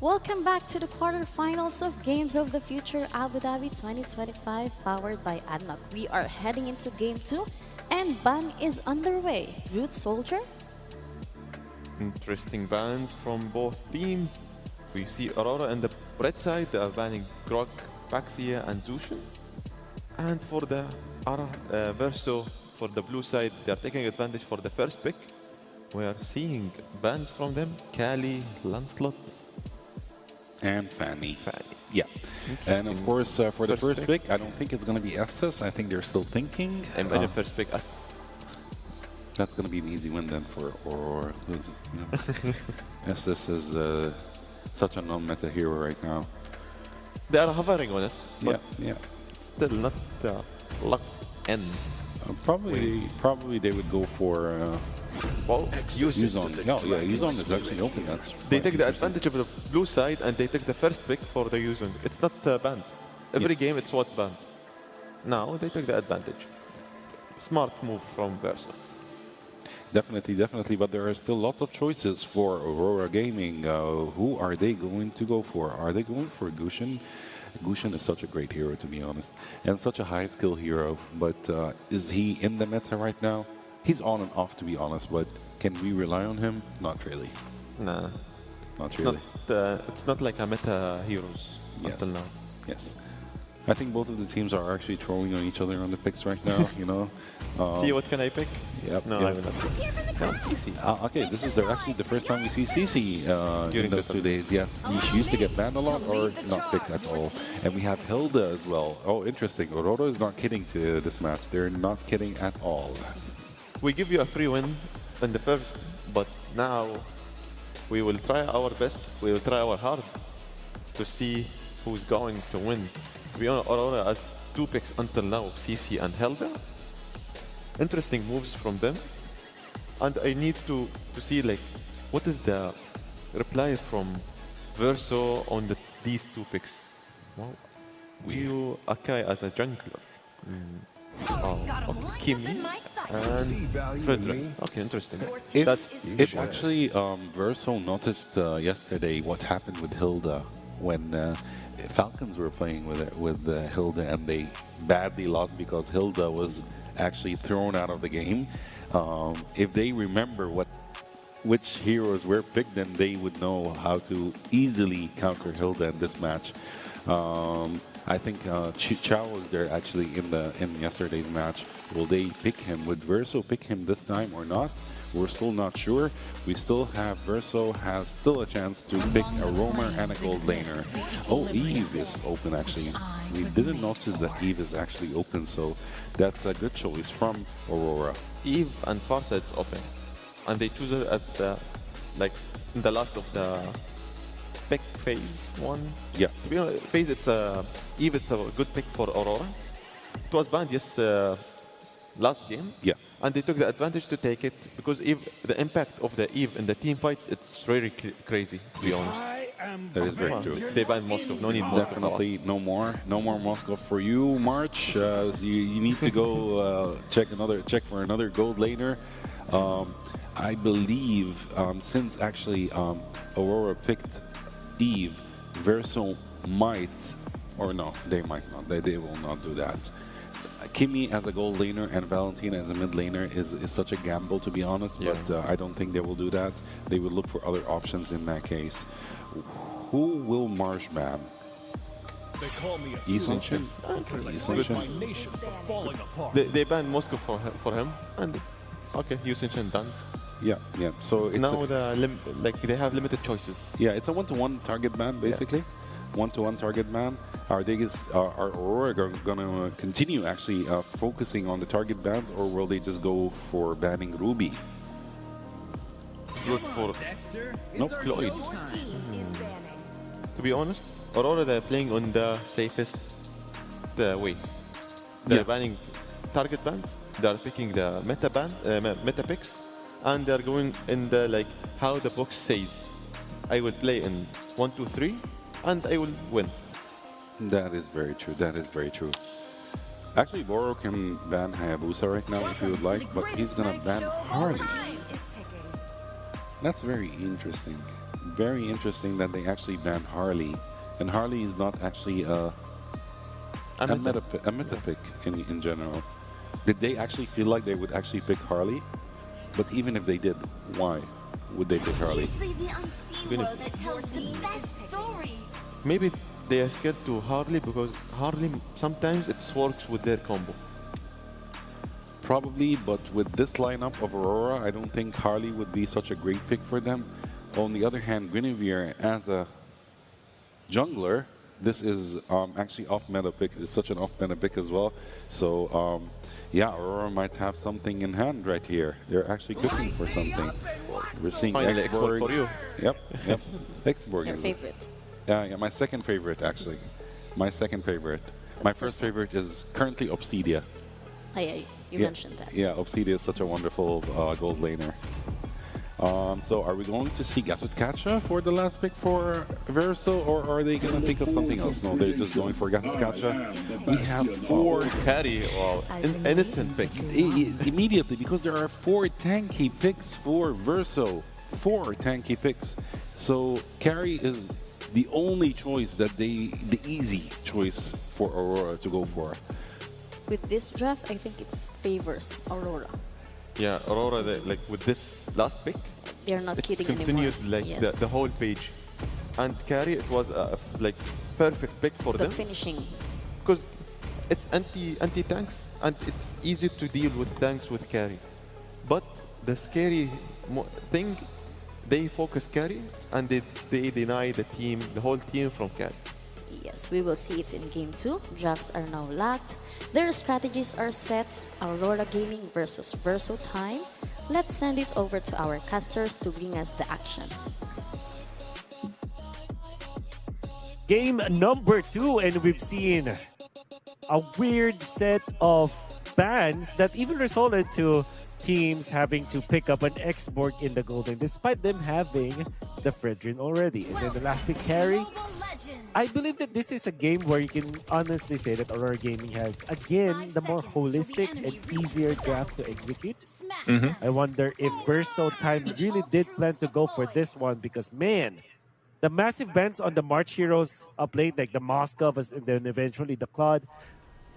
Welcome back to the quarterfinals of Games of the Future Abu Dhabi 2025, powered by ADNOC. We are heading into Game 2, and ban is underway. Root Soldier? Interesting bans from both teams. We see Aurora on the red side, they are banning Grog, Paxia, and Zushin. And for the Verso, for the blue side, they are taking advantage for the first pick. We are seeing bans from them, Kali, Lancelot, and Fanny. Yeah. And of course, for the first pick, I don't think it's going to be Estes. I think they're still thinking. Imagine first pick Estes. That's going to be an easy win then for Aurora. Estes is such a non-meta hero right now. They are hovering on it, but yeah. still not locked in. Probably they would go for Yuzon. No, yeah, Yuzon is actually open. They take the advantage of the blue side and they take the first pick for the Yuzon. It's not banned. Every game it's what's banned. Now they take the advantage. Smart move from Versa. Definitely, but there are still lots of choices for Aurora Gaming. Who are they going to go for? Are they going for Gushin? Gushin is such a great hero, to be honest, and such a high skill hero, but is he in the meta right now? He's on and off, to be honest, but can we rely on him? Not really. Nah. Not really. It's not like a meta heroes until now. Yes. I think both of the teams are actually throwing on each other on the picks right now, you know. See, what can I pick? Yep. No, I will not. Okay, this is actually the first time we see CC during those 2 days. Yes, she used to get banned a lot or not picked at all. And we have Hilda as well. Oh, interesting. Aurora is not kidding to this match. They're not kidding at all. We give you a free win in the first, but now we will try our best. We will try our hard to see who's going to win. To be honest, Aurora has 2 picks until now, CC and Hilda. Interesting moves from them. And I need to see like what is the reply from Verso on these 2 picks. Wow. You Akai as a jungler. Kimi and Frederick. Okay, interesting. If actually Verso noticed yesterday what happened with Hilda when Falcons were playing with Hilda and they badly lost because Hilda was actually thrown out of the game. If they remember which heroes were picked, then they would know how to easily counter Hilda in this match. I think Chow was there actually in yesterday's match. Will they pick him? Would Verso pick him this time or not? We're still not sure. We still have Verso has still a chance to pick a roamer and a gold laner. Oh, Eve is open actually. We didn't notice that Eve is actually open, so that's a good choice from Aurora. Eve and Farsight's open, and they choose her at the in the last of the pick phase 1. Yeah. To be honest, phase Eve it's a good pick for Aurora. It was banned last game. Yeah. And they took the advantage to take it because the impact of the Eve in the team fights, it's very crazy, to be honest. That is very true. They banned Moskov. No need Moskov. Definitely no more Moskov for you, March. You need to go check for another gold laner. I believe since actually Aurora picked Eve, Verso might, or no, they might not. They will not do that. Kimi as a gold laner and Valentina as a mid laner is such a gamble, to be honest, but I don't think they will do that. They will look for other options in that case. Who will Marsh ban? Essential. They banned Moscow for him, and okay, Essential done. Yeah. So it's now they have limited choices. Yeah, it's a one-to-one target ban basically. One-to-one target ban. Are Aurora going to continue actually focusing on the target bans, or will they just go for banning Ruby? Good for Cloyd. To be honest, Aurora they're playing on the safest way. They're banning target bans. They're picking the meta picks, and they're going in the how the box says. I will play in 1, 2, 3. And I will win. That is very true. Actually, Boro can ban Hayabusa right now if he would like, but he's gonna ban Harley. That's very interesting. very interesting that they actually banned Harley, and Harley is not actually a meta pick in general. Did they actually feel like they would actually pick Harley? But even if they did, why would they pick Harley? Usually the unseen world that tells the best stories. Maybe they are scared to Harley because Harley sometimes it works with their combo. Probably, but with this lineup of Aurora, I don't think Harley would be such a great pick for them. On the other hand, Guinevere as a jungler, this is actually off-meta pick. It's such an off-meta pick as well. So, yeah, Aurora might have something in hand right here. They're actually cooking for something. We're seeing Xborg for you. Yep, yep. Xborg Your is favorite? Yeah, my second favorite, actually. My second favorite. My first favorite is currently Obsidia. You mentioned that. Yeah, Obsidia is such a wonderful gold laner. So are we going to see Gatot for the last pick for Verso, or are they going to think of something else? No, they're just going for Gatot. We have 4 carry or innocent picks. Immediately, because there are 4 tanky picks for Verso. 4 tanky picks. So carry is the only choice that the easy choice for Aurora to go for. With this draft, I think it favors Aurora. Yeah, Aurora, like with this last pick, they're not kidding continued anymore. like Yes. the whole page. And carry, it was a like perfect pick for them. The finishing. Because it's anti-tanks and it's easy to deal with tanks with carry. But the scary thing, they focus carry and they deny the whole team from carry. Yes, we will see it in Game 2. Drafts are now locked. Their strategies are set. Aurora Gaming versus Verso time. Let's send it over to our casters to bring us the action. Game number 2, and we've seen a weird set of bans that even resulted to teams having to pick up an Xborg in the Golden, despite them having the Fredrin already. And then the last pick carry. I believe that this is a game where you can honestly say that Aurora Gaming has, again, the more holistic and easier draft to execute. I wonder if Verso Time really did plan to go for this one because, man, the massive bans on the March heroes up late, like the Moskov and then eventually the Claude,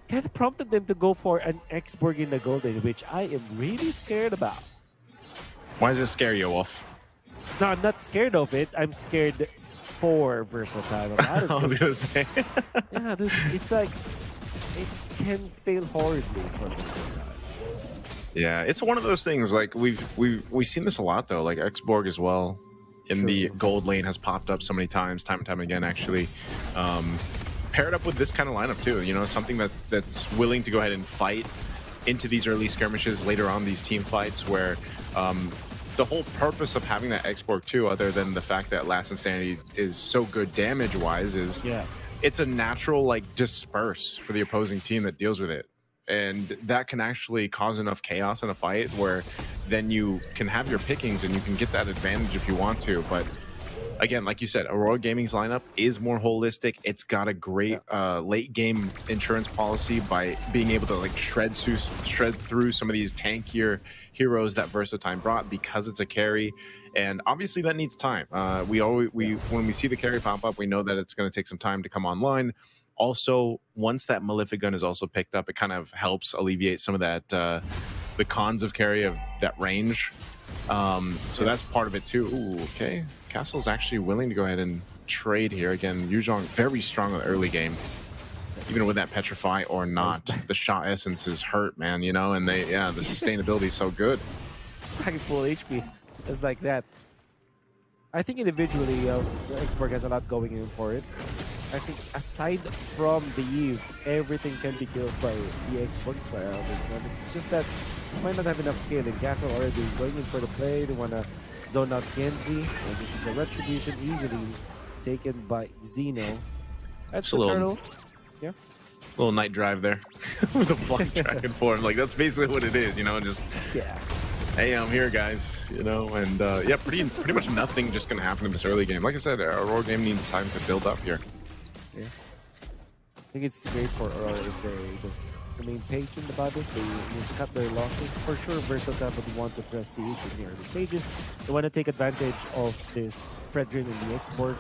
kind of prompted them to go for an Xborg in the Golden, which I am really scared about. Why does it scare you, Wolf? No, I'm not scared of it. I'm scared for Versatile about it. I was gonna say. Yeah, dude, it's like it can fail horribly for Versatile. Yeah, it's one of those things. Like we've seen this a lot though. Like Xborg as well in the gold lane has popped up so many times, time and time again. Actually, paired up with this kind of lineup too. You know, something that's willing to go ahead and fight into these early skirmishes later on, these team fights where. The whole purpose of having that Xborg too, other than the fact that Last Insanity is so good damage-wise, is it's a natural like disperse for the opposing team that deals with it. And that can actually cause enough chaos in a fight where then you can have your pickings and you can get that advantage if you want to. But again, like you said, Aurora Gaming's lineup is more holistic. It's got a great late game insurance policy by being able to like shred through some of these tankier heroes that Versatime brought because it's a carry. And obviously that needs time. When we see the carry pop up, we know that it's going to take some time to come online. Also, once that Malefic gun is also picked up, it kind of helps alleviate some of that the cons of carry of that range. So that's part of it too. Ooh, okay. Castle's actually willing to go ahead and trade here. Again, Yuzhong very strong in the early game. Even with that Petrify or not, the shot essence is hurt, man, you know, and the sustainability is so good. Back in full HP, just like that. I think individually, Xborg has a lot going in for it. I think aside from the Eve, everything can be killed by the Xborg. It's just that you might not have enough scale. And Castle already going in for the play. They want to zone out Tienzi. And this is a retribution easily taken by Xeno. That's the turtle. Yeah. Little night drive there with a flying dragon form. Like that's basically what it is, you know, just hey, I'm here, guys, you know, and yeah, pretty much nothing just gonna happen in this early game. Like I said, Aurora game needs time to build up here. Yeah. I think it's great for Aurora if they just remain patient about this. They just cut their losses. For sure, Versatile would want to press the issue in the early stages. They want to take advantage of this Fredrin in the export.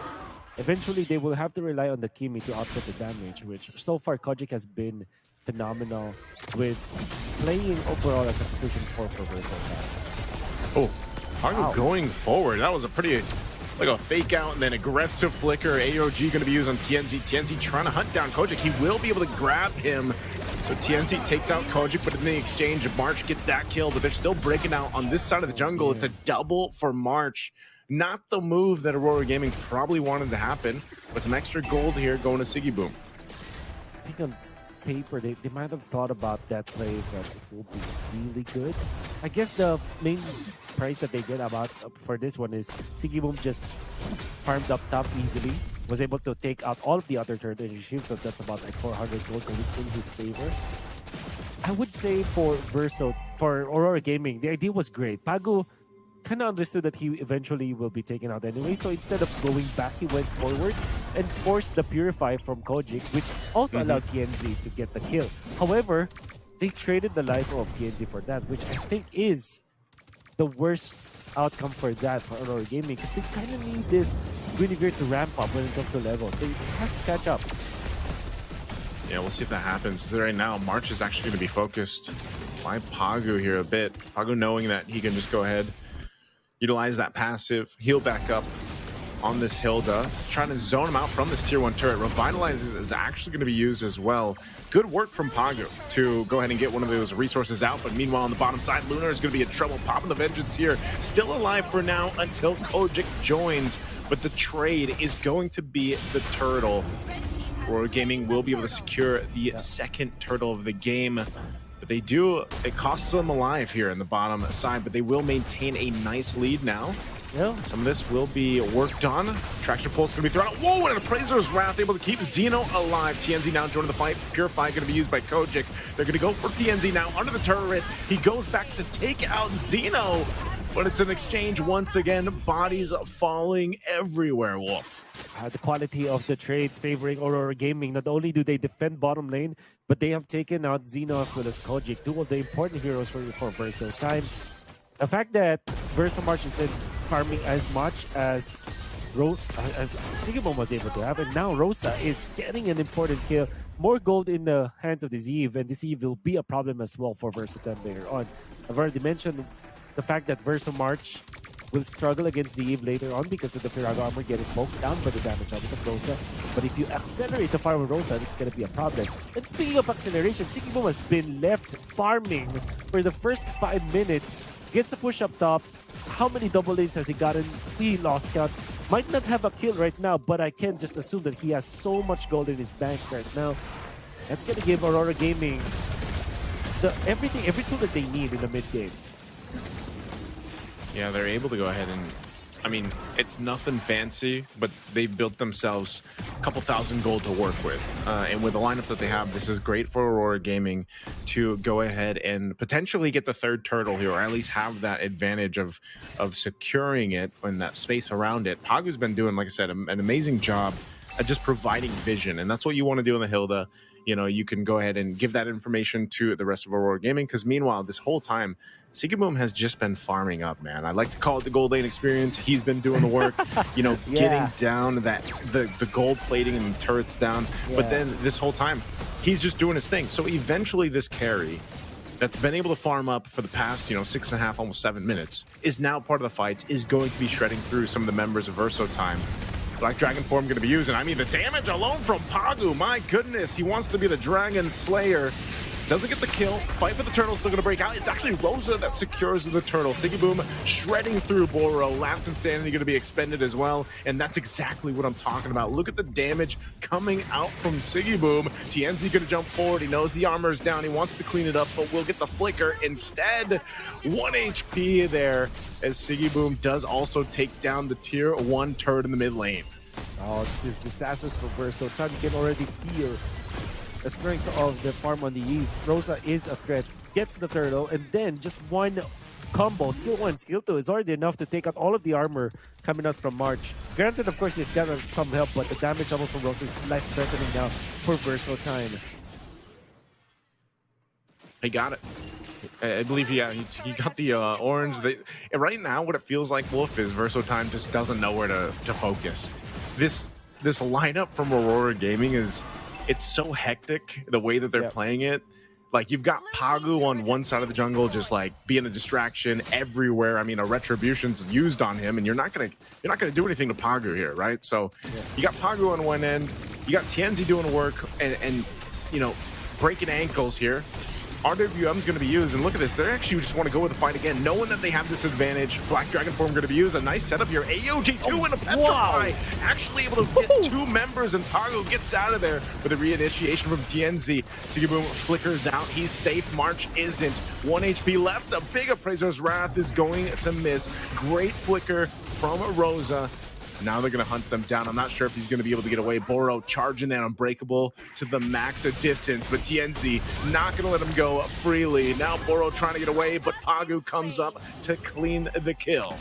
Eventually, they will have to rely on the Kimi to output the damage, which so far Kojic has been phenomenal with playing overall as a position 4 for Versatile. Oh, Pagu going forward. That was a pretty, like a fake out and then aggressive flicker. AOG going to be used on TNZ. TNZ trying to hunt down Kojic. He will be able to grab him. So TNZ takes out Kojic, but in the exchange, March gets that kill, but they're still breaking out on this side of the jungle. It's a double for March. Not the move that Aurora Gaming probably wanted to happen, but some extra gold here going to Siggy Boom. I think on paper, they might have thought about that play that it will be really good. I guess the main price that they get about for this one is Siggy Boom just farmed up top easily, was able to take out all of the other turret energy shields, so that's about like 400 gold in his favor. I would say for Aurora Gaming, the idea was great. Pagu kind of understood that he eventually will be taken out anyway, so instead of going back, he went forward and forced the Purify from Kojic, which also allowed TNZ to get the kill. However, they traded the life of TNZ for that, which I think is the worst outcome for that for Aurora Gaming, because they kind of need this Guinevere to ramp up when it comes to levels. They has to catch up. Yeah, we'll see if that happens. Right now, March is actually going to be focused by Pagu here a bit. Pagu knowing that he can just go ahead, utilize that passive, heal back up on this Hilda, trying to zone him out from this tier 1 turret. Revitalize is actually going to be used as well. Good work from Pagu to go ahead and get one of those resources out, but meanwhile on the bottom side, Lunar is going to be in trouble, popping the Vengeance here. Still alive for now until Kojic joins, but the trade is going to be the turtle. Aurora Gaming will be able to secure the second turtle of the game. They do, it costs them alive here in the bottom side, but they will maintain a nice lead now. Yeah. Some of this will be worked on. Traction Pulse going to be thrown out. Whoa, and Appraiser's Wrath able to keep Xeno alive. TNZ now joining the fight. Purify going to be used by Kojic. They're going to go for TNZ now under the turret. He goes back to take out Xeno, but it's an exchange once again. Bodies falling everywhere, Wolf. The quality of the trades favoring Aurora Gaming. Not only do they defend bottom lane, but they have taken out Xeno as well as Kojic, two of the important heroes for Verso Time. The fact that Verso March isn't farming as much as Sigmund was able to have, and now Rosa is getting an important kill. More gold in the hands of Decisive, and Decisive will be a problem as well for Verso Time later on. I've already mentioned the fact that Verso March will struggle against the Eve later on because of the Firago armor getting poked down by the damage out of Rosa. But if you accelerate the farm of Rosa, it's going to be a problem. And speaking of acceleration, Sigmund has been left farming for the first 5 minutes. Gets the push up top. How many double lanes has he gotten? He lost count. Might not have a kill right now, but I can just assume that he has so much gold in his bank right now. That's going to give Aurora Gaming every tool that they need in the mid game. Yeah, they're able to go ahead and, I mean, it's nothing fancy, but they've built themselves a couple thousand gold to work with. And with the lineup that they have, this is great for Aurora Gaming to go ahead and potentially get the third turtle here, or at least have that advantage of securing it and that space around it. Pagu's been doing, like I said, an amazing job at just providing vision, and that's what you want to do in the Hilda. You know, you can go ahead and give that information to the rest of Aurora Gaming, because meanwhile, this whole time, Sigmund has just been farming up, man. I like to call it the gold lane experience. He's been doing the work, you know, getting down the gold plating and the turrets down. Yeah. But then this whole time, he's just doing his thing. So eventually this carry that's been able to farm up for the past, 6.5, almost 7 minutes, is now part of the fight, is going to be shredding through some of the members of Verso Time. Black Dragon form going to be used, and I mean the damage alone from Pagu, my goodness, he wants to be the Dragon Slayer. Doesn't get the kill. Fight for the turtle, still gonna break out. It's actually Rosa that secures the turtle. Siggy Boom shredding through Boro. Last Insanity gonna be expended as well, and that's exactly what I'm talking about. Look at the damage coming out from Siggy Boom. TNZ gonna jump forward. He knows the armor's down. He wants to clean it up, but we'll get the flicker instead. 1 HP there, as Siggy Boom does also take down the tier 1 turret in the mid lane. Oh, this is disastrous for Verso. Time you can already feel the strength of the farm on the Eve. Rosa is a threat, gets the turtle, and then just one combo, skill 1, skill 2, is already enough to take out all of the armor coming out from March. Granted, of course, he's got some help, but the damage level from Rosa is life-threatening now for Verso Time. He got it. I believe, yeah, he got the orange. Right now, what it feels like, Wolf, is Versotime just doesn't know where to focus. This lineup from Aurora Gaming it's so hectic, the way that they're playing it. Like, you've got Pagu on one side of the jungle, just like being a distraction everywhere. I mean, a retribution's used on him, and you're not gonna do anything to Pagu here, right? So you got Pagu on one end, you got Tienzi doing work, and you know, breaking ankles here. RWM's going to be used, and look at this. They actually just want to go with the fight again, knowing that they have this advantage. Black Dragon Form going to be used. A nice setup here. AOG2 and a Petrify. Actually able to get two members, and Pagu gets out of there with a reinitiation from TNZ. Sigaboom flickers out. He's safe. March isn't. 1 HP left. A big Appraiser's Wrath is going to miss. Great flicker from Rosa. Now they're going to hunt them down. I'm not sure if he's going to be able to get away. Boro charging that Unbreakable to the max of distance, but TNZ not going to let him go freely. Now Boro trying to get away, but Pagu comes up to clean the kill.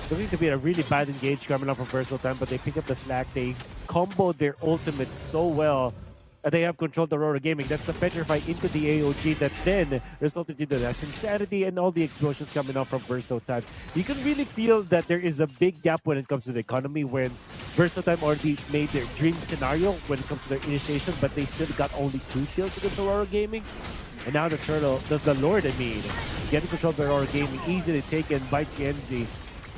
Looking to be a really bad engage coming up from Versotime, but they pick up the slack. They comboed their ultimates so well. They have controlled Aurora Gaming. That's the Petrify into the AOG that then resulted in the Last Insanity and all the explosions coming out from Versotime. You can really feel that there is a big gap when it comes to the economy, when Versotime already made their dream scenario when it comes to their initiation, but they still got only 2 kills against Aurora Gaming. And now the Lord, I mean, getting control of Aurora Gaming, easily taken by TNZ.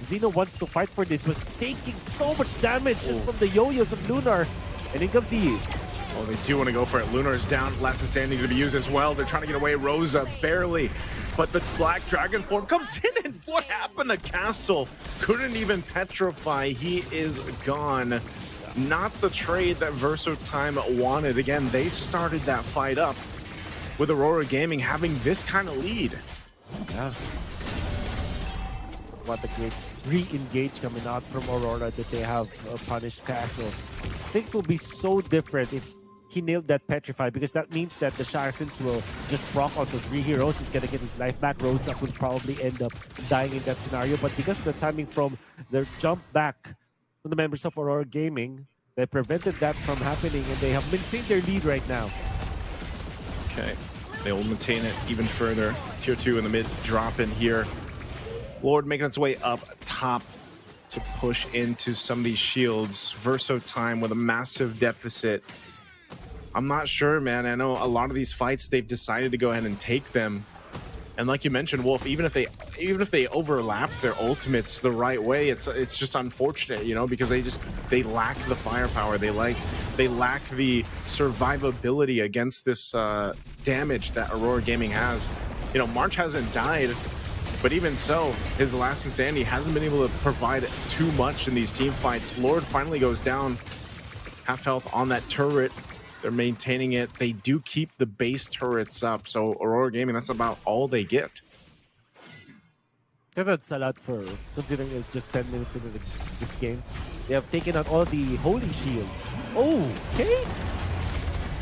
Xeno wants to fight for this, but taking so much damage just from the yo-yos of Lunar. And in comes the... Oh, they do want to go for it. Lunar is down. Last Insanity to be used as well. They're trying to get away. Rosa barely. But the Black Dragon Form comes in, and what happened to Castle? Couldn't even petrify. He is gone. Not the trade that Versotime wanted. Again, they started that fight up with Aurora Gaming having this kind of lead. Yeah. What a great re-engage coming out from Aurora that they have punished Castle. Things will be so different if he nailed that Petrify, because that means that the Saracens will just proc onto 3 heroes. He's gonna get his life back. Rosa will probably end up dying in that scenario, but because of the timing from their jump back from the members of Aurora Gaming, they prevented that from happening, and they have maintained their lead right now. Okay, they will maintain it even further. Tier 2 in the mid drop in here. Lord making its way up top to push into some of these shields. Versotime with a massive deficit. I'm not sure, man. I know a lot of these fights, they've decided to go ahead and take them. And like you mentioned, Wolf, even if they overlap their ultimates the right way, it's just unfortunate, you know, because they lack the firepower. They lack the survivability against this damage that Aurora Gaming has. You know, March hasn't died, but even so, his Last Insanity hasn't been able to provide too much in these team fights. Lord finally goes down, half health on that turret. They're maintaining it. They do keep the base turrets up, so Aurora Gaming, that's about all they get. That's a lot for considering it's just 10 minutes into this game. They have taken out all the holy shields. Okay.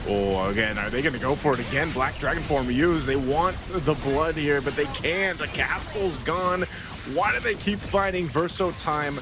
Oh, again, are they going to go for it again? Black Dragon Form used. They want the blood here, but they can't. The castle's gone. Why do they keep fighting? Versotime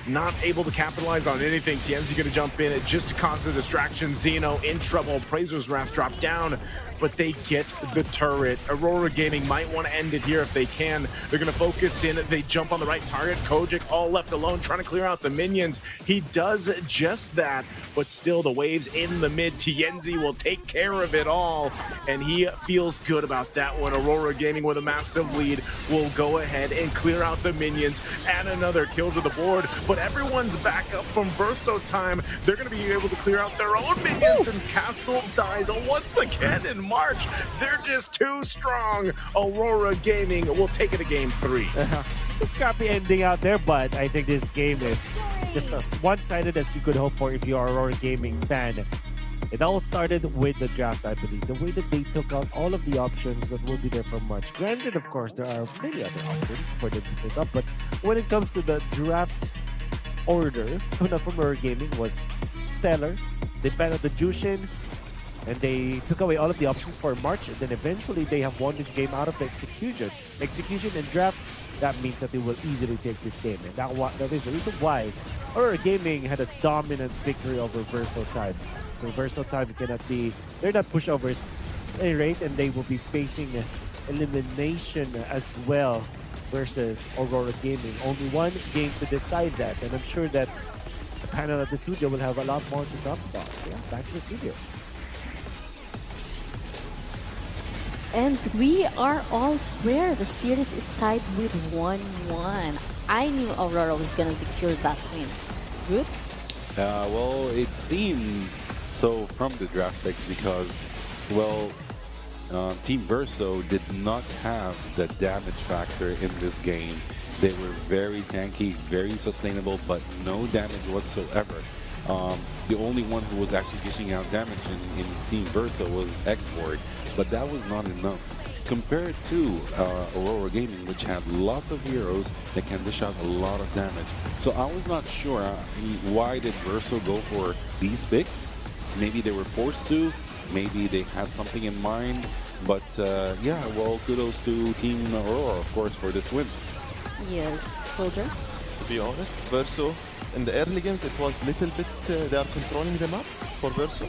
not able to capitalize on anything. TNZ going to jump in just to cause the distraction. Xeno in trouble. Appraiser's Wrath drop down, but they get the turret. Aurora Gaming might want to end it here if they can. They're going to focus in. They jump on the right target. Kojic all left alone, trying to clear out the minions. He does just that, but still the waves in the mid. Tienzi will take care of it all, and he feels good about that one. Aurora Gaming with a massive lead will go ahead and clear out the minions. Add another kill to the board, but everyone's back up from Versotime. They're going to be able to clear out their own minions, and Castle dies once again in March. They're just too strong. Aurora Gaming will take it to game 3. Scrappy ending out there, but I think this game is just as one-sided as you could hope for if you are Aurora Gaming fan. It all started with the draft, I believe. The way that they took out all of the options that will be there for March. Granted, of course, there are many other options for them to pick up, but when it comes to the draft order coming up from Aurora Gaming was stellar. They banned the Jushin, and they took away all of the options for March, and then eventually they have won this game out of the execution. Execution and draft, that means that they will easily take this game. And that is the reason why Aurora Gaming had a dominant victory over Versotime. For Versatile, they're not pushovers at any rate, and they will be facing elimination as well versus Aurora Gaming. Only one game to decide that, and I'm sure that the panel at the studio will have a lot more to talk about. So yeah, back to the studio. And we are all square. The series is tied with 1-1. I knew Aurora was going to secure that win. Good? Well, it seemed so from the draft picks because, well, Team Verso did not have the damage factor in this game. They were very tanky, very sustainable, but no damage whatsoever. The only one who was actually dishing out damage in Team Verso was X-Borg, but that was not enough. Compared to Aurora Gaming, which had lots of heroes that can dish out a lot of damage. So I was not sure why did Verso go for these picks. Maybe they were forced to, maybe they had something in mind, but yeah, well, kudos to Team Aurora, of course, for this win. Yes, Soldier? To be honest, Verso, in the early games, it was little bit, they are controlling the map for Verso,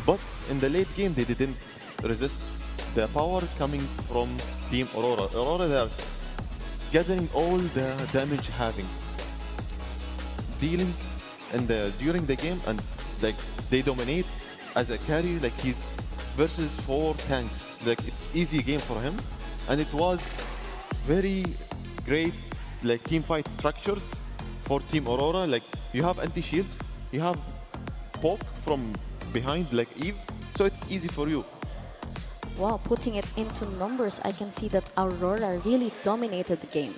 but in the late game, they didn't resist the power coming from Team Aurora. Aurora, they are gathering all the damage having, dealing during the game, and like they dominate as a carry. Like he's versus 4 tanks. Like it's easy game for him, and it was very great like team fight structures for Team Aurora. Like you have anti-shield, you have poke from behind like Eve, so it's easy for you. Wow, putting it into numbers, I can see that Aurora really dominated the game,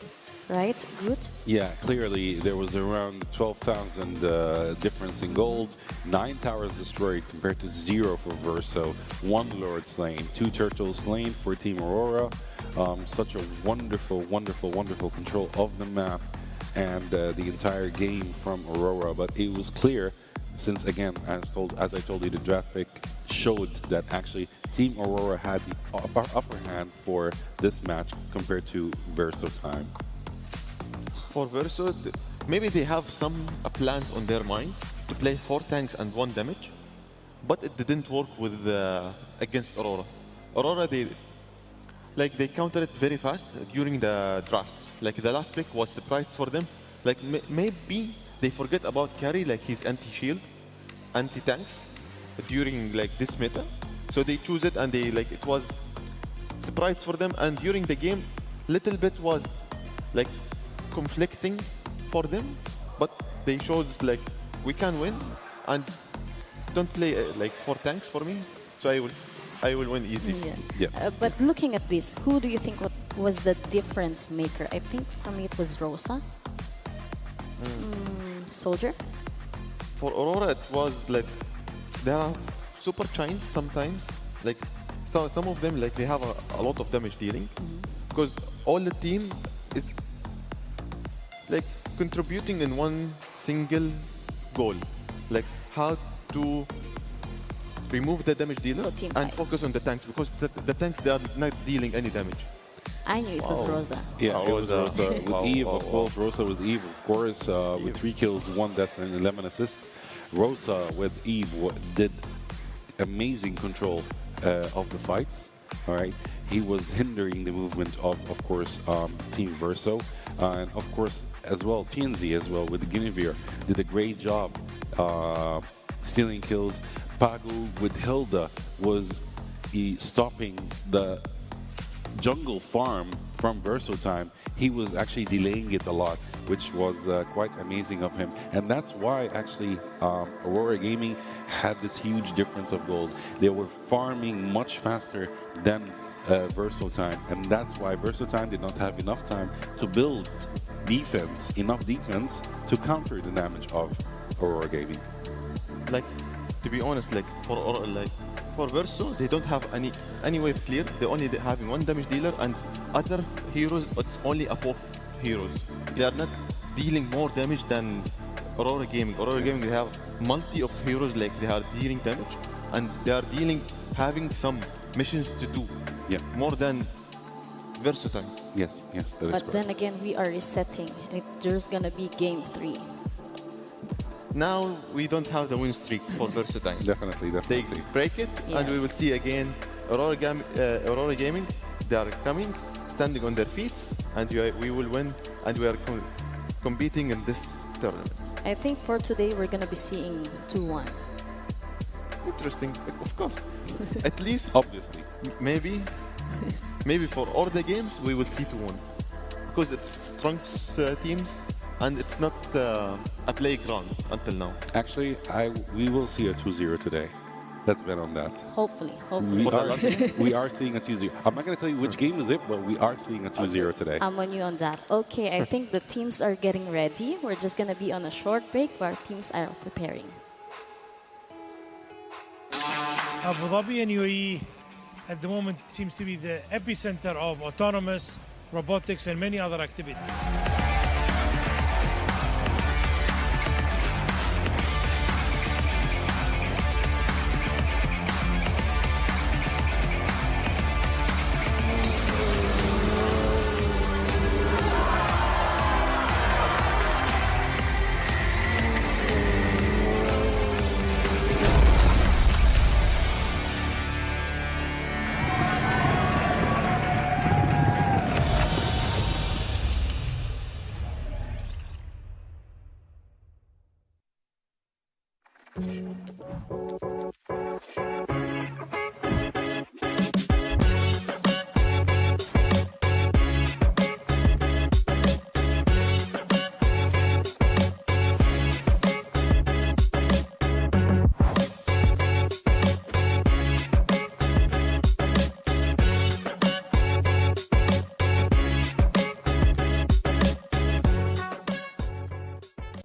right? Good? Yeah, clearly there was around 12,000 difference in gold, 9 towers destroyed compared to 0 for Verso, 1 Lord slain, 2 turtles slain for Team Aurora. Such a wonderful, wonderful, wonderful control of the map and the entire game from Aurora. But it was clear, since again, as I told you, the draft pick showed that actually Team Aurora had the upper hand for this match compared to Verso time. For Verso, maybe they have some plans on their mind to play 4 tanks and 1 damage, but it didn't work with against Aurora. Aurora, they countered it very fast during the drafts. Like the last pick was surprise for them. Like maybe they forget about carry, like his anti-shield, anti-tanks during like this meta. So they choose it, and they like it was surprise for them. And during the game, little bit was like conflicting for them, but they showed like we can win, and don't play like 4 tanks for me. So I will win easy. Yeah. But looking at this, who do you think was the difference maker? I think for me it was Rosa. Soldier? For Aurora, it was like there are super chains sometimes. Like some of them, like they have a lot of damage dealing because all the team is like contributing in one single goal, like how to remove the damage dealer and focus on the tanks, because the tanks, they are not dealing any damage. I knew it was Rosa. Yeah, it was Rosa. With Eve, of course. Rosa with Eve, of course. With 3 kills, 1 death, and 11 assists. Rosa with Eve did amazing control of the fights. All right, he was hindering the movement of course, Team Verso, and of course as well TNZ as well with the Guinevere did a great job stealing kills. Pagu with Hilda was stopping the jungle farm from Verso time. He was actually delaying it a lot, which was quite amazing of him. And that's why actually Aurora Gaming had this huge difference of gold. They were farming much faster than Verso time. And that's why Verso time did not have enough time to build enough defense to counter the damage of Aurora Gaming. Like, to be honest, like for Verso, they don't have any wave clear. They only having 1 damage dealer, and other heroes, it's only a poke heroes. They are not dealing more damage than Aurora Gaming. Aurora Gaming, they have multi of heroes, like they are dealing damage, and they are having some missions to do. Yeah. More than Verso time. Yes, that is correct. But then again, we are resetting. There's gonna be game 3. Now we don't have the win streak for Versatile. Definitely. They break it, and we will see again Aurora Gaming. They are coming, standing on their feet, and we will win, and we are competing in this tournament. I think for today we're going to be seeing 2-1. Interesting, of course. At least, obviously. Maybe for all the games we will see 2-1, because it's strong teams, and it's not a playground until now. Actually, we will see a 2-0 today. Let's bet on that. Hopefully. We are seeing a 2-0. I'm not going to tell you which game is it, but we are seeing a 2-0 today. I'm on you on that. Okay, I think the teams are getting ready. We're just going to be on a short break while teams are preparing. Abu Dhabi and UAE at the moment seems to be the epicenter of autonomous, robotics, and many other activities.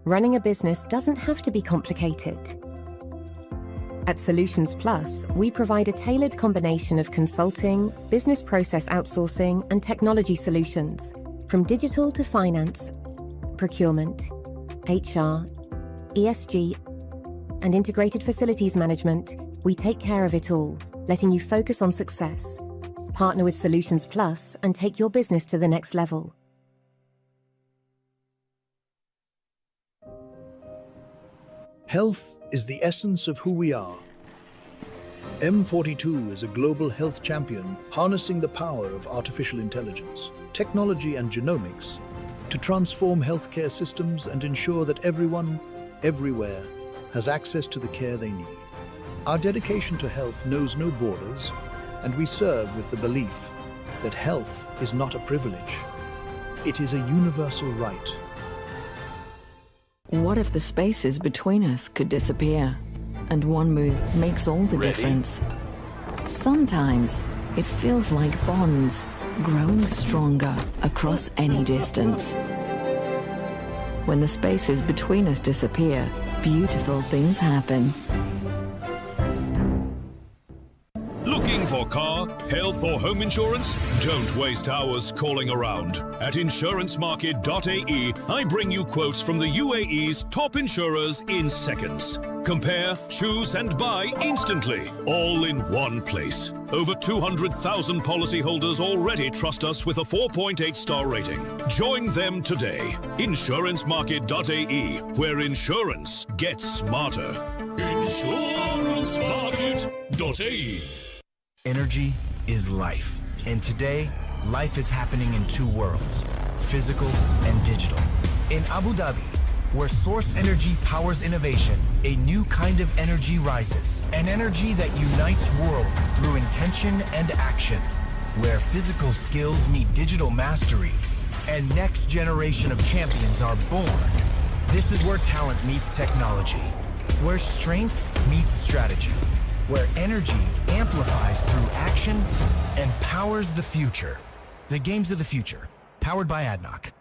Running a business doesn't have to be complicated. At Solutions Plus, we provide a tailored combination of consulting, business process outsourcing, and technology solutions, from digital to finance, procurement, HR, ESG, and integrated facilities management. We take care of it all, letting you focus on success. Partner with Solutions Plus and take your business to the next level. Health is the essence of who we are. M42 is a global health champion harnessing the power of artificial intelligence, technology and genomics to transform healthcare systems and ensure that everyone, everywhere, has access to the care they need. Our dedication to health knows no borders, and we serve with the belief that health is not a privilege. It is a universal right. What if the spaces between us could disappear? And one move makes all the difference. Sometimes it feels like bonds growing stronger across any distance. When the spaces between us disappear, beautiful things happen. Looking for car, health or home insurance? Don't waste hours calling around. At insurancemarket.ae, I bring you quotes from the UAE's top insurers in seconds. Compare, choose and buy instantly, all in one place. Over 200,000 policyholders already trust us with a 4.8-star rating. Join them today. Insurancemarket.ae, where insurance gets smarter. Insurancemarket.ae. Energy is life. And today, life is happening in two worlds, physical and digital. In Abu Dhabi, where source energy powers innovation, a new kind of energy rises. An energy that unites worlds through intention and action. Where physical skills meet digital mastery and next generation of champions are born. This is where talent meets technology. Where strength meets strategy. Where energy amplifies through action and powers the future. The games of the future, powered by ADNOC.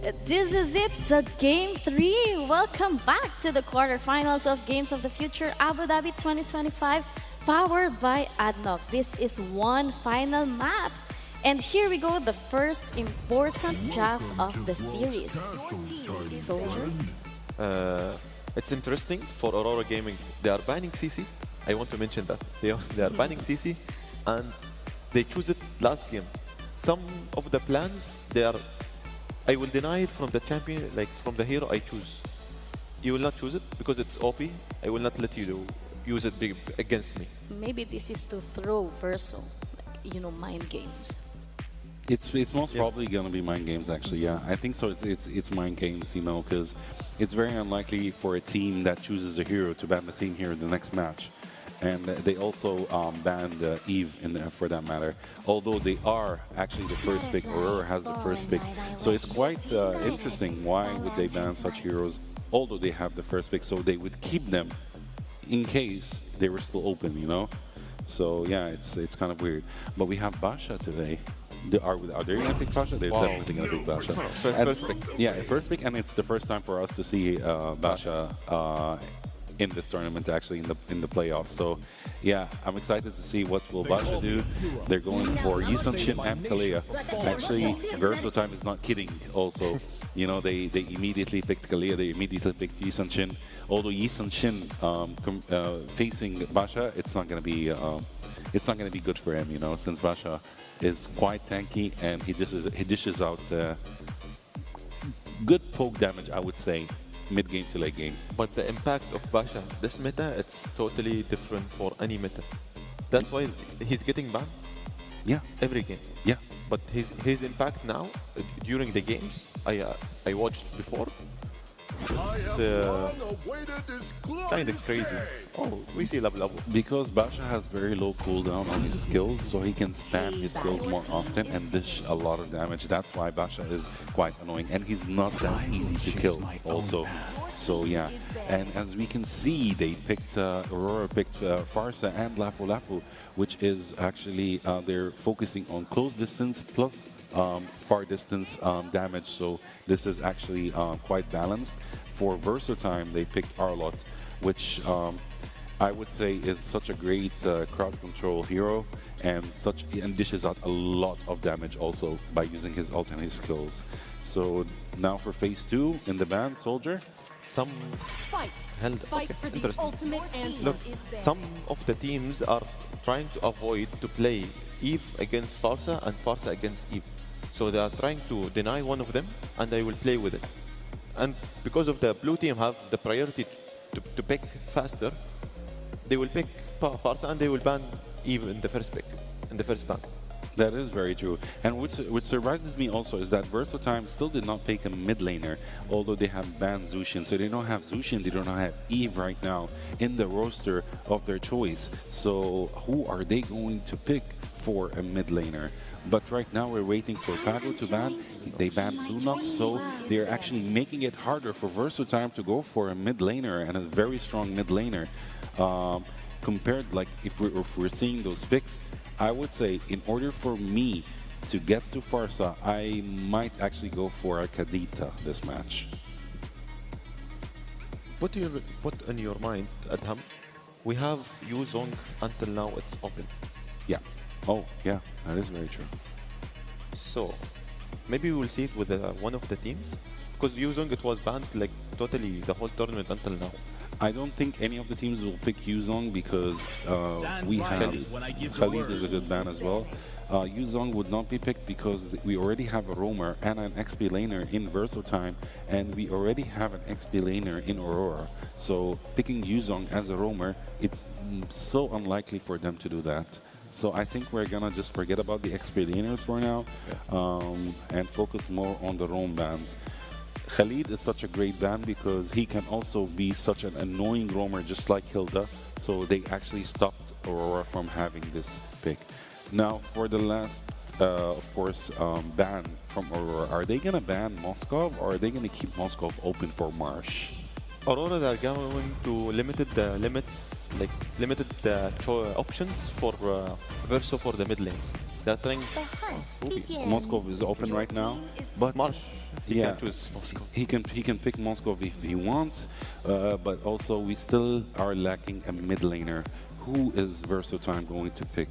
This is it, the Game 3. Welcome back to the quarterfinals of Games of the Future Abu Dhabi 2025, powered by ADNOC. This is one final map. And here we go, the first important draft of the series. Soldier. It's interesting for Aurora Gaming. They are banning CC. I want to mention that. They are banning CC, and they choose it last game. Some of the plans, they are, I will deny it from the champion, like from the hero I choose. You will not choose it because it's OP. I will not let you use it against me. Maybe this is to throw Verso, like, you know, mind games. It's most probably going to be mind games, actually. Yeah, I think so. It's mind games, you know, because it's very unlikely for a team that chooses a hero to ban the same hero the next match. And they also banned Eve for that matter. Although they are actually the first pick, Aurora has the first pick. So it's quite interesting. Why would they ban such heroes, although they have the first pick? So they would keep them in case they were still open, you know? So yeah, it's kind of weird. But we have Basha today. Are they going to pick Basha? They're definitely going to pick Basha. First pick. Yeah, first pick, and it's the first time for us to see Basha in this tournament, actually in the playoffs. So yeah, I'm excited to see what will Basha do. They're going for Yisun Shin and Kalia. Actually, Verso Time is not kidding also. You know, they immediately picked Kalia, they immediately picked Yisun Shin. Although Yisun Shin facing Basha, it's not going to be good for him, you know, since Basha is quite tanky and he dishes out good poke damage, I would say, mid game to late game. But the impact of Basha, this meta, it's totally different for any meta. That's why he's getting banned. Yeah, every game. Yeah, but his impact now during the games I watched before. It's kind of crazy. Oh, we see Labu Labu. Because Basha has very low cooldown on his skills, so he can spam his skills more often and dish a lot of damage. That's why Basha is quite annoying, and he's not that easy to kill also. So yeah, and as we can see, they picked Aurora picked Farsa and Lapu Lapu, which is actually they're focusing on close distance plus far distance damage, so this is actually quite balanced. For Versatime, they picked Arlott, which I would say is such a great crowd control hero and dishes out a lot of damage also by using his ult and his skills. So now for phase 2 in the ban, Soldier. Some Look, some of the teams are trying to avoid to play Eve against Farsa and Farsa against Eve. So they are trying to deny one of them, and they will play with it. And because of the blue team have the priority to pick faster, they will pick Farsa and they will ban Eve in the first pick, in the first ban. That is very true. And which surprises me also is that Versatime still did not pick a mid laner, although they have banned Zushin. So they don't have Zushin, they don't have Eve right now in the roster of their choice. So who are they going to pick for a mid laner? But right now we're waiting for Pago to ban. They banned Lunox, so they're actually making it harder for Versatime to go for a mid laner and a very strong mid laner. Compared, like if we're seeing those picks, I would say in order for me to get to Farsa, I might actually go for a Kadita this match. Put in your mind, Adham, we have Yuzong until now it's open. Yeah. Oh, yeah, that is very true. So maybe we will see it with one of the teams, because Yuzong it was banned like totally the whole tournament until now. I don't think any of the teams will pick Yuzong because we have Khalid is a good ban as well. Yuzong would not be picked because we already have a roamer and an XP laner in Versatime, and we already have an XP laner in Aurora. So picking Yuzong as a roamer, it's so unlikely for them to do that. So I think we're gonna just forget about the XP laners for now, and focus more on the roam bans. Khalid is such a great ban because he can also be such an annoying roamer just like Hilda, so they actually stopped Aurora from having this pick. Now for the last, of course, ban from Aurora, are they gonna ban Moskov or are they gonna keep Moskov open for Marsh? Aurora, they're going to limit the options for Verso for the mid lanes. They're trying. The hunt begins. Moscow is open right now, but Marsh. He yeah, can choose Moscow. he can pick Moscow if he wants, but also we still are lacking a mid laner. Who is Versatime going to pick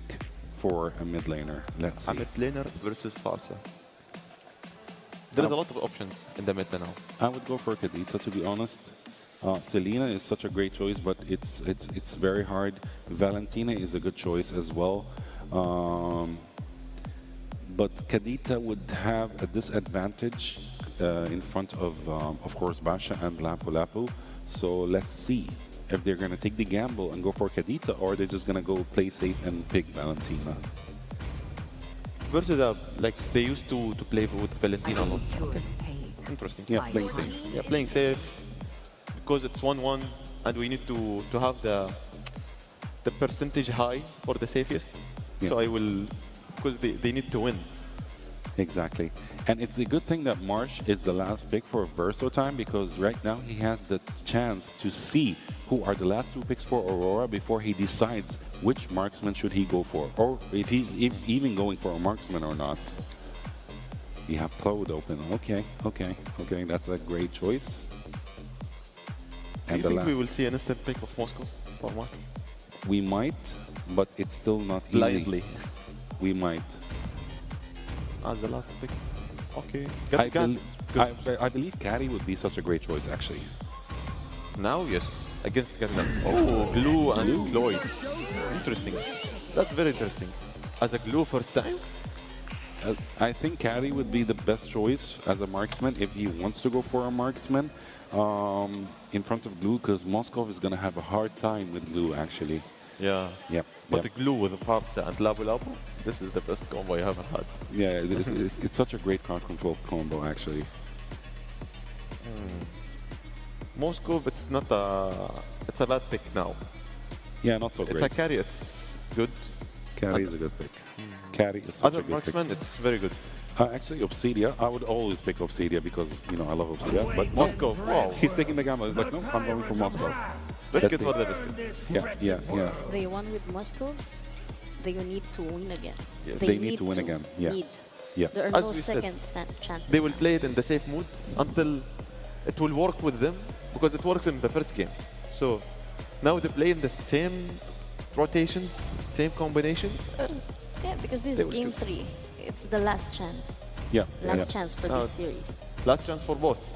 for a mid laner? Let's see. A mid laner versus Farsa. There is a lot of options in the mid now. I would go for Kadita, to be honest. Selena is such a great choice, but it's very hard. Valentina is a good choice as well. But Kadita would have a disadvantage in front of course, Basha and Lapu Lapu. So let's see if they're going to take the gamble and go for Kadita, or they're just going to go play safe and pick Valentina. Versus like they used to play with Valentina a lot. Okay. Interesting. Yeah, playing safe. Yeah, playing safe because it's 1-1 and we need to have the percentage high for the safest. Yeah. So I will, because they need to win. Exactly. And it's a good thing that Marsh is the last pick for Versatime, because right now he has the chance to see who are the last two picks for Aurora before he decides which marksman should he go for, or if he's even going for a marksman or not. We have Cloud open. Okay. That's a great choice. Do you think we will see an instant pick of Moscow for Marsh? We might, but it's still not easy. Blindly. We might. As the last pick. Okay. I believe Caddy would be such a great choice, actually. Now, yes. Against Gandalf. Oh, Glue and Lloyd. Interesting. That's very interesting. As a Glue first time? I think Caddy would be the best choice as a marksman if he wants to go for a marksman in front of Glue, because Moscow is going to have a hard time with Glue, actually. Yeah. Yep. But the Glue with Farsa and Labu Labu, this is the best combo I haven't had. Yeah, it's such a great crowd control combo, actually. Moscow, it's not a... It's a bad pick now. Yeah, not so great. It's a carry, it's good. Carry is a good pick. Carry is such a good marksman, pick. it's very good. Actually, Obsidia, I would always pick Obsidia because, you know, I love Obsidia. But Moscow, wow. He's taking the gamble. He's like, no, I'm going for Moscow. Biscuit for the biscuit. Yeah. They won with Moscow. They need to win again. Yes. They need to win again. Yeah. Yeah. There are As no we second chances. They will play it in the safe mood until it will work with them, because it works in the first game. So now they play in the same rotations, same combination. Yeah, because this is game 3. It's the last chance. Yeah. Last chance for this series. Last chance for both.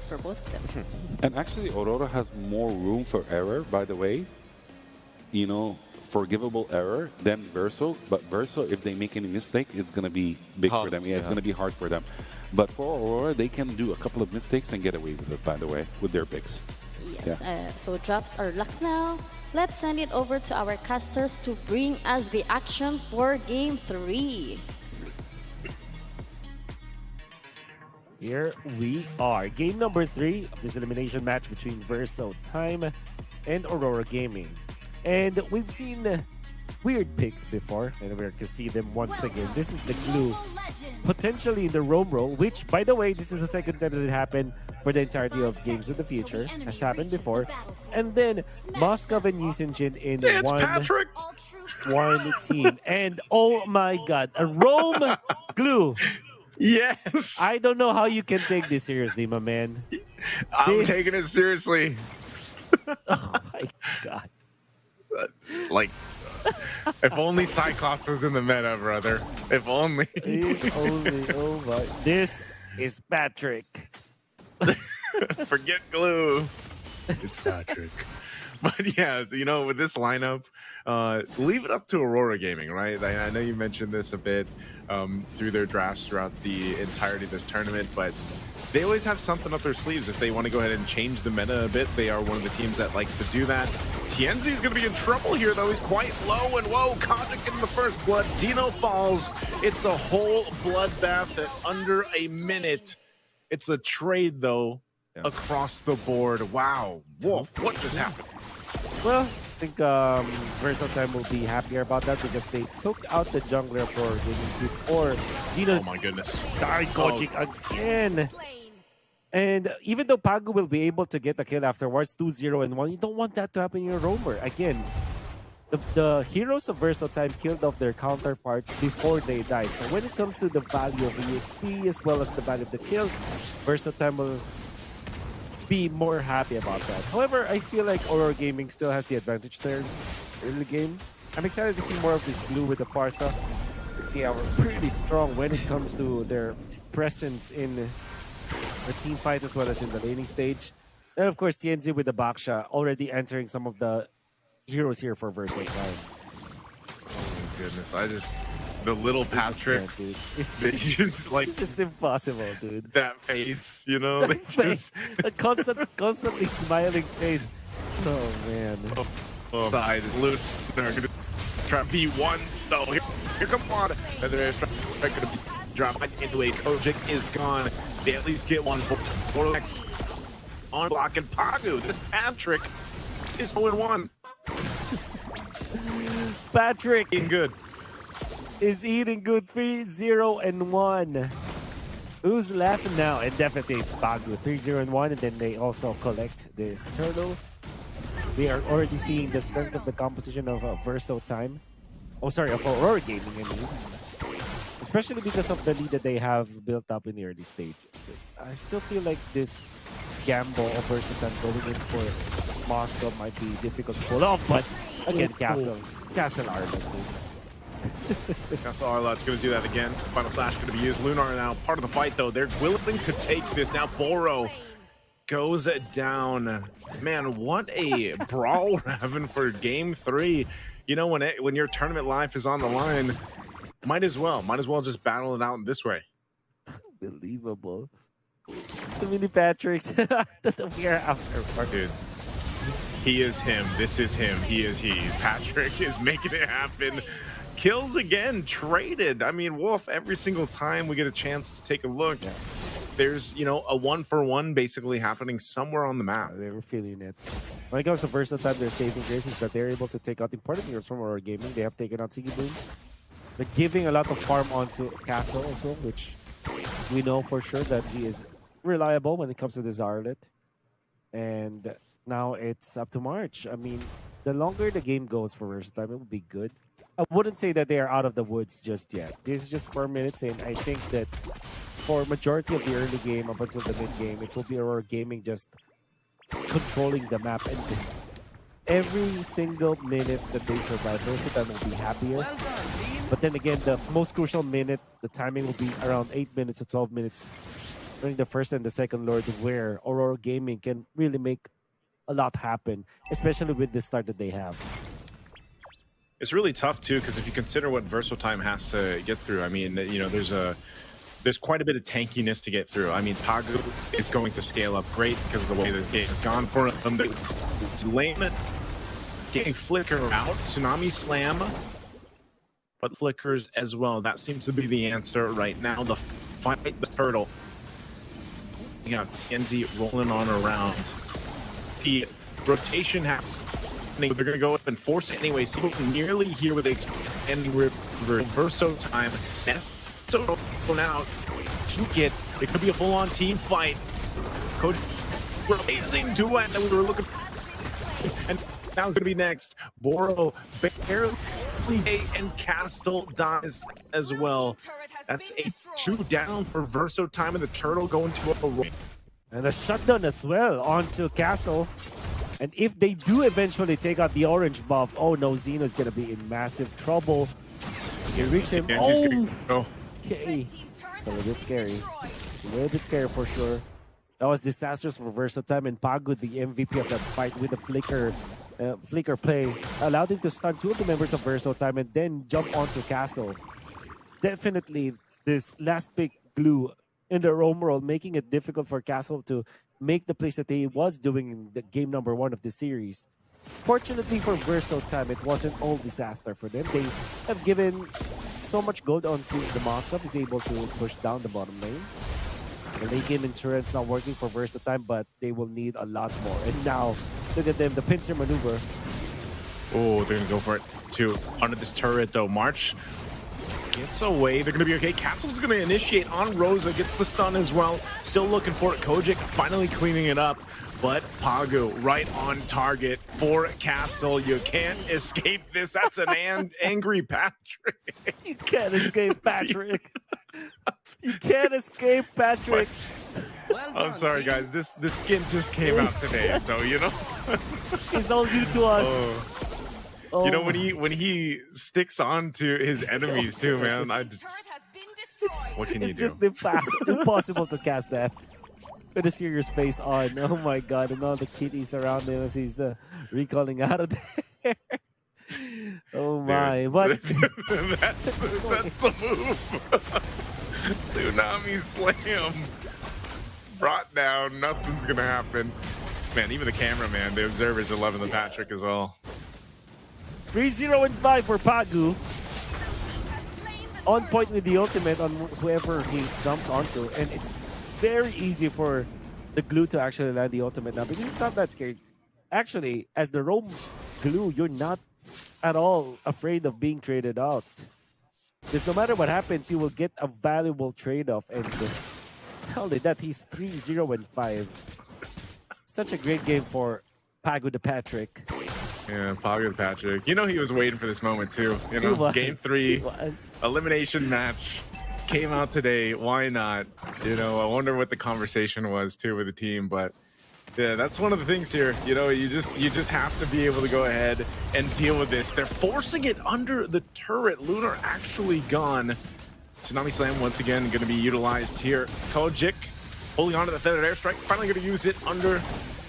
For both of them. And actually, Aurora has more room for error, by the way. You know, forgivable error than Verso. But Verso, if they make any mistake, it's going to be big for them. Yeah, it's going to be hard for them. But for Aurora, they can do a couple of mistakes and get away with it, by the way, with their picks. Yes. So drafts are locked now. Let's send it over to our casters to bring us the action for game 3. Here we are. Game number 3 of this elimination match between Versatime and Aurora Gaming. And we've seen weird picks before, and we're going to see them once again. This is the Glue, potentially in the roam role, which, by the way, this is the second time that it happened for the entirety of Games of the Future. Has happened before. And then Moskov and Yusinjin in one team. And oh my god, a roam Glue. Yes. I don't know how you can take this seriously, my man. I'm taking it seriously. Oh my god. Like, if only Cyclops was in the meta, brother. If only. If only. Oh my. This is Patrick. Forget Glue. It's Patrick. But yeah, you know, with this lineup, leave it up to Aurora Gaming, right? I know you mentioned this a bit through their drafts throughout the entirety of this tournament, but they always have something up their sleeves if they want to go ahead and change the meta a bit. They are one of the teams that likes to do that. Tienzi is going to be in trouble here, though. He's quite low, and whoa, Kojic getting the first blood. Zeno falls. It's a whole bloodbath at under a minute. It's a trade, though, across the board. Wow. Wolf, what just happened? Well, I think Versatime will be happier about that because they took out the jungler for Gaming before Zeno. Oh my goodness. Died Kojic again. And even though Pagu will be able to get a kill afterwards, 2-0 and 1, you don't want that to happen in your roamer. Again, the heroes of Versatile killed off their counterparts before they died. So when it comes to the value of EXP as well as the value of the kills, Versatile will be more happy about that. However, I feel like Aurora Gaming still has the advantage there early game. I'm excited to see more of this blue with the Farsa. They are pretty strong when it comes to their presence in the team fight as well as in the laning stage. And of course, TNZ with the Baksha already entering some of the heroes here for Versatile. Oh my goodness, the little Patrick, it's just impossible, dude. That face, you know, they just a constantly smiling face. Oh man. Side Luke, they're gonna try V1. So here come on, and they're going to be dropped into a Kojic is gone. They at least get one for next on block and Pagu. This Patrick is 0-1. Patrick eating good. Is eating good. 3-0-1. Who's laughing now? And definitely it's Pagu. 3-0-1, and then they also collect this turtle. We are already seeing the strength of the composition of Verso Time. Oh, sorry, of Aurora Gaming, I mean. Especially because of the lead that they have built up in the early stages. I still feel like this gamble of Verso Time going in for Moscow might be difficult to pull off, but again, Castle Arlet. Castle Arlet's going to do that again. Final Slash going to be used. Lunar now part of the fight, though. They're willing to take this. Now Boro goes down. Man, what a brawl we're having for Game 3. You know, when your tournament life is on the line, might as well just battle it out in this way. Unbelievable. The mini Patricks. We are after. Dude, he is him. This is him. He is he. Patrick is making it happen. Kills again, traded. I mean, Wolf, every single time we get a chance to take a look, there's, you know, a 1-for-1 basically happening somewhere on the map. They were feeling it. When it comes to Versatile, their saving grace is that they're able to take out important heroes from Aurora Gaming. They have taken out Siggy Boom. They're giving a lot of farm onto Castle as well, which we know for sure that he is reliable when it comes to the Zarlet. And now it's up to March. I mean, the longer the game goes for Versatile, it will be good. I wouldn't say that they are out of the woods just yet. This is just 4 minutes in. I think that for majority of the early game up until the mid game, it will be Aurora Gaming just controlling the map, and every single minute that they survive, Versatile will be happier. But then again, the most crucial minute, the timing will be around 8 minutes to 12 minutes during the first and the second Lord, where Aurora Gaming can really make a lot happen, especially with the start that they have. It's really tough too, because if you consider what Versatile has to get through, I mean, you know, there's quite a bit of tankiness to get through. I mean, Pagu is going to scale up great because of the way the game has gone for them. It's lame. Getting Flicker out, Tsunami Slam, but Flickers as well. That seems to be the answer right now. The fight, the turtle. You got TNZ rolling on around. The rotation happening. They're going to go up and force it anyway. So nearly here with expanding Verso Time. So now, it could be a full-on team fight. Coach, amazing duet that we were looking for. And now it's going to be next. Boro barely, and Castle dies as well. That's a 2 down for Verso Time, and the turtle going to a roll. And a shutdown as well onto Castle. And if they do eventually take out the orange buff, oh no, Xeno's going to be in massive trouble. You reach him. Oh, okay. It's a little bit scary. It's a little bit scary for sure. That was disastrous for Versatile, and Pagu, the MVP of that fight with the flicker play, allowed him to stun 2 of the members of Versatile and then jump onto Castle. Definitely this last pick glue in the roam world, making it difficult for Castle to make the plays that he was doing in the game number 1 of the series. Fortunately for Versatile, it wasn't all disaster for them. They have given so much gold onto the Moskov, is able to push down the bottom lane. The late game insurance not working for Versatile, but they will need a lot more. And now, look at them, the pincer maneuver. Oh, they're going to go for it too. Under this turret though, March gets away. They're going to be okay. Castle's going to initiate on Rosa, gets the stun as well. Still looking for it. Kojic finally cleaning it up. but Pagu right on target for Castle. You can't escape this. That's an angry Patrick. You can't escape Patrick. You can't escape Patrick. I'm sorry, guys. This skin just came out today, so you know. It's all due to us. You know, when he sticks on to his enemies too, man. What can you do? It's just impossible to cast that with a serious face on. Oh my god, and all the kitties around him as he's recalling out of there. Oh my, but that's the move. Tsunami slam. Brought down, nothing's gonna happen. Man, even the cameraman, the observers are loving the Patrick as well. 3-0-5 for Pagu. On point with the ultimate on whoever he jumps onto, and it's very easy for the glue to actually land the ultimate now because he's not that scared. Actually, as the roam glue, you're not at all afraid of being traded out. Because no matter what happens, you will get a valuable trade-off. And hell did that, he's 3-0-5. Such a great game for Pagu the Patrick. Yeah, Pagu the Patrick. You know he was waiting for this moment too. You know, game 3, elimination match came out today. Why not? You know, I wonder what the conversation was too with the team, but yeah, that's one of the things here. You know, you just have to be able to go ahead and deal with this. They're forcing it under the turret. Lunar actually gone. Tsunami Slam once again going to be utilized here. Kojic holding on to the feathered airstrike. Finally going to use it under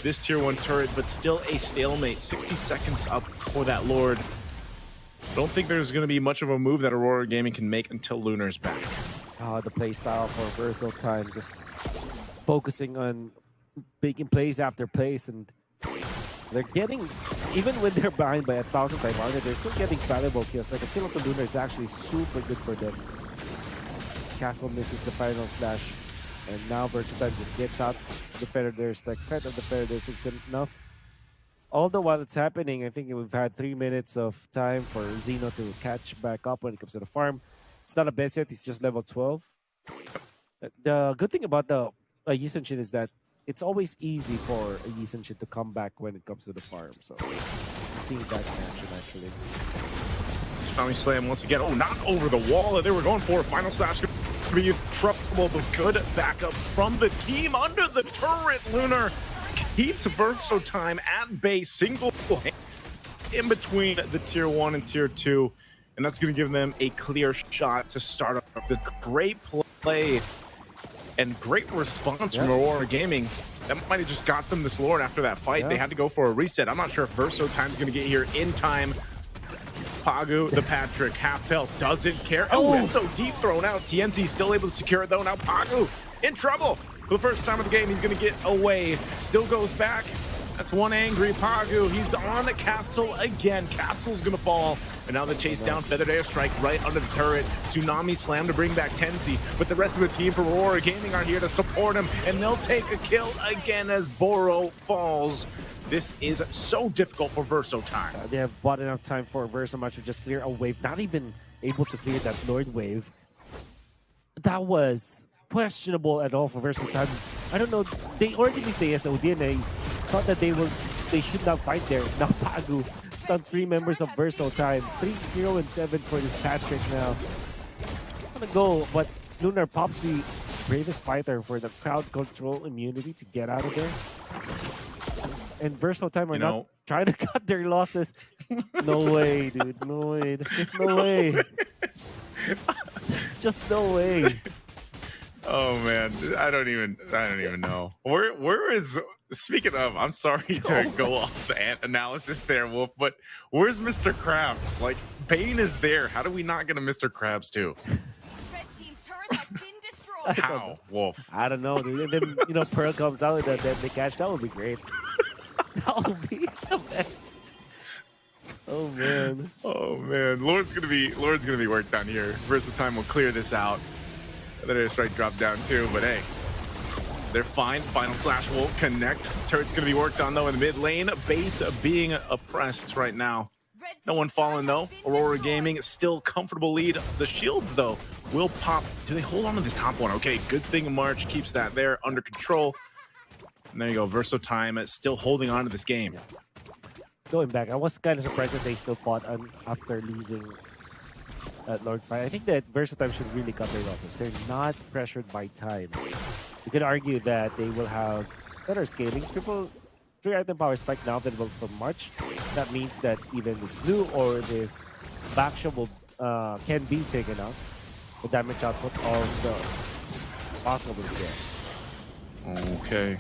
this tier 1 turret, but still a stalemate. 60 seconds up for that Lord. Don't think there's going to be much of a move that Aurora Gaming can make until Lunar's back. Oh, the play style for Versatile Time, just focusing on making plays after plays, and they're getting, even when they're behind by 1,500, they're still getting valuable kills. Like a kill of the Lunar is actually super good for them. Castle misses the final slash, and now Versatile Time just gets out to the feathered airstrike. Threat of the feathered airstrike is enough. All the while it's happening, I think we've had 3 minutes of time for Xeno to catch back up when it comes to the farm. It's not a best yet, he's just level 12. The good thing about the Yisenshin is that it's always easy for a Yisenshin to come back when it comes to the farm. So, seeing that action actually. Tsunami Slam once again. Oh, not over the wall that they were going for. Final slash could be trouble, but good backup from the team under the turret. Lunar keeps Versatile Time at base, single in between the tier 1 and tier 2. And that's going to give them a clear shot to start up the great play and great response from Aurora Gaming. That might have just got them this Lord after that fight. They had to go for a reset. I'm not sure if Versatile Time's going to get here in time. Pagu the Patrick, half health, doesn't care. Oh, it's so deep thrown out. TNC still able to secure it though. Now Pagu in trouble. For the first time of the game, he's going to get away. Still goes back. That's one angry Pagu. He's on the Castle again. Castle's going to fall. And now the chase down, feathered airstrike right under the turret. Tsunami Slam to bring back Tenzi. But the rest of the team for Aurora Gaming are here to support him. And they'll take a kill again as Boro falls. This is so difficult for Versatile Time. They have bought enough time for Versatile to just clear a wave. Not even able to clear that Lord wave. That was questionable at all for Versatile Time. I don't know. They already missed the SOD and I thought that they should not fight there. Now Pagu stuns 3 members of Versatile Time. 3-0-7 for this Patrick now. Gonna go, but Lunar pops the bravest fighter for the crowd control immunity to get out of there. And Versatile Time are not trying to cut their losses. No way, dude. No way. There's just no way. There's just no way. Oh man, I don't even know. Where is, speaking of, I'm sorry to go off the analysis there, Wolf, but where's Mr. Krabs? Like, Bane is there. How do we not get a Mr. Krabs too? Red team turret has been destroyed. How, Wolf? I don't know, dude. And then, Pearl comes out and then they catch. That would be great. That would be the best. Oh man. Oh man. Lord's gonna be worked on here. Versatile Time will clear this out. The airstrike dropped down too, but hey, they're fine. Final slash will connect. Turret's gonna be worked on though in the mid lane. Base being oppressed right now. No one falling though. Aurora Gaming still comfortable lead. The shields though will pop. Do they hold on to this top one? Okay, good thing March keeps that there under control. And there you go. Versatime still holding on to this game. Going back, I was kind of surprised that they still fought after losing at Lord Fire. I think that Versatime should really cut their losses. They're not pressured by time. You can argue that they will have better scaling. Triple 3-item power spike now available from March. That means that even this blue or this back shot will, can be taken out. The damage output of the possible there. Okay.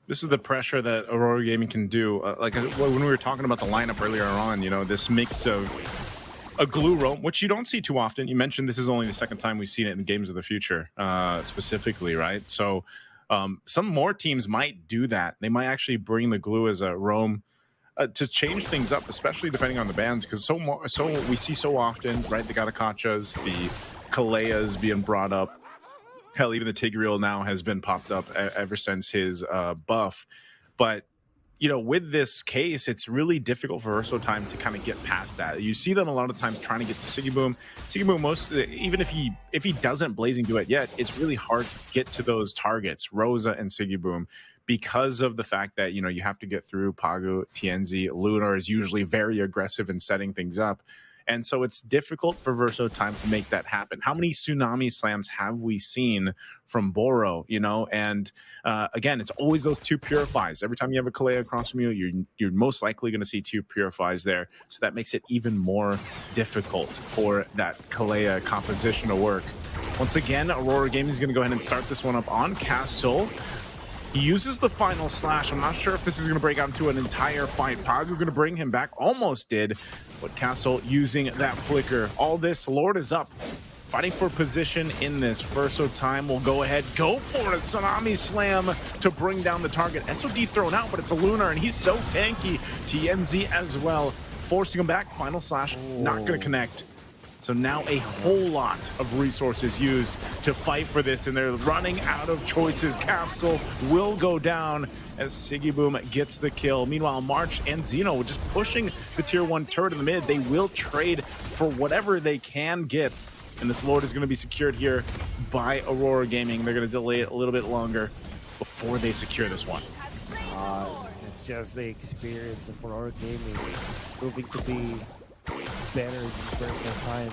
This is the pressure that Aurora Gaming can do. Like when we were talking about the lineup earlier on, you know, this mix of a glue roam, which you don't see too often. You mentioned this is only the second time we've seen it in the Games of the Future, specifically, right? So some more teams might do that. They might actually bring the glue as a roam to change things up, especially depending on the bans, because so we see so often, right? The Gatakachas, the Kaleas being brought up. Hell, even the Tigreal now has been popped up ever since his buff. But, you know, with this case, it's really difficult for Versatime to kind of get past that. You see them a lot of times trying to get to Sigiboom. Sigiboom, even if he doesn't Blazing Duet yet, it's really hard to get to those targets, Rosa and Sigiboom, because of the fact that, you know, you have to get through Pagu, TNZ. Lunar is usually very aggressive in setting things up. And so it's difficult for Versatime to make that happen. How many Tsunami Slams have we seen from Boro, you know? And again, it's always those two Purifies. Every time you have a Kalea across from you, you're most likely going to see two Purifies there. So that makes it even more difficult for that Kalea composition to work. Once again, Aurora Gaming is going to go ahead and start this one up on Castle. He uses the final slash. I'm not sure if this is going to break out into an entire fight. Pagu going to bring him back. Almost did. But Castle using that flicker. All this, Lord is up. Fighting for position in this. Versatime will go ahead. Go for a Tsunami Slam to bring down the target. SOD thrown out, but it's a Lunar, and he's so tanky. TNZ as well. Forcing him back. Final slash. Not going to connect. So now a whole lot of resources used to fight for this, and they're running out of choices. Castle will go down as Sigiboom gets the kill. Meanwhile, March and Xeno just pushing the tier 1 turret in the mid. They will trade for whatever they can get, and this Lord is going to be secured here by Aurora Gaming. They're going to delay it a little bit longer before they secure this one. It's just the experience of Aurora Gaming proving to be better than Versatime.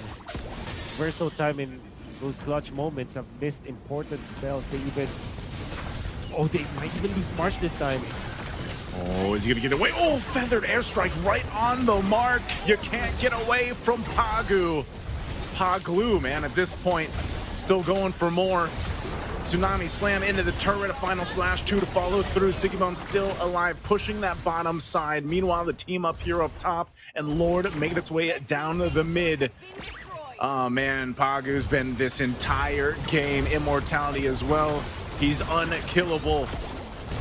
Versatime in those clutch moments have missed important spells. They might even lose March this time. Oh, is he gonna get away? Oh, feathered airstrike right on the mark. You can't get away from Pagu. Paglu, man, at this point, still going for more. Tsunami Slam into the turret, a final slash, 2 to follow through. Sigiboom still alive, pushing that bottom side. Meanwhile, the team up here up top, and Lord making its way down the mid. Oh man, Pagu's been this entire game. Immortality as well. He's unkillable.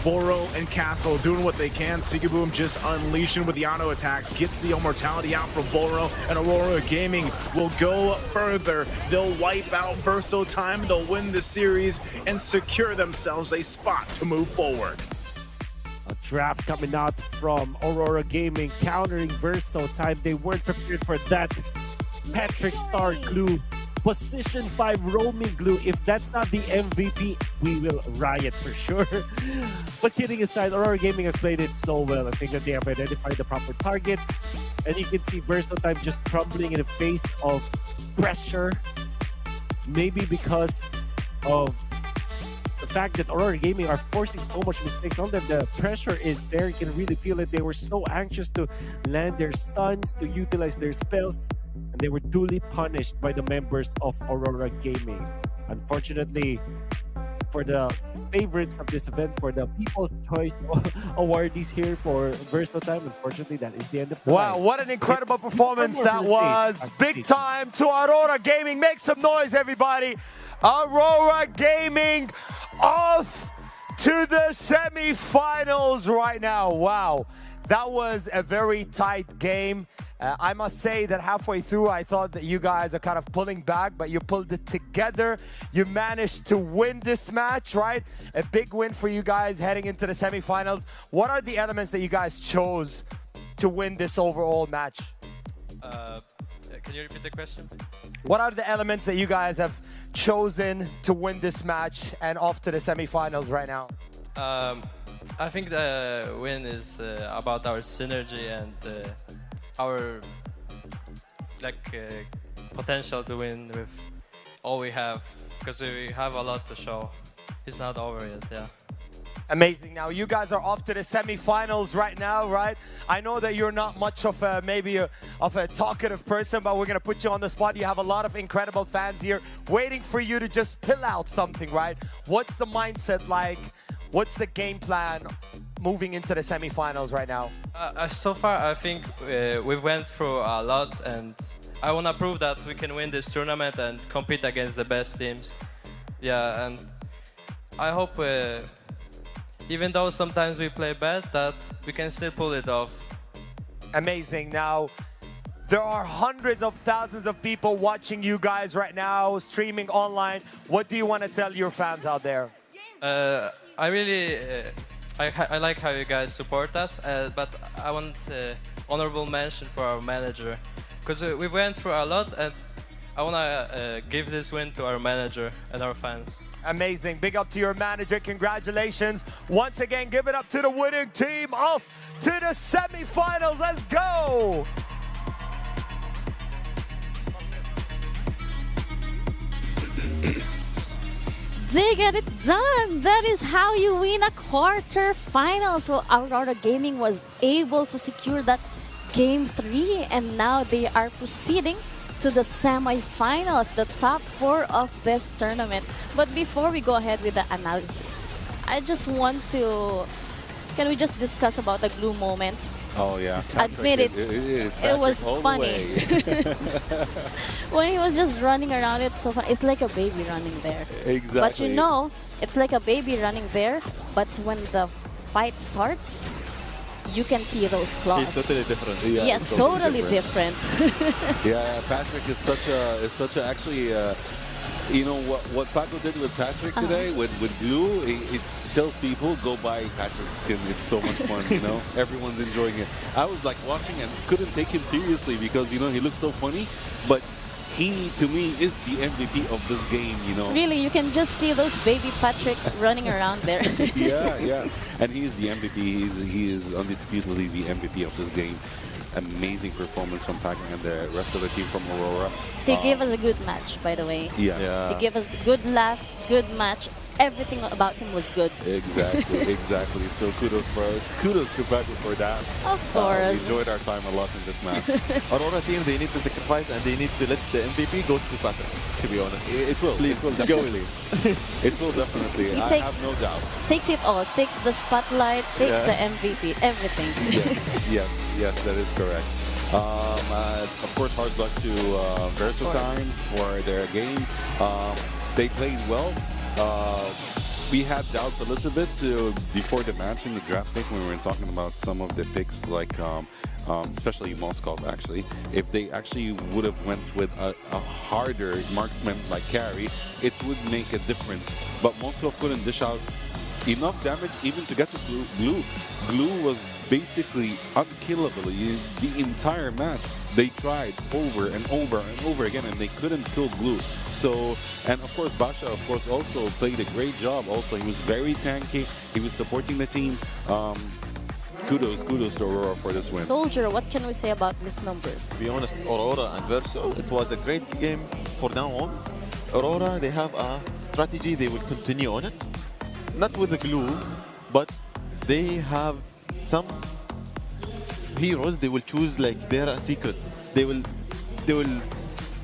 Boro and Castle doing what they can. Sigiboom just unleashing with the auto attacks. Gets the immortality out for Boro, and Aurora Gaming will go further. They'll wipe out Versatime. They'll win the series and secure themselves a spot to move forward. A draft coming out from Aurora Gaming, countering Versatime. They weren't prepared for that. Patrick Star glue. Position 5 roaming glue. If that's not the MVP, we will riot for sure. But kidding aside, Aurora Gaming has played it so well. I think that they have identified the proper targets. And you can see Versatime just crumbling in the face of pressure. Maybe because of the fact that Aurora Gaming are forcing so much mistakes on them. The pressure is there. You can really feel it. They were so anxious to land their stuns, to utilize their spells. And they were duly punished by the members of Aurora Gaming. Unfortunately, for the favorites of this event, for the People's Choice awardees here for Versatime, unfortunately, that is the end of the Wow, night. what an incredible performance that was. Big time to Aurora Gaming. Make some noise, everybody. Aurora Gaming off to the semi-finals right now. Wow, that was a very tight game. I must say that halfway through, I thought that you guys are kind of pulling back, but you pulled it together. You managed to win this match, right? A big win for you guys heading into the semifinals. What are the elements that you guys chose to win this overall match? Can you repeat the question? What are the elements that you guys have chosen to win this match and off to the semifinals right now? I think the win is about our synergy and our potential to win with all we have, because we have a lot to show. It's not over yet, yeah. Amazing. Now you guys are off to the semi-finals right now, right? I know that you're not much of a talkative person, but we're gonna put you on the spot. You have a lot of incredible fans here waiting for you to just pill out something, right? What's the mindset like? What's the game plan moving into the semi-finals right now? So far, I think we went through a lot, and I want to prove that we can win this tournament and compete against the best teams. Yeah, and I hope, even though sometimes we play bad, that we can still pull it off. Amazing. Now, there are hundreds of thousands of people watching you guys right now, streaming online. What do you want to tell your fans out there? I really, I like how you guys support us, but I want honorable mention for our manager, because we went through a lot, and I want to give this win to our manager and our fans. Amazing. Big up to your manager. Congratulations. Once again, give it up to the winning team. Off to the semifinals. Let's go. They get it done. That is how you win a quarterfinal. So Aurora Gaming was able to secure that game 3, and now they are proceeding to the semi-finals, the top 4 of this tournament. But before we go ahead with the analysis, I just want to, can we just discuss about the glue moment? Oh yeah, Admit it, it was funny. When he was just running around, it's so fun. It's like a baby running there. Exactly. But you know, it's like a baby running there, but when the fight starts, you can see those claws. It's totally different. Yeah, yes, totally different. Yeah, Patrick is such a actually, you know what Paco did with Patrick today with glue. It tells people go buy Patrick's skin. It's so much fun, you know. Everyone's enjoying it. I was like watching and couldn't take him seriously because you know he looked so funny, but he to me is the MVP of this game, you know. Really, you can just see those baby Patricks running around there. Yeah, and he is the MVP. He is undisputedly the MVP of this game. Amazing performance from Pac and the rest of the team from Aurora. He gave us a good match, by the way. Yeah. He gave us good laughs, good match. Everything about him was good. Exactly. So kudos to Patrick for that. Of course. We enjoyed our time a lot in this match. Aurora team, they need to sacrifice and they need to let the MVP go to Patrick, to be honest. It will. Please, it will definitely. It will definitely. I have no doubt. Takes it all. Takes the spotlight, takes the MVP, everything. Yes, that is correct. Of course, hard luck to Versatime for their game. They played well. We had doubts a little bit before the match in the draft pick when we were talking about some of the picks, like especially Moskov. Actually, if they actually would have went with a harder marksman like Carry, it would make a difference. But Moskov couldn't dish out enough damage even to get to Glue. Glue was basically unkillable the entire match. They tried over and over again, and they couldn't kill Glue. So, and of course, Basha, of course, also played a great job. Also, he was very tanky. He was supporting the team. Kudos to Aurora for this win. Soldier, what can we say about these numbers? To be honest, Aurora and Verso, it was a great game for now on. Aurora, they have a strategy. They will continue on it. Not with the glue, but they have some heroes. They will choose like their secret. They will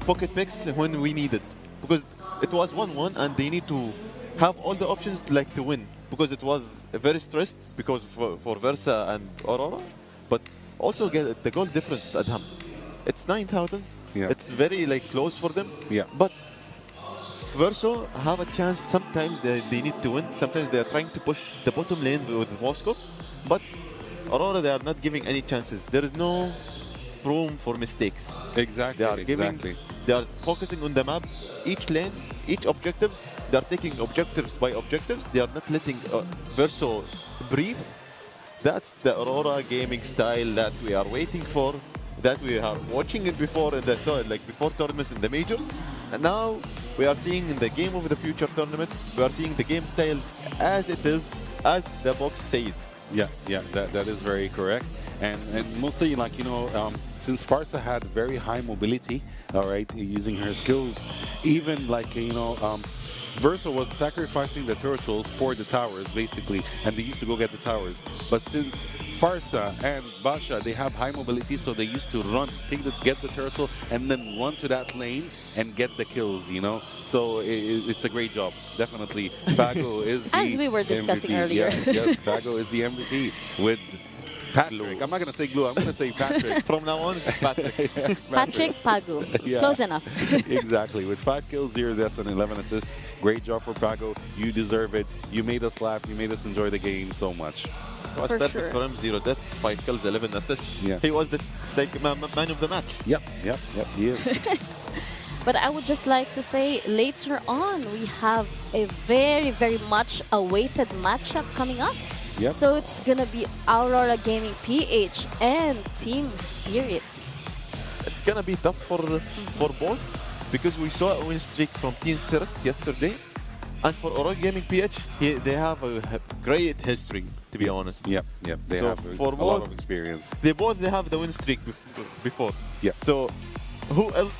pocket picks when we need it, because it was 1-1 and they need to have all the options like to win, because it was very stressed because for Versa and Aurora, but also get the goal difference at Ham. It's 9,000. Yeah. It's very like close for them. Yeah. But Verso have a chance. Sometimes they need to win. Sometimes they are trying to push the bottom lane with Moscow, but Aurora, they are not giving any chances. There is no room for mistakes. Exactly. They are focusing on the map, each lane, each objectives. They are taking objectives by objectives. They are not letting Verso breathe. That's the Aurora gaming style that we are waiting for, that we are watching it before in the before tournaments in the majors, and now we are seeing in the Game of the Future tournament. We are seeing the game style as it is as the box says. Yeah, that is very correct. And mostly, like, you know, since Farsa had very high mobility, all right, using her skills, even like, you know, Versa was sacrificing the turtles for the towers, basically, and they used to go get the towers. But since Farsa and Basha, they have high mobility, so they used to run, get the turtle, and then run to that lane and get the kills, you know? So it's a great job, definitely. Fago is the As we were discussing MVP. earlier. Yes, Fago is the MVP with Patrick. I'm not going to say Glue, I'm going to say Patrick. From now on, Patrick. Patrick Pagu. Yeah. Close enough. Exactly. With 5 kills, 0 deaths, and 11 assists. Great job for Pago. You deserve it. You made us laugh. You made us enjoy the game so much. It was For perfect sure. for him. 0 deaths, 5 kills, 11 assists. Yeah. He was the man of the match. Yep, he is. But I would just like to say later on, we have a very, very much awaited matchup coming up. Yep. So it's going to be Aurora Gaming PH and Team Spirit. It's gonna be tough for both because we saw a win streak from Team Spirit yesterday, and for Aurora Gaming PH, they have a great history, to be honest. Yep. They So have for a lot both- of experience. They have the win streak before. Yeah. So who else,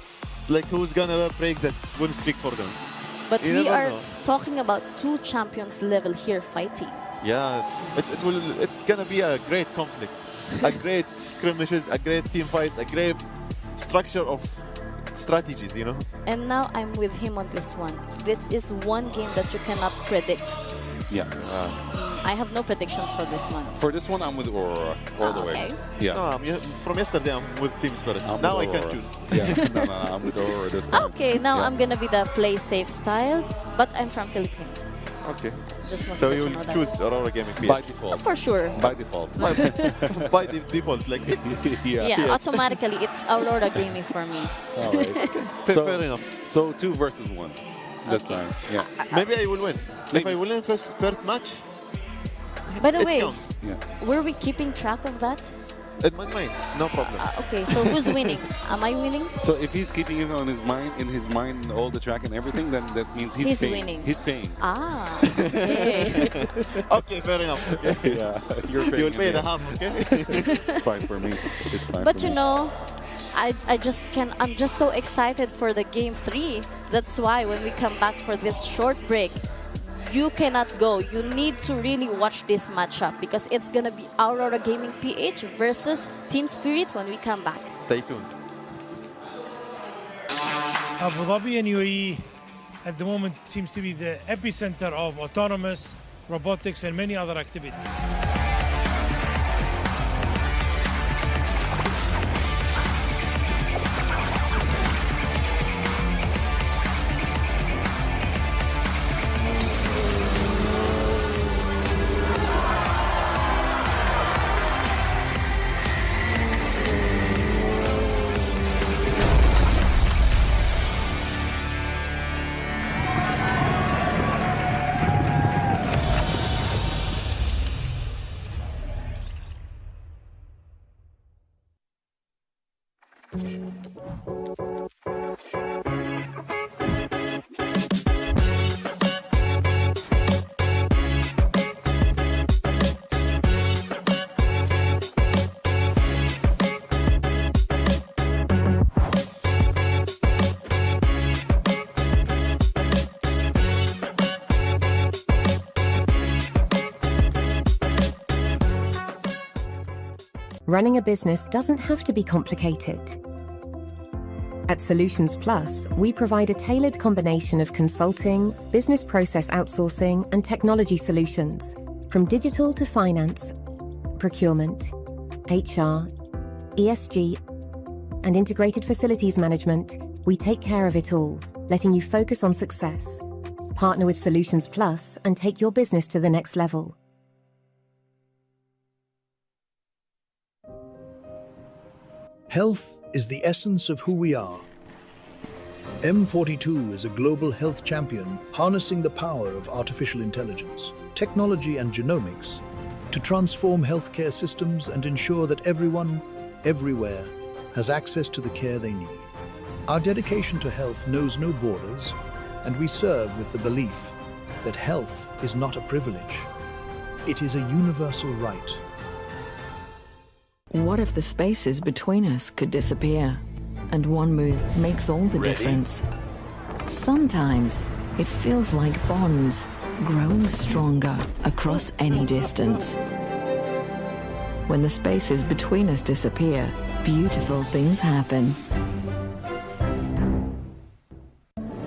like, who's gonna break that win streak for them? But You we never are know. talking about 2 champions level here fighting. Yeah, it's gonna be a great conflict, a great skirmishes, a great team fights, a great structure of strategies, you know. And now I'm with him on this one. This is one game that you cannot predict. Yeah. I have no predictions for this one. For this one, I'm with Aurora all the way. Okay. Yeah. No, from yesterday I'm with Team Spirit. I'm Now I with can Aurora. choose. Yeah. No, I'm with Aurora this time. Okay, now Yeah. I'm gonna be the play safe style, but I'm from Philippines. Okay. Just want So to let you you will know that. choose Aurora Gaming By PH. default. For sure. By default. By default, like. Yeah, automatically it's Aurora Gaming for me. All right. Fair enough. So 2 versus 1 this Okay. time. Yeah. Maybe I will win. If Maybe. I will win first match, By the it way, counts. Yeah. were we keeping track of that? In my mind, no problem. Okay, so who's winning? Am I winning? So if he's keeping it on his mind, all the track and everything, then that means he's paying. winning. He's paying. Ah, okay. Okay, fair enough. Okay. Yeah, you're paying. You'll pay in the end. half, okay? It's fine for me. It's fine. But for you me. know, I'm just so excited for the game 3. That's why when we come back for this short break, you cannot go. You need to really watch this matchup because it's gonna be Aurora Gaming PH versus Team Spirit when we come back. Stay tuned. Abu Dhabi and UAE at the moment seems to be the epicenter of autonomous, robotics, and many other activities. Running a business doesn't have to be complicated. At Solutions Plus, we provide a tailored combination of consulting, business process outsourcing, and technology solutions, from digital to finance, procurement, HR, ESG, and integrated facilities management. We take care of it all, letting you focus on success. Partner with Solutions Plus and take your business to the next level. Health is the essence of who we are. M42 is a global health champion harnessing the power of artificial intelligence, technology and genomics to transform healthcare systems and ensure that everyone, everywhere, has access to the care they need. Our dedication to health knows no borders, and we serve with the belief that health is not a privilege. It is a universal right. What if the spaces between us could disappear? And one move makes all the difference. Sometimes it feels like bonds growing stronger across any distance. When the spaces between us disappear, beautiful things happen.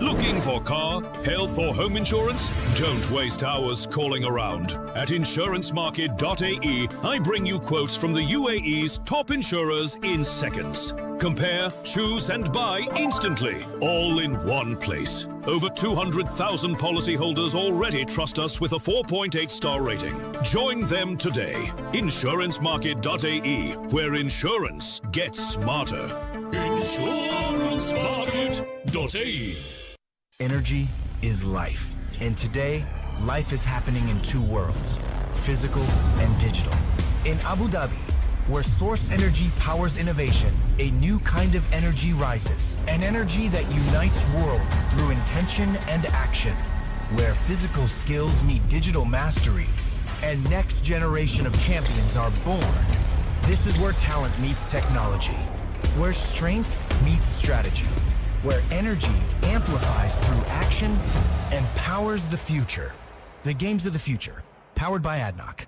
Looking for car, health or home insurance? Don't waste hours calling around. At insurancemarket.ae, I bring you quotes from the UAE's top insurers in seconds. Compare, choose and buy instantly, all in one place. Over 200,000 policyholders already trust us with a 4.8-star rating. Join them today. Insurancemarket.ae, where insurance gets smarter. Insurancemarket.ae. Energy is life. And today, life is happening in two worlds, physical and digital. In Abu Dhabi, where source energy powers innovation, a new kind of energy rises. An energy that unites worlds through intention and action. Where physical skills meet digital mastery, and next generation of champions are born. This is where talent meets technology. Where strength meets strategy. Where energy amplifies through action and powers the future. The Games of the Future, powered by ADNOC.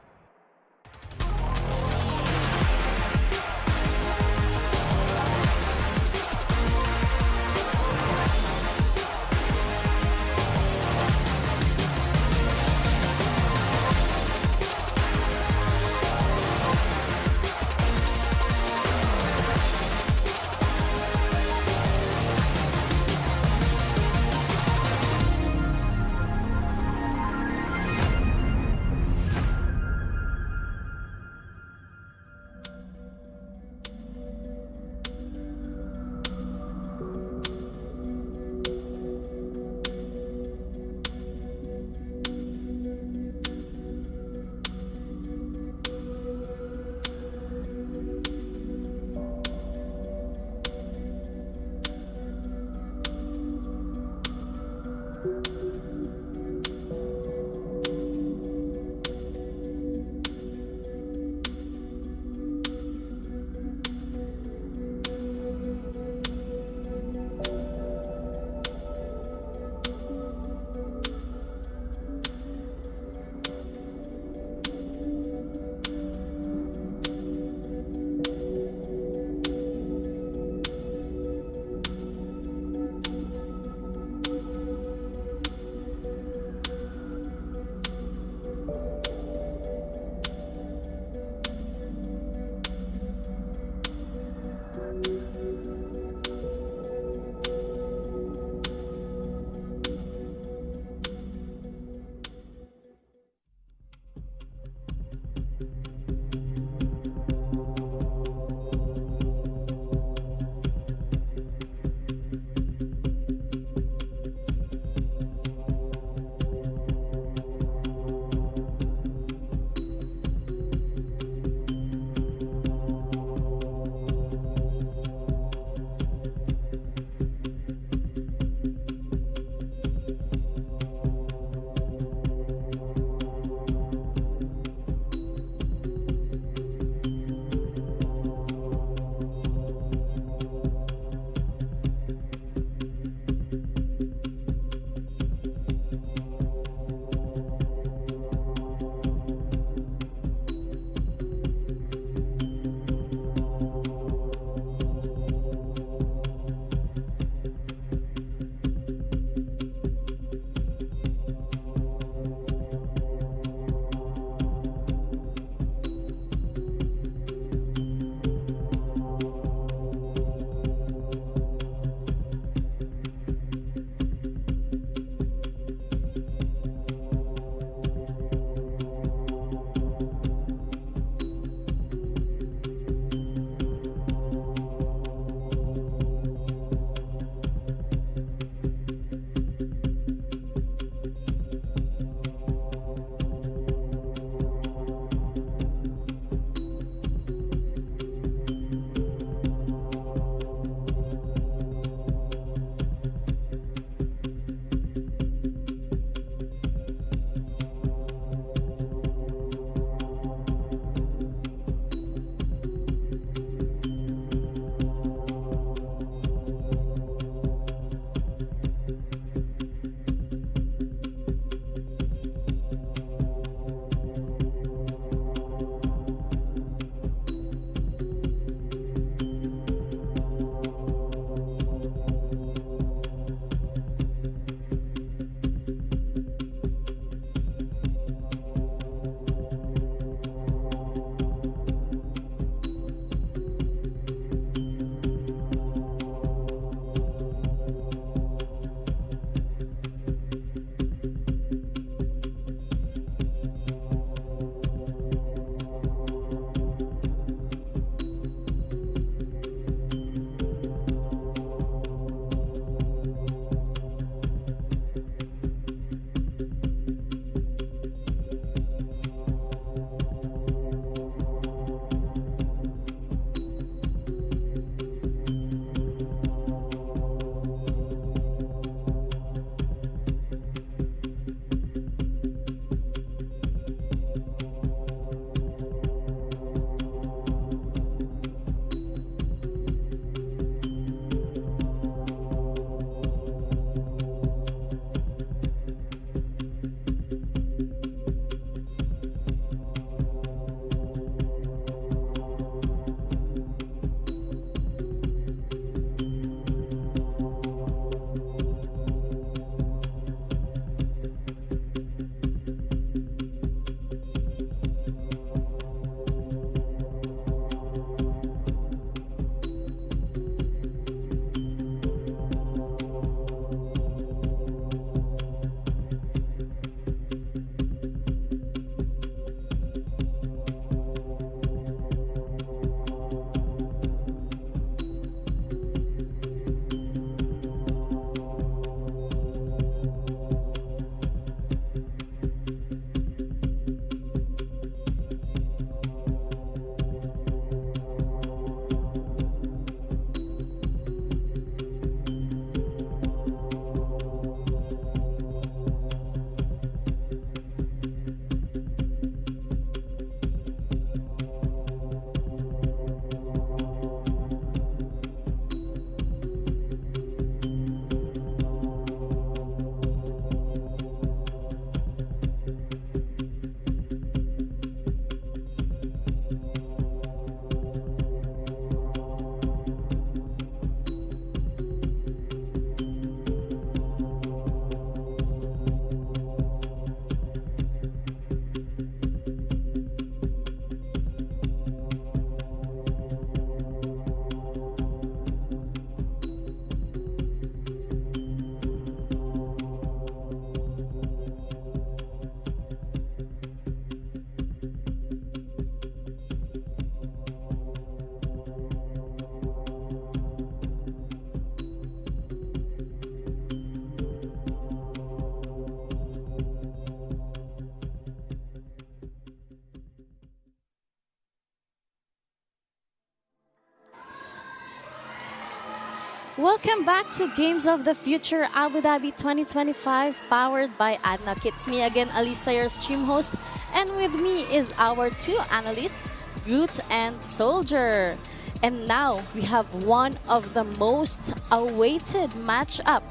Welcome back to Games of the Future Abu Dhabi 2025, powered by ADNOC. It's me again, Alisa, your stream host, and with me is our two analysts, Groot and Soldier. And now we have one of the most awaited matchup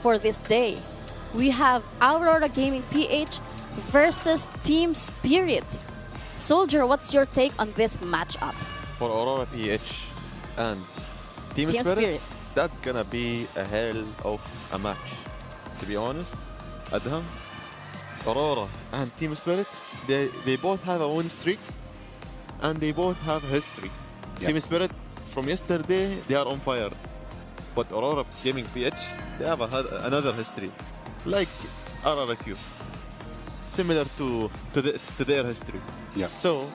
for this day. We have Aurora Gaming PH versus Team Spirit. Soldier, what's your take on this matchup? For Aurora PH and Team Spirit, that's gonna be a hell of a match. To be honest, Adham, Aurora and Team Spirit, they both have a win streak and they both have history. Yep. Team Spirit, from yesterday, they are on fire. But Aurora Gaming PH, they have another history, like RRQ, similar to their history. Yeah. So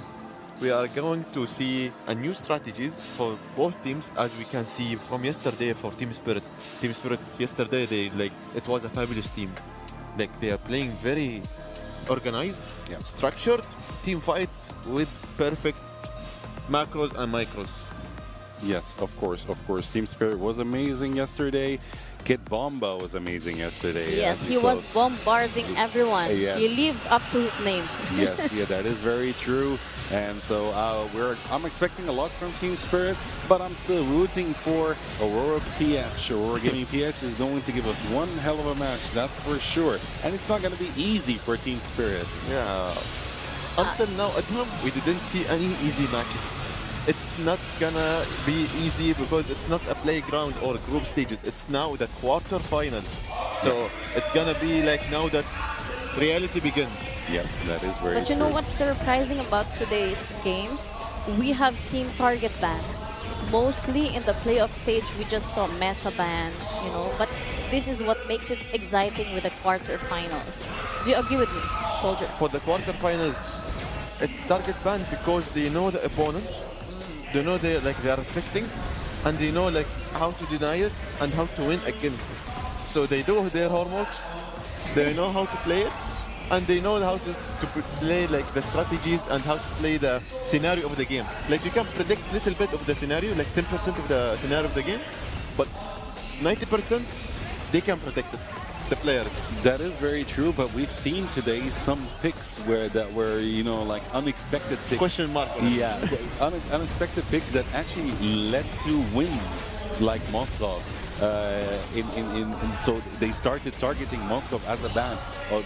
we are going to see a new strategies for both teams, as we can see from yesterday for Team Spirit. Team Spirit yesterday, it was a fabulous team. Like, they are playing very organized, structured team fights with perfect macros and micros. Yes, of course. Team Spirit was amazing yesterday. Kid Bomba was amazing yesterday. Yes, he was bombarding everyone. Yeah. He lived up to his name. Yes, that is very true. And so I'm expecting a lot from Team Spirit, but I'm still rooting for Aurora PH. Aurora Gaming PH is going to give us one hell of a match, that's for sure. And it's not going to be easy for Team Spirit. Yeah. Until now, at home, we didn't see any easy matches. It's not gonna be easy because it's not a playground or group stages. It's now the quarterfinals. So it's gonna be like now that reality begins. Yes, that is very But you know what's surprising about today's games? We have seen target bans. Mostly in the playoff stage, we just saw meta bans, but this is what makes it exciting with the quarterfinals. Do you agree with me, Soldier? For the quarterfinals, it's target ban because they know the opponent. They know they are respecting, and they know how to deny it and how to win against it. So they do their homeworks, they know how to play it, and they know how to play the strategies and how to play the scenario of the game. You can predict a little bit of the scenario, 10% of the scenario of the game, but 90% they can predict it. The players. That is very true, but we've seen today some picks were unexpected picks. Question mark. Yeah, unexpected picks that actually led to wins, like Moskov. So they started targeting Moskov as a ban.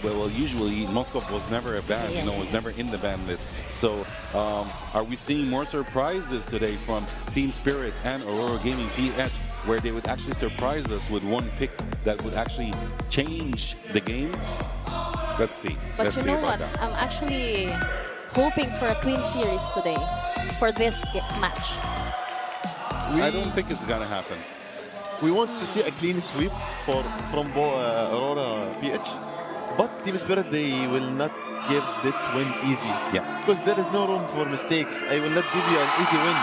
Well, usually Moskov was never a ban, was never in the ban list. So are we seeing more surprises today from Team Spirit and Aurora Gaming PH, where they would actually surprise us with one pick that would actually change the game? Let's see. But you know what? I'm actually hoping for a clean series today for this match. I don't think it's gonna happen. We want to see a clean sweep from Aurora PH, but Team Spirit, they will not give this win easy. Yeah. Because there is no room for mistakes. I will not give you an easy win.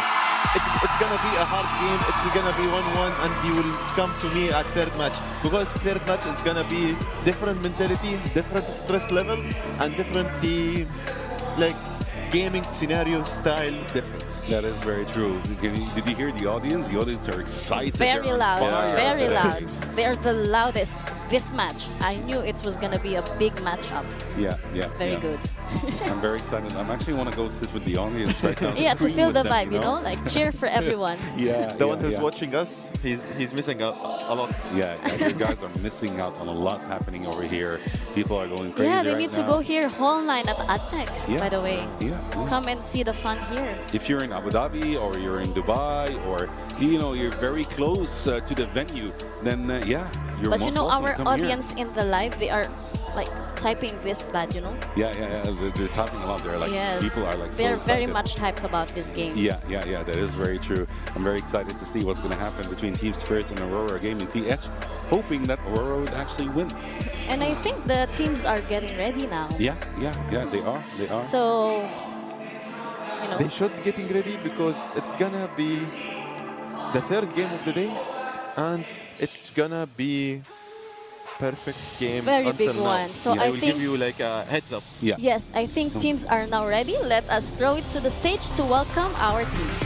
It's gonna be a hard game. It's gonna be 1-1, and you will come to me at third match, because third match is gonna be different mentality, different stress level, and different gaming scenario style difference. That is very true. Did you hear the audience? The audience are excited. Very loud, very loud. They're the loudest. This match, I knew it was going to be a big matchup. Yeah. Very good. I'm very excited. I actually want to go sit with the audience right now. Yeah, to feel the vibe, cheer for everyone. The one who's watching us, he's missing out a lot. Yeah, you guys are missing out on a lot happening over here. People are going crazy. Yeah, they need to go here, Hall 9 at ADNOC, by the way. Yeah. Come and see the fun here. If you're in Abu Dhabi or you're in Dubai or you're very close to the venue, then you're But most our welcome audience in the live, they are typing this bad, Yeah. They're typing a lot. They're people are so they're excited. very much hyped about this game. Yeah. That is very true. I'm very excited to see what's going to happen between Team Spirit and Aurora Gaming PH, hoping that Aurora would actually win. And I think the teams are getting ready now. Yeah, they are. So, they should getting ready, because it's gonna be the third game of the day, and it's gonna be perfect game. Very until big now. one. So I I will think give you a heads up. Yeah. Yes, I think teams are now ready. Let us throw it to the stage to welcome our teams.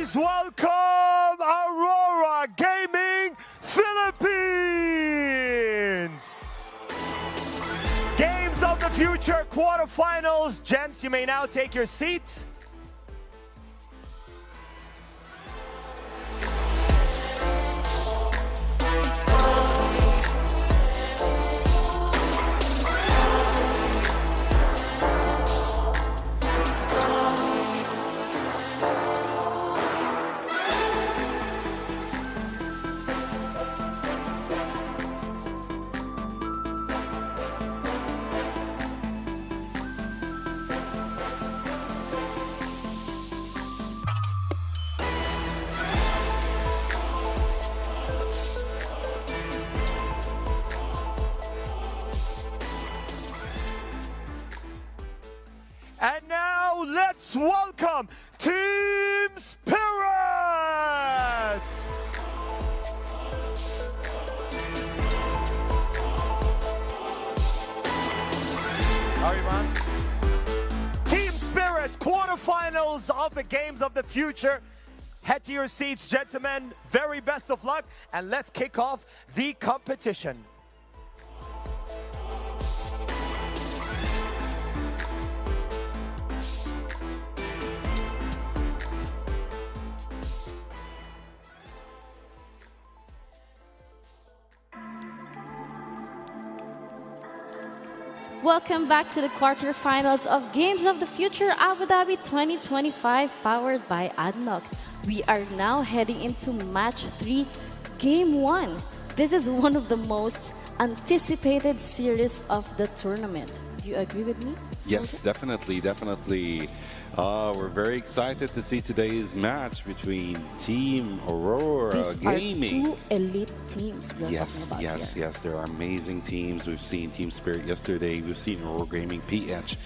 Please welcome Aurora Gaming Philippines. Games of the Future quarterfinals. Gents, you may now take your seats. And now let's welcome Team Spirit! How are you, man? Team Spirit, quarterfinals of the Games of the Future. Head to your seats, gentlemen. Very best of luck, and let's kick off the competition. Welcome back to the quarterfinals of Games of the Future Abu Dhabi 2025, powered by ADNOC. We are now heading into match 3, game 1. This is one of the most anticipated series of the tournament. Do you agree with me? Yes, definitely. We're very excited to see today's match between Team Aurora These Gaming. are two elite teams we're talking about here. Yes. There are amazing teams. We've seen Team Spirit yesterday. We've seen Aurora Gaming PH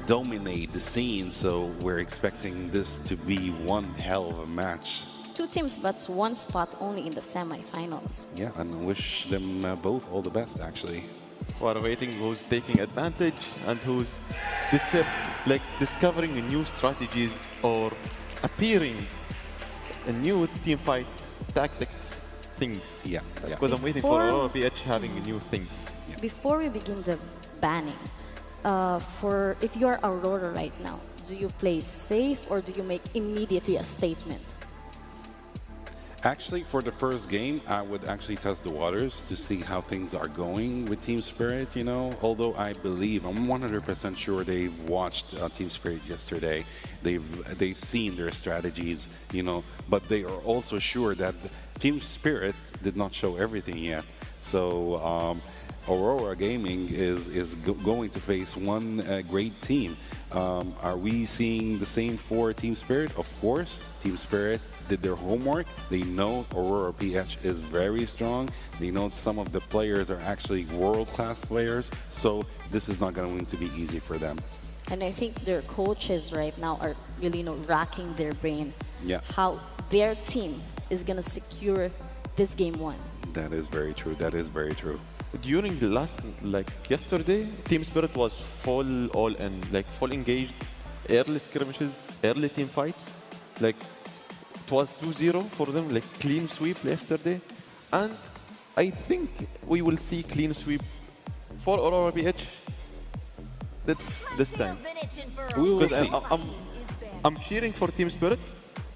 dominate the scene. So we're expecting this to be one hell of a match. Two teams, but one spot only in the semifinals. Yeah, and wish them both all the best, actually. We're waiting who's taking advantage and who's discovering new strategies or appearing in new team fight tactics things. Yeah. Because I'm waiting for Aurora PH having new things. Yeah. Before we begin the banning, if you're Aurora right now, do you play safe or do you make immediately a statement? Actually, for the first game, I would actually test the waters to see how things are going with Team Spirit, Although I believe, I'm 100% sure they've watched Team Spirit yesterday. They've seen their strategies, but they are also sure that Team Spirit did not show everything yet. So Aurora Gaming is going to face one great team. Are we seeing the same for Team Spirit? Of course, Team Spirit did their homework. They know Aurora PH is very strong. They know some of the players are actually world-class players. So this is not going to be easy for them. And I think their coaches right now are really racking their brain how their team is going to secure this game 1. That is very true. During the last, yesterday, Team Spirit was full all in, full engaged, early skirmishes, early team fights. It was 2-0 for them, clean sweep yesterday. And I think we will see clean sweep for Aurora PH this time. Because I'm cheering for Team Spirit,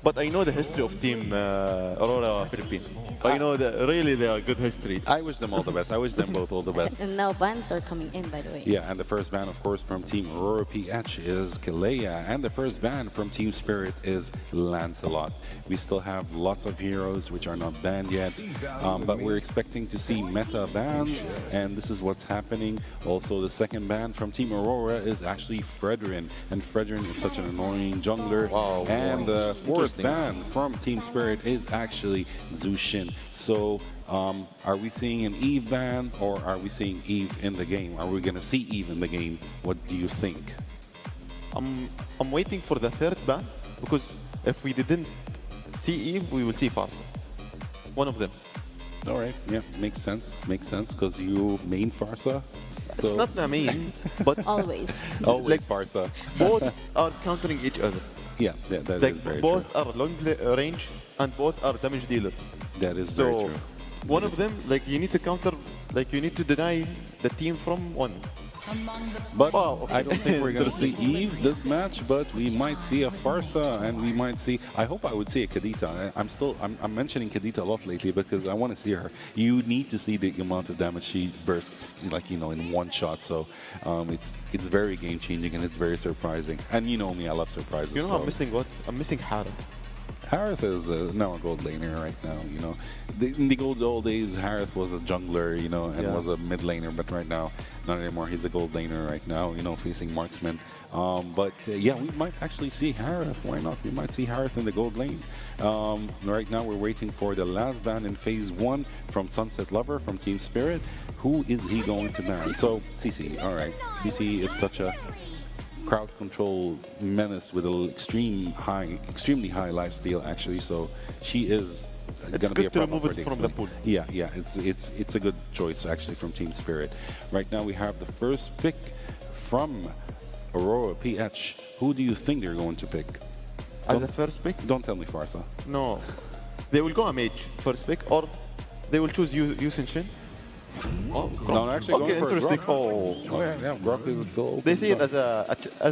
but I know the history of Team Aurora Philippines. I know that really they are good history. I wish them all the best. I wish them both all the best. And now bans are coming in, by the way. Yeah, and the first ban, of course, from Team Aurora PH is Kalea. And the first ban from Team Spirit is Lancelot. We still have lots of heroes which are not banned yet. But we're expecting to see meta bans. And this is what's happening. Also, the second ban from Team Aurora is actually Fredrin. And Fredrin is such an annoying jungler. Wow. And the fourth ban from Team Spirit is actually Zushin. So, are we seeing an Eve ban or are we seeing Eve in the game? Are we going to see Eve in the game? What do you think? I'm waiting for the third ban because if we didn't see Eve, we will see Farsa. One of them. All right. Yeah, makes sense. Because you main Farsa. So. It's not the main, but always Farsa. Both are countering each other. Yeah, that Like is very both true. are long range and both are damage dealer. That is very So true. one of them, like you need to counter, like you need to deny the team from one. But Wow. I don't think we're going to see Eve this match, but we might see a Farsa, and we might see. I hope I would see a Kadita. I'm mentioning Kadita a lot lately because I want to see her. You need to see the amount of damage she bursts, like in one shot. So it's very game changing and it's very surprising. And you know me, I love surprises. You know, so. I'm missing what? I'm missing Hara. Harith is now a gold laner right now. In the old days, Harith was a jungler, and was a mid laner. But right now, not anymore. He's a gold laner right now, facing marksman. But yeah, we might actually see Harith. Why not? We might see Harith in the gold lane. Right now, we're waiting for the last ban in phase 1 from Sunset Lover from Team Spirit. Who is he going to ban? So CC. All right, CC is such a crowd control menace with an extremely high lifesteal actually. So she is going to be a problem for from the pool. Yeah, it's a good choice actually from Team Spirit. Right now we have the first pick from Aurora PH. Who do you think they're going to pick? As a first pick? Don't tell me Farsa. No, they will go a mage first pick, or they will choose Yusin Shin. Oh, no, actually okay, going for interesting. Grok. Oh yeah, Grok is still open. They see it as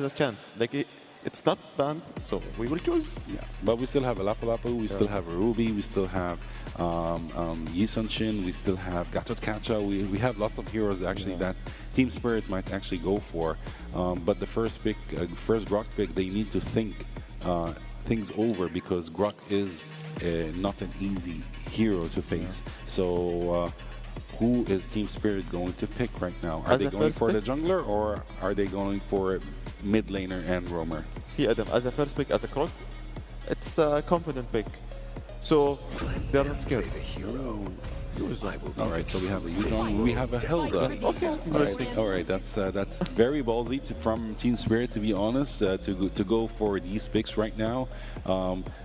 a chance. Like it's not banned, so we will choose. Yeah, but we still have a Lapu, we still have a Ruby, we still have Yisun Shin, we still have Gatot Kacha. We have lots of heroes actually that Team Spirit might actually go for. But the first pick, first Grok pick, they need to think things over because Grok is not an easy hero to face. So. Who is Team Spirit going to pick right now? Are they going for the jungler or are they going for mid laner and roamer? See, Adam, as a first pick, as a Croc, it's a confident pick. So they're not scared. All right, so we have a Yuzhong, we have a Hilda. Okay, all right, that's very ballsy from Team Spirit, to be honest, to go for these picks right now.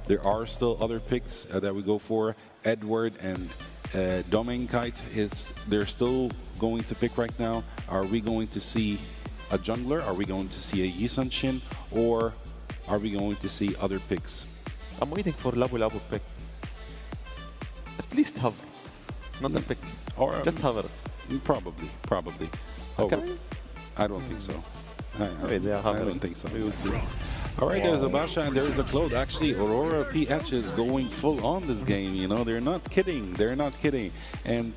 There are still other picks that we go for. Edward and Domenkite they're still going to pick right now. Are we going to see a jungler? Are we going to see a Yisun Shin? Or are we going to see other picks? I'm waiting for Labu pick. At least hover. Not a pick. Or just hover. Probably. Okay. I don't think so. I don't think so. We will see. All right, there's a Basha and there's a Claude. Actually, Aurora PH is going full on this game. They're not kidding. And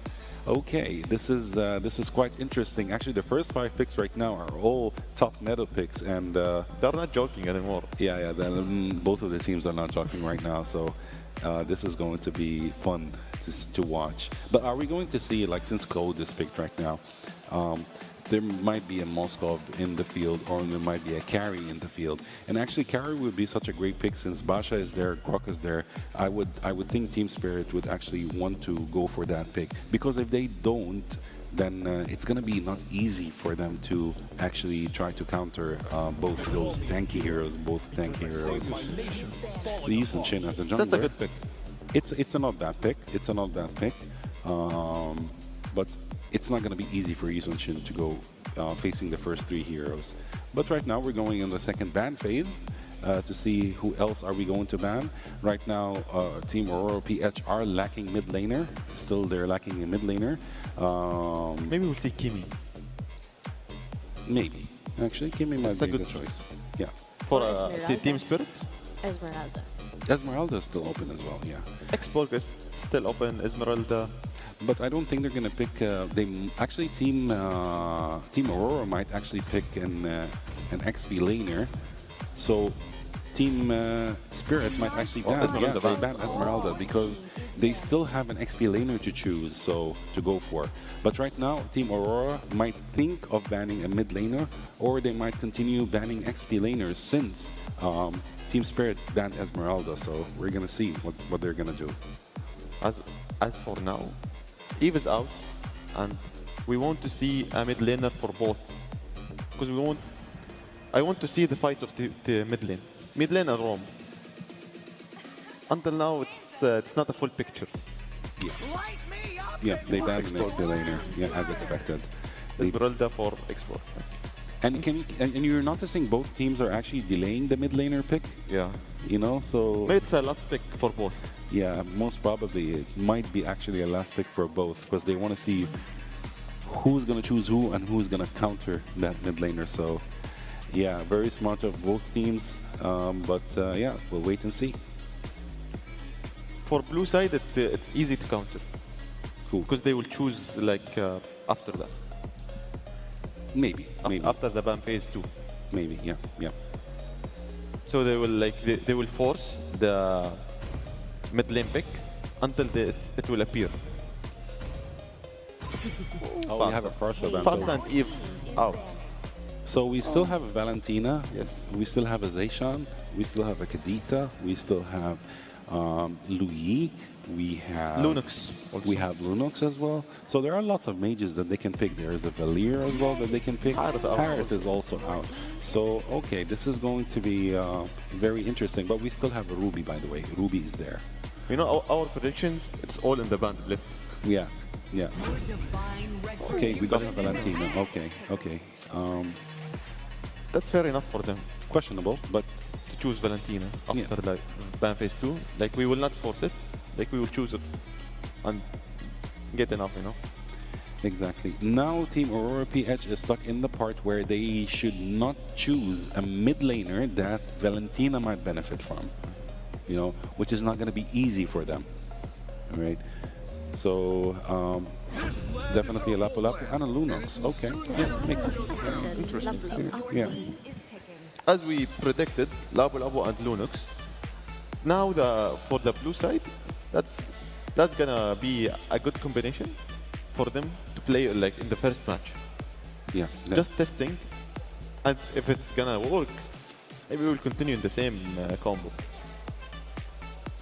okay, this is quite interesting. Actually, the first 5 picks right now are all top meta picks, and they're not joking anymore. Yeah. Both of the teams are not joking right now. So this is going to be fun to watch. But are we going to see, like, since Claude is picked right now? There might be a Moskov in the field, or there might be a carry in the field. And actually, carry would be such a great pick since Basha is there, Grok is there. I would think Team Spirit would actually want to go for that pick, because if they don't, then it's going to be not easy for them to actually try to counter both those tanky heroes, The Yisun Shin as a jungler. That's a good pick. It's a not bad pick. But it's not going to be easy for Yisun Shin to go facing the first 3 heroes. But right now we're going in the second ban phase to see who else are we going to ban. Right now, Team Aurora PH are lacking mid laner. Still, they're lacking a mid laner. Maybe we'll see Kimi. Maybe. Actually, Kimi might be a good choice. Yeah. For Team Spirit? Esmeralda is still open as well, yeah. Xborg is still open, Esmeralda. But I don't think they're going to pick. Team Aurora might actually pick an XP laner. So Team Spirit might actually ban Esmeralda because they still have an XP laner to choose, so to go for. But right now, Team Aurora might think of banning a mid laner, or they might continue banning XP laners since Team Spirit banned Esmeralda. So we're gonna see what they're gonna do. As for now, Eve is out, and we want to see a mid laner for both, because I want to see the fights of the mid lane. Mid lane and roam. Until now, it's not a full picture. Yeah, they banned an XP laner, as expected. Esmeralda for export. And and you're noticing both teams are actually delaying the mid laner pick. Yeah. You know, so Maybe it's a last pick for both. yeah, most probably it might be actually a last pick for both because they want to see who's gonna choose who and who's gonna counter that mid laner. So yeah, very smart of both teams. But yeah, we'll wait and see. For blue side, it's easy to counter. Cool. Because they will choose like after that. Maybe. After the ban phase 2. Maybe. Yeah. Yeah. So they will like they will force the mid lane pick until it will appear. Oh, we have a Farsa ban. Farsa and Eve out. So we still have a Valentina. Yes. We still have a Zayshan. We still have a Kadita. We still have Louis. We have Lunox. We have Lunox as well. So there are lots of mages that they can pick. There is a Valir as well that they can pick. Harith is also out. So okay, this is going to be very interesting. But we still have a Ruby, by the way. Ruby is there. You know, our predictions, it's all in the banned list. Yeah, yeah. Okay, we got a Valentina. Okay, okay. That's fair enough for them. Questionable, but to choose Valentina after like ban phase 2, like we will not force it. Like we will choose it and get enough, you know. Exactly. Now Team Aurora PH is stuck in the part where they should not choose a mid laner that Valentina might benefit from, you know, which is not going to be easy for them. All right. So definitely a Lapu Lapu and a Lunox. Okay, yeah, makes sense. Interesting. Yeah. As we predicted, Lapu Lapu and Lunox. Now for the blue side, that's gonna be a good combination for them to play like in the first match. Yeah. Just testing, and if it's gonna work, maybe we'll continue in the same combo.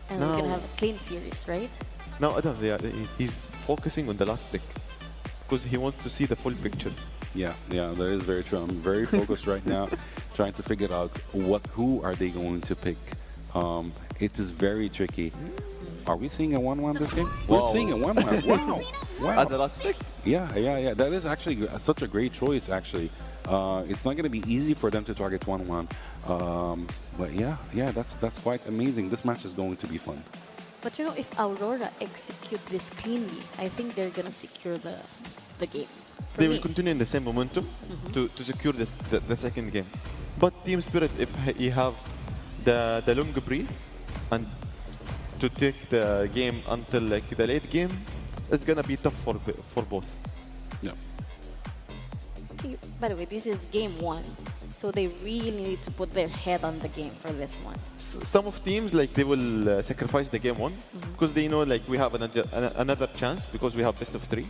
And we're gonna have a clean series, right? Now Adam, he's focusing on the last pick because he wants to see the full picture. Yeah, yeah, that is very true. I'm very focused right now, trying to figure out who are they going to pick. It is very tricky. Are we seeing a 1-1 this game? We're seeing a 1-1. Wow. Wow. As a last pick? Yeah, yeah, yeah. That is actually such a great choice, actually. It's not going to be easy for them to target 1-1. But yeah, yeah, that's quite amazing. This match is going to be fun. But you know, if Aurora execute this cleanly, I think they're going to secure the game. They will continue in the same momentum to secure the second game. But Team Spirit, if he have the long breath and to take the game until like the late game, it's gonna be tough for both. Yeah. Okay, by the way, this is game 1, so they really need to put their head on the game for this one. Some of teams like they will sacrifice the game 1 because they know like we have another chance because we have best of 3.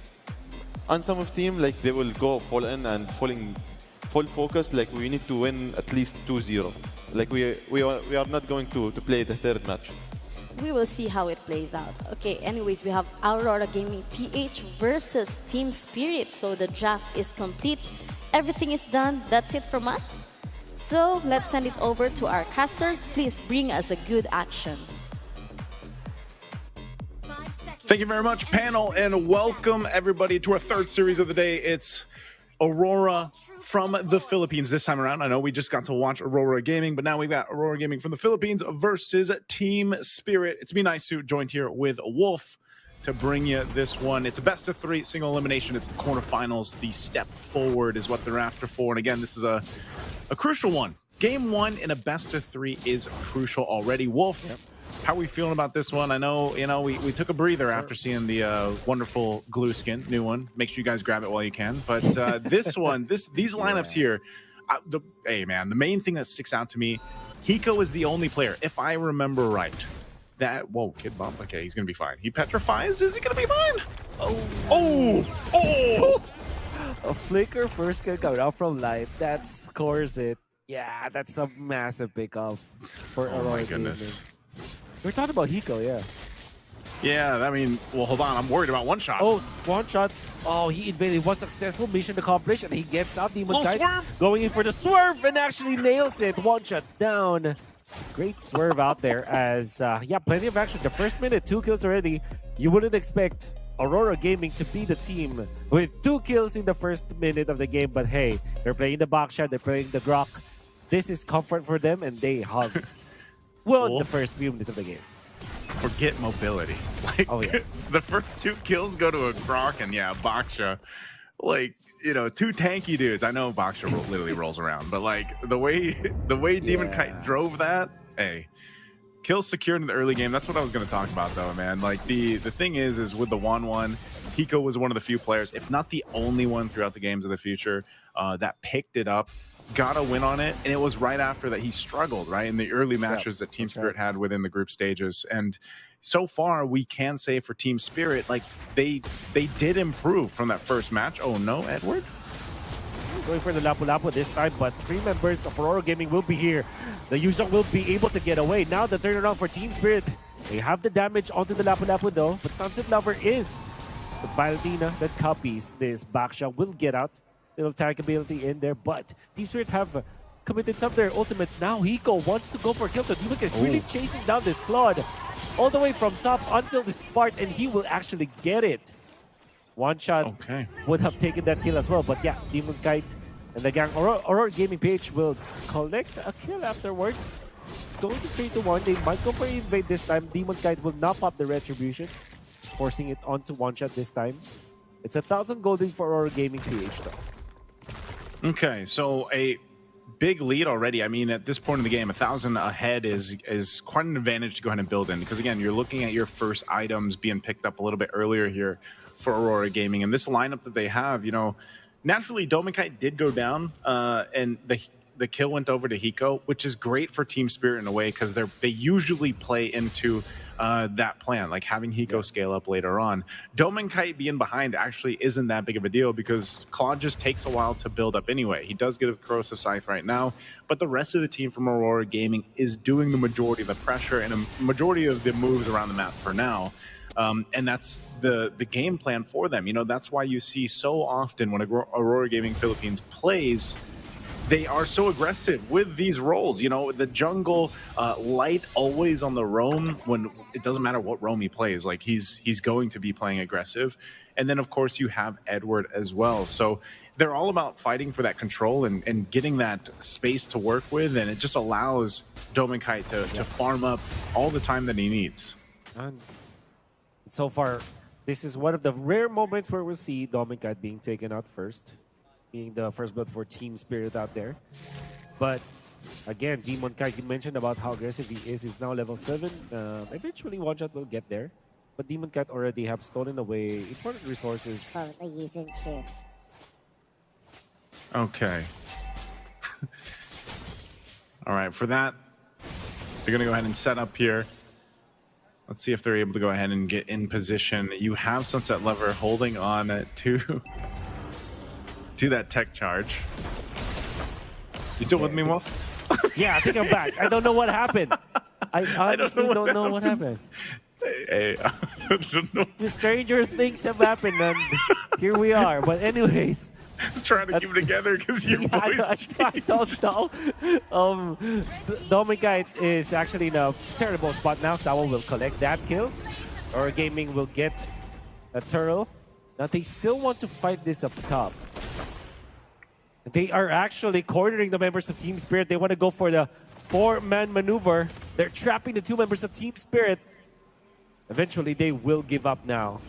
And some of team like they will go full in and full focus, like we need to win at least 2-0. Like we are not going to play the third match. We will see how it plays out. Okay, anyways, we have Aurora Gaming PH versus Team Spirit. So the draft is complete. Everything is done. That's it from us. So let's send it over to our casters. Please bring us a good action. Thank you very much, panel, and welcome everybody to our third series of the day. It's Aurora from the Philippines this time around. I know we just got to watch Aurora Gaming, but now we've got Aurora Gaming from the Philippines versus Team Spirit. It's me, Nice, joined here with Wolf to bring you this one. It's a best of 3 single elimination. It's the quarterfinals. The step forward is what they're after for. And again, this is a crucial one. Game 1 in a best of 3 is crucial already. Wolf, how are we feeling about this one? I know, we took a breather after seeing the wonderful glue skin, new one. Make sure you guys grab it while you can. But this one, these lineups here, hey man, the main thing that sticks out to me, Hiko is the only player, if I remember right, that, whoa, Kid Bump, okay, he's gonna be fine. He petrifies, is he gonna be fine? Oh! A flicker first kill coming out from light, that scores it. Yeah, that's a massive pickup for Aurora. Oh my goodness. We're talking about Hiko, yeah. Yeah, I mean, well, hold on. I'm worried about one shot. Oh, one shot. Oh, he invaded. It was successful. Mission accomplished. And he gets out. Demon Knight going in for the swerve and actually nails it. One shot down. Great swerve out there as, yeah, plenty of action. The first minute, 2 kills already. You wouldn't expect Aurora Gaming to be the team with 2 kills in the first minute of the game. But hey, they're playing the backshot, they're playing the Grok. This is comfort for them, and they hug won the first few minutes of the game. Forget mobility. Like, the first 2 kills go to a Grok and Baksha. Like, you know, 2 tanky dudes. I know Baksha literally rolls around, but like the way Demon Kite drove that, hey. Kills secured in the early game. That's what I was going to talk about, though, man. Like, the thing is with the 1-1, Hiko was one of the few players, if not the only one throughout the games of the future, that picked it up, got a win on it, and it was right after that he struggled, right, in the early matches that Team Spirit had within the group stages. And so far, we can say for Team Spirit, like, they did improve from that first match. Oh, no, Edward? Going for the Lapu-Lapu this time, but 3 members of Aurora Gaming will be here. The Yuzhong will be able to get away. Now the turnaround for Team Spirit. They have the damage onto the Lapu-Lapu though, but Sunset Lover is the Valentina that copies this backshot. Will get out. Little tank ability in there, but Team Spirit have committed some of their ultimates. Now Hiko wants to go for a kill. The Demon is really chasing down this Claude all the way from top until this part, and he will actually get it. One shot would have taken that kill as well. But yeah, Demon Kite and the gang, Aurora Gaming PH will collect a kill afterwards. Going to 3-1. They might go for invade this time. Demon Kite will not pop the retribution. Just forcing it onto one shot this time. It's 1,000 golden for Aurora Gaming PH though. Okay, so a big lead already. I mean, at this point in the game, 1,000 ahead is quite an advantage to go ahead and build in. Because again, you're looking at your first items being picked up a little bit earlier here for Aurora Gaming, and this lineup that they have, you know, naturally Domikite did go down, and the kill went over to Hiko, which is great for Team Spirit in a way because they usually play into that plan, like having Hiko scale up later on. Domikite being behind actually isn't that big of a deal because Claude just takes a while to build up anyway. He does get a Corrosive Scythe right now, but the rest of the team from Aurora Gaming is doing the majority of the pressure and a majority of the moves around the map for now. And that's the game plan for them. You know, that's why you see so often when Aurora Gaming Philippines plays, they are so aggressive with these roles. You know, the jungle, Light always on the roam when it doesn't matter what roam he plays. Like, he's going to be playing aggressive. And then, of course, you have Edward as well. So they're all about fighting for that control and getting that space to work with. And it just allows Domikite to farm up all the time that he needs. So far, this is one of the rare moments where we'll see Domikite being taken out first, being the first blood for Team Spirit out there. But again, Demon Kite, you mentioned about how aggressive he is. He's now level 7. Eventually, one shot will get there. But Demon Kite already have stolen away important resources. Okay. All right, for that, they're going to go ahead and set up here. Let's see if they're able to go ahead and get in position. You have Sunset Lover holding on to that tech charge. You still with me, Wolf? Yeah, I think I'm back. I don't know what happened. I honestly don't know what happened. Hey, I don't know. The stranger things have happened, and here we are. But anyways, just trying to keep it together because your voice. I don't know. Domikite is actually in a terrible spot now. Sawa will collect that kill. Or Gaming will get a turtle. Now they still want to fight this up top. They are actually cornering the members of Team Spirit. They want to go for the 4-man maneuver. They're trapping the 2 members of Team Spirit. Eventually, they will give up now.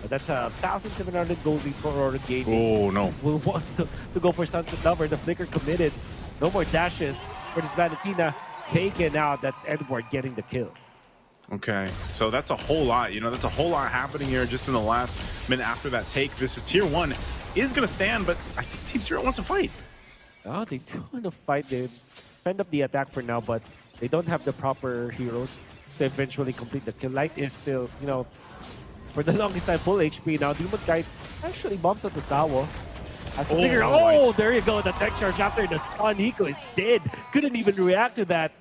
That's 1,700 gold lead for Aurora Gaming. Oh, no. Will want to go for Sunset Lover. The flicker committed. No more dashes for this Valentina. Taken out. That's Edward getting the kill. Okay, so that's a whole lot. You know, that's a whole lot happening here just in the last minute after that take. This is Tier 1 is going to stand, but I think Team Spirit wants to fight. Oh, they do want to fight. They fend up the attack for now, but they don't have the proper heroes to eventually complete the kill. Light is still, you know, for the longest time full HP. Now Demon Kite actually bumps onto Sawa. Oh, there you go. The tech charge after the stun. Hiko is dead. Couldn't even react to that.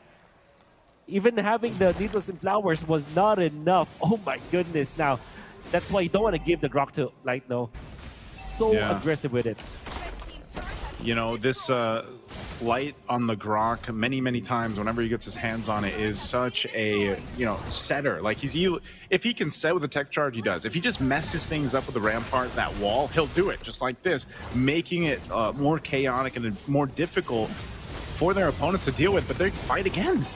Even having the needles and flowers was not enough. Oh my goodness. Now, that's why you don't want to give the Grok to Light, no. So aggressive with it. You know, this Light on the Grok many times whenever he gets his hands on it is such a, setter. Like if he can set with a tech charge, he does. If he just messes things up with the Rampart, that wall, he'll do it just like this, making it more chaotic and more difficult for their opponents to deal with, but they fight again.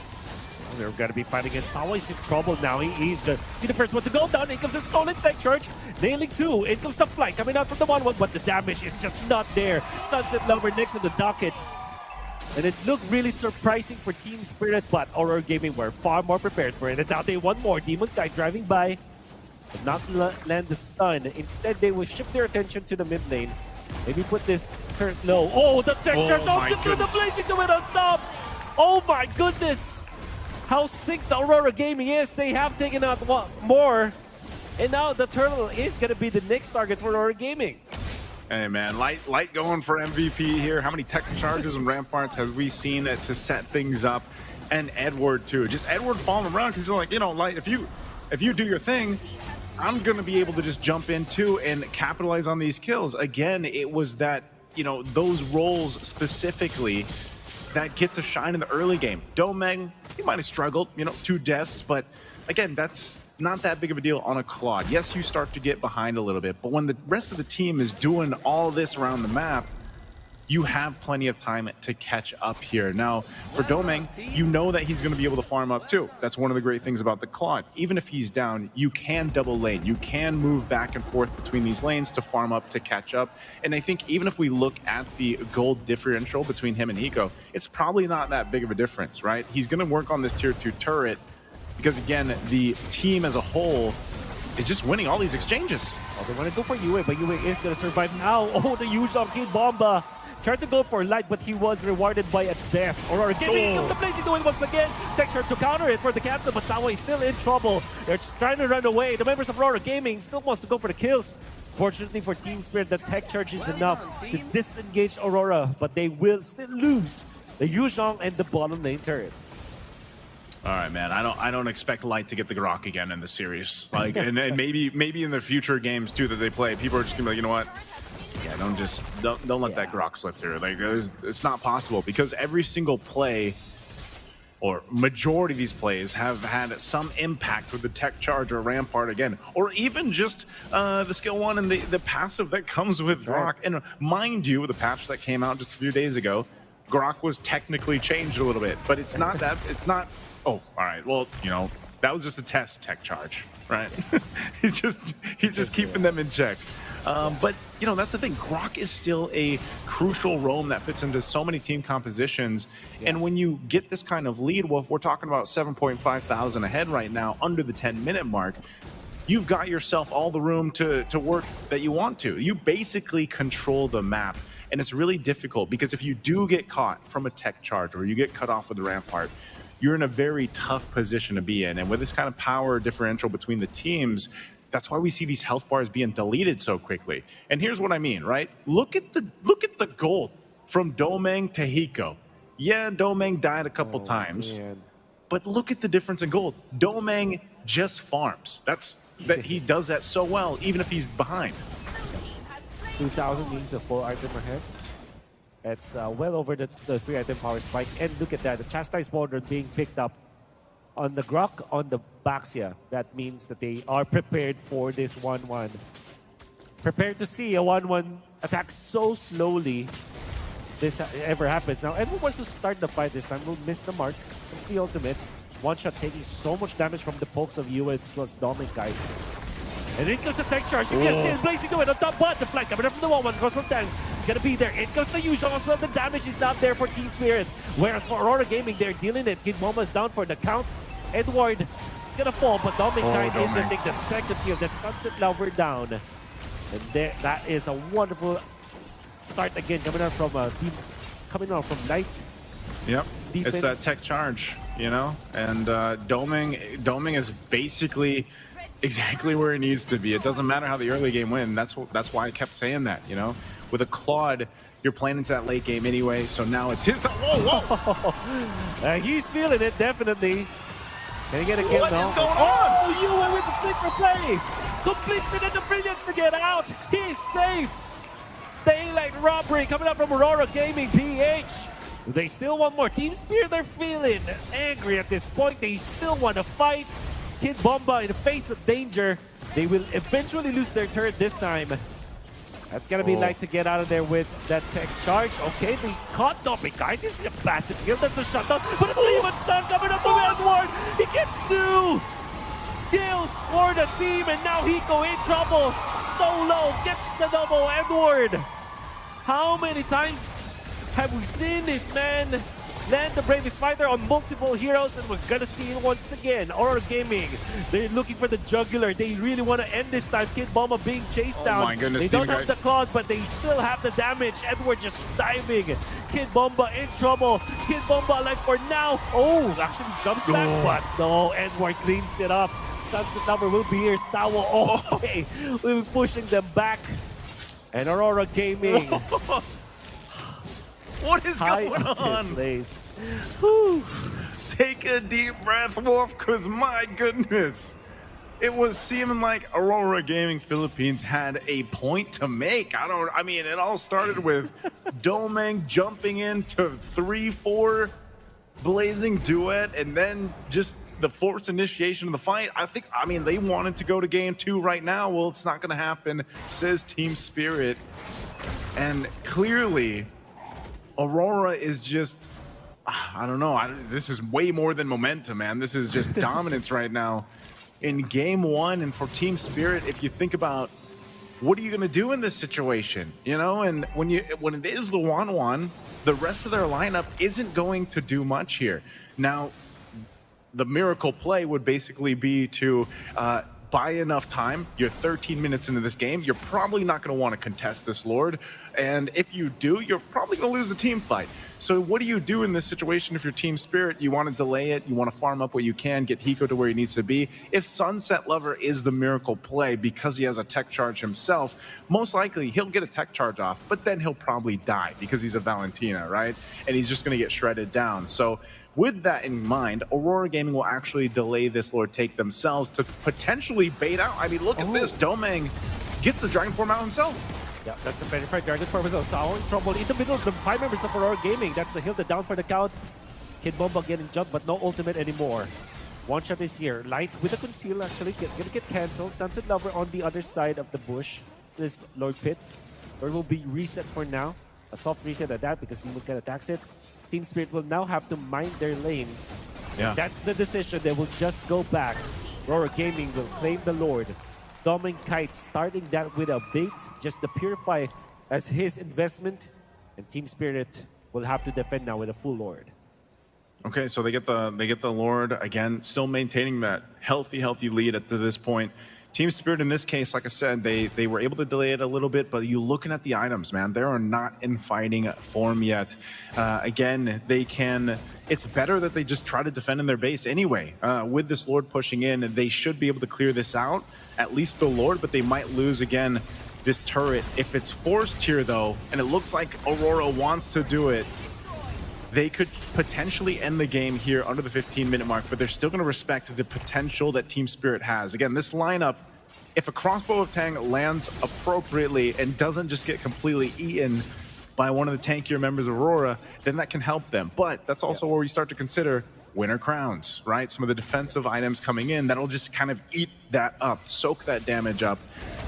They're going to be fighting against always in trouble now. He's the first one to go down. In comes the stolen tech charge. Nailing 2. In comes the flight coming out from the 1-1, but the damage is just not there. Sunset Lover next to the docket. And it looked really surprising for Team Spirit, but Aurora Gaming were far more prepared for it. And now they want more. Demon Guy driving by, but not land the stun. Instead, they will shift their attention to the mid lane. Maybe put this turret low. Oh, the tech charge open through the blazing to it on top. Oh my goodness. How sick the Aurora Gaming is. They have taken out more. And now the turtle is going to be the next target for Aurora Gaming. Hey man, Light going for MVP here. How many tech charges and ramparts have we seen to set things up? And Edward too. Just Edward falling around because he's like, Light, if you do your thing, I'm going to be able to just jump in too and capitalize on these kills. Again, it was that, those roles specifically that get to shine in the early game. Domeng, he might have struggled, 2 deaths, but again, that's not that big of a deal on a Claude. Yes, you start to get behind a little bit, but when the rest of the team is doing all this around the map, you have plenty of time to catch up here. Now, for Domeng, you know that he's going to be able to farm up too. That's one of the great things about the Claude. Even if he's down, you can double lane. You can move back and forth between these lanes to farm up, to catch up. And I think even if we look at the gold differential between him and Hiko, it's probably not that big of a difference, right? He's going to work on this tier 2 turret because, again, the team as a whole is just winning all these exchanges. Oh, they want to go for Yue, but Yue is going to survive now. Oh, the huge Kid Bomba. Tried to go for Light, but he was rewarded by a death. Aurora Gaming comes to blazing to it once again. Texture to counter it for the cancel, but Sawa is still in trouble. They're trying to run away. The members of Aurora Gaming still wants to go for the kills. Fortunately for Team Spirit, the tech charge is enough to disengage Aurora, but they will still lose the Yuzhong and the bottom lane turret. All right, man. I don't expect Light to get the Grok again in the series. Like, and maybe in the future games too that they play, people are just gonna be like, you know what? Yeah, don't let that Grok slip through. Like, it's not possible because every single play, or majority of these plays, have had some impact with the tech charge or rampart again, or even just the skill 1 and the passive that comes with Grok. And mind you, the patch that came out just a few days ago, Grok was technically changed a little bit, but it's not that. It's not. Oh, all right. Well, that was just a test tech charge, right? he's just keeping them in check. But, that's the thing. Grok is still a crucial roam that fits into so many team compositions. Yeah. And when you get this kind of lead, well, if we're talking about 7.5 thousand ahead right now, under the 10-minute mark, you've got yourself all the room to work that you want to. You basically control the map. And it's really difficult because if you do get caught from a tech charge or you get cut off with the rampart, you're in a very tough position to be in. And with this kind of power differential between the teams, that's why we see these health bars being deleted so quickly. And here's what I mean, right? Look at the gold from Domeng to Hiko. Yeah, Domeng died a couple times, but look at the difference in gold. Domeng just farms. He does that so well, even if he's behind. 2,000 means a full item ahead. It's well over the free item power spike. And look at that, the Chastise Border being picked up on the Grok, on the Baxia. That means that they are prepared for this 1-1. Prepared to see a 1-1 attack so slowly this ever happens. Now, everyone wants to start the fight this time. Will miss the mark. It's the ultimate. One shot taking so much damage from the pokes of Yue plus Dominic Guy. And in comes the tech charge. You can see it blazing to it on top, but the flank coming up from the 1-1 goes from 10. It's gonna be there. In comes the usual as well. The damage is not there for Team Spirit. Whereas for Aurora Gaming, they're dealing it. Kid Momo's down for the count. Edward is gonna fall, but Dominic is gonna take the second kill. That Sunset Lover down. And that is a wonderful start again coming out from Light. Yep, defense. It's that tech charge, and Doming is basically exactly where it needs to be. It doesn't matter how the early game went. That's why I kept saying that. With a Claude, you're playing into that late game anyway. So now it's his time. Whoa! He's feeling it definitely. Can he get a kill now? What is going on? Oh, Yue with the flick for play. Completed and the brilliance to get out. He's safe. Daylight robbery coming up from Aurora Gaming PH. They still want more. Team Spirit, they're feeling angry at this point. They still want to fight. Kid Bomba in the face of danger. They will eventually lose their turret this time. That's going to be Light to get out of there with that tech charge. Okay, they caught Domikai. This is a passive kill. That's a shutdown. But a 3-1 stun coming up from Edward. He gets 2 kills for the team. And now Hiko in trouble. Solo gets the double. Edward. How many times have we seen this man land the bravest fighter on multiple heroes, and we're gonna see it once again. Aurora Gaming, they're looking for the jugular. They really want to end this time. Kid Bomba being chased down. My goodness, they don't have the claws, but they still have the damage. Edward just diving. Kid Bomba in trouble. Kid Bomba alive for now. Oh, actually jumps back, but no, Edward cleans it up. Sunset Lover will be here. Sawa, okay, we'll be pushing them back. And Aurora Gaming. What is going on? Plays. Take a deep breath, Wolf, because my goodness. It was seeming like Aurora Gaming Philippines had a point to make. I mean, it all started with Domeng jumping into 3-4 blazing duet, and then just the forced initiation of the fight. I mean, they wanted to go to game 2 right now. Well, it's not going to happen, says Team Spirit. And clearly, Aurora is just, I don't know. This is way more than momentum, man. This is just dominance right now in game 1. And for Team Spirit, if you think about what are you going to do in this situation, you know, and when it is the 1-1, the rest of their lineup isn't going to do much here. Now, the miracle play would basically be to buy enough time. You're 13 minutes into this game. You're probably not going to want to contest this Lord. And if you do, you're probably going to lose a team fight. So what do you do in this situation if you're Team Spirit? You want to delay it. You want to farm up what you can, get Hiko to where he needs to be. If Sunset Lover is the miracle play because he has a tech charge himself, most likely he'll get a tech charge off, but then he'll probably die because he's a Valentina, right? And he's just going to get shredded down. So with that in mind, Aurora Gaming will actually delay this Lord take themselves to potentially bait out. I mean, look at this. Domeng gets the Dragon Form out himself. Yeah, that's a verified Dragon Form as well. So in trouble in the middle of the 5 members of Aurora Gaming. That's the hill, the down for the count. Kid Bomba getting jumped, but no ultimate anymore. One shot is here. Light with a conceal actually gonna get cancelled. Sunset Lover on the other side of the bush. This Lord Pit. Lord will be reset for now. A soft reset at that because Demon Kite attacks it. Team Spirit will now have to mind their lanes. Yeah. That's the decision. They will just go back. Aurora Gaming will claim the Lord. Domeng Kite starting that with a bait, just to purify as his investment. And Team Spirit will have to defend now with a full Lord. Okay, so they get the Lord again, still maintaining that healthy lead up to this point. Team Spirit in this case, like I said, they were able to delay it a little bit, but you looking at the items, man, they are not in fighting form yet. Again, it's better that they just try to defend in their base anyway. With this Lord pushing in, they should be able to clear this out, at least the Lord, but they might lose again this turret. If it's forced here though, and it looks like Aurora wants to do it, they could potentially end the game here under the 15-minute mark, but they're still going to respect the potential that Team Spirit has. Again, this lineup, if a Crossbow of Tang lands appropriately and doesn't just get completely eaten by one of the tankier members of Aurora, then that can help them. But that's also where we start to consider winter crowns, right? Some of the defensive items coming in, that'll just kind of eat that up, soak that damage up,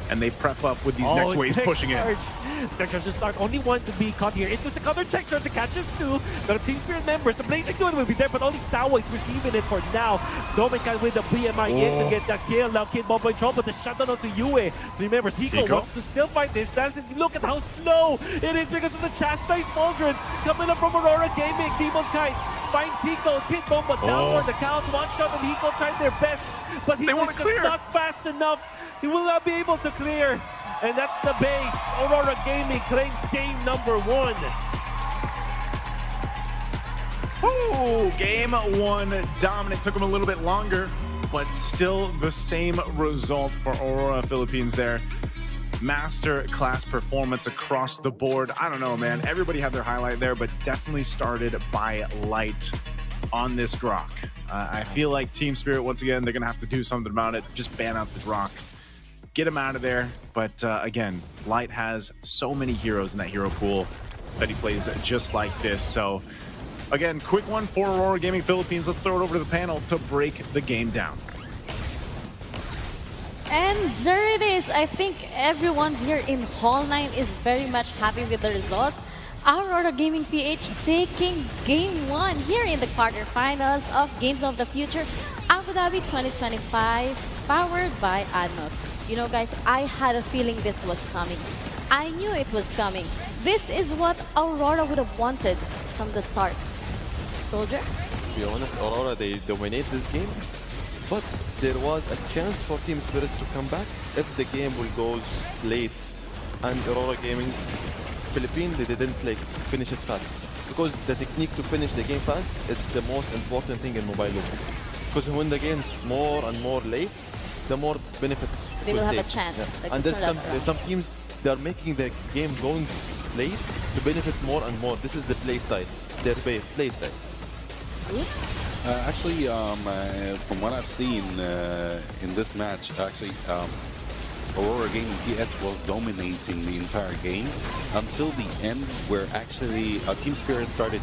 and they prep up with these next waves pushing in. Tech charge to start. Only one to be caught here. It was a counter tech charge to catch us too. The Team Spirit members, the Blazing Duel will be there, but only Sawa is receiving it for now. Domeng with the BMI in to get the kill. Now Kid Bomba in trouble, but the shutdown onto Yue. 3 members. Hiko wants to still fight this. Look at how slow it is because of the chastised Fulgurants coming up from Aurora Gaming. Demon Kite finds Hiko. Kid Bomba down for the count. One shot and Hiko tried their best, but he was just not fast enough. He will not be able to clear. And that's the base. Aurora Gaming claims game number 1. Oh, game 1 dominant. Took them a little bit longer, but still the same result for Aurora Philippines there. Master class performance across the board. I don't know, man. Everybody had their highlight there, but definitely started by Light on this Grok. I feel like Team Spirit, once again, they're going to have to do something about it. Just ban out the Grok. Get him out of there. But again, Light has so many heroes in that hero pool. that he plays just like this. So again, quick one for Aurora Gaming Philippines. Let's throw it over to the panel to break the game down. And there it is. I think everyone here in Hall 9 is very much happy with the result. Aurora Gaming PH taking Game 1 here in the quarterfinals of Games of the Future Abu Dhabi 2025, powered by ADNOC. You know, guys, I had a feeling this was coming. I knew it was coming. This is what Aurora would have wanted from the start. Soldier? To be honest, Aurora, they dominate this game, but there was a chance for Team Spirit to come back if the game will go late. And Aurora Gaming Philippines, they didn't like finish it fast. Because the technique to finish the game fast, it's the most important thing in Mobile Legends. Because when the game's more and more late, the more benefits they will have a chance. Yeah. And there's some teams, they are making the game going late to benefit more and more. This is the play style, their play style. Actually, from what I've seen in this match, actually, Aurora Gaming PH was dominating the entire game until the end, where actually Team Spirit started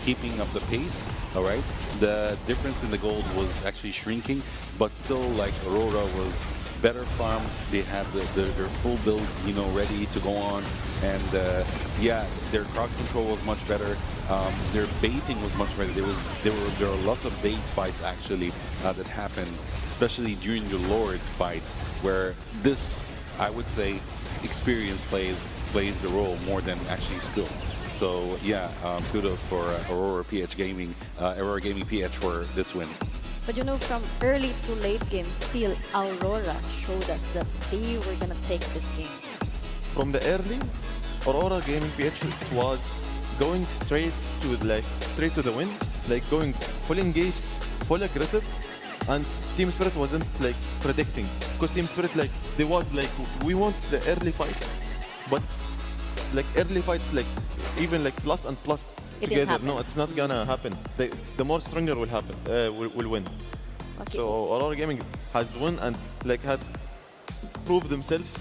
keeping up the pace. All right, the difference in the gold was actually shrinking, but still, like, Aurora was better farmed. They had their full builds, you know, ready to go on, and yeah, their crowd control was much better. Their baiting was much better. There were lots of bait fights actually that happened, especially during the Lord fights, where this, I would say, experience plays the role more than actually skill. So yeah, kudos for Aurora Gaming PH for this win. But you know, from early to late game, still Aurora showed us that they were gonna take this game. From the early, Aurora Gaming PH was going straight to the win, like going full engaged, full aggressive, and Team Spirit wasn't like predicting, because Team Spirit, like, they was like, we want the early fight, but like early fights, like even like plus and plus together, no, it's not gonna happen. The more stronger will happen, will win. Okay. So Aurora Gaming has won and like had proved themselves.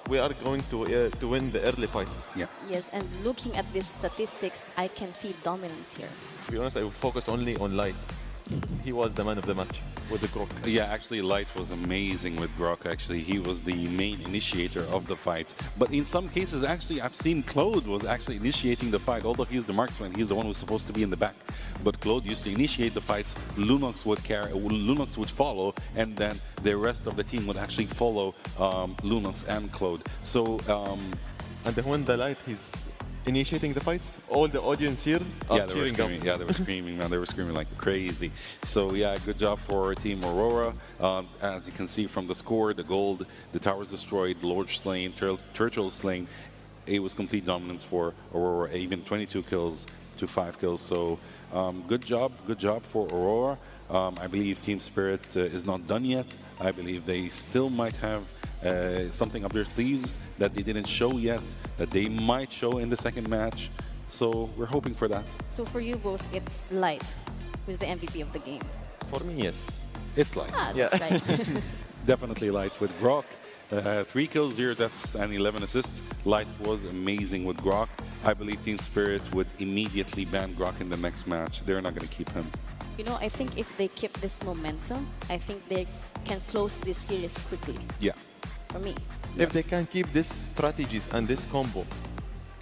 We are going to win the early fights. Yeah. Yes, and looking at these statistics, I can see dominance here. To be honest, I will focus only on Light. He was the man of the match with the Grok. Yeah, actually, Light was amazing with Grok. Actually, he was the main initiator of the fights. But in some cases, actually, I've seen Claude was actually initiating the fight. Although he's the marksman, he's the one who's supposed to be in the back. But Claude used to initiate the fights. Lunox would follow, and then the rest of the team would actually follow Lunox and Claude. So, and then when the Light, he's initiating the fights, all the audience here are cheering up. Yeah, they were screaming, man. They were screaming like crazy. So yeah, good job for Team Aurora. As you can see from the score, the gold, the towers destroyed, the Lord slain, Turtle slain. It was complete dominance for Aurora, even 22 kills to 5 kills. So good job for Aurora. I believe Team Spirit is not done yet. I believe they still might have something up their sleeves that they didn't show yet, that they might show in the second match. So we're hoping for that. So for you both, it's Light who's the MVP of the game. For me, yes. It's Light. That's right. Definitely Light with Grok. 3 kills, 0 deaths, and 11 assists. Light was amazing with Grok. I believe Team Spirit would immediately ban Grok in the next match. They're not going to keep him. You know, I think if they keep this momentum, I think they can close this series quickly. Yeah. For me. If they can keep this strategies and this combo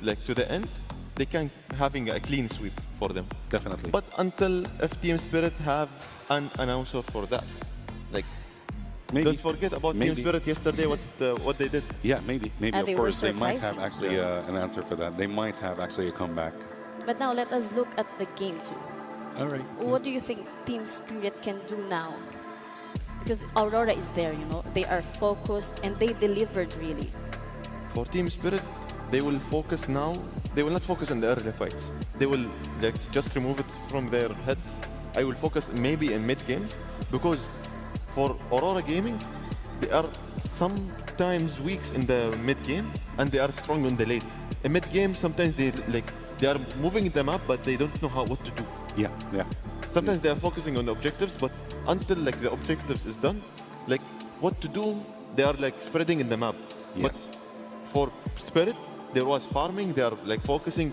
like to the end, they can having a clean sweep for them. Definitely. But until if Team Spirit have an announcer for that, like, maybe. Don't forget about Team Spirit yesterday, what they did. Yeah, maybe. Of course, they might have actually an answer for that. They might have actually a comeback. But now let us look at the game too. All right. What do you think Team Spirit can do now? Because Aurora is there, you know, they are focused and they delivered really. For Team Spirit, they will focus now. They will not focus on the early fights. They will like just remove it from their head. I will focus maybe in mid games, because for Aurora Gaming, they are sometimes weak in the mid game and they are strong in the late. In mid game, sometimes they are moving the map, but they don't know what to do. Yeah. Sometimes they are focusing on the objectives, but until like the objectives is done, like what to do, they are like spreading in the map. Yes. But for Spirit, there was farming. They are like focusing,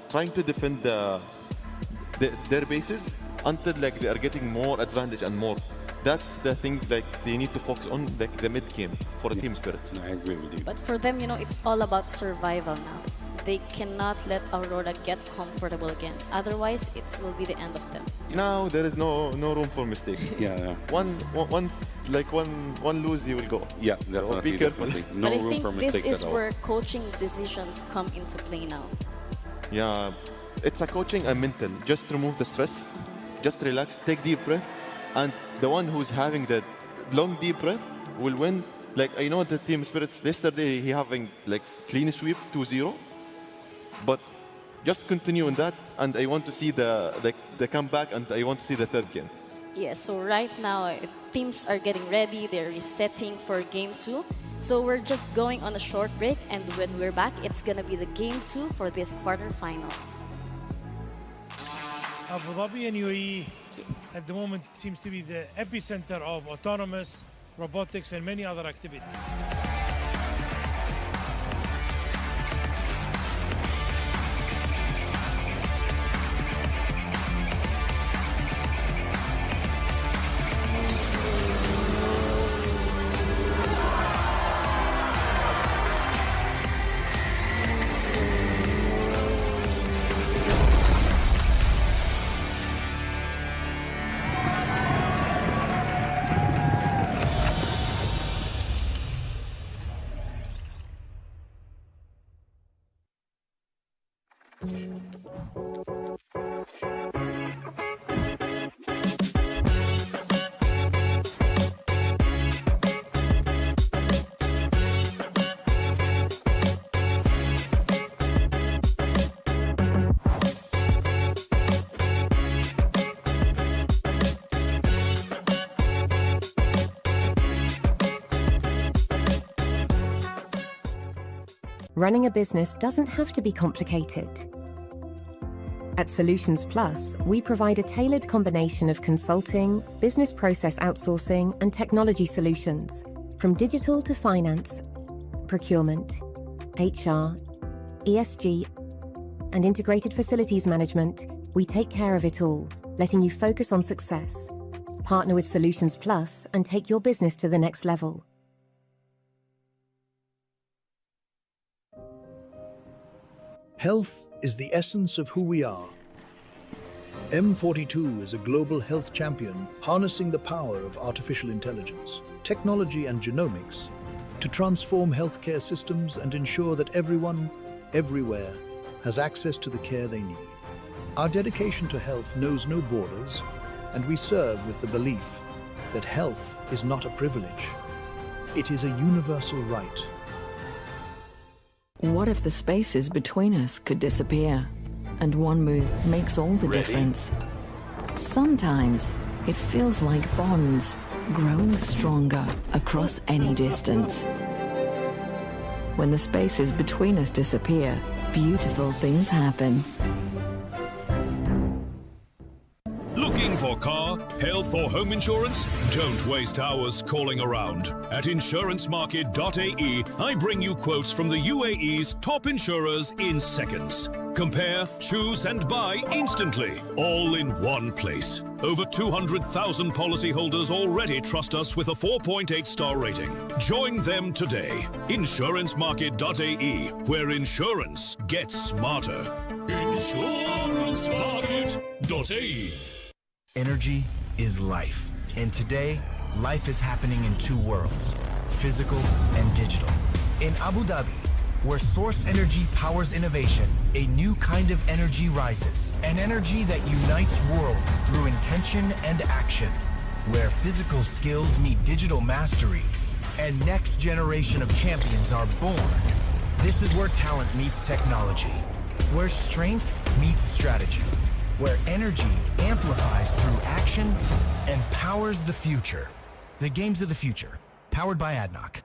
trying to defend their bases until like they are getting more advantage and more. That's the thing like they need to focus on, like the mid game for a team spirit. I agree with you. But for them, it's all about survival now. They cannot let Aurora get comfortable again. Otherwise, it will be the end of them. Now there is no room for mistakes. Yeah. One lose, you will go. Yeah, So definitely. be careful. Definitely. No But I room for think this mistakes is at all. where coaching decisions come into play now. Yeah, it's a coaching and mental. Just remove the stress, just relax, take deep breath, and the one who's having that long deep breath will win. Like I know the team spirits yesterday, he having like clean sweep 2-0, but just continue on that, and I want to see the comeback, and I want to see the third game. Yeah, so right now, teams are getting ready. They're resetting for Game 2. So we're just going on a short break, and when we're back, it's going to be the Game 2 for this quarterfinals. Abu Dhabi and UAE at the moment seems to be the epicenter of autonomous, robotics, and many other activities. Running a business doesn't have to be complicated. At Solutions Plus, we provide a tailored combination of consulting, business process outsourcing, and technology solutions, from digital to finance, procurement, HR, ESG, and integrated facilities management. We take care of it all, letting you focus on success. Partner with Solutions Plus and take your business to the next level. Health is the essence of who we are. M42 is a global health champion harnessing the power of artificial intelligence, technology and genomics to transform healthcare systems and ensure that everyone, everywhere, has access to the care they need. Our dedication to health knows no borders, and we serve with the belief that health is not a privilege. It is a universal right. What if the spaces between us could disappear? And one move makes all the difference. Sometimes it feels like bonds growing stronger across any distance. When the spaces between us disappear, beautiful things happen. Looking for car, health or home insurance? Don't waste hours calling around. At insurancemarket.ae, I bring you quotes from the UAE's top insurers in seconds. Compare, choose and buy instantly, all in one place. Over 200,000 policyholders already trust us with a 4.8 star rating. Join them today. Insurancemarket.ae, where insurance gets smarter. Insurancemarket.ae. Energy is life. And today, life is happening in two worlds, physical and digital. In Abu Dhabi, where source energy powers innovation, a new kind of energy rises. An energy that unites worlds through intention and action. Where physical skills meet digital mastery, and next generation of champions are born. This is where talent meets technology. Where strength meets strategy. Where energy amplifies through action and powers the future. The games of the future, powered by ADNOC.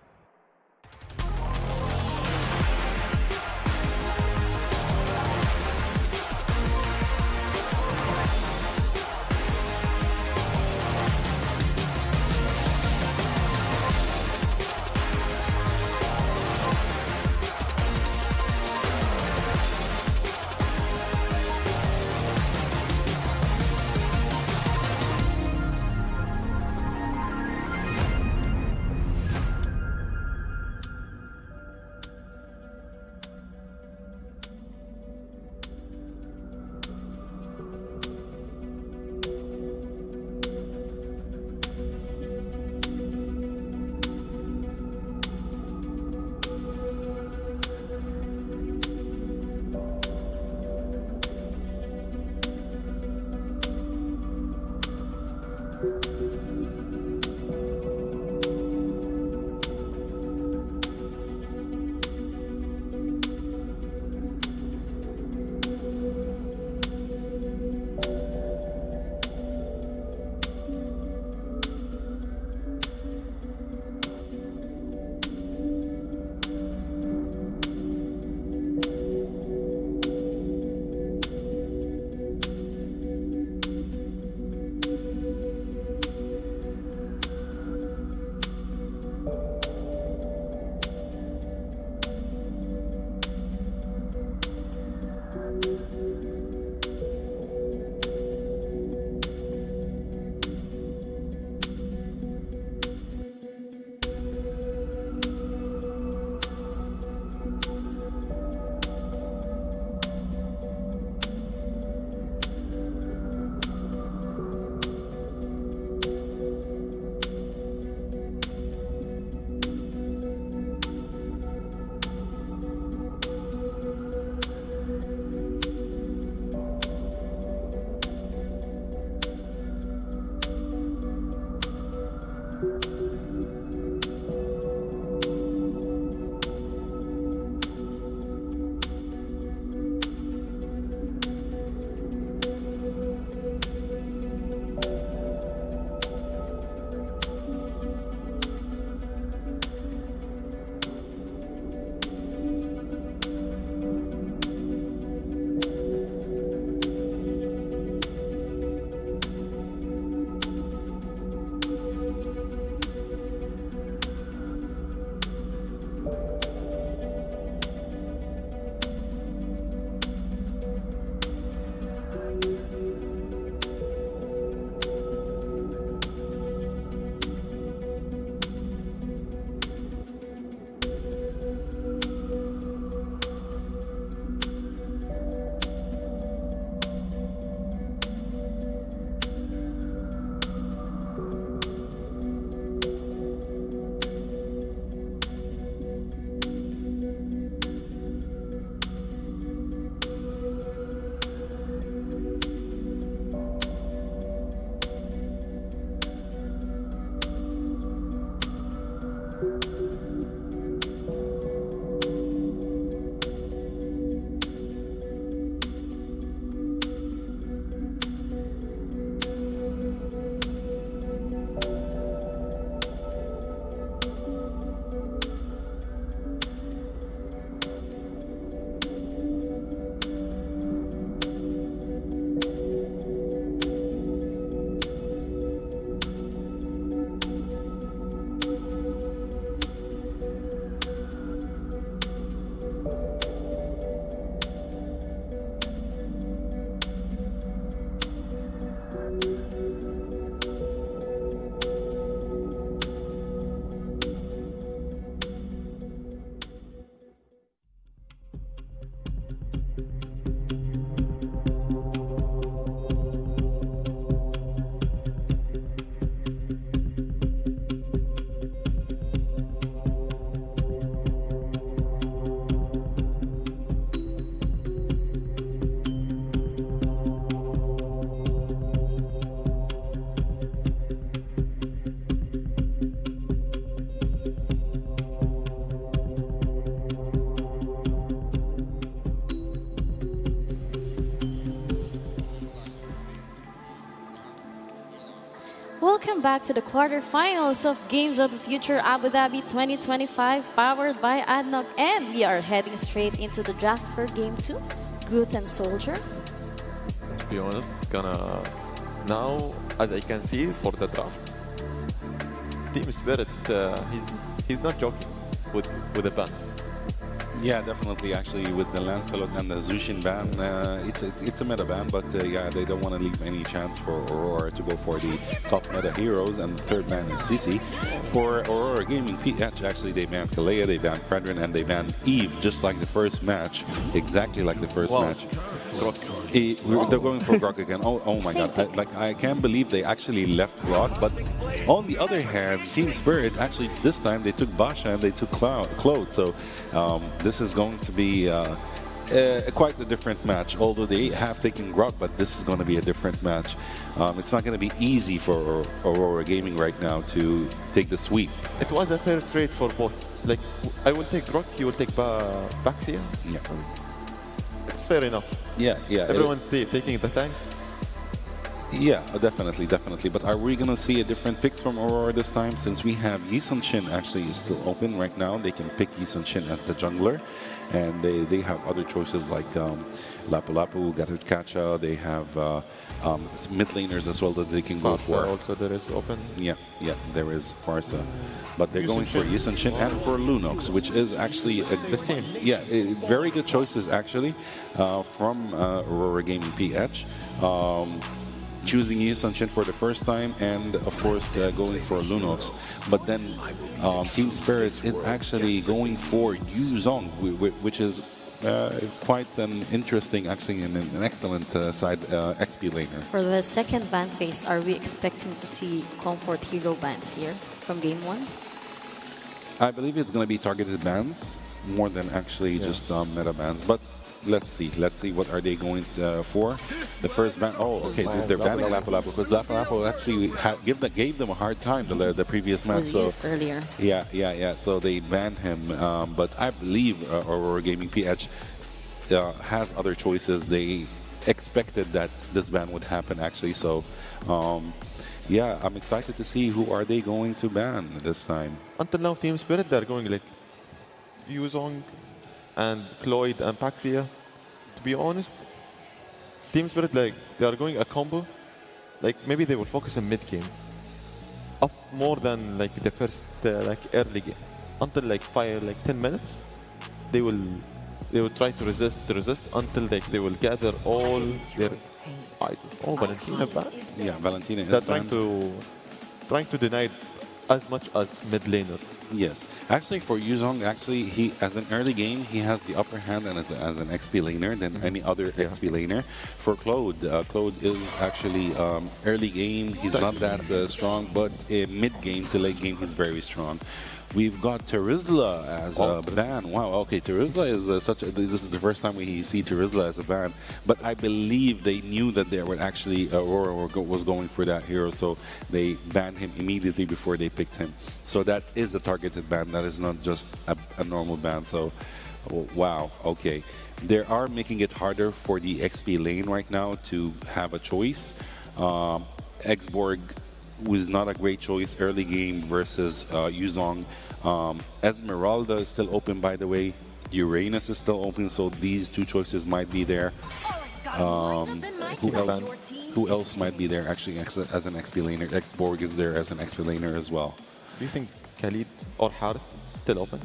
welcome back to the quarterfinals of Games of the Future Abu Dhabi 2025, powered by ADNOC, and we are heading straight into the draft for Game 2, Groot and Soldier. To be honest, it's gonna now, as I can see for the draft, Team Spirit, he's not joking with the bans. Yeah, definitely. Actually, with the Lancelot and the Zushin ban, it's a meta ban, but yeah, they don't want to leave any chance for Aurora to go for the top meta heroes. And the third ban is Sisi. For Aurora Gaming PH, actually, they banned Kalea, they banned Fredrin, and they banned Eve, just like the first match, exactly like the first match. They're going for Grok again. Oh my God! I can't believe they actually left Grok. But on the other hand, Team Spirit actually this time they took Basha and they took Claude. So this is going to be quite a different match. Although they have taken Grok, but this is going to be a different match. It's not going to be easy for Aurora Gaming right now to take the sweep. It was a fair trade for both. Like, I will take Grok, you will take Baxia. Yeah. It's fair enough. Yeah. Everyone taking the tanks. Yeah, definitely. But are we gonna see a different picks from Aurora this time? Since we have Yisun Shin actually is still open right now, they can pick Yisun Shin as the jungler, and they have other choices like Lapu Lapu, Gatut Kacha. They have mid laners as well that they can go for. Also, there is open. Yeah, there is Farsa, but they're going for Yisun Shin and for Lunox, which is actually the same. Yeah, very good choices actually from Aurora Gaming PH. Choosing Yisun Shin for the first time, and of course going for Lunox. But then Team Spirit is actually going for Yuzong, which is quite an interesting, actually, and an excellent side XP laner. For the second ban phase, are we expecting to see comfort hero bans here from Game 1? I believe it's going to be targeted bans more than actually just meta bans. But let's see what are they going for. The first ban. Oh, okay, they're banning Lapu Lapu because Lapu Lapu actually gave them a hard time the previous match. Was used earlier. Yeah. So they banned him. But I believe Aurora Gaming PH has other choices. They expected that this ban would happen actually. So yeah, I'm excited to see who are they going to ban this time. Until now, Team Spirit, they're going like Yuzong and Cloyd and Paxia. To be honest, Team Spirit, like, they are going a combo. Like, maybe they will focus on mid game up more than like the first like early game. Until like 10 minutes, they will try to resist until they will gather all their items. Oh, Valentina banned. Yeah, Valentina is They're banned. trying to deny as much as mid laners. Yes, actually for Yuzong, actually he as an early game he has the upper hand and as an XP laner than any other XP laner. For Claude, Claude is actually early game he's not that strong, but in mid game to late game he's very strong. We've got Terizla as a ban. Wow, okay, Terizla is this is the first time we see Terizla as a ban, but I believe they knew that they were actually Aurora was going for that hero, so they banned him immediately before they picked him. So that is a targeted ban, that is not just a normal ban. So wow, okay. They are making it harder for the XP lane right now to have a choice. Xborg was not a great choice early game versus Yuzong. Esmeralda is still open, by the way. Uranus is still open, so these two choices might be there. Who else might be there actually as an XP laner? Xborg is there as an XP laner as well. Do you think Khalid or Harith still open?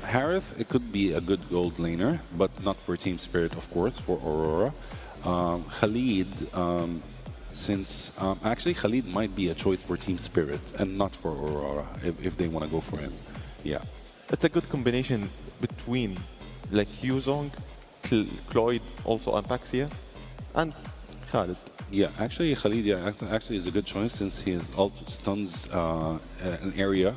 Harith, it could be a good gold laner, but not for Team Spirit, of course, for Aurora. Khalid, since actually Khalid might be a choice for Team Spirit and not for Aurora if they want to go for him. Yeah, it's a good combination between like Yuzong, Cloyd, also Apaxia, and Khalid. Yeah, actually Khalid, actually is a good choice since he has ult stuns an area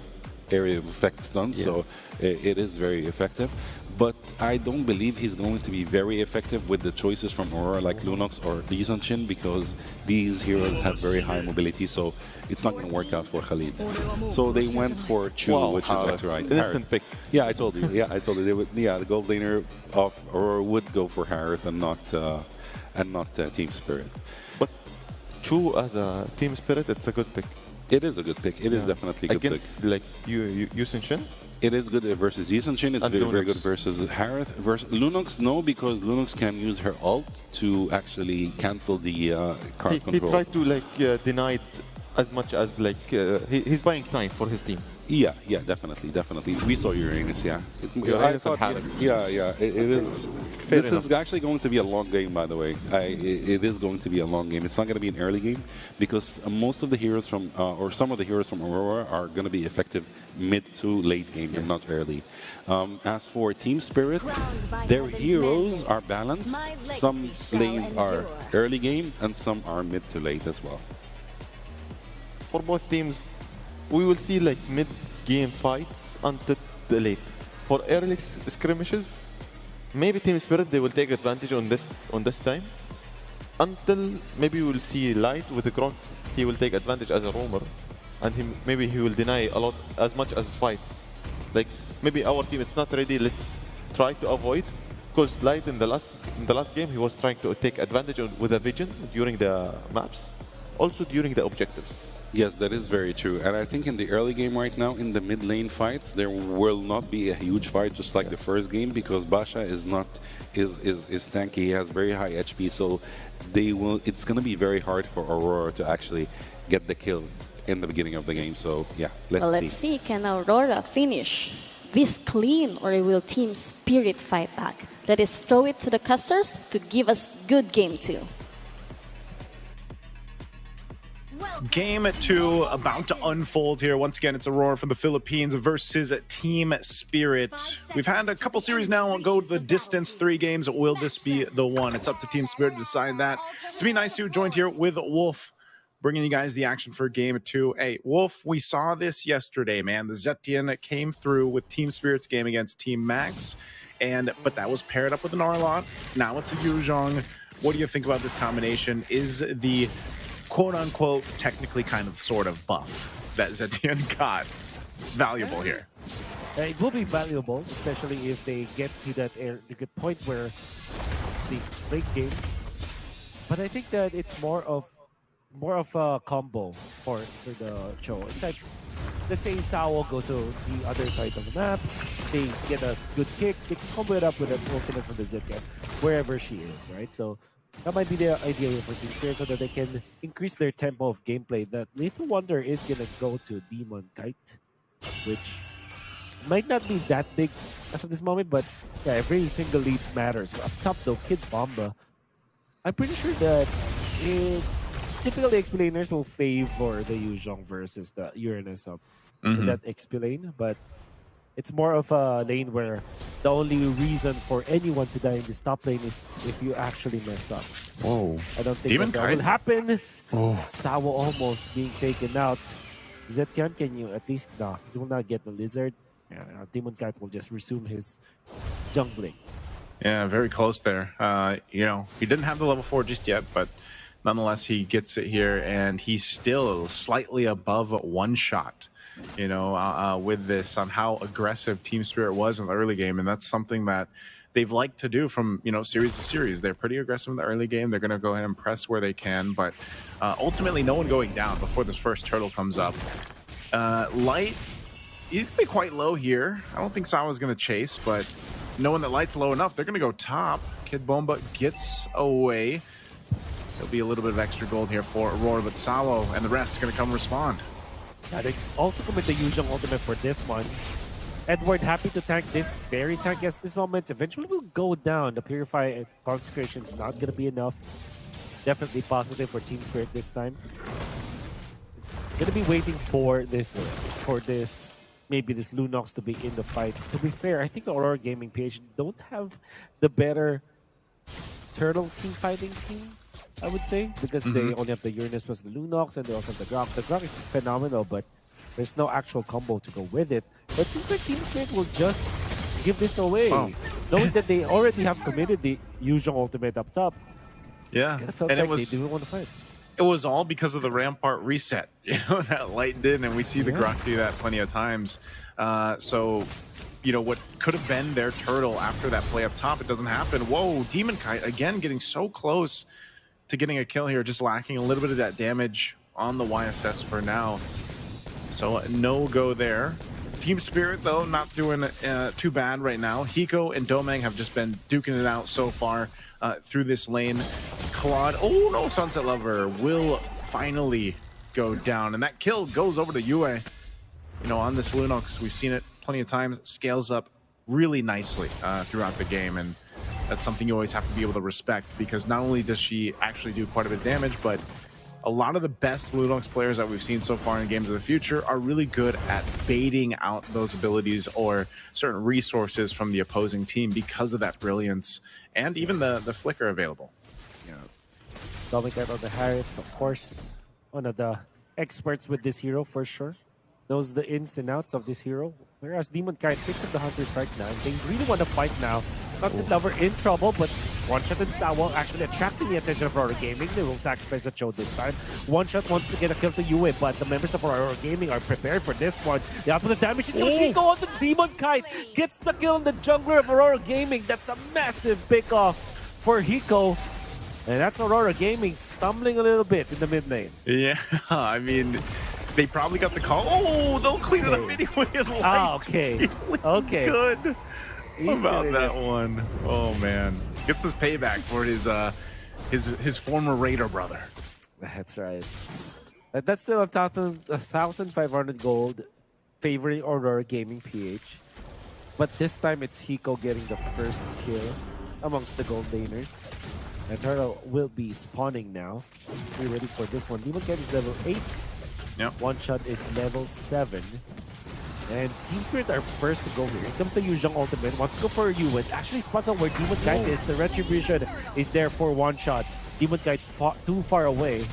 of effect stuns, so it is very effective. But I don't believe he's going to be very effective with the choices from Aurora like Lunox or Yisun Shin because these heroes have very high mobility, so it's not going to work out for Khalid. So they went for Chu, which is right. Instant pick. Yeah, I told you. They would. Yeah, the gold laner of Aurora would go for Harith and not Team Spirit. But Chu as a team spirit, it's a good pick. It is a good pick. It is definitely a good against pick. like Yusin Shin. It is good versus Yi Sun-shin. It's very good versus Harith. Versus Lunox, no, because Lunox can use her ult to actually cancel the card control. He tried to like deny it as much as like he's buying time for his team. Yeah, definitely. We saw Uranus, yeah. I thought, it is. This is actually going to be a long game, by the way. It is going to be a long game. It's not going to be an early game because most of the heroes from, or some of the heroes from Aurora are going to be effective mid to late game and not early. As for Team Spirit, their heroes are balanced. Some lanes are early game and some are mid to late as well. For both teams, we will see like mid-game fights until the late. For early skirmishes, maybe Team Spirit they will take advantage on this time. Until maybe we'll see Light with the Grok, he will take advantage as a roamer, and maybe he will deny a lot as much as fights. Like maybe our team it's not ready. Let's try to avoid, because Light in the last game he was trying to take advantage with a vision during the maps, also during the objectives. Yes, that is very true. And I think in the early game right now, in the mid lane fights, there will not be a huge fight just like the first game because Basha is tanky. He has very high HP, so it's going to be very hard for Aurora to actually get the kill in the beginning of the game. So yeah, let's see. Can Aurora finish this clean, or will Team Spirit fight back? Let us throw it to the casters to give us good game 2. Game 2 about to unfold here. Once again, it's Aurora from the Philippines versus Team Spirit. We've had a couple series now go the distance, 3 games. Will this be the one? It's up to Team Spirit to decide that. It's me, nice to joined here with Wolf, bringing you guys the action for Game 2. Hey, Wolf, we saw this yesterday, man. The Zetian came through with Team Spirit's game against Team Max, but that was paired up with an Arlot. Now it's a Yuzhong. What do you think about this combination? Is the quote-unquote, technically kind of sort of buff that Zetian got valuable here? It will be valuable, especially if they get to that good point where it's the late game. But I think that it's more of a combo for the Cho. It's like, let's say Sao goes to the other side of the map, they get a good kick, they can combo it up with an ultimate from the Zetian, wherever she is, right? So that might be the idea for Team Spirit so that they can increase their tempo of gameplay. That Little Wonder is going to go to Demon Kite, which might not be that big as of this moment, but yeah, every single lead matters. Up top though, Kid Bomba, I'm pretty sure that typically explainers will favor the Yuzhong versus the Uranus up in that explain, but it's more of a lane where the only reason for anyone to die in this top lane is if you actually mess up. Whoa. I don't think that will happen. Sawo almost being taken out. Zetian, can you at least... No, you will not get the Lizard. Yeah, Demon Kite will just resume his jungling. Yeah, very close there. You know, he didn't have the level 4 just yet, but nonetheless, he gets it here, and he's still slightly above one shot. You know, with this on how aggressive Team Spirit was in the early game, and that's something that they've liked to do from, you know, series to series. They're pretty aggressive in the early game. They're going to go ahead and press where they can, but ultimately no one going down before this first turtle comes up. Light, he's going to be quite low here. I don't think Sawa's going to chase, but knowing that Light's low enough, they're going to go top. Kid Bomba gets away. There'll be a little bit of extra gold here for Aurora, but Sawo and the rest are going to come respond. Yeah, they also commit the Yuzhong ultimate for this one. Edward happy to tank this, very tanky at this moment. Eventually will go down. The Purify Consecration is not going to be enough. Definitely positive for Team Spirit this time. Going to be waiting for this, maybe this Lunox to be in the fight. To be fair, I think the Aurora Gaming PH don't have the better turtle team fighting team, I would say, because they only have the Uranus plus the Lunox, and they also have the Grok. The Grok is phenomenal, but there's no actual combo to go with it. But it seems like Team Spirit will just give this away, knowing that they already have committed the Yuzhong ultimate up top. Yeah, and like it was, they didn't want to fight. It was all because of the Rampart reset, you know, that Light did, and we see the Grok do that plenty of times. So, you know, what could have been their turtle after that play up top, it doesn't happen. Whoa, Demon Kite again getting so close to getting a kill here, just lacking a little bit of that damage on the YSS for now. So no go there. Team Spirit, though, not doing too bad right now. Hiko and Domang have just been duking it out so far through this lane. Claude, oh no, Sunset Lover will finally go down. And that kill goes over to Yue. You know, on this Lunox, we've seen it plenty of times, scales up really nicely throughout the game. And that's something you always have to be able to respect, because not only does she actually do quite a bit of damage, but a lot of the best Lunox players that we've seen so far in Games of the Future are really good at baiting out those abilities or certain resources from the opposing team because of that brilliance and even the flicker available. Yeah. Dominic on the Harith, of course, one of the experts with this hero for sure. Knows the ins and outs of this hero. Whereas Demon Kite picks up the Hunters right now. They really want to fight now. Sunset Lover in trouble, but One Shot and Stawa actually attracting the attention of Aurora Gaming. They will sacrifice the Cho this time. One Shot wants to get a kill to Yue, but the members of Aurora Gaming are prepared for this one. They output the damage. It goes Hiko on the Demon Kite. Gets the kill on the jungler of Aurora Gaming. That's a massive pick-off for Hiko. And that's Aurora Gaming stumbling a little bit in the mid lane. Yeah, I mean, they probably got the call. Oh, they'll clean it up anyway. Ah, okay. Okay. Good. How about that one? Oh man, gets his payback for his former Raider brother. That's right. That's still 1,500 gold, favoring Aurora Gaming PH. But this time it's Hiko getting the first kill amongst the gold laners. And Turtle will be spawning now. Be ready for this one. Demon Kite is level 8. Yep. One Shot is level 7. And Team Spirit are first to go here. Here comes the Yuzhong ultimate. Wants to go for Yu. It actually spots out where Demon Kite is. The Retribution is there for One Shot. Demon Kite too far away.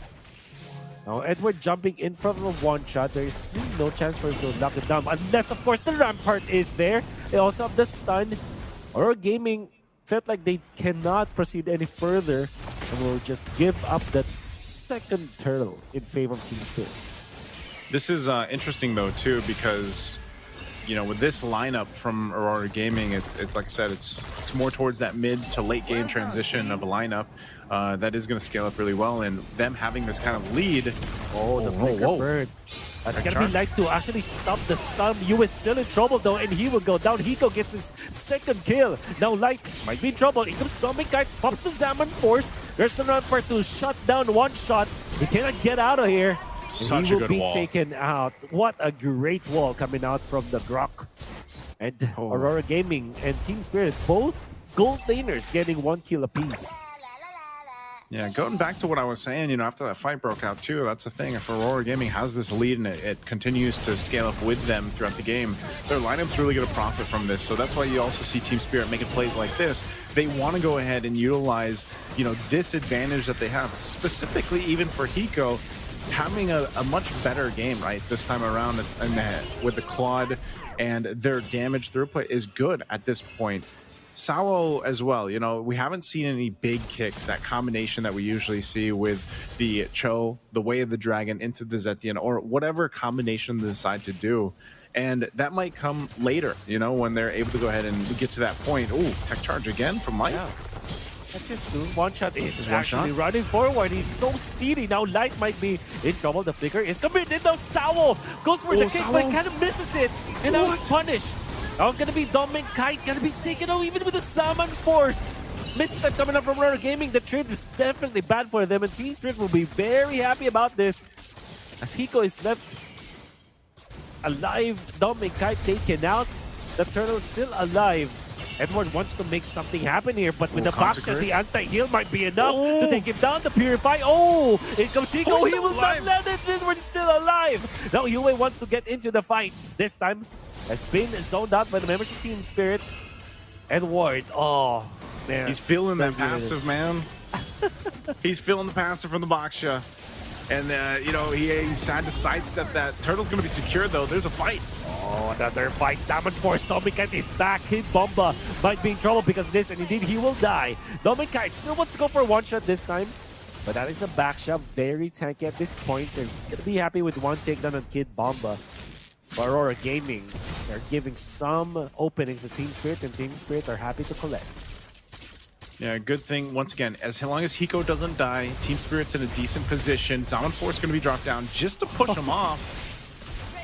Now Edward jumping in front of One Shot. There is no chance for him to knock it down. Unless, of course, the Rampart is there. They also have the stun. Aurora Gaming felt like they cannot proceed any further and will just give up that second turtle in favor of Team Spirit. This is interesting though too, because you know, with this lineup from Aurora Gaming, it's like I said, it's more towards that mid to late game transition of a lineup that is going to scale up really well, and them having this kind of lead. Oh, the flicker bird. That's going to be like to actually stop the stun. Yu is still in trouble though, and he will go down. Hiko gets his second kill. Now Light might be in trouble. Here comes Storming Kite, pops the Zaman Force. There's the Rampart to shut down One Shot. He cannot get out of here. Such he a will good be wall. taken out. What a great wall coming out from the Grok. And Aurora Gaming and Team Spirit, both gold laners getting 1 kill apiece. Yeah, going back to what I was saying, you know, after that fight broke out too, that's the thing. If Aurora Gaming has this lead and it continues to scale up with them throughout the game, their lineup's really going to profit from this. So that's why you also see Team Spirit making plays like this. They want to go ahead and utilize, you know, this advantage that they have, specifically even for Hiko, having a much better game, right, this time around with the Claude, and their damage throughput is good at this point. Sao as well, you know, we haven't seen any big kicks, that combination that we usually see with the Cho, the Way of the Dragon into the Zetian, or whatever combination they decide to do. And that might come later, you know, when they're able to go ahead and get to that point. Ooh, tech charge again from Light. Yeah. That's just two. One Shot is actually running forward. He's so speedy. Now Light might be in trouble. The flicker is committed. Now Sao goes for the kick, but kind of misses it. And now he's punished. Now it's going to be Dominic Kite. Going to be taken out even with the Salmon Force. Misstep coming up from Aurora Gaming. The trade is definitely bad for them. And Team Spirit will be very happy about this, as Hiko is left alive. Dominic Kite taken out. The turtle is still alive. Edward wants to make something happen here, but with the backshot, the anti-heal might be enough to take him down, to purify. Oh, here comes Hiko. He will not let it. Edward's still alive. Now Yue wants to get into the fight. This time has been zoned out by the members of Team Spirit. Edward, oh, man. He's feeling that passive, man. He's feeling the passive from the backshot. And, you know, he's had to sidestep that. Turtle's going to be secure, though. There's a fight. Oh, another fight. Salmon Force. Dominic is back. Hit Bomba might be in trouble because of this, and indeed he will die. Dominic still wants to go for one shot this time, but that is a back shot. Very tanky at this point. They're going to be happy with one takedown on Kid Bomba. Aurora Gaming, they're giving some opening to Team Spirit, and Team Spirit are happy to collect. Yeah, good thing, once again, as long as Hiko doesn't die, Team Spirit's in a decent position. Zaman Force going to be dropped down just to push him off.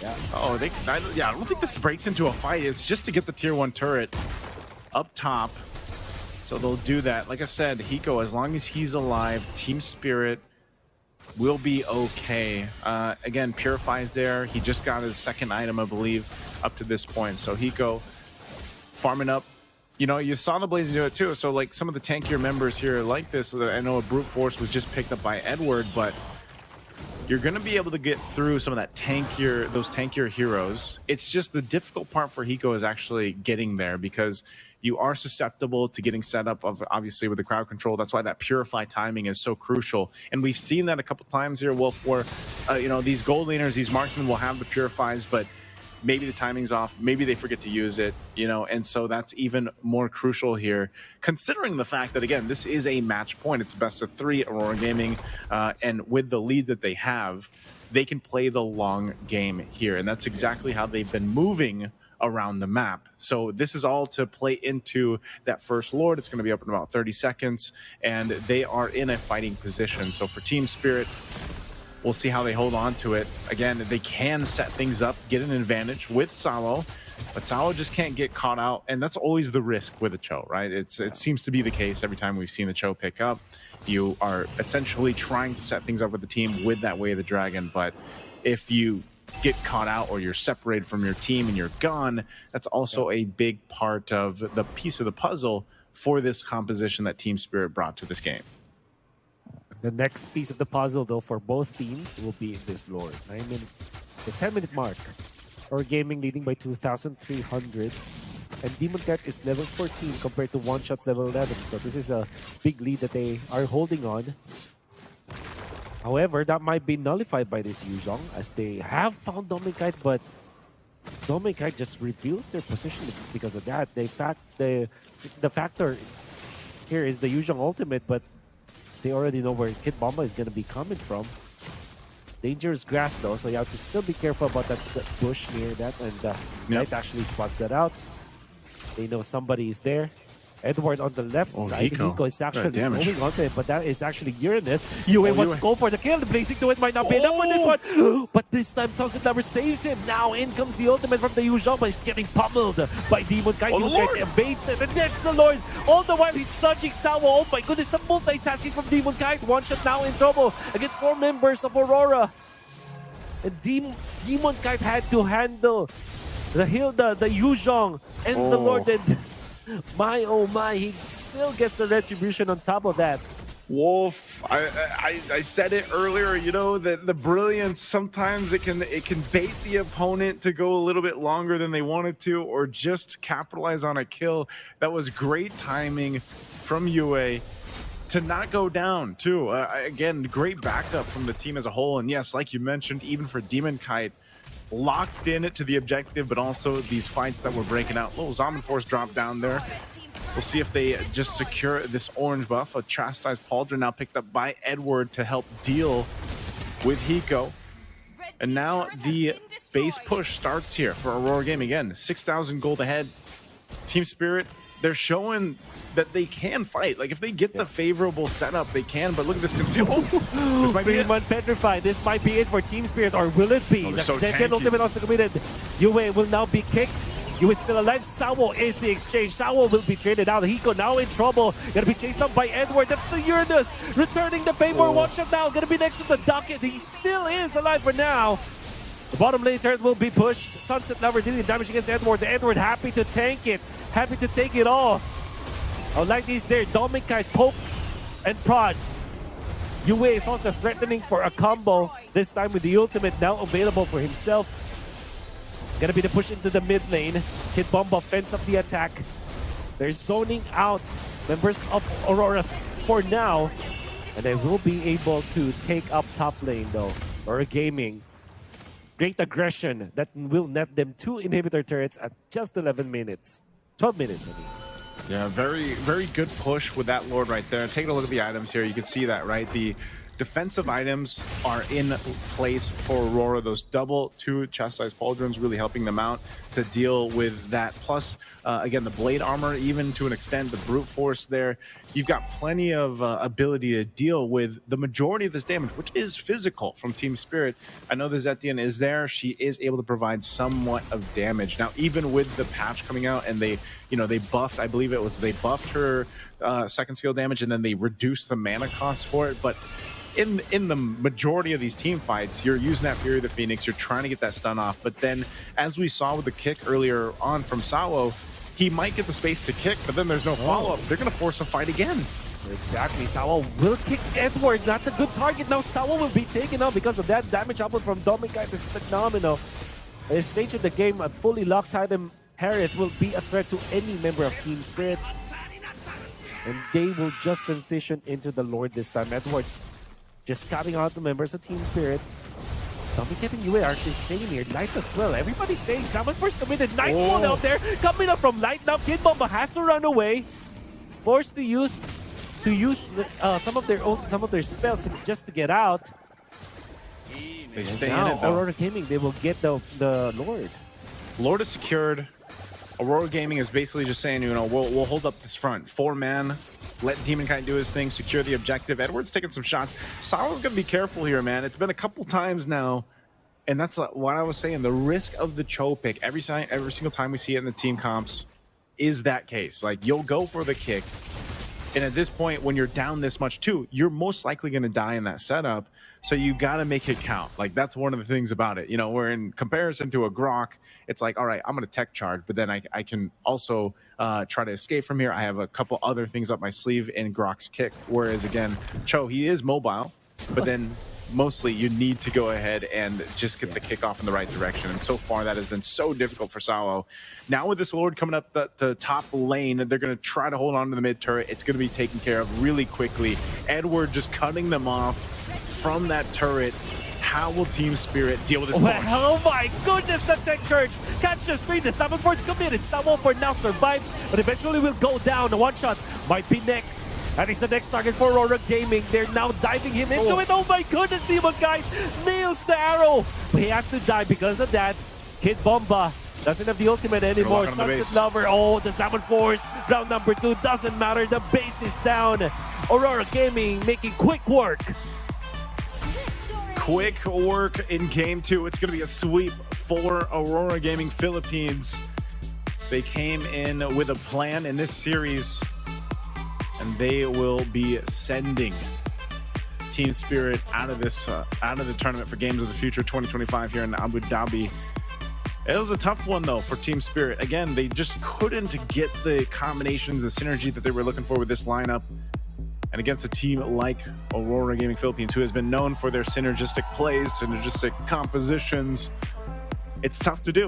Yeah. Oh, I don't think this breaks into a fight. It's just to get the tier 1 turret up top. So they'll do that. Like I said, Hiko, as long as he's alive, Team Spirit will be okay. Again, Purify's there. He just got his second item, I believe, up to this point. So Hiko farming up. You know, you saw the Blazing do it too. So like some of the tankier members here like this, I know a Brute Force was just picked up by Edward, but you're going to be able to get through some of that those tankier heroes. It's just the difficult part for Hiko is actually getting there, because you are susceptible to getting set up of, obviously, with the crowd control. That's why that Purify timing is so crucial. And we've seen that a couple times here, Wolf, where, you know, these gold laners, these marksmen will have the Purifies, but maybe the timing's off, maybe they forget to use it, you know, and so that's even more crucial here, considering the fact that, again, this is a match point. It's best of 3, Aurora Gaming, and with the lead that they have, they can play the long game here, and that's exactly how they've been moving around the map. So this is all to play into that first Lord. It's going to be up in about 30 seconds, and they are in a fighting position. So for Team Spirit, we'll see how they hold on to it. Again, they can set things up, get an advantage with Salo, but Salo just can't get caught out, and that's always the risk with a Cho, right? It seems to be the case every time we've seen the Cho pick up. You are essentially trying to set things up with the team with that Way of the Dragon, but if you get caught out or you're separated from your team and you're gone, that's also a big part of the piece of the puzzle for this composition that Team Spirit brought to this game. The next piece of the puzzle, though, for both teams will be this Lord. 9 minutes, the 10-minute mark. Or Gaming leading by 2,300. And Demon Cat is level 14 compared to One Shot's level 11. So this is a big lead that they are holding on. However, that might be nullified by this Yuzhong, as they have found Dominkite, but Dominkite just reveals their position because of that. The factor here is the Yuzhong ultimate, but they already know where Kid Bomba is going to be coming from. Dangerous grass, though, so you have to still be careful about that bush near that. And Knight actually spots that out. They know somebody is there. Edward on the left side. Hiko is actually moving onto it, but that is actually Uranus. Yue wants to go for the kill. The Blazing Duet might not be enough for this one. But this time, Sunset Lover saves him. Now in comes the ultimate from the Yuzhong, but he's getting pummeled by Demon Kite. Kite evades it, and that's the Lord. All the while, he's nudging Sawo. Oh my goodness, the multitasking from Demon Kite. One shot now in trouble against 4 members of Aurora. And Demon Kite had to handle the Hilda, the Yuzhong, and the Lord. And my, oh my, he still gets a retribution on top of that. Wolf, I said it earlier, you know, that the brilliance, sometimes it can bait the opponent to go a little bit longer than they wanted to, or just capitalize on a kill. That was great timing from Yue to not go down, too. Again, great backup from the team as a whole. And yes, like you mentioned, even for Demon Kite, locked in it to the objective, but also these fights that were breaking out. Little Zaman Force dropped down there. We'll see if they just secure this orange buff. A Chastised Pauldron now picked up by Edward to help deal with Hiko. And now the base push starts here for Aurora Game again. 6,000 gold ahead. Team Spirit, they're showing that they can fight. Like, if they get the favorable setup, they can. But look at this conceal. Oh, this might be it. Petrified. This might be it for Team Spirit, or will it be? The so second ultimate also committed. Yue will now be kicked. Yue is still alive. Sawo is the exchange. Sawo will be traded out. Hiko now in trouble. Gonna be chased down by Edward. That's the Uranus. Returning the favor. Watch him now. Gonna be next to the docket. He still is alive for now. The bottom lane turret will be pushed. Sunset Lover dealing damage against Edward. The Edward happy to tank it. Happy to take it all. Oh, like these there. Dominkite pokes and prods. Yue is also threatening for a combo. This time with the ultimate now available for himself. Gonna be the push into the mid lane. Kid Bomba fends up the attack. They're zoning out members of Aurora for now. And they will be able to take up top lane though. Aurora Gaming. Great aggression that will net them 2 inhibitor turrets at just 11 minutes. 12 minutes, I mean. Yeah, very, very good push with that Lord right there. Take a look at the items here. You can see that, right? The defensive items are in place for Aurora. Those double 2 chastised pauldrons really helping them out to deal with that. Plus, again, the blade armor, even to an extent, the brute force there. You've got plenty of ability to deal with the majority of this damage, which is physical from Team Spirit. I know the Zetian is there. She is able to provide somewhat of damage. Now, even with the patch coming out and they buffed, I believe it was, they buffed her second skill damage and then they reduced the mana cost for it. But in the majority of these team fights, you're using that Fury of the Phoenix, you're trying to get that stun off. But then, as we saw with the kick earlier on from Sawo, he might get the space to kick, but then there's no follow-up. They're going to force a fight again. Exactly. Sawa will kick Edward. Not a good target. Now Sawa will be taken out because of that damage output from Domikai is phenomenal. At this stage of the game, a fully locked item, Harith will be a threat to any member of Team Spirit. And they will just transition into the Lord this time. Edward's just scouting out the members of Team Spirit. Domikai and Yue are actually staying here. Light as well. Everybody staying. Saman first committed. Nice one out there. Coming up from Light now. Kid Bomba has to run away. Forced to use some of their spells just to get out. They stay now, in it though. Aurora Gaming, they will get the Lord. Lord is secured. Aurora Gaming is basically just saying, we'll hold up this front. 4-man, let Demonkind do his thing, secure the objective. Edward's taking some shots. Sawa's going to be careful here, man. It's been a couple times now, and that's what I was saying. The risk of the Cho pick, every single time we see it in the team comps, is that case. Like, you'll go for the kick, and at this point, when you're down this much too, you're most likely going to die in that setup, so you got to make it count. Like, that's one of the things about it. Where in comparison to a Grok, it's like, all right, I'm going to tech charge, but then I can also try to escape from here. I have a couple other things up my sleeve in Grok's kick. Whereas, again, Cho, he is mobile, but then mostly you need to go ahead and just get the kick off in the right direction. And so far, that has been so difficult for Sawo. Now with this Lord coming up the top lane, they're going to try to hold on to the mid turret. It's going to be taken care of really quickly. Edward just cutting them off from that turret. How will Team Spirit deal with this? Oh my goodness, the tech charge can't just be the Summon Force committed. Sawo for now survives, but eventually will go down. A one-shot might be next. And he's the next target for Aurora Gaming. They're now diving him into it. Oh my goodness, Demonkind nails the arrow. But he has to die because of that. Kid Bomba doesn't have the ultimate anymore. Sunset Lover, the Summon Force. Round number 2, doesn't matter. The base is down. Aurora Gaming making quick work. Quick work in game 2. It's going to be a sweep for Aurora Gaming Philippines. They came in with a plan in this series, and they will be sending Team Spirit out of the tournament for Games of the Future 2025 here in Abu Dhabi. It was a tough one, though, for Team Spirit. Again, they just couldn't get the combinations, the synergy that they were looking for with this lineup. And against a team like Aurora Gaming Philippines, who has been known for their synergistic plays, synergistic compositions, it's tough to do.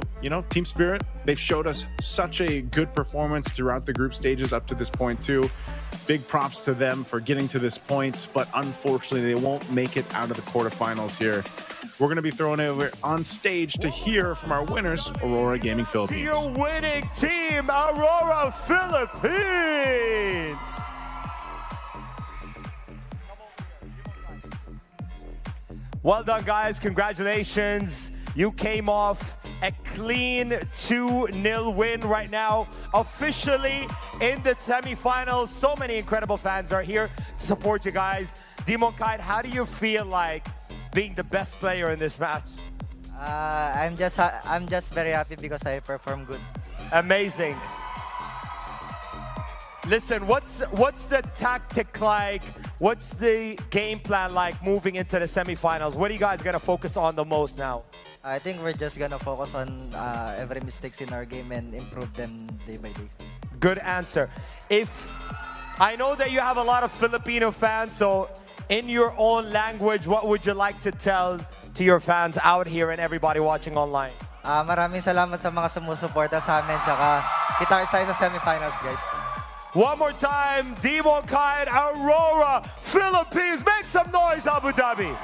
Team Spirit, they've showed us such a good performance throughout the group stages up to this point, too. Big props to them for getting to this point, but unfortunately, they won't make it out of the quarterfinals here. We're going to be throwing it over on stage to hear from our winners, Aurora Gaming Philippines. Your winning team, Aurora Philippines! Well done, guys. Congratulations. You came off a clean 2-0 win right now, officially in the semifinals. So many incredible fans are here to support you guys. Demonkind, how do you feel like being the best player in this match? I'm just very happy because I performed good. Amazing. Listen, what's the tactic like? What's the game plan like moving into the semifinals? What are you guys going to focus on the most now? I think we're just going to focus on every mistakes in our game and improve them day by day. Good answer. I know that you have a lot of Filipino fans, so in your own language, what would you like to tell to your fans out here and everybody watching online? Maraming salamat sa mga sumusuporta sa amin, tsaka kita-kits tayo sa semifinals, guys. One more time, Demonkind, Aurora, Philippines. Make some noise, Abu Dhabi.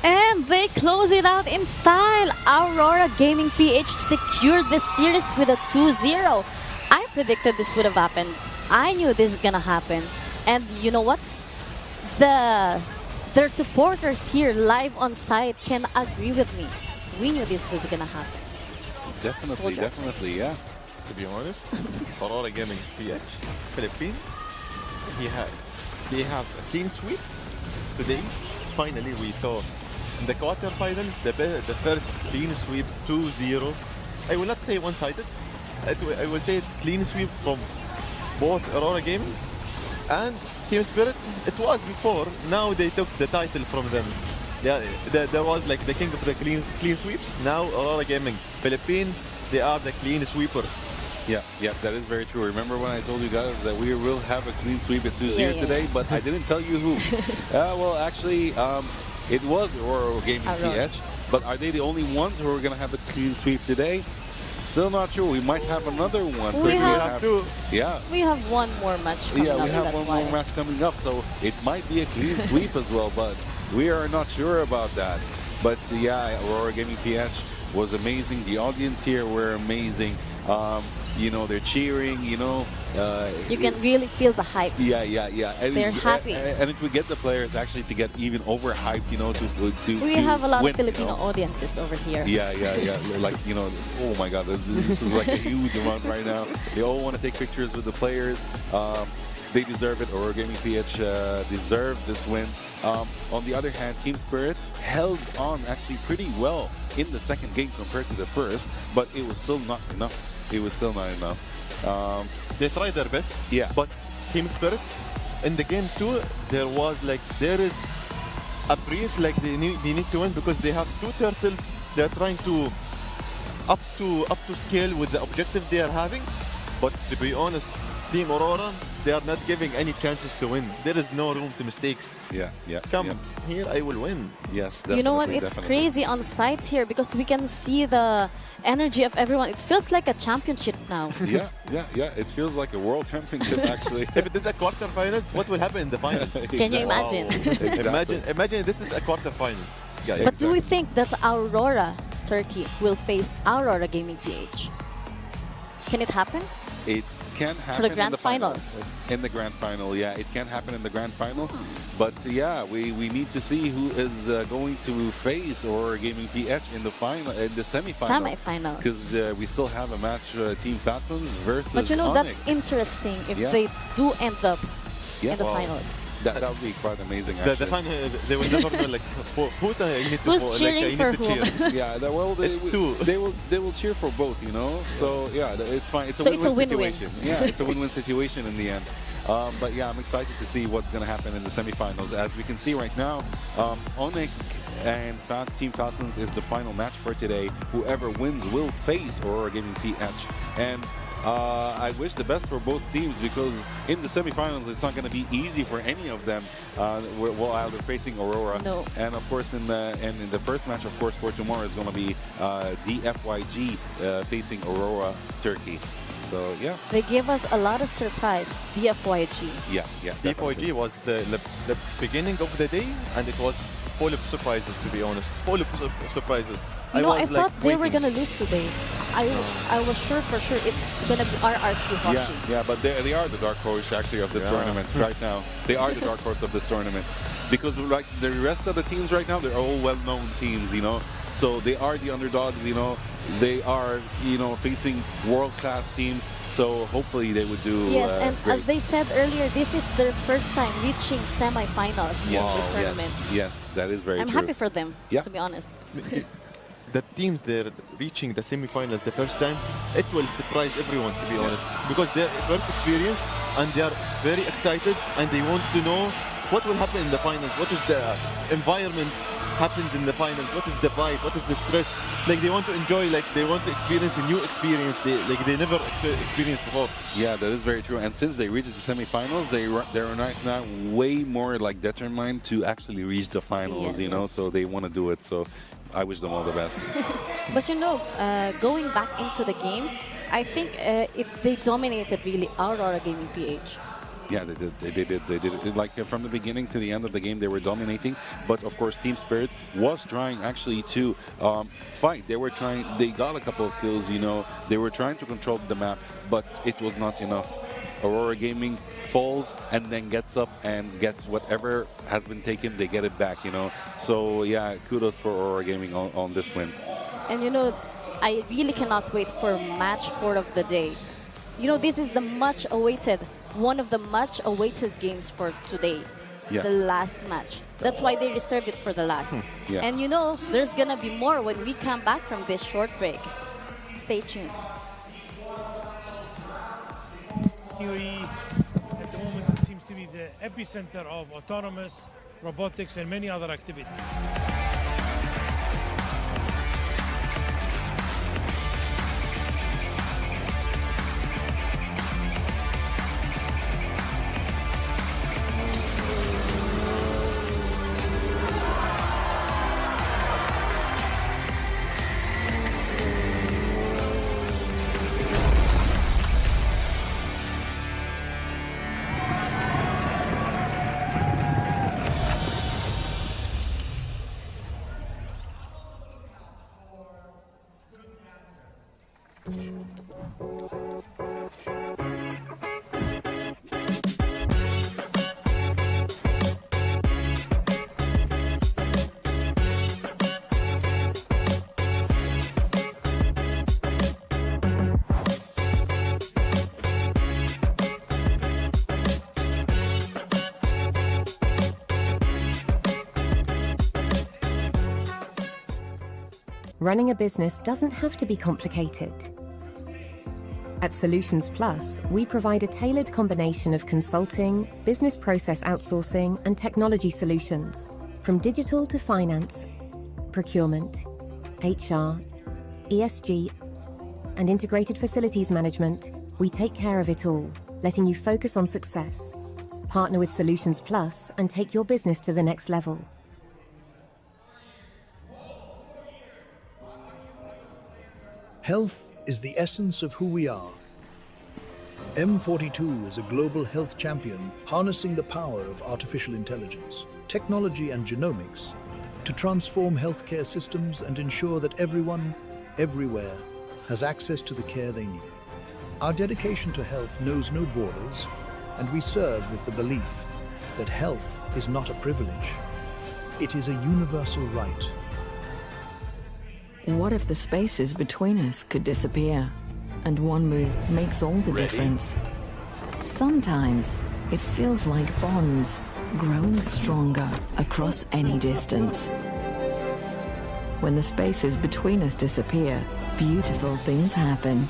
And they close it out in style. Aurora Gaming PH secured this series with a 2-0. I predicted this would have happened. I knew this is gonna happen. And you know what? Their supporters here live on site can agree with me. We knew this was gonna happen. Definitely, definitely, yeah. To be honest, Aurora Gaming PH Philippines, they have a clean sweep today. Finally, we saw in the quarterfinals the first clean sweep 2-0. I will not say one-sided. I will say clean sweep from both Aurora Gaming and Team Spirit. It was before. Now they took the title from them. There was like the king of the clean sweeps. Now Aurora Gaming Philippines, they are the clean sweeper. Yeah, that is very true. Remember when I told you guys that we will have a clean sweep at 2-0 today, but I didn't tell you who. Well, actually, it was Aurora Gaming PH, but are they the only ones who are going to have a clean sweep today? Still not sure. We might have another one. We have two. Yeah. We have one more match coming up. Yeah, we have one more match coming up, so it might be a clean sweep as well, but we are not sure about that. But yeah, Aurora Gaming PH was amazing. The audience here were amazing. You know, they're cheering, you know. You can really feel the hype. Yeah. And they're happy. And it would get the players actually to get even overhyped, you know, We have a lot of Filipino audiences over here. Yeah. Like, you know, oh my God, this is like a huge amount right now. They all want to take pictures with the players. They deserve it. Aurora Gaming PH deserved this win. On the other hand, Team Spirit held on actually pretty well in the second game compared to the first, but it was still not enough. It was still not enough. They tried their best. Yeah. But Team Spirit, in the game 2, there is a breath, like they need to win because they have two turtles. They're trying to up to scale with the objective they are having. But to be honest, Team Aurora, they are not giving any chances to win. There is no room to mistakes. Yeah. Come here, I will win. Yes, definitely. You know what? It's crazy on site here because we can see the energy of everyone. It feels like a championship now. Yeah. It feels like a world championship actually. If it is a quarterfinals, what will happen in the finals? Can you imagine? Imagine this is a quarterfinal. Yeah, but do we think that Aurora Turkey will face Aurora Gaming PH? Can it happen? It can happen for the grand finals. In the grand final, yeah, it can happen in the grand final. But yeah, we need to see who is going to face Aurora Gaming PH in the final, in the semi-final. Because we still have a match, Team Falcons versus. But you know, ADNOC. that's interesting if they do end up in the finals. That would be quite amazing. The final, they will never know like who's cheering for whom. Yeah, well, they will cheer for both, you know. So yeah, it's fine. It's a win-win situation. Yeah, it's a win-win situation in the end. But yeah, I'm excited to see what's going to happen in the semifinals. As we can see right now, ADNOC and Team Falcons is the final match for today. Whoever wins will face Aurora Gaming PH. And I wish the best for both teams because in the semifinals it's not going to be easy for any of them while they're facing Aurora. No. And of course in the first match, of course, for tomorrow is going to be DFYG facing Aurora Turkey. So yeah, they gave us a lot of surprise. DFYG. Yeah. DFYG was the beginning of the day, and it was full of surprises. To be honest, full of surprises. You know, I thought they were gonna lose today. I was sure for sure it's gonna be RRQ Hoshi. Yeah, but they are the dark horse actually of this tournament right now. They are the dark horse of this tournament because like the rest of the teams right now, they're all well-known teams, you know. So they are the underdogs, you know. They are, you know, facing world-class teams. So hopefully they would do. Yes, and great. as they said earlier, this is their first time reaching semi-finals in this tournament. Yes, that is very true. I'm happy for them, to be honest. The teams they're reaching the semi-finals the first time, it will surprise everyone, to be honest, because they're first experience and they are very excited and they want to know what will happen in the finals, what is the environment happens in the finals, what is the vibe, what is the stress. Like they want to enjoy, like they want to experience a new experience they never experienced before. Yeah, that is very true. And since they reached the semi-finals, they're right now way more like determined to actually reach the finals, you know, so they want to do it. So I wish them all the best. But you know, going back into the game, I think they dominated really Aurora Gaming PH. Yeah, they did. They did it. Like from the beginning to the end of the game, they were dominating. But of course, Team Spirit was trying actually to fight. They were trying. They got a couple of kills. You know, they were trying to control the map, but it was not enough. Aurora Gaming falls and then gets up and gets whatever has been taken. They get it back. You know. So yeah, kudos for Aurora Gaming on this win. And you know, I really cannot wait for match 4 of the day. You know, this is the one of the much awaited games for today. Yeah. The last match. That's why they reserved it for the last. Yeah. And you know, there's gonna be more when we come back from this short break. Stay tuned. UAE, at the moment, it seems to be the epicenter of autonomous, robotics, and many other activities. Running a business doesn't have to be complicated. At Solutions Plus, we provide a tailored combination of consulting, business process outsourcing, and technology solutions, from digital to finance, procurement, HR, ESG, and integrated facilities management. We take care of it all, letting you focus on success. Partner with Solutions Plus and take your business to the next level. Health is the essence of who we are. M42 is a global health champion harnessing the power of artificial intelligence, technology and genomics to transform healthcare systems and ensure that everyone, everywhere, has access to the care they need. Our dedication to health knows no borders, and we serve with the belief that health is not a privilege. It is a universal right. What if the spaces between us could disappear? And one move makes all the difference. Sometimes it feels like bonds growing stronger across any distance. When the spaces between us disappear, beautiful things happen.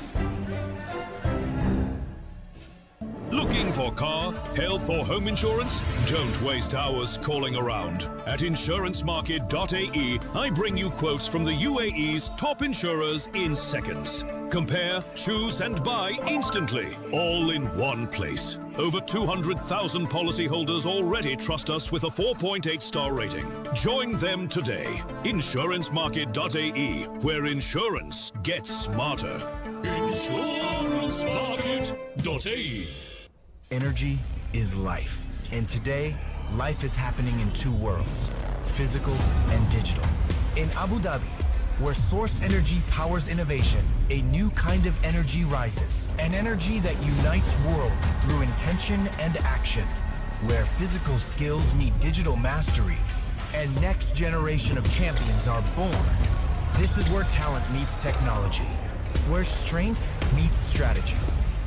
Looking for car, health or home insurance? Don't waste hours calling around. At insurancemarket.ae, I bring you quotes from the UAE's top insurers in seconds. Compare, choose and buy instantly, all in one place. Over 200,000 policyholders already trust us with a 4.8-star rating. Join them today. Insurancemarket.ae, where insurance gets smarter. Insurancemarket.ae. Energy is life. And today, life is happening in two worlds, physical and digital. In Abu Dhabi, where source energy powers innovation, a new kind of energy rises. An energy that unites worlds through intention and action. Where physical skills meet digital mastery, and next generation of champions are born. This is where talent meets technology. Where strength meets strategy.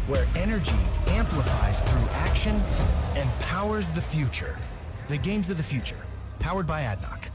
Where energy amplifies through action and powers the future. The games of the future, powered by ADNOC.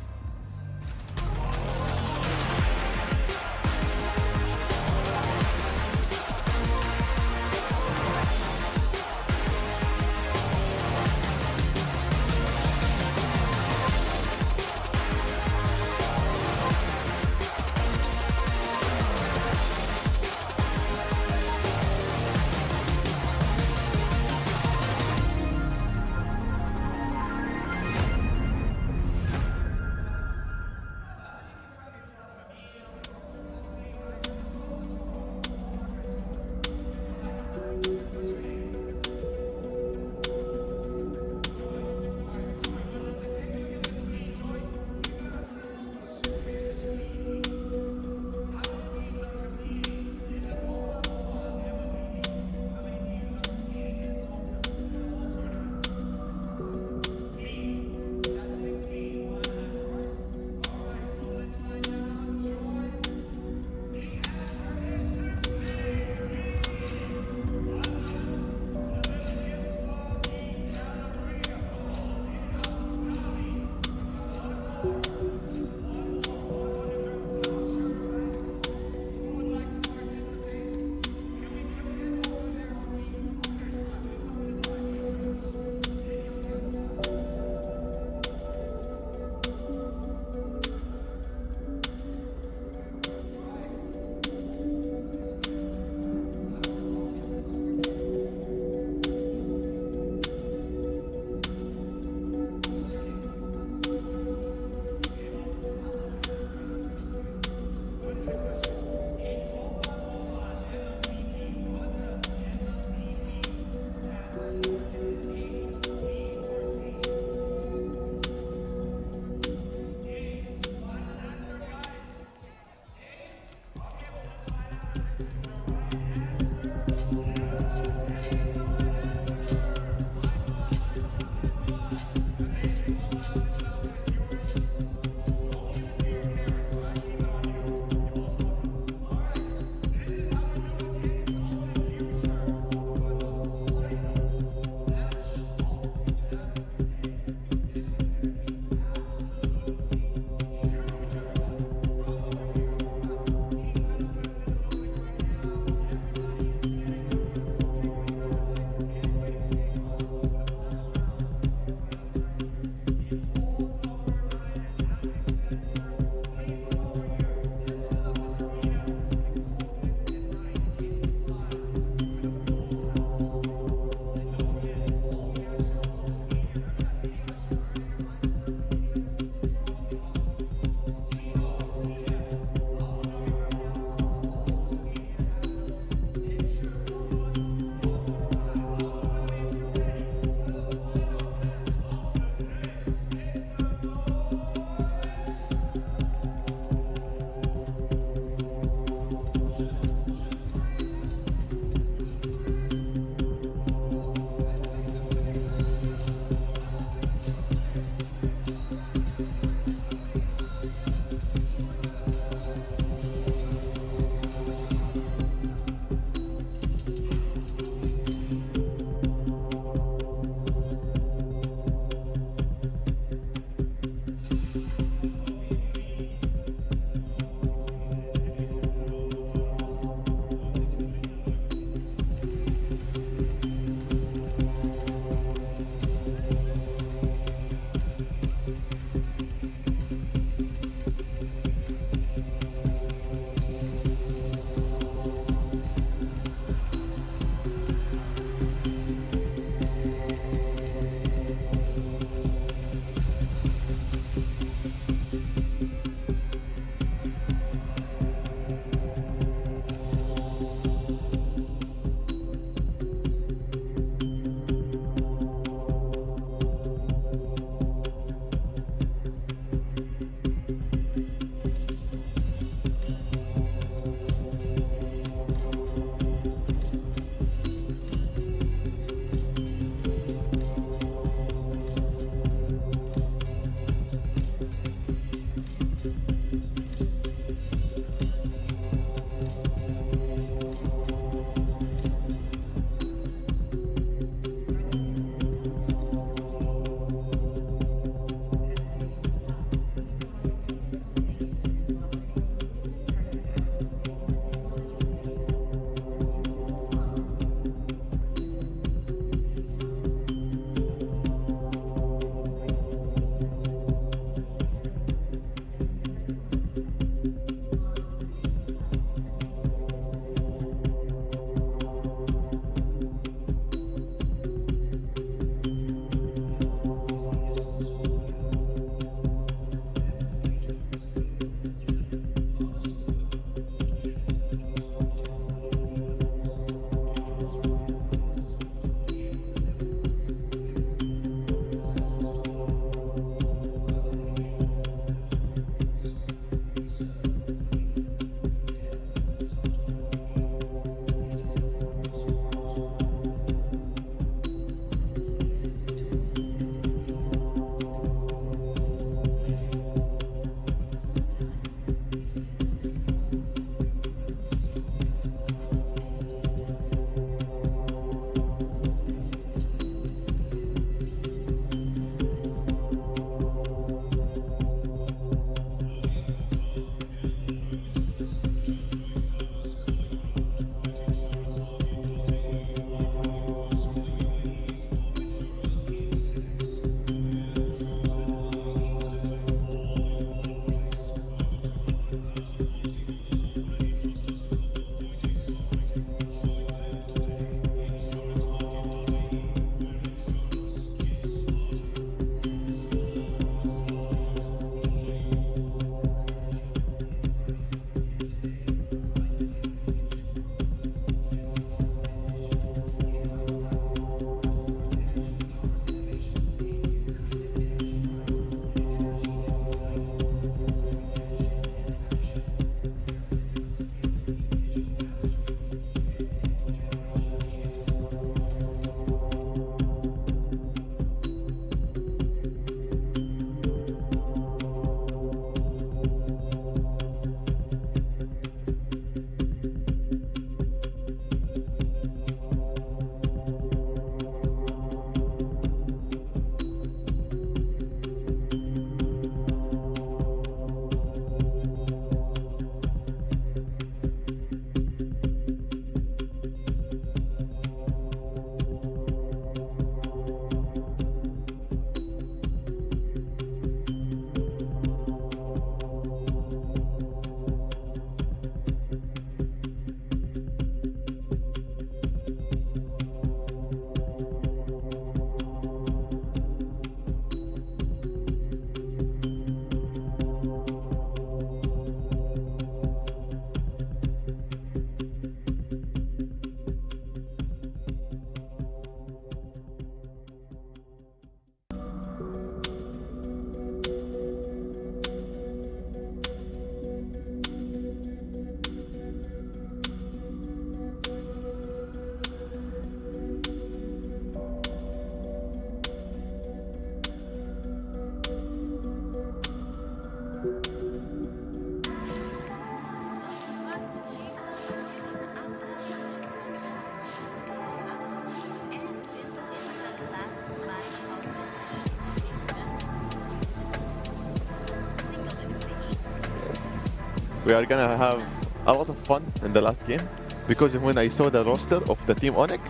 we are gonna have a lot of fun in the last game because when I saw the roster of the team Onyx,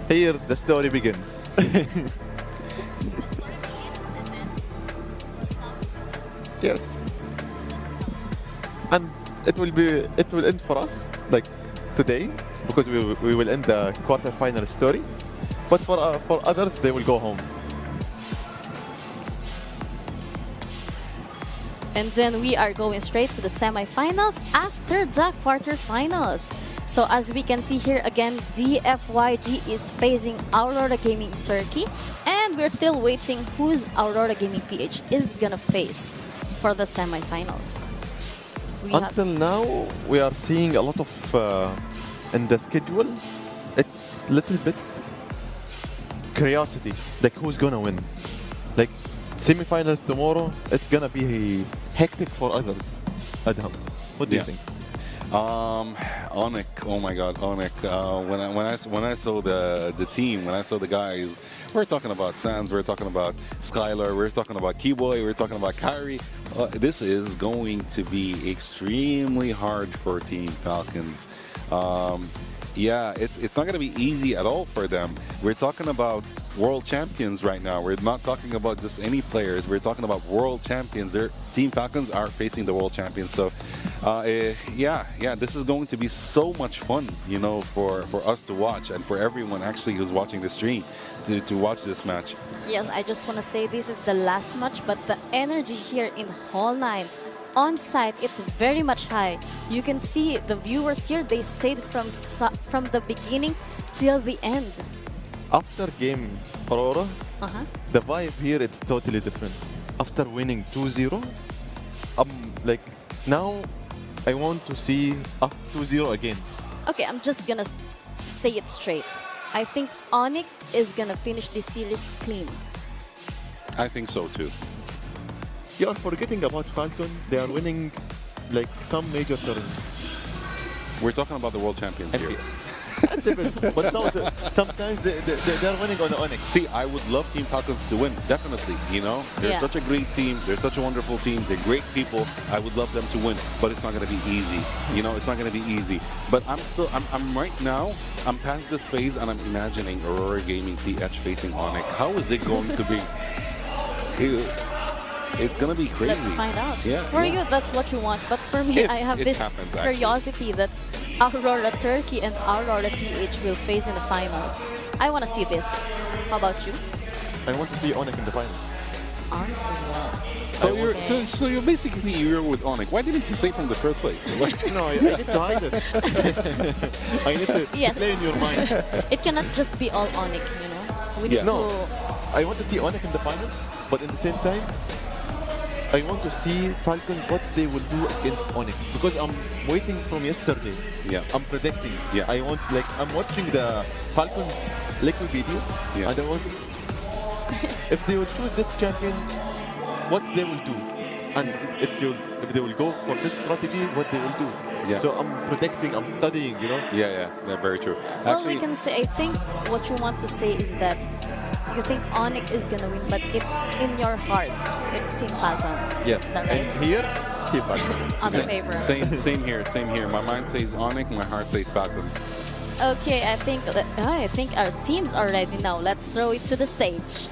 here the story begins. Yes, and it will end for us like today because we will end the quarterfinal story. But for others, they will go home. And then we are going straight to the semifinals after the quarterfinals. So as we can see here again, DFYG is facing Aurora Gaming Turkey. And we're still waiting who's Aurora Gaming PH is gonna face for the semifinals. Until now, we are seeing a lot of, in the schedule, it's a little bit curiosity, like who's gonna win. Like semifinals tomorrow, it's gonna be hectic for others. Adham, what do you think? Onyx, oh my God, Onyx. When I saw the team, when I saw the guys, we're talking about Sans, we're talking about Skylar, we're talking about Keyboy, we're talking about Kyrie. This is going to be extremely hard for Team Falcons. Yeah, it's not going to be easy at all for them. We're talking about world champions right now. We're not talking about just any players. We're talking about world champions. Team Falcons are facing the world champions. So, yeah, this is going to be so much fun, you know, for us to watch and for everyone actually who's watching the stream to watch this match. Yes, I just want to say this is the last match, but the energy here in Hall 9 on site, it's very much high. You can see the viewers here, they stayed from the beginning till the end. After game Aurora, the vibe here it's totally different. After winning 2-0, like now I want to see up 2-0 again. Okay, I'm just gonna say it straight. I think Onyx is gonna finish this series clean. I think so too. You are forgetting about Falcon. They are winning like some major tournaments. We're talking about the world champions here. But sometimes they're winning on the Onyx. See, I would love Team Falcons to win, definitely. You know, they're such a great team. They're such a wonderful team. They're great people. I would love them to win, but it's not going to be easy. You know, it's not going to be easy. But I'm right now, I'm past this phase, and I'm imagining Aurora Gaming PH facing Onyx. How is it going to be? It's gonna be crazy. Let's find out. Yeah, for you, that's what you want. But for me, I have this curiosity that Aurora Turkey and Aurora PH will face in the finals. I want to see this. How about you? I want to see Onyx in the finals. Onyx as well. So you're basically with Onyx. Why didn't you say from the first place? No, I need to hide it. I need to play in your mind. It cannot just be all Onyx, you know. We need to. I want to see Onyx in the finals, but at the same time, I want to see Falcon what they will do against Onyx because I'm waiting from yesterday. Yeah, I'm predicting. Yeah, I'm watching the Falcon liquid video, and I want if they will choose this champion, what they will do, and if they will go for this strategy, what they will do. Yeah. So I'm predicting, I'm studying, you know. Yeah, very true. Well, we can say. I think what you want to say is that you think Onyx is gonna win, but in your heart, it's Team Falcons. Yeah. Is that right? And here, Team Falcons. On the favor. Same here. My mind says Onyx, my heart says Falcons. Okay, I think our teams are ready now. Let's throw it to the stage.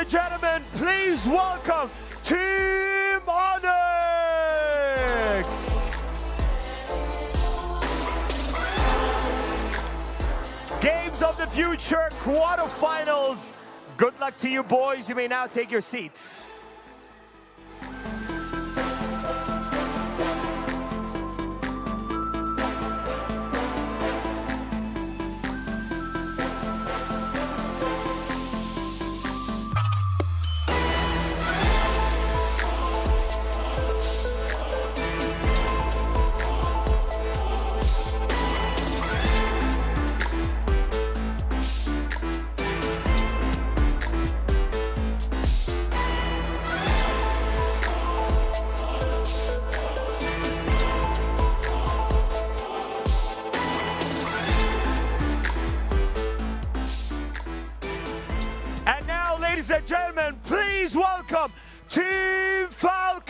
and gentlemen, please welcome Team ADNOC! Games of the Future quarterfinals. Good luck to you, boys. You may now take your seats. Ladies and gentlemen, please welcome Team Falcons!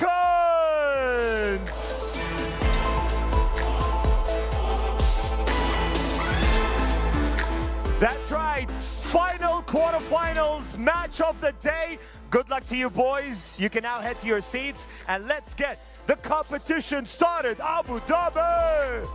That's right, final quarterfinals match of the day. Good luck to you, boys. You can now head to your seats and let's get the competition started. Abu Dhabi!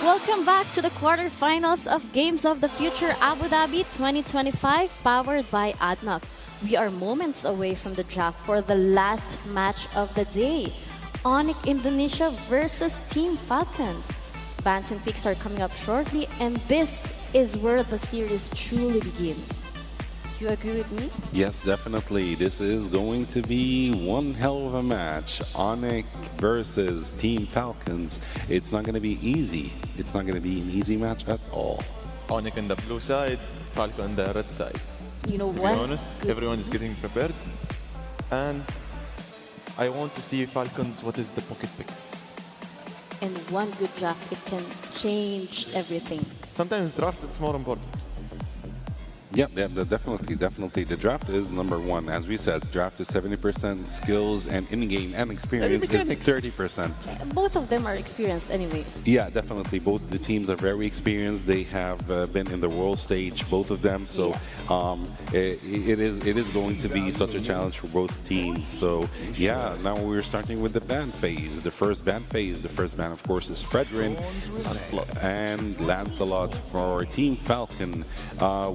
Welcome back to the quarterfinals of Games of the Future Abu Dhabi 2025, powered by ADNOC. We are moments away from the draft for the last match of the day. ADNOC Indonesia versus Team Falcons. Bans and picks are coming up shortly, and this is where the series truly begins. You agree with me? Yes, definitely. This is going to be one hell of a match. ADNOC versus Team Falcons. It's not going to be easy. It's not going to be an easy match at all. ADNOC on the blue side, Falcon on the red side. You know to what? To be honest, everyone is getting prepared. And I want to see Falcons, what is the pocket picks. And one good draft, it can change everything. Sometimes draft is more important. Yep, definitely. The draft is number one. As we said, draft is 70% skills and in-game and experience is 30%. Both of them are experienced anyways. Yeah, definitely. Both the teams are very experienced. They have been in the world stage, both of them. So it is going to be such a challenge for both teams. So yeah, now we're starting with the ban phase. The first ban, of course, is Fredrin and Lancelot for Team Falcon.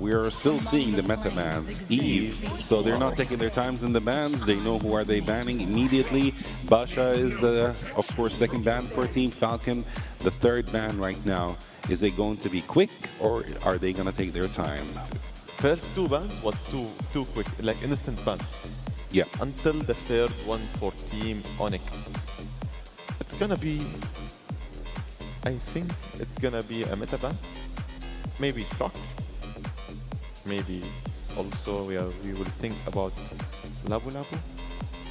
We are still seeing the meta bans. Eve, so they're not taking their times in the bans. They know who are they banning immediately. Basha is the, of course, second ban for Team Falcon. The third ban right now, is it going to be quick or are they going to take their time? First two bans was too quick, like instant ban. Yeah. Until the third one for Team ADNOC. It's gonna be, I think it's gonna be a meta ban. Maybe clock. Maybe also we will think about Labu Labu.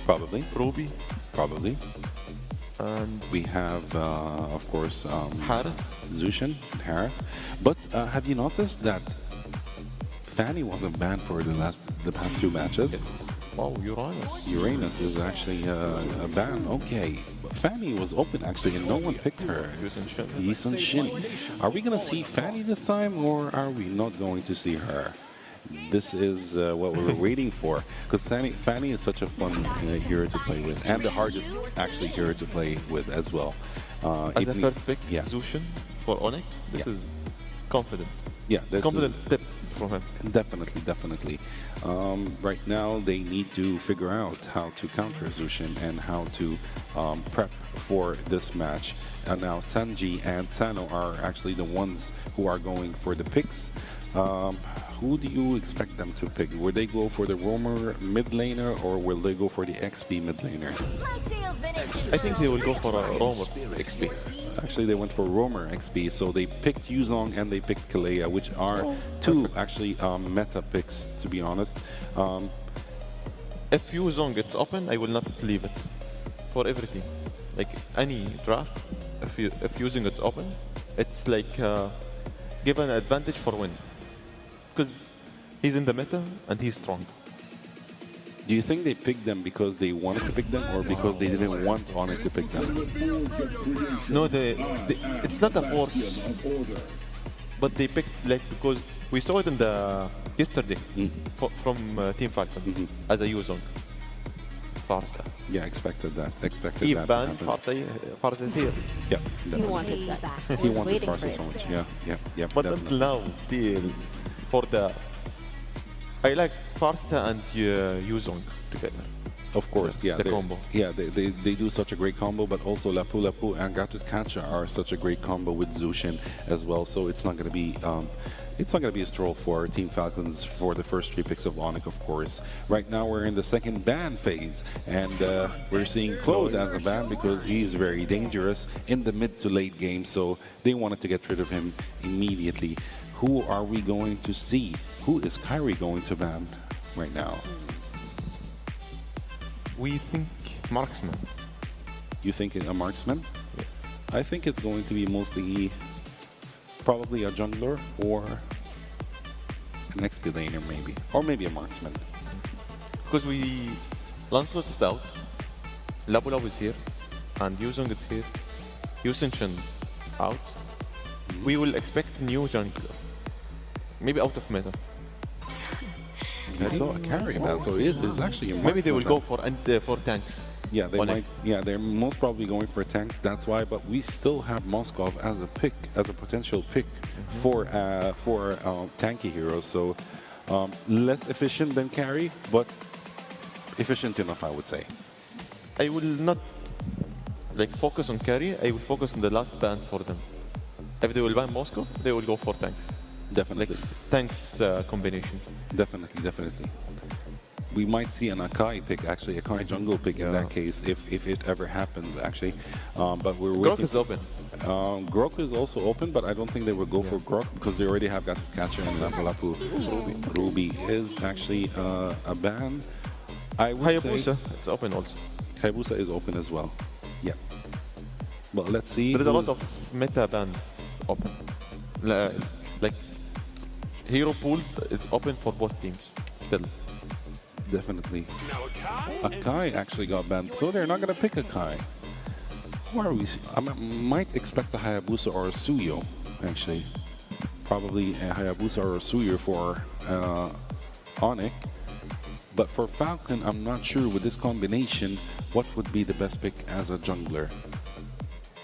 Probably. Ruby. Probably. And we have, of course, Harith. Zushin and Harith. But have you noticed that Fanny wasn't banned for the past two matches? Yes. Wow, Uranus. Uranus is actually a ban. Okay. But Fanny was open actually and no one picked her. Yisun Shin. Are we going to see Fanny this time or are we not going to see her? This is what we were waiting for, because Fanny is such a fun hero to play with, and the hardest actually hero to play with as well. As the first pick, Zushin for ADNOC, this is confident. Yeah, this confident step from him. Definitely. Right now, they need to figure out how to counter Zushin and how to prep for this match. Now, Sanji and Sano are actually the ones who are going for the picks. Who do you expect them to pick? Will they go for the roamer mid laner or will they go for the XP mid laner? I think they will go for a roamer XP. Actually, they went for roamer XP, so they picked Yuzong and they picked Kalea, which are two actually meta picks, to be honest. If Yuzong gets open, I will not leave it for every team. Like any draft, if Yuzong gets open, it's like give an advantage for win. Because he's in the meta and he's strong. Do you think they picked them because they wanted to pick them or because they didn't want Onyx to pick them? No, it's not a force. But they picked because we saw it in the yesterday from Team Falcons as a user. Farsa. Yeah, expected that. He banned Farsa is here. Yeah, He wanted that. He was wanted waiting Farsa for so it. much. Yeah. But definitely. until now, for the I like Farsa and Yuzong together. Of course, yeah. The combo. Yeah, they do such a great combo, but also Lapu Lapu and Gatot Kacha are such a great combo with Zushin as well. So it's not going to be a stroll for Team Falcons for the first 3 picks of Onyx, of course. Right now we're in the second ban phase, and we're seeing Claude as a ban because he's very dangerous in the mid to late game. So they wanted to get rid of him immediately. Who are we going to see? Who is Kyrie going to ban right now? We think marksman. You think a marksman? Yes. I think it's going to be mostly probably a jungler or an XP laner maybe. Or maybe a marksman. Because Lancelot is out, Labu Labu is here, and Yuzong is here. Yusinshin out. We will expect new jungler. Maybe out of meta. I saw a carry man, so it is actually a Maybe they will marksman. go for tanks. Yeah, they on might. it. Yeah, they're most probably going for tanks. That's why. But we still have Moskov as a pick, as a potential pick for tanky heroes. So less efficient than carry, but efficient enough, I would say. I will not focus on carry. I will focus on the last ban for them. If they will ban Moscow, they will go for tanks. Definitely. Tanks combination. Definitely. We might see an Akai pick, actually, Akai jungle pick in that case, if it ever happens, actually. But we're waiting. Grok is open. Grok is also open, but I don't think they will go for Grok because they already have Gatot Kacha and Lapu Lapu. Ruby is actually a ban. I would say Hayabusa, it's open also. Hayabusa is open as well. Yeah. But let's see. There is a lot of meta bans open. Like hero pools is open for both teams still. Definitely. Akai actually got banned, so they're not going to pick Akai. Who are we? I might expect a Hayabusa or a Suyo, actually. Probably a Hayabusa or a Suyo for Onyx. But for Falcon, I'm not sure with this combination what would be the best pick as a jungler.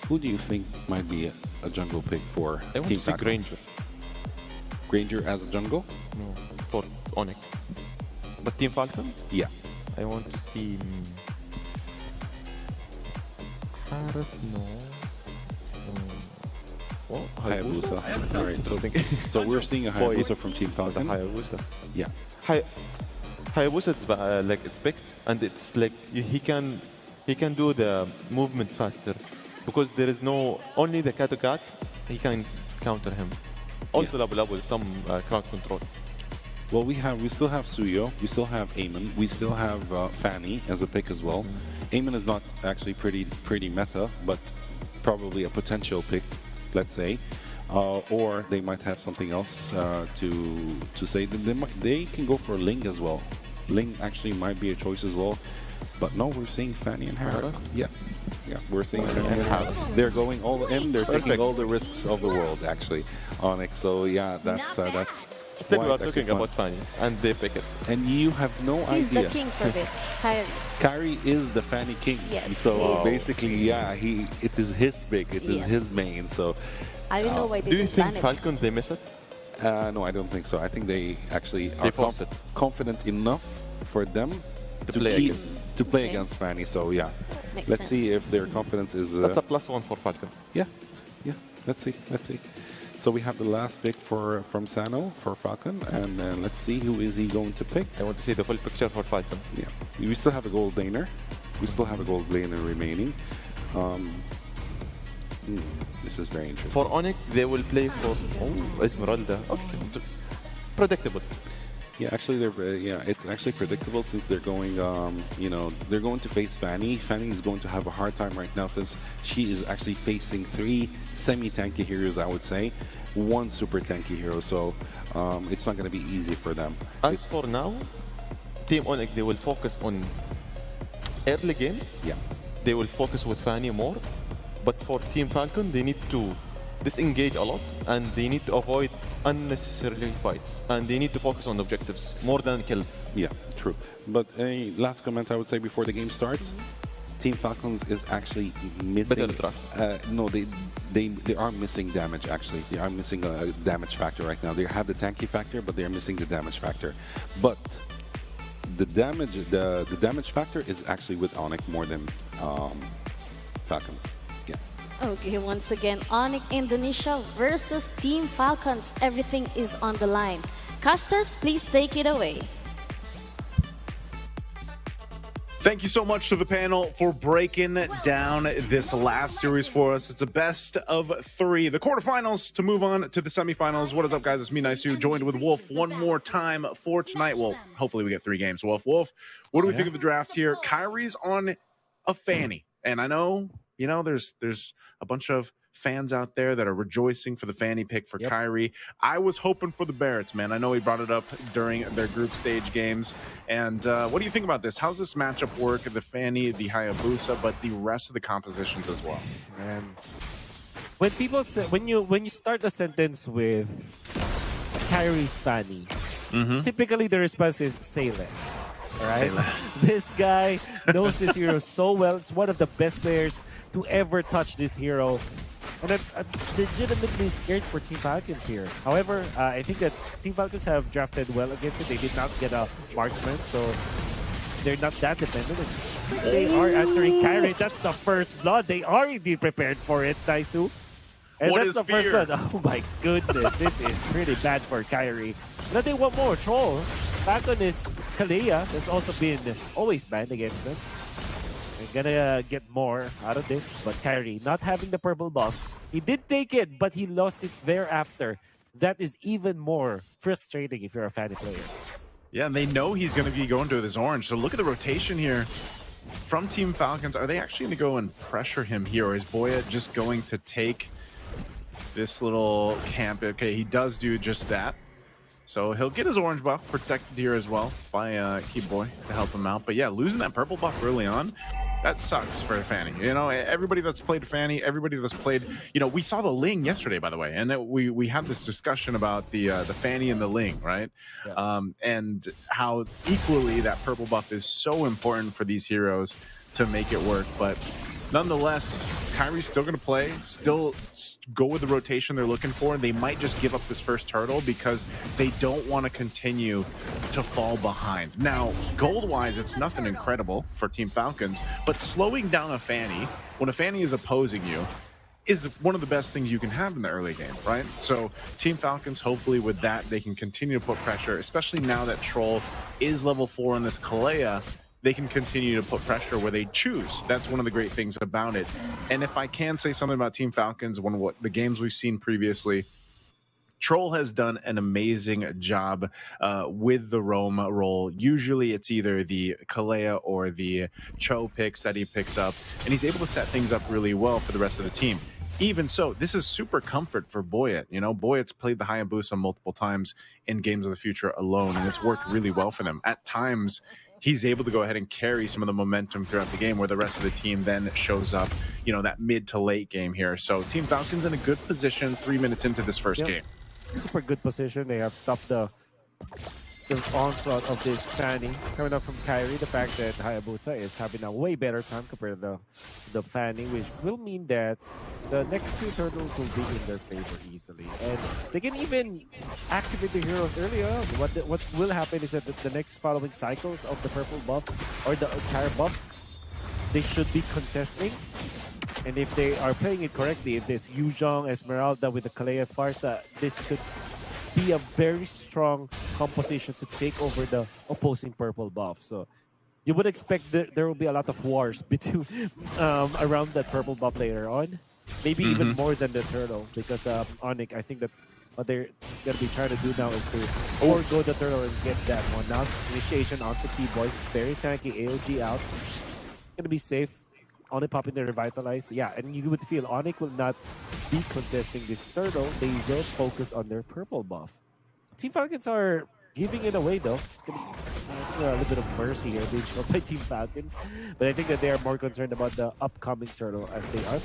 Who do you think might be a jungle pick for I want Team to see Falcons? Granger. Granger as a jungle? No, for Onyx. But Team Falcons? Yeah. I want to see Harith, no. Oh, Hayabusa. All right, so we're seeing a Hayabusa from Team Falcon. Hayabusa. Yeah. Hayabusa is it's picked, and it's like he can do the movement faster because there is no only the cat. He can counter him. Also, Labu Labu some crowd control. Well, we still have Suyo, we still have Eamon, we still have Fanny as a pick as well. Eamon is not actually pretty meta, but probably a potential pick, let's say. Or they might have something else to say. They can go for Ling as well. Ling actually might be a choice as well. But no, we're seeing Fanny and Harith. Yeah, we're seeing Fanny and Harith. They're going all in. They're taking all the risks of the world, actually, Onyx. So yeah, that's. Still, we are talking about Fanny, and they pick it. And you have no He's idea. the king for this, Kyrie. Kyrie is the Fanny king. Yes. So basically, yeah, it is his pick. It is his main. So I don't know why they do you didn't think ban it. Falcon they miss it? no, I don't think so. I think they actually are confident enough for them to play against Fanny. So yeah, let's see if their confidence is. That's a +1 for Falcon. Yeah. Let's see. So we have the last pick from Sano for Falcon, and let's see who is he going to pick. I want to see the full picture for Falcon. Yeah, we still have a gold laner. We still have a gold laner remaining. This is very interesting. For Onyx, they will play for Esmeralda. Okay. Predictable. Yeah, actually, it's actually predictable since they're going, they're going to face Fanny. Fanny is going to have a hard time right now since she is actually facing 3 semi-tanky heroes, I would say, 1 super tanky hero. So it's not going to be easy for them. As for now, Team Onyx, they will focus on early games. Yeah. They will focus with Fanny more. But for Team Falcon, they need to disengage a lot, and they need to avoid unnecessarily fights, and they need to focus on objectives more than kills. Yeah, true. But a last comment I would say before the game starts, Team Falcons is actually missing. Better draft. No, they are missing damage. Actually, they are missing a damage factor right now. They have the tanky factor, but they are missing the damage factor. But the damage factor is actually with Onyx more than Falcons. Yeah. Okay, once again, Onyx Indonesia versus Team Falcons. Everything is on the line. Casters, please take it away. Thank you so much to the panel for breaking down this last series for us. It's a best of 3. The quarterfinals to move on to the semifinals. What is up, guys? It's me, Nice, joined with Wolf one more time for tonight. Well, hopefully we get 3 games. Wolf, what do we think of the draft here? Kyrie's on a Fanny. And I know, you know, there's a bunch of fans out there that are rejoicing for the Fanny pick for Kyrie. I was hoping for the Barretts, man. I know he brought it up during their group stage games. And what do you think about this? How's this matchup work? The Fanny, the Hayabusa, but the rest of the compositions as well. And when people say, when you start a sentence with Kyrie's Fanny, typically the response is say less. Right? Say less. This guy knows this hero so well. It's one of the best players to ever touch this hero. And I'm legitimately scared for Team Falcons here. However, I think that Team Falcons have drafted well against it. They did not get a marksman, so they're not that dependent. They are answering Kyrie. That's the first blood. They are indeed prepared for it, Taisu. And what that's the fear? first blood. Oh my goodness, this is pretty bad for Kyrie. Now they want more. Troll. Falcon is Kalea. That's also been always banned against them. They're gonna get more out of this, but Kyrie not having the purple buff. He did take it, but he lost it thereafter. That is even more frustrating if you're a Fanny player. Yeah, and they know he's going to be going to this orange. So look at the rotation here from Team Falcons. Are they actually going to go and pressure him here, or is Boya just going to take this little camp? Okay, he does do just that. So he'll get his orange buff protected here as well by Key Boy to help him out. But yeah, losing that purple buff early on, that sucks for Fanny. You know, everybody that's played Fanny, everybody that's played, you know, we saw the Ling yesterday, by the way, and we had this discussion about the Fanny and the Ling, right? Yeah. And how equally that purple buff is so important for these heroes to make it work. But nonetheless, Kyrie's still going to play, still go with the rotation they're looking for, and they might just give up this first turtle because they don't want to continue to fall behind. Now, gold-wise, it's nothing incredible for Team Falcons, but slowing down a Fanny, when a Fanny is opposing you, is one of the best things you can have in the early game, right? So Team Falcons, hopefully with that, they can continue to put pressure, especially now that Troll is level 4 in this Kalea. They can continue to put pressure where they choose. That's one of the great things about it. And if I can say something about Team Falcons, what the games we've seen previously, Troll has done an amazing job with the roam role. Usually it's either the Kalea or the Cho picks that he picks up, and he's able to set things up really well for the rest of the team. Even so, this is super comfort for Boyet. You know, Boyet's played the Hayabusa multiple times in Games of the Future alone, and it's worked really well for them. At times, he's able to go ahead and carry some of the momentum throughout the game where the rest of the team then shows up, you know, that mid to late game here. So Team Falcons in a good position 3 minutes into this first game. Super good position. They have stopped the onslaught of this Fanny coming up from Kyrie. The fact that Hayabusa is having a way better time compared to the Fanny, which will mean that the next few turtles will be in their favor easily. And they can even activate the heroes early on. What will happen is that the next following cycles of the purple buff or the entire buffs, they should be contesting. And if they are playing it correctly, if there's Yuzhong, Esmeralda with the Kalea Farsa, this could be a very strong composition to take over the opposing purple buff. So you would expect there will be a lot of wars between around that purple buff later on. Maybe even more than the turtle, because Onyx, I think that what they're going to be trying to do now is to forego the turtle and get that one. Now, initiation onto T-Boy. Very tanky, AOG out. Going to be safe. Onyx popping the Revitalize. Yeah, and you would feel Onyx will not be contesting this turtle. They will focus on their purple buff. Team Falcons are giving it away though. It's gonna be a little bit of mercy here being shown by Team Falcons, but I think that they are more concerned about the upcoming turtle as they are.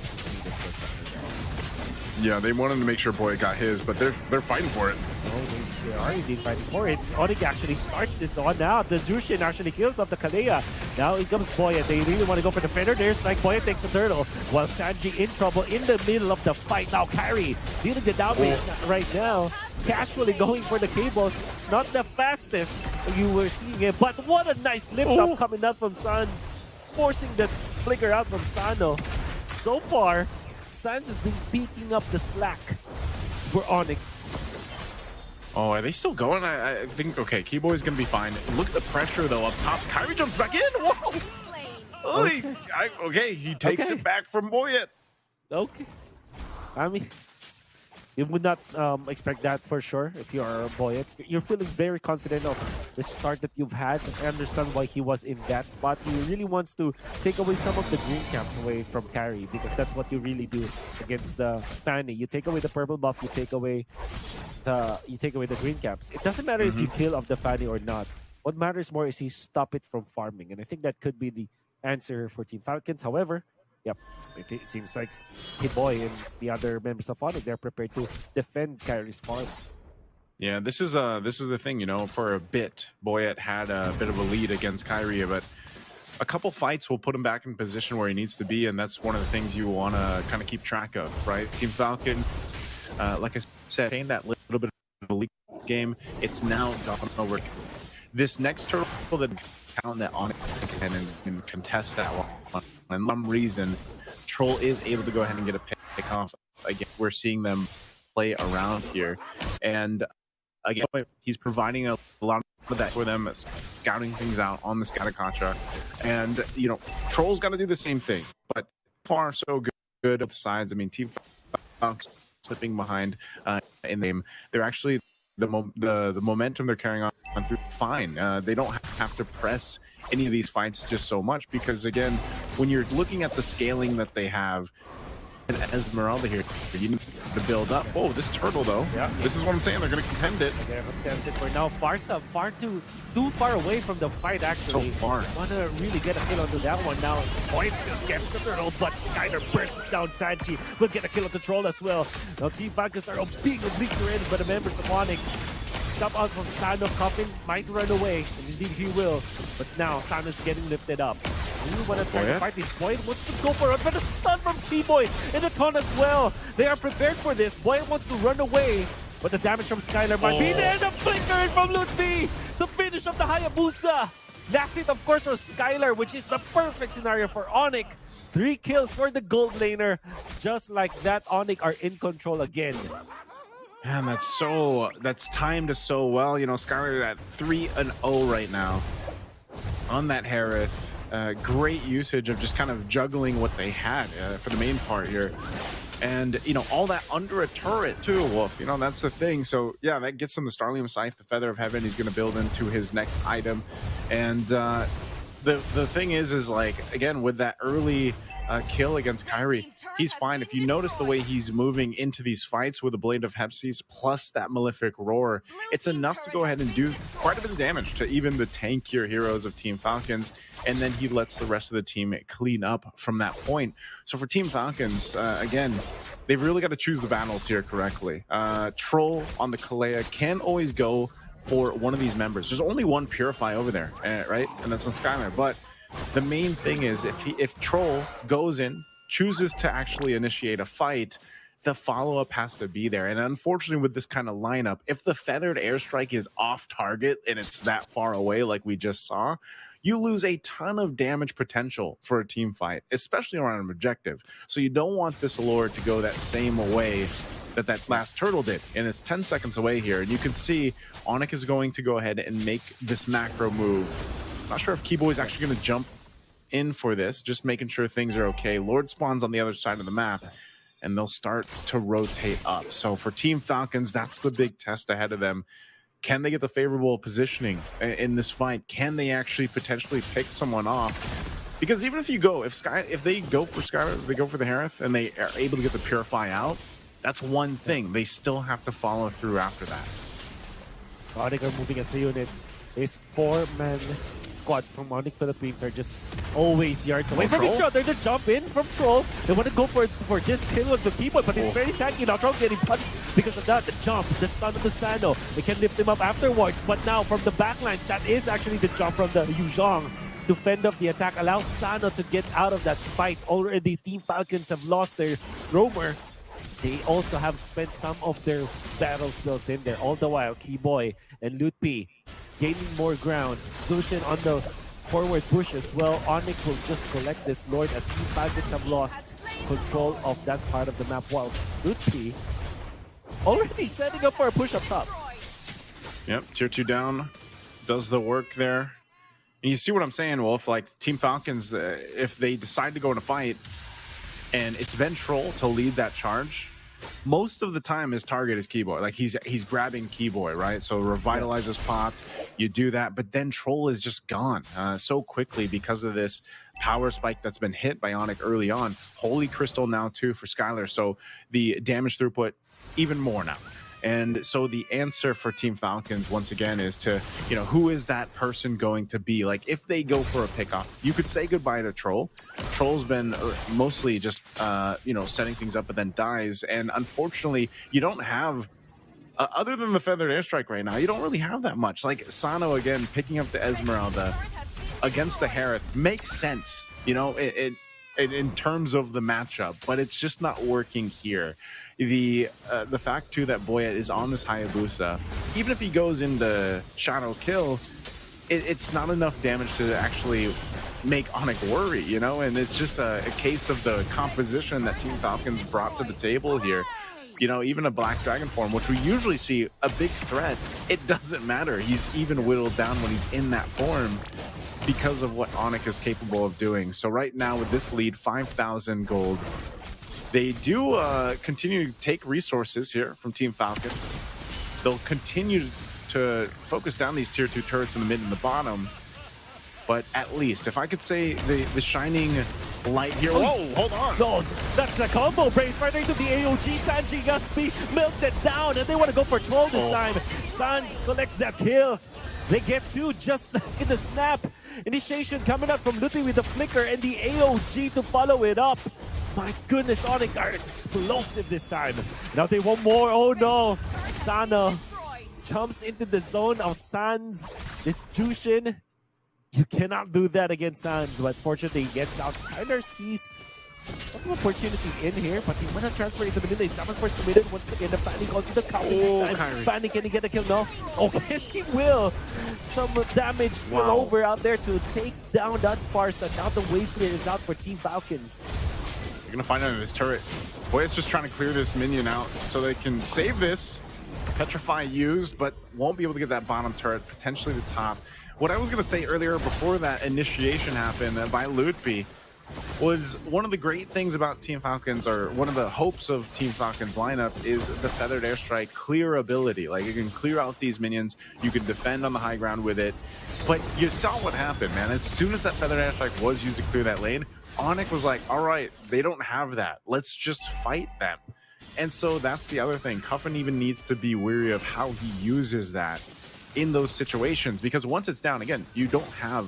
Yeah, they wanted to make sure Boy got his, but they're fighting for it. Oh, they are indeed fighting for it. Onyx actually starts this on now. The Jushin actually kills off the Kalea. Now it comes Boyet. They really want to go for the Fender. There's like Boyet takes the turtle, while Sanji in trouble in the middle of the fight. Now Kyrie dealing the damage right now. Casually going for the cables. Not the fastest you were seeing it, but what a nice lift up coming out from Sans, forcing the flicker out from Sano. So far, Sans has been picking up the slack for Onyx. Oh, are they still going? I think, okay, Keyboy's going to be fine. Look at the pressure, though, up top. Kyrie jumps back in. Whoa! Okay, he takes it back from Boyet. Okay. I mean, you would not expect that for sure if you are Boyet. You're feeling very confident of the start that you've had. I understand why he was in that spot. He really wants to take away some of the green caps away from Carry, because that's what you really do against the Fanny. You take away the purple buff, you take away the green caps. It doesn't matter if you kill off the Fanny or not. What matters more is you stop it from farming, and I think that could be the answer for Team Falcons. However, yep, it seems like Kid Boy and the other members of Onyx, they're prepared to defend Kyrie's farm. Yeah, this is the thing, you know, for a bit, Boyet had a bit of a lead against Kyrie, but a couple fights will put him back in position where he needs to be, and that's one of the things you want to kind of keep track of, right? Team Falcons, like I said, in that little bit of a league game, it's now gone over. This next turtle that count that Onyx and contest that one. And for some reason, Troll is able to go ahead and get a pick off. Again, we're seeing them play around here. And again, he's providing a lot of that for them, scouting things out on the scouting contract. And, you know, Troll's got to do the same thing. But far so good both sides. I mean, Team Falcons slipping behind in the game. They're actually, the momentum they're carrying on through fine. They don't have to press any of these fights just so much, because again, when you're looking at the scaling that they have, and Esmeralda here, you need to build up. Oh, this turtle though. Yeah. This is what I'm saying. They're going to contend it. They're going to contest it for now. Far too far away from the fight, actually. So far. Want to really get a kill onto that one now. Points gets the turtle, but Skyler bursts down Sanji. Will get a kill on the troll as well. Now Team Falcons are being obliterated by the members of Onyx. Stop out from Sano. Coffin might run away, and indeed he will. But now Sano's getting lifted up. You want to try to fight this. Boy wants to go for it, but a stun from T-Boy and a ton as well. They are prepared for this. Boy wants to run away, but the damage from Skylar might be there. The flicker from Ludwig, the finish of the Hayabusa. Last hit, of course, was Skylar, which is the perfect scenario for Onyx. 3 kills for the gold laner. Just like that, Onyx are in control again. Man, that's timed so well. You know, Skylar at 3-0 right now on that Harith. Great usage of just kind of juggling what they had for the main part here. And, you know, all that under a turret too, Wolf. You know, that's the thing. So, yeah, that gets him the Starlium Scythe, the Feather of Heaven. He's going to build into his next item. And the thing is like, again, with that early kill against Kyrie, he's fine. If you notice the way he's moving into these fights with the Blade of Hepsis plus that Malefic Roar, it's enough to go ahead and do quite a bit of damage to even the tankier heroes of Team Falcons, and then he lets the rest of the team clean up from that point. So for Team Falcons, again, they've really got to choose the battles here correctly. Troll on the Kalea can always go for one of these members. There's only one Purify over there, right? And that's on Skylar, but the main thing is if Troll goes in, chooses to actually initiate a fight, the follow-up has to be there. And unfortunately with this kind of lineup, if the feathered airstrike is off target and it's that far away like we just saw, you lose a ton of damage potential for a team fight, especially around an objective. So you don't want this Allure to go that same way that last turtle did. And it's 10 seconds away here. And you can see Onyx is going to go ahead and make this macro move. Not sure if Keyboy's actually going to jump in for this, just making sure things are okay. Lord spawns on the other side of the map, and they'll start to rotate up. So for Team Falcons, that's the big test ahead of them. Can they get the favorable positioning in this fight? Can they actually potentially pick someone off? Because even if you go, if they go for Skylar, they go for the Harith, and they are able to get the Purify out, that's one thing. They still have to follow through after that. Onyx are moving as a unit. His 4-man squad from Onyx Philippines are just always yards away from each other. They jump in from Troll. They want to go for this kill on the keyboard, but it's very tanky. Now Troll getting punched because of that. The jump, the stun of the Sano. They can lift him up afterwards, but now from the backlines, that is actually the jump from the Yuzhong to fend off the attack, allows Sano to get out of that fight. Already Team Falcons have lost their roamer. They also have spent some of their battle spells in there. All the while, Keyboy and Lutpi gaining more ground. Zushin on the forward push as well. Onyx will just collect this Lord as Team Falcons have lost control of that part of the map. While Lutpi already setting up for a push up top. Yep, tier 2 down. Does the work there. And you see what I'm saying, Wolf? Like, Team Falcons, if they decide to go in a fight, and it's been Troll to lead that charge, most of the time his target is Keyboy. Like, he's grabbing Keyboy, right? So Revitalizes pop, you do that, but then Troll is just gone so quickly because of this power spike that's been hit by Onyx early on. Holy Crystal now too for Skylar, so the damage throughput even more now. And so the answer for Team Falcons, once again, is to, who is that person going to be? Like, if they go for a pickoff, you could say goodbye to Troll. Troll's been mostly just, setting things up, but then dies. And unfortunately, you don't have, other than the Feathered Airstrike right now, you don't really have that much. Like, Sano, again, picking up the Esmeralda against the Harith makes sense, in terms of the matchup, but it's just not working here. The fact too that Boyet is on this Hayabusa, even if he goes into Shadow Kill, it's not enough damage to actually make Onyx worry, and it's just a case of the composition that Team Falcons brought to the table here. Even a Black Dragon form, which we usually see a big threat, it doesn't matter. He's even whittled down when he's in that form because of what Onyx is capable of doing. So right now with this lead, 5,000 gold, they do continue to take resources here from Team Falcons. They'll continue to focus down these tier 2 turrets in the mid and the bottom. But at least, if I could say the shining light here. Whoa, hold on. No, that's the combo brace right into the AOG. Sanji got me melted down, and they want to go for Troll this time. Sans collects that kill. They get 2 just like in the snap. Initiation coming up from Luthi with the flicker and the AOG to follow it up. My goodness, Onyx are explosive this time. Now they want more. Oh no. Sana jumps into the zone of Sans. This Jushin. You cannot do that against Sans, but fortunately he gets out. Skylar sees an opportunity in here, but he want to transfer into the middle. Zaman first to middle. Once again, the Fanny onto the counter this time. Fanny, can he get a kill? No. Oh, yes, he will. Some damage spill over out there to take down that Farsa. Now the wave clear is out for Team Falcons. They're going to find under this turret. Boy's just trying to clear this minion out so they can save this. Petrify used, but won't be able to get that bottom turret, potentially the top. What I was going to say earlier before that initiation happened by Lutpi was one of the great things about Team Falcons, or one of the hopes of Team Falcons lineup, is the Feathered Airstrike clear ability. Like, you can clear out these minions, you can defend on the high ground with it. But you saw what happened, man. As soon as that Feathered Airstrike was used to clear that lane, Onyx was like, all right, they don't have that. Let's just fight them. And so that's the other thing. Cuffin even needs to be wary of how he uses that in those situations, because once it's down, again, you don't have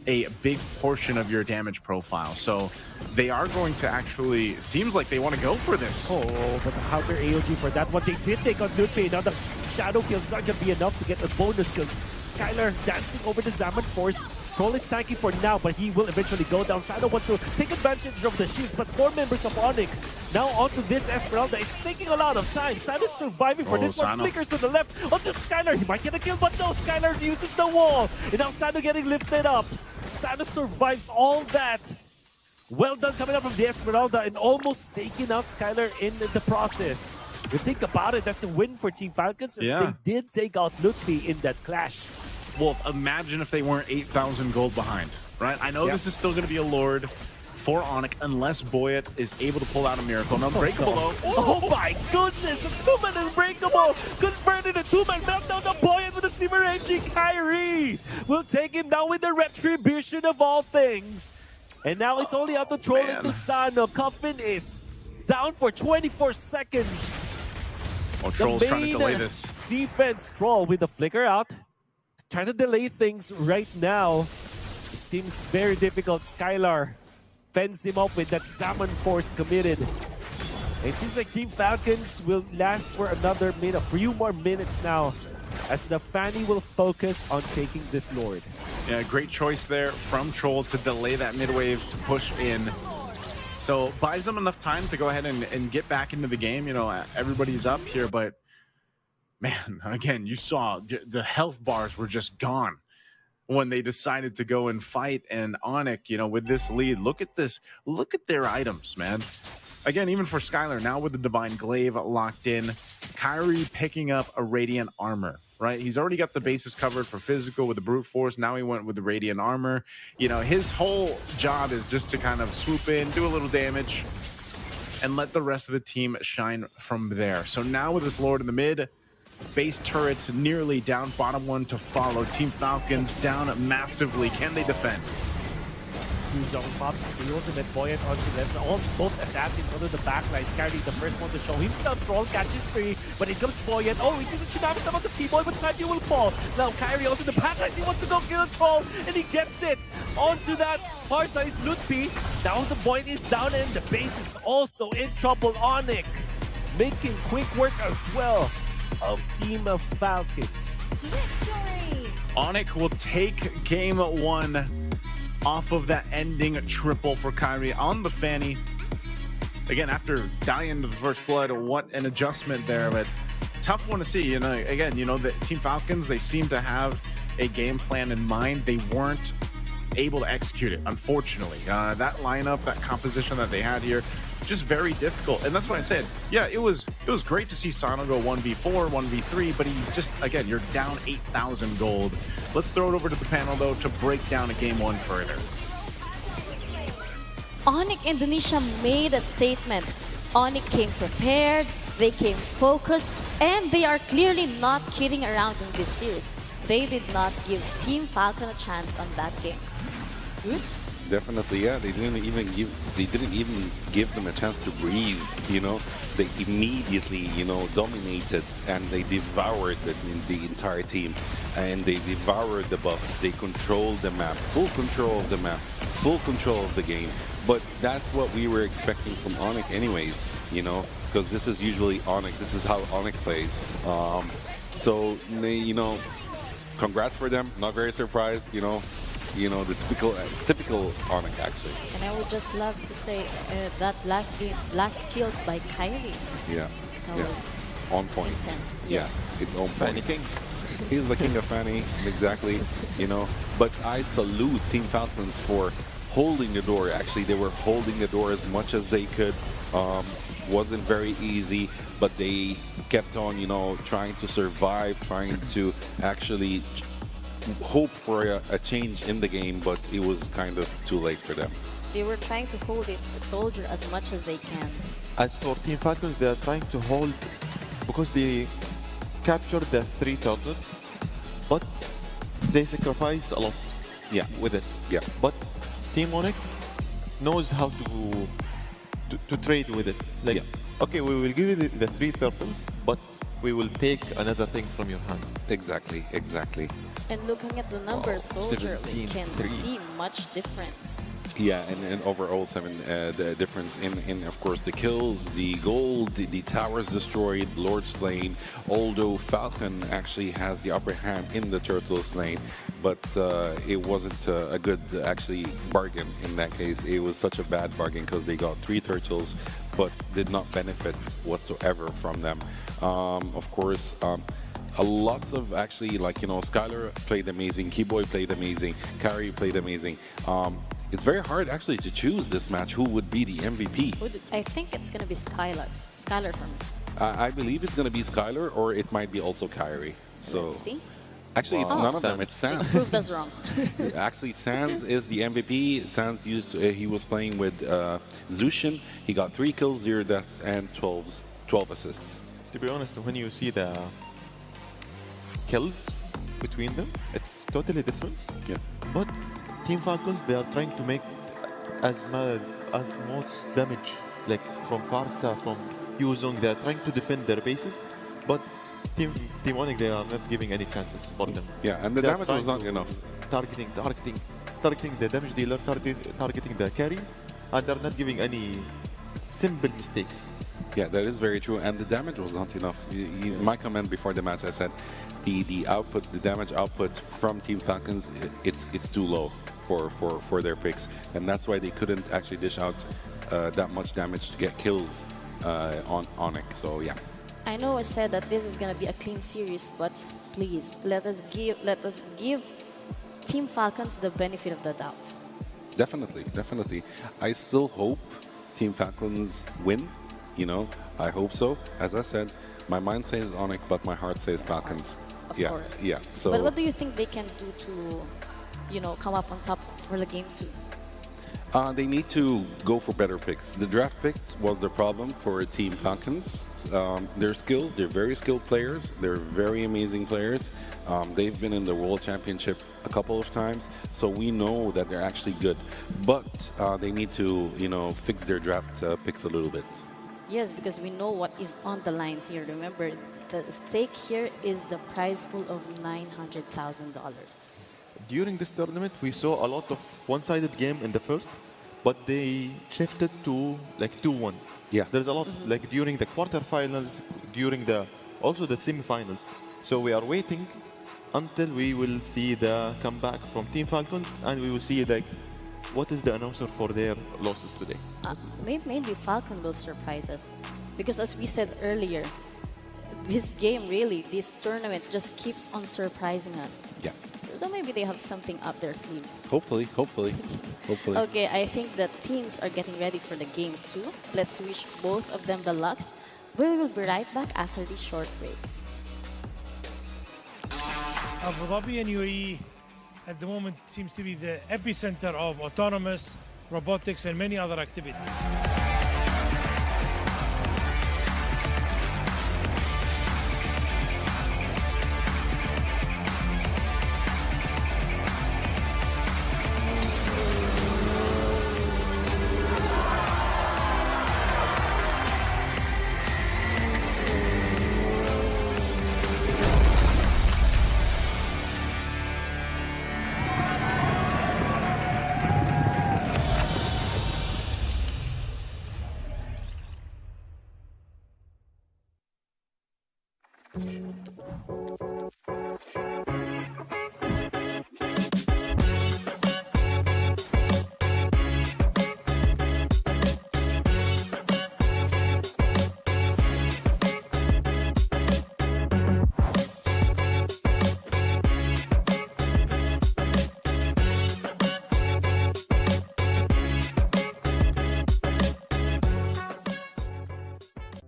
a big portion of your damage profile. So they are going to actually, seems like they want to go for this. Oh, but the counter AOG for that one, they did take on Lutpi. Now the shadow kill's not going to be enough to get the bonus kills. Skylar dancing over the Zaman Force. Troll is tanky for now, but he will eventually go down. Sano wants to take advantage of the shields, but 4 members of Onyx now onto this Esmeralda. It's taking a lot of time. Sano's surviving for this one. Flickers to the left onto Skylar. He might get a kill, but no, Skylar uses the wall. And now Sano getting lifted up. Sano survives all that. Well done coming up from the Esmeralda and almost taking out Skylar in the process. You think about it, that's a win for Team Falcons, as they did take out Lutfi in that clash. Wolf, imagine if they weren't 8,000 gold behind, right? I know this is still going to be a Lord for Onyx unless Boyet is able to pull out a miracle. Now, Unbreakable. Oh my goodness, a 2-man Unbreakable. Converted a 2-man meltdown to Boyet with a Steamer Engine. Kyrie will take him down with the retribution of all things. And now it's only out to Troll into Sano. Coffin is down for 24 seconds. Oh, Troll's trying to delay this. Defense, Troll with the flicker out. Trying to delay things right now. It seems very difficult. Skylar fends him up with that Salmon Force committed. It seems like Team Falcons will last for another minute, a few more minutes now, as the Fanny will focus on taking this Lord. Yeah, great choice there from Troll to delay that mid-wave to push in. So buys them enough time to go ahead and get back into the game. You know, everybody's up here, but man, again, you saw the health bars were just gone when they decided to go and fight. And ADNOC, you know, with this lead, look at this. Look at their items, man. Again, even for Skylar, now with the Divine Glaive locked in, Kyrie picking up a Radiant Armor, right? He's already got the bases covered for physical with the Brute Force. Now he went with the Radiant Armor. You know, his whole job is just to kind of swoop in, do a little damage, and let the rest of the team shine from there. So now with this Lord in the mid, base turrets nearly down, bottom one to follow. Team Falcons down massively. Can they defend? Two zone pops, the ultimate buoyant onto left. Both assassins under the backline. Scary, the first one to show himself. Troll catches free, but it comes buoyant. Oh, he gives a Tsunami Slam on the T-Boy, but Sandy will fall. Now Kyrie onto the backline. He wants to go kill Troll, and he gets it onto that far-size Lutpi. Now the buoyant is down, and the base is also in trouble. ADNOC making quick work as well of Team of Falcons. Victory! ADNOC will take game one off of that ending triple for Kyrie on the Fanny. Again, after dying to the first blood, what an adjustment there, but tough one to see. You know, again, you know, the Team Falcons, they seem to have a game plan in mind. They weren't able to execute it, unfortunately. That lineup, that composition that they had here, just very difficult. And that's why I said, yeah, it was great to see Sano go 1v4, 1v3, but he's just, again, you're down 8,000 gold. Let's throw it over to the panel, though, to break down a game one further. ADNOC Indonesia made a statement. ADNOC came prepared, they came focused, and they are clearly not kidding around in this series. They did not give Team Falcon a chance on that game. Good? Definitely, yeah. They didn't even give them a chance to breathe. You know, they immediately, you know, dominated and they devoured the entire team, and they devoured the buffs. They controlled the map, full control of the map, full control of the game. But that's what we were expecting from ADNOC, anyways. You know, because this is usually ADNOC. This is how ADNOC plays. So they, you know, congrats for them. Not very surprised. You know, the typical ADNOC, actually. And I would just love to say that last kills by Kyrie. Yeah, yeah. On point. Intense. Yeah, Yes. it's on point. He's the king of Fanny, exactly, you know. But I salute Team Falcons for holding the door. Actually, they were holding the door as much as they could. Wasn't very easy, but they kept on, you know, trying to survive, trying to actually hope for a change in the game, but it was kind of too late for them. They were trying to hold it, the soldier, as much as they can. As for Team Falcons, they are trying to hold because they captured the 3 turtles, but they sacrifice a lot. Yeah, with it. Yeah, but Team ADNOC knows how to trade with it. Like, yeah. Okay, we will give you the 3 turtles, but we will take another thing from your hand. Exactly, exactly. And looking at the numbers, soldier, we can see much difference. Yeah, and overall 7 the difference in of course the kills, the gold, the towers destroyed, Lord slain. Although Falcon actually has the upper hand in the turtle slain, but it wasn't a good actually bargain in that case. It was such a bad bargain because they got 3 turtles, but did not benefit whatsoever from them. Of course. A lot of actually, like, you know, Skylar played amazing, Keyboy played amazing, Kyrie played amazing. It's very hard actually to choose this match who would be the MVP. I think it's going to be Skylar. Skylar for me. I believe it's going to be Skylar, or it might be also Kyrie. So let's see. Actually, it's none of them. It's Sans. Proved us wrong. Actually, Sans is the MVP. Sans he was playing with Zushin. He got 3 kills, 0 deaths, and 12 assists. To be honest, when you see the kills between them, it's totally different. Yeah. But Team Falcons, they are trying to make as much damage, like from far from using. They are trying to defend their bases, but Team Onyx, they are not giving any chances for them. Yeah, and the They are damage was trying not to enough. Targeting the damage dealer, targeting the carry, and they're not giving any simple mistakes. Yeah, that is very true, and the damage was not enough. In my comment before the match, I said the output, the damage output from Team Falcons, it's too low for their picks, and that's why they couldn't actually dish out that much damage to get kills on Onyx. So yeah. I know I said that this is gonna be a clean series, but please let us give Team Falcons the benefit of the doubt. Definitely. I still hope Team Falcons win. You know, I hope so. As I said, my mind says Onyx, but my heart says Falcons. Of course. Yeah. So. But what do you think they can do to, you know, come up on top for the game 2? They need to go for better picks. The draft pick was the problem for Team Falcons. Their skills, they're very skilled players. They're very amazing players. They've been in the World Championship a couple of times, so we know that they're actually good. But they need to, you know, fix their draft picks a little bit. Yes, because we know what is on the line here. Remember, the stake here is the prize pool of $900,000. During this tournament, we saw a lot of one-sided game in the first, but they shifted to like 2-1. Yeah. There's a lot like during the quarterfinals, during also the semifinals. So we are waiting until we will see the comeback from Team Falcons, and we will see like what is the announcer for their losses today. Maybe Falcon will surprise us, because as we said earlier, this game really, this tournament just keeps on surprising us. Yeah. So maybe they have something up their sleeves. Hopefully. Okay, I think the teams are getting ready for the game 2. Let's wish both of them the lucks. We will be right back after this short break. Abu Dhabi and UAE at the moment seems to be the epicenter of autonomous, robotics, and many other activities.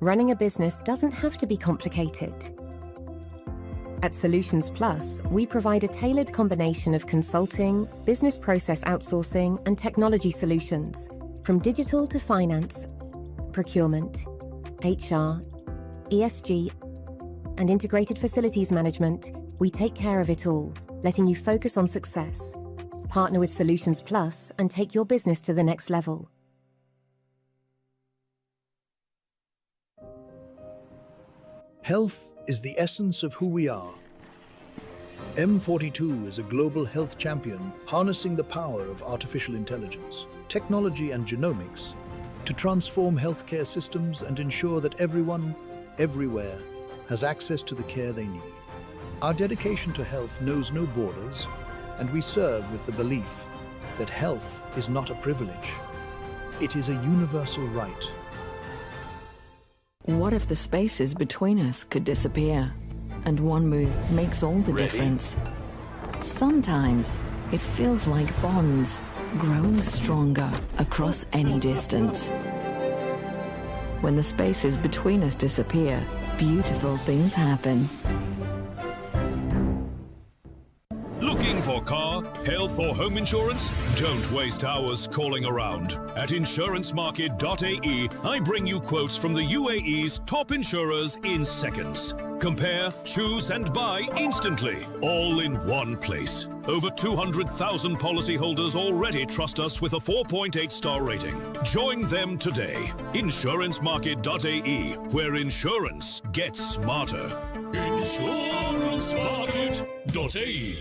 Running a business doesn't have to be complicated. At Solutions Plus, we provide a tailored combination of consulting, business process outsourcing, and technology solutions, from digital to finance, procurement, HR, ESG, and integrated facilities management. We take care of it all, letting you focus on success. Partner with Solutions Plus and take your business to the next level. Health is the essence of who we are. M42 is a global health champion harnessing the power of artificial intelligence, technology and genomics to transform healthcare systems and ensure that everyone, everywhere, has access to the care they need. Our dedication to health knows no borders, and we serve with the belief that health is not a privilege. It is a universal right. What if the spaces between us could disappear? And one move makes all the difference. Sometimes it feels like bonds growing stronger across any distance. When the spaces between us disappear, beautiful things happen. Looking Looking for car, health or home insurance? Don't waste hours calling around. At insurancemarket.ae, I bring you quotes from the UAE's top insurers in seconds. Compare, choose and buy instantly, all in one place. Over 200,000 policyholders already trust us with a 4.8-star rating. Join them today. Insurancemarket.ae, where insurance gets smarter. Insurancemarket.ae.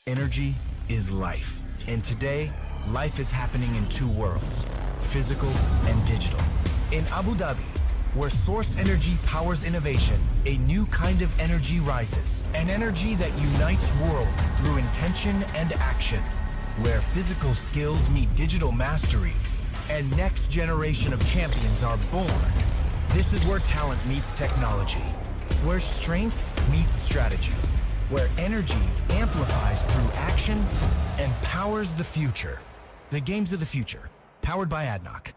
Energy is life. And today, life is happening in two worlds, physical and digital. In Abu Dhabi, where source energy powers innovation, a new kind of energy rises. An energy that unites worlds through intention and action. Where physical skills meet digital mastery, and next generation of champions are born. This is where talent meets technology. Where strength meets strategy. Where energy amplifies through action and powers the future. The games of the future, powered by ADNOC.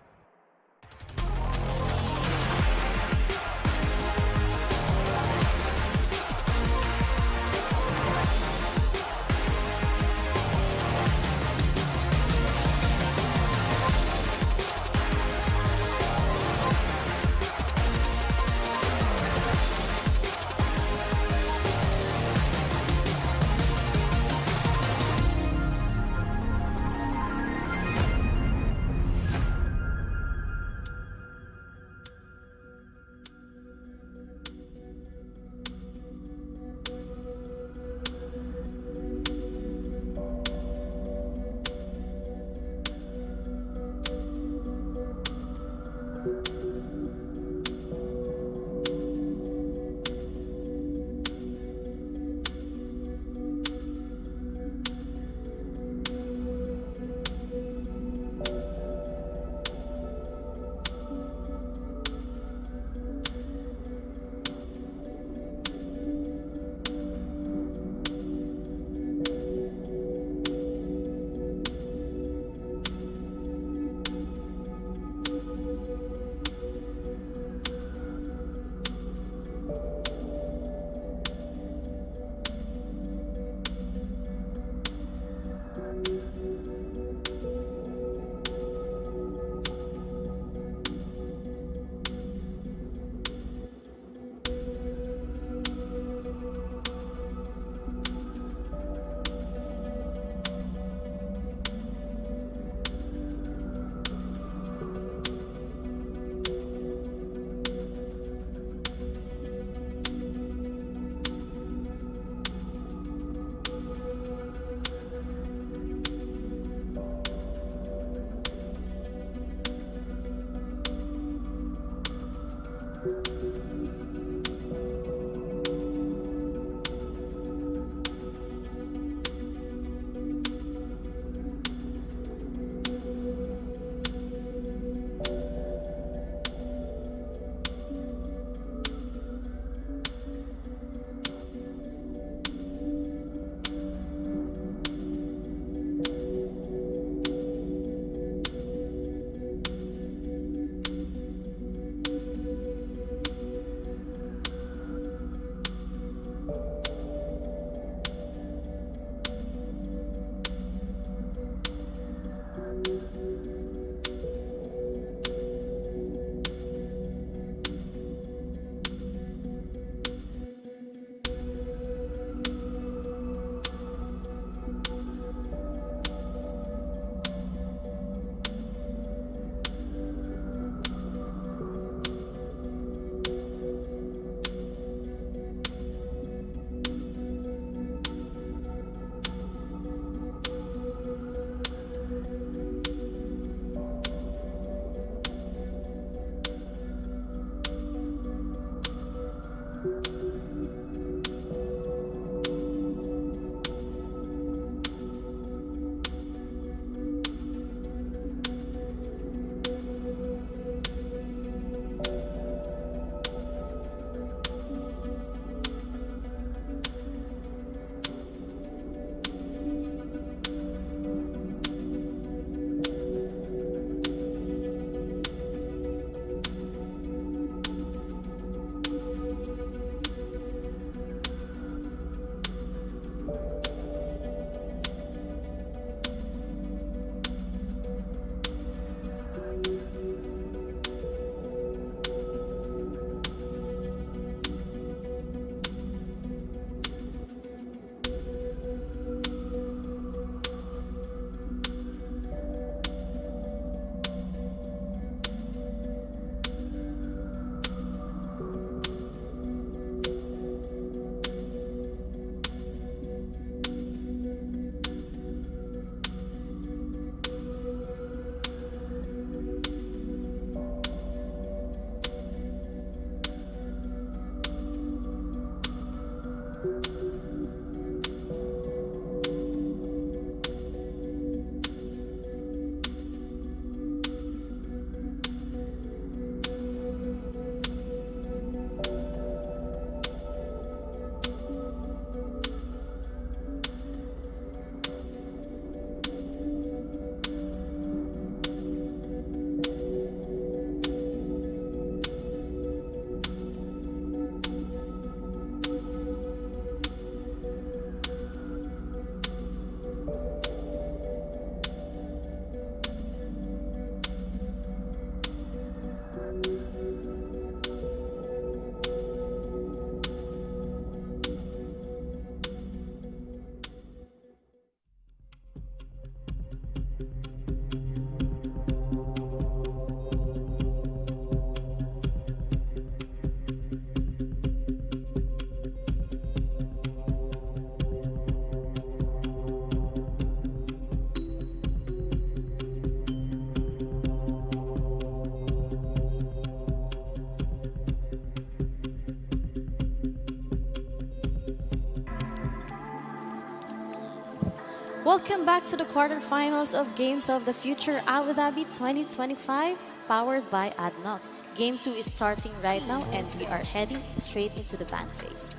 Welcome back to the quarterfinals of Games of the Future Abu Dhabi 2025, powered by ADNOC. Game 2 is starting right now, and we are heading straight into the ban phase.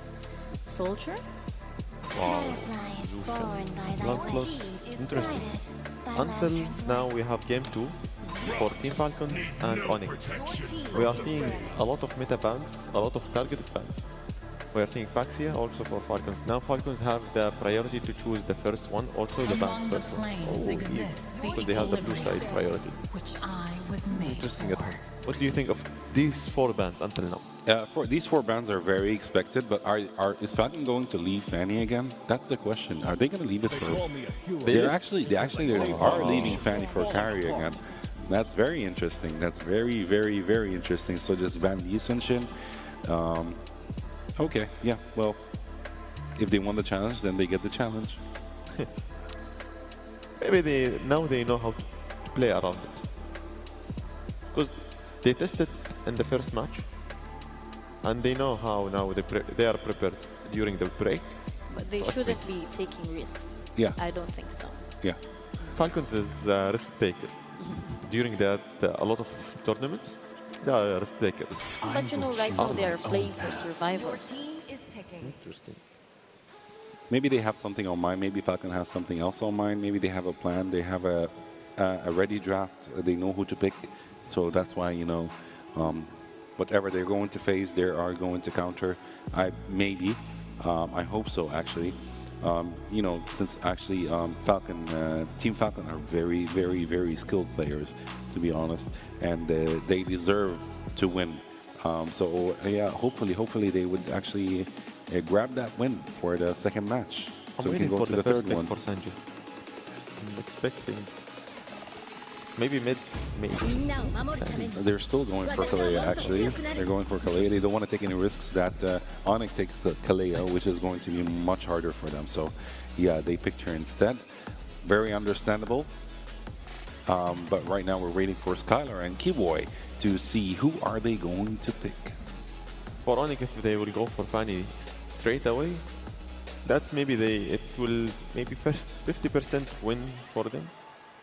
Soldier? Wow. Lancelot. Interesting. Until now, we have game 2 for Team Falcons and Onyx. We are seeing a lot of meta bans, a lot of targeted bans. We are seeing Paxia also for Falcons. Now Falcons have the priority to choose the first one, also the ban first one. Because they have the blue side priority. Interesting at home. What do you think of these 4 bans until now? For these 4 bans are very expected, but is Falcon going to leave Fanny again? That's the question. Are they going to leave it for? They are leaving Fanny for carry again. That's very interesting. That's very, very, very interesting. So just ban Lee Sun-Shin. Okay, yeah, well, if they won the challenge, then they get the challenge. Maybe now they know how to play around it. Because they tested in the first match, and they know how now they are prepared during the break. But they shouldn't be taking risks. Yeah. I don't think so. Yeah. Falcons is a risk taker. During that, a lot of tournaments, they are risk takers. But you know, right now they are playing for survival. Interesting. Maybe they have something on mind. Maybe Falcon has something else on mind. Maybe they have a plan. They have a ready draft. They know who to pick. So that's why, you know, whatever they're going to face, they are going to counter. I hope so, actually. You know, since actually Team Falcon are very, very, very skilled players, to be honest, and they deserve to win. So yeah, hopefully they would actually grab that win for the second match, so we can go to the third one. For Sanji. I'm expecting maybe mid. They're still going for Kalea, actually. They're going for Kalea. They don't want to take any risks that Onyx takes the Kalea, which is going to be much harder for them. So, yeah, they picked her instead. Very understandable. But right now we're waiting for Skylar and Kiboy to see who are they going to pick. For Onyx, if they will go for Fanny straight away, that's maybe it will maybe 50% win for them.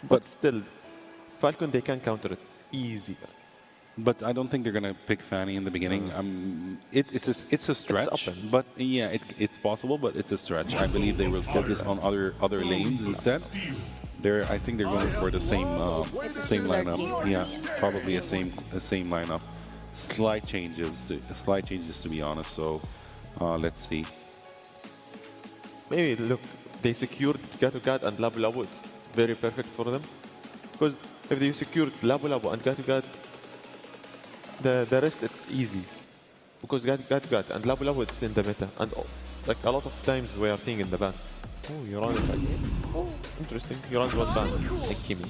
But still, Falcon, they can counter it easier. But I don't think they're going to pick Fanny in the beginning. It's a stretch, but yeah, it's possible, but it's a stretch. I believe they will focus on other lanes instead. I think they're going for the same lineup. Yeah, probably a same lineup. Slight changes to be honest. So let's see. Maybe look, they secured Gato Gat and Labu Labu. It's very perfect for them, because if they secured Labu Labu and Gato Gat, the rest it's easy, because Gat and Labu Labu it's in the meta, and like a lot of times we are seeing in the ban. Oh, Uranus again. Oh, interesting. Uranus was banned. And Kimi.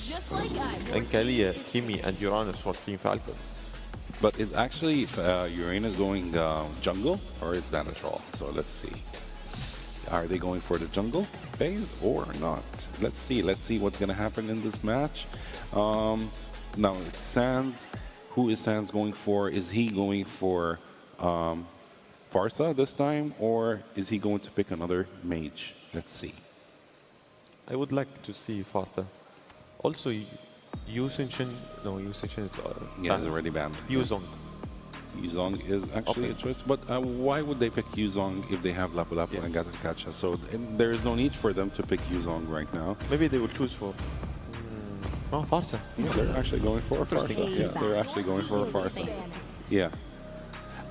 And Kalia, Kimi, and Uranus for Team Falcons. But is actually Uranus going jungle, or is that a troll? So let's see. Are they going for the jungle phase or not? Let's see. Let's see what's going to happen in this match. Now it's Sans. Who is Sans going for? Is he going for Farsa this time, or is he going to pick another mage? Let's see. I would like to see Farsa. Also, Yusenshin. No, Yusenshin is yeah, it's already banned. Yuzong. Yuzong is actually a choice, but why would they pick Yuzong if they have Lapu Lapu and Gatakacha? So there is no need for them to pick Yuzong right now. Maybe they will choose for Farsa. Yeah, they're actually going for Farsa. Yeah, they're actually going for Farsa. Yeah.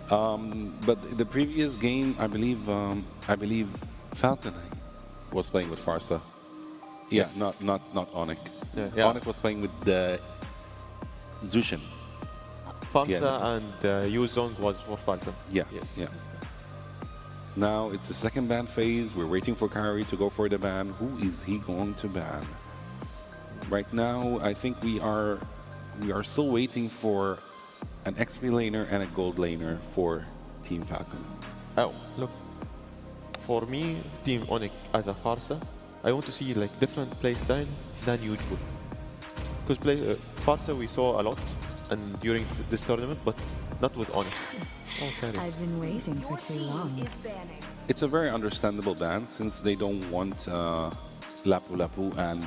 But the previous game, I believe Falcon was playing with Farsa. Yeah, yes. not Onyx. Yeah. Onyx was playing with the Zushin. Farsa and Yuzong was for Falcon. Yeah, yes. Yeah. Now it's the second ban phase. We're waiting for Kari to go for the ban. Who is he going to ban? Right now, I think we are still waiting for an XP laner and a gold laner for Team Falcon. Oh, look. For me, Team Onyx as a Farsa, I want to see like different playstyle than usual. Because Farsa we saw a lot and during this tournament, but not with Onyx. Okay. I've been waiting for too long. It's a very understandable ban since they don't want Lapu Lapu and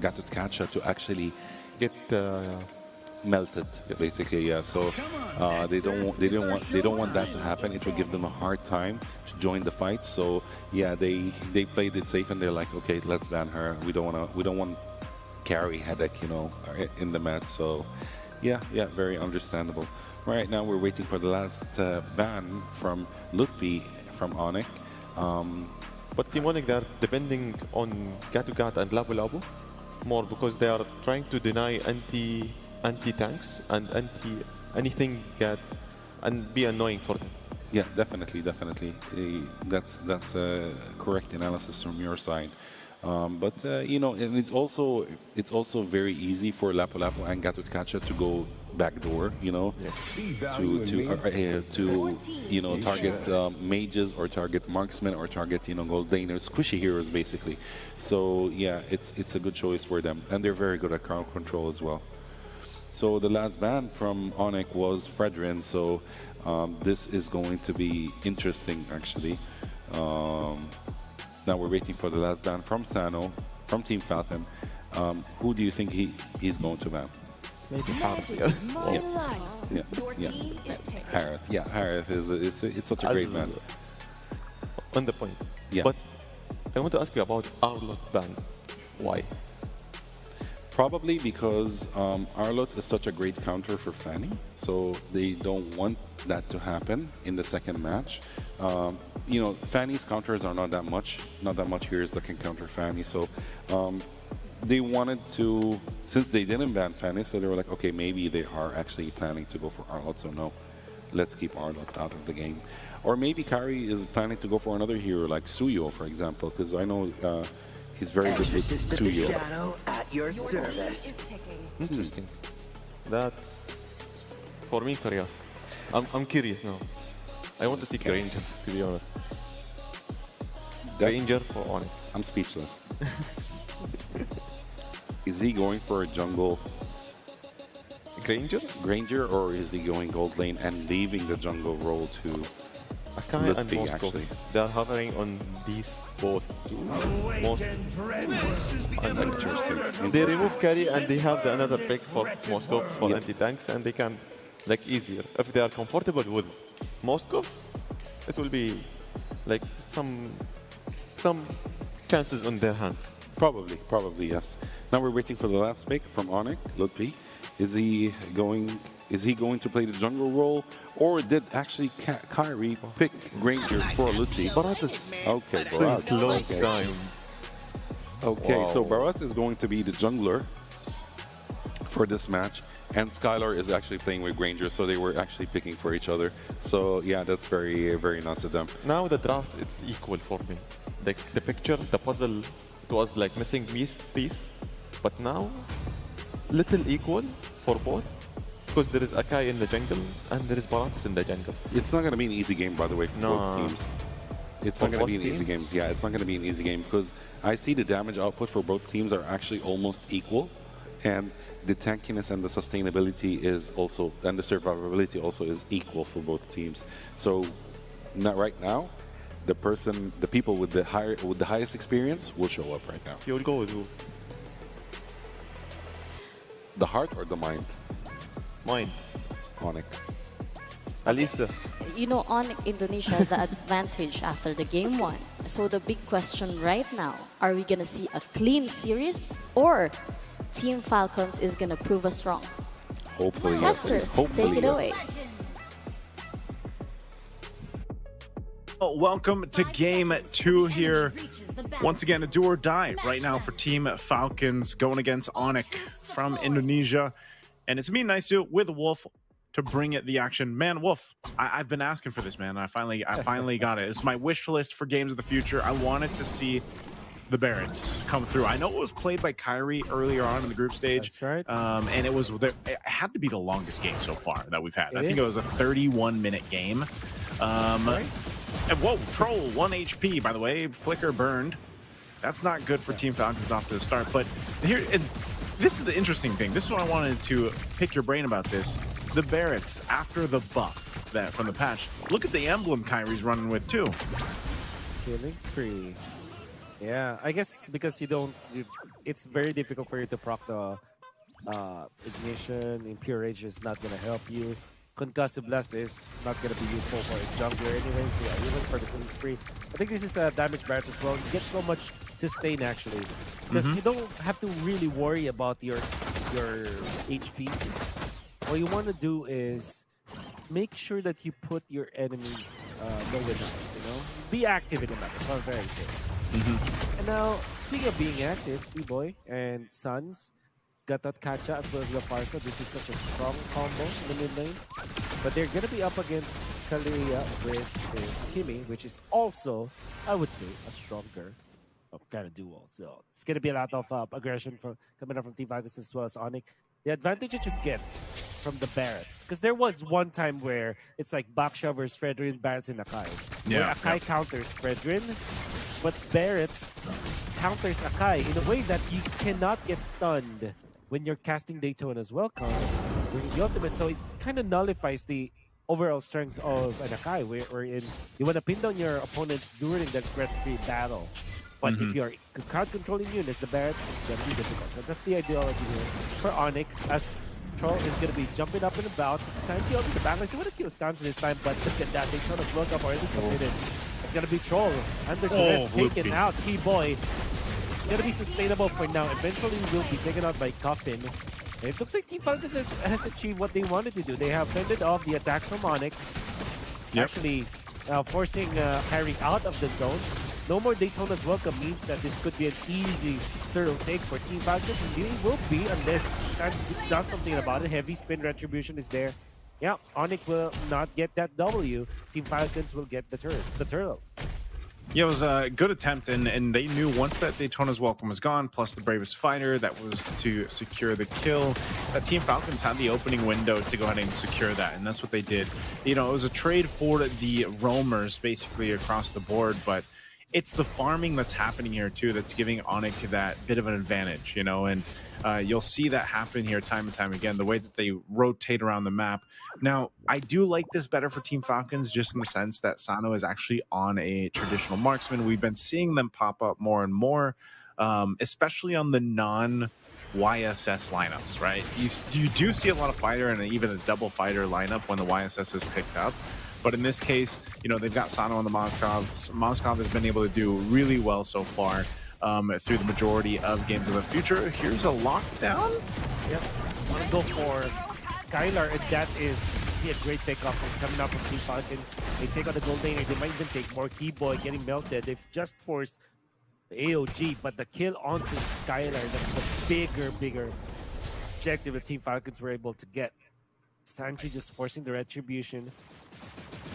Gatut Kacha to actually Get melted, basically. Yeah. So they don't want that to happen. It will give them a hard time to join the fight. So yeah, they played it safe and they're like, okay, let's ban her. We don't want carry headache, you know, in the match. So yeah, very understandable. Right now we're waiting for the last ban from Lutfi from Onyx. But Team Onyx, they're depending on Gatu and Labu Labu more because they are trying to deny anti-tanks and anything that and be annoying for them. Yeah, definitely. That's a correct analysis from your side. But you know, and it's also very easy for Lapu Lapu and Gatut Kacha to go backdoor, you know, to you know, target mages or target marksmen or target, you know, gold laners, squishy heroes basically. So yeah, it's a good choice for them, and they're very good at crowd control as well. So the last ban from Onyx was Fredrin, so this is going to be interesting actually. Now we're waiting for the last ban from Sano, from Team Falcon. Who do you think he's going to ban? Maybe Harith. Yeah. Harith. Yeah, Harith it's such a great ban. On the point. Yeah. But I want to ask you about Arlott ban. Why? Probably because Arlott is such a great counter for Fanny, so they don't want that to happen in the second match. You know, Fanny's counters are not that much heroes that can counter Fanny, so they wanted to, since they didn't ban Fanny, so they were like, okay, maybe they are actually planning to go for Arlott, so no, let's keep Arlott out of the game. Or maybe Kari is planning to go for another hero like Suyo, for example, because I know he's very good with Suyo. At your service. Interesting. That's for me curious. I'm curious now. I want to see Granger, to be honest. Granger for Onyx. I'm speechless. Is he going for a jungle Granger, or is he going gold lane and leaving the jungle role to Akai and Lutfi, Moscow? actually? They're hovering on these both two. Most interesting. They remove carry and they have another pick for Moscow for anti-tanks, and they can like easier. If they are comfortable with Moscow, it will be like some chances on their hands. Probably yes. Now we're waiting for the last pick from Onyx, Lutfi. Is he going to play the jungle role, or did actually Kyrie pick Granger for Lutfi? Okay, Bharat. Okay, Wow. so Bharat is going to be the jungler for this match, and Skylar is actually playing with Granger, so they were actually picking for each other. So yeah, that's very, very nice of them. Now the draft, it's equal for me. Like the picture, the puzzle, it was like missing piece, but now little equal for both, because there is Akai in the jungle and there is Baratis in the jungle. It's not going to be an easy game, by the way, for both teams. It's not going to be an easy game. Yeah, it's not going to be an easy game because I see the damage output for both teams are actually almost equal, and the tankiness and the sustainability is also, and the survivability also is equal for both teams. So, not right now, the people with the highest experience will show up right now. You will go with who? The heart or the mind? Mind. Onyx. Alisa. You know, Onyx Indonesia has the advantage after the game one. So the big question right now, are we going to see a clean series, or Team Falcons is going to prove us wrong? Hopefully, yes. Casters, Hopefully, take it away. Welcome to game 2 here. Once again, a do or die right now for Team Falcons going against Onyx from Indonesia. And it's me, Nice Dude, with Wolf to bring it the action. Man, Wolf, I've been asking for this, man. I finally got it. It's my wish list for games of the future. I wanted to see the Barretts come through. I know it was played by Kyrie earlier on in the group stage. That's right. And it had to be the longest game so far that we've had. I think it was a 31-minute game. And whoa, Troll, 1 HP, by the way. Flicker burned. That's not good for Team Falcons off to the start. But here, this is the interesting thing. This is what I wanted to pick your brain about this. The Barretts, after the buff that from the patch, look at the emblem Kyrie's running with, too. Killing spree. Yeah, I guess because it's very difficult for you to proc the ignition. Impure Rage is not gonna help you. Concussive Blast is not gonna be useful for a jungler anyways. Yeah, even for the killing spree. I think this is a damage barrett as well. You get so much sustain actually, because you don't have to really worry about your HP. What you want to do is make sure that you put your enemies low enough. Be active in the map. That's what I'm very saying. And now, speaking of being active, B-Boy and Suns got that Kacha as well as the Farsa. This is such a strong combo in the mid lane. But they're going to be up against Kalia with his Kimi, which is also, I would say, a stronger kind of duo. So it's going to be a lot of aggression coming up from Team Falcons as well as Onyx. The advantage that you get from the Barretts, because there was one time where it's like Baksha versus Fredrin, Barretts, and Akai. Where Akai counters Fredrin, but Barretts counters Akai in a way that you cannot get stunned when you're casting Daytona's Welcome during the ultimate. So it kind of nullifies the overall strength of an Akai, wherein you want to pin down your opponents during that threat-free battle. But if you're crowd controlling units, the Barretts, it's going to be difficult. So that's the ideology here for Onyx, as Troll is going to be jumping up and about. Sanji on the back. He want to kill Stance this time, but look at that. Daytona's Welcome already committed. It's going to be Troll under duress, taken out. Key Boy. It's going to be sustainable for now. Eventually will be taken out by Coffin. And it looks like Team Falcons has achieved what they wanted to do. They have fended off the attack from Onyx. Actually forcing Kyrie out of the zone. No more Daytona's Welcome means that this could be an easy thorough take for Team Falcons. And really will be unless Sans does something about it. Heavy spin retribution is there. Yeah, Onyx will not get that W. Team Falcons will get the turtle. Yeah, it was a good attempt, and they knew once that Daytona's Welcome was gone, plus the Bravest Fighter that was to secure the kill, that Team Falcons had the opening window to go ahead and secure that, and that's what they did. It was a trade for the roamers basically across the board, but it's the farming that's happening here too that's giving Onyx that bit of an advantage, and you'll see that happen here time and time again, the way that they rotate around the map. Now, I do like this better for Team Falcons, just in the sense that Sano is actually on a traditional marksman. We've been seeing them pop up more and more, especially on the non-YSS lineups, right? You do see a lot of fighter and even a double fighter lineup when the YSS is picked up. But in this case, they've got Sano on the Moskov. Moskov has been able to do really well so far through the majority of Games of the Future. Here's a lockdown. Yep. I want to go for Skylar, and that is a great pickup coming up from Team Falcons. They take on the gold laner. They might even take more. Key Boy getting melted. They've just forced the AOG, but the kill onto Skylar, that's the bigger objective that Team Falcons were able to get. Sanji just forcing the retribution.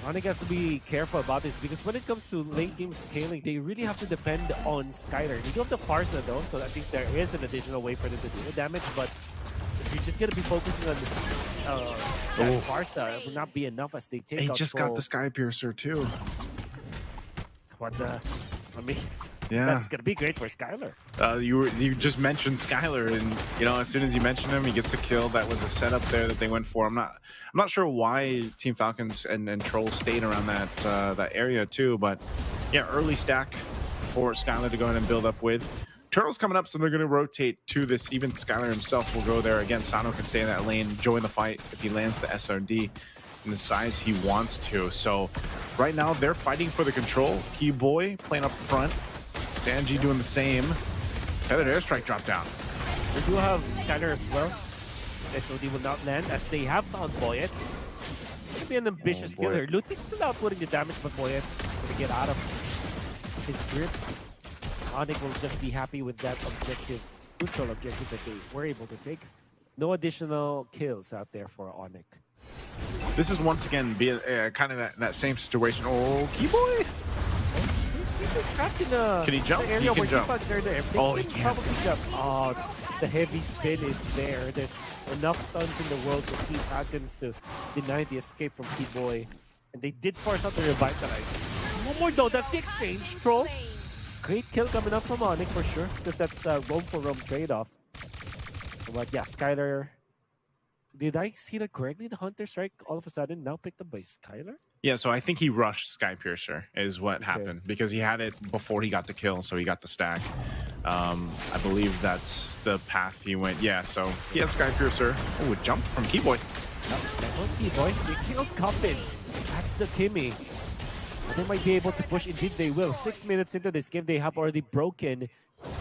Onyx has to be careful about this, because when it comes to late game scaling, they really have to depend on Skylar. They do have the Farsa though, so at least there is an additional way for them to do the damage, but if you're just going to be focusing on that Farsa, it will not be enough as they take out They just got the Sky Piercer too. What the? I mean, yeah, that's going to be great for Skylar. You just mentioned Skylar, and as soon as you mentioned him, he gets a kill. That was a setup there that they went for. I'm not sure why Team Falcons and Troll stayed around that area too, but yeah, early stack for Skylar to go ahead and build up with. Turtle's coming up, so they're going to rotate to this. Even Skylar himself will go there. Again, Sano can stay in that lane, join the fight if he lands the SRD and decides he wants to. So right now, they're fighting for the control. Key Boy playing up front. Sanji doing the same. Feathered Airstrike drop down. They do have Skylar as well. SOD will not land as they have found Boyet. Should be an ambitious killer. Ludwig's still outputting the damage, but Boyet going to get out of his grip. Onyx will just be happy with that objective, neutral objective that they were able to take. No additional kills out there for Onyx. This is once again kind of that same situation. Oh, Key Boy! Trapped in a can he jump? Area he can where jump. Are there. He can probably jump. Oh, the heavy spin is there. There's enough stuns in the world for Team Falcons to deny the escape from Key Boy. And they did force out the Revitalize. One more though, that's the exchange. Troll. Great kill coming up from Onyx for sure, because that's a roam for roam trade-off. But yeah, Skylar Did I see that correctly? The Hunter Strike all of a sudden now picked up by Skylar? Yeah, so I think he rushed Skypiercer is what happened because he had it before he got the kill, so he got the stack. I believe that's the path he went. Yeah, so he had Skypiercer. Oh, a jump from Keyboy. Keyboy, they killed Coffin. That's the Kimmy. They might be able to push. Indeed, they will. 6 minutes into this game, they have already broken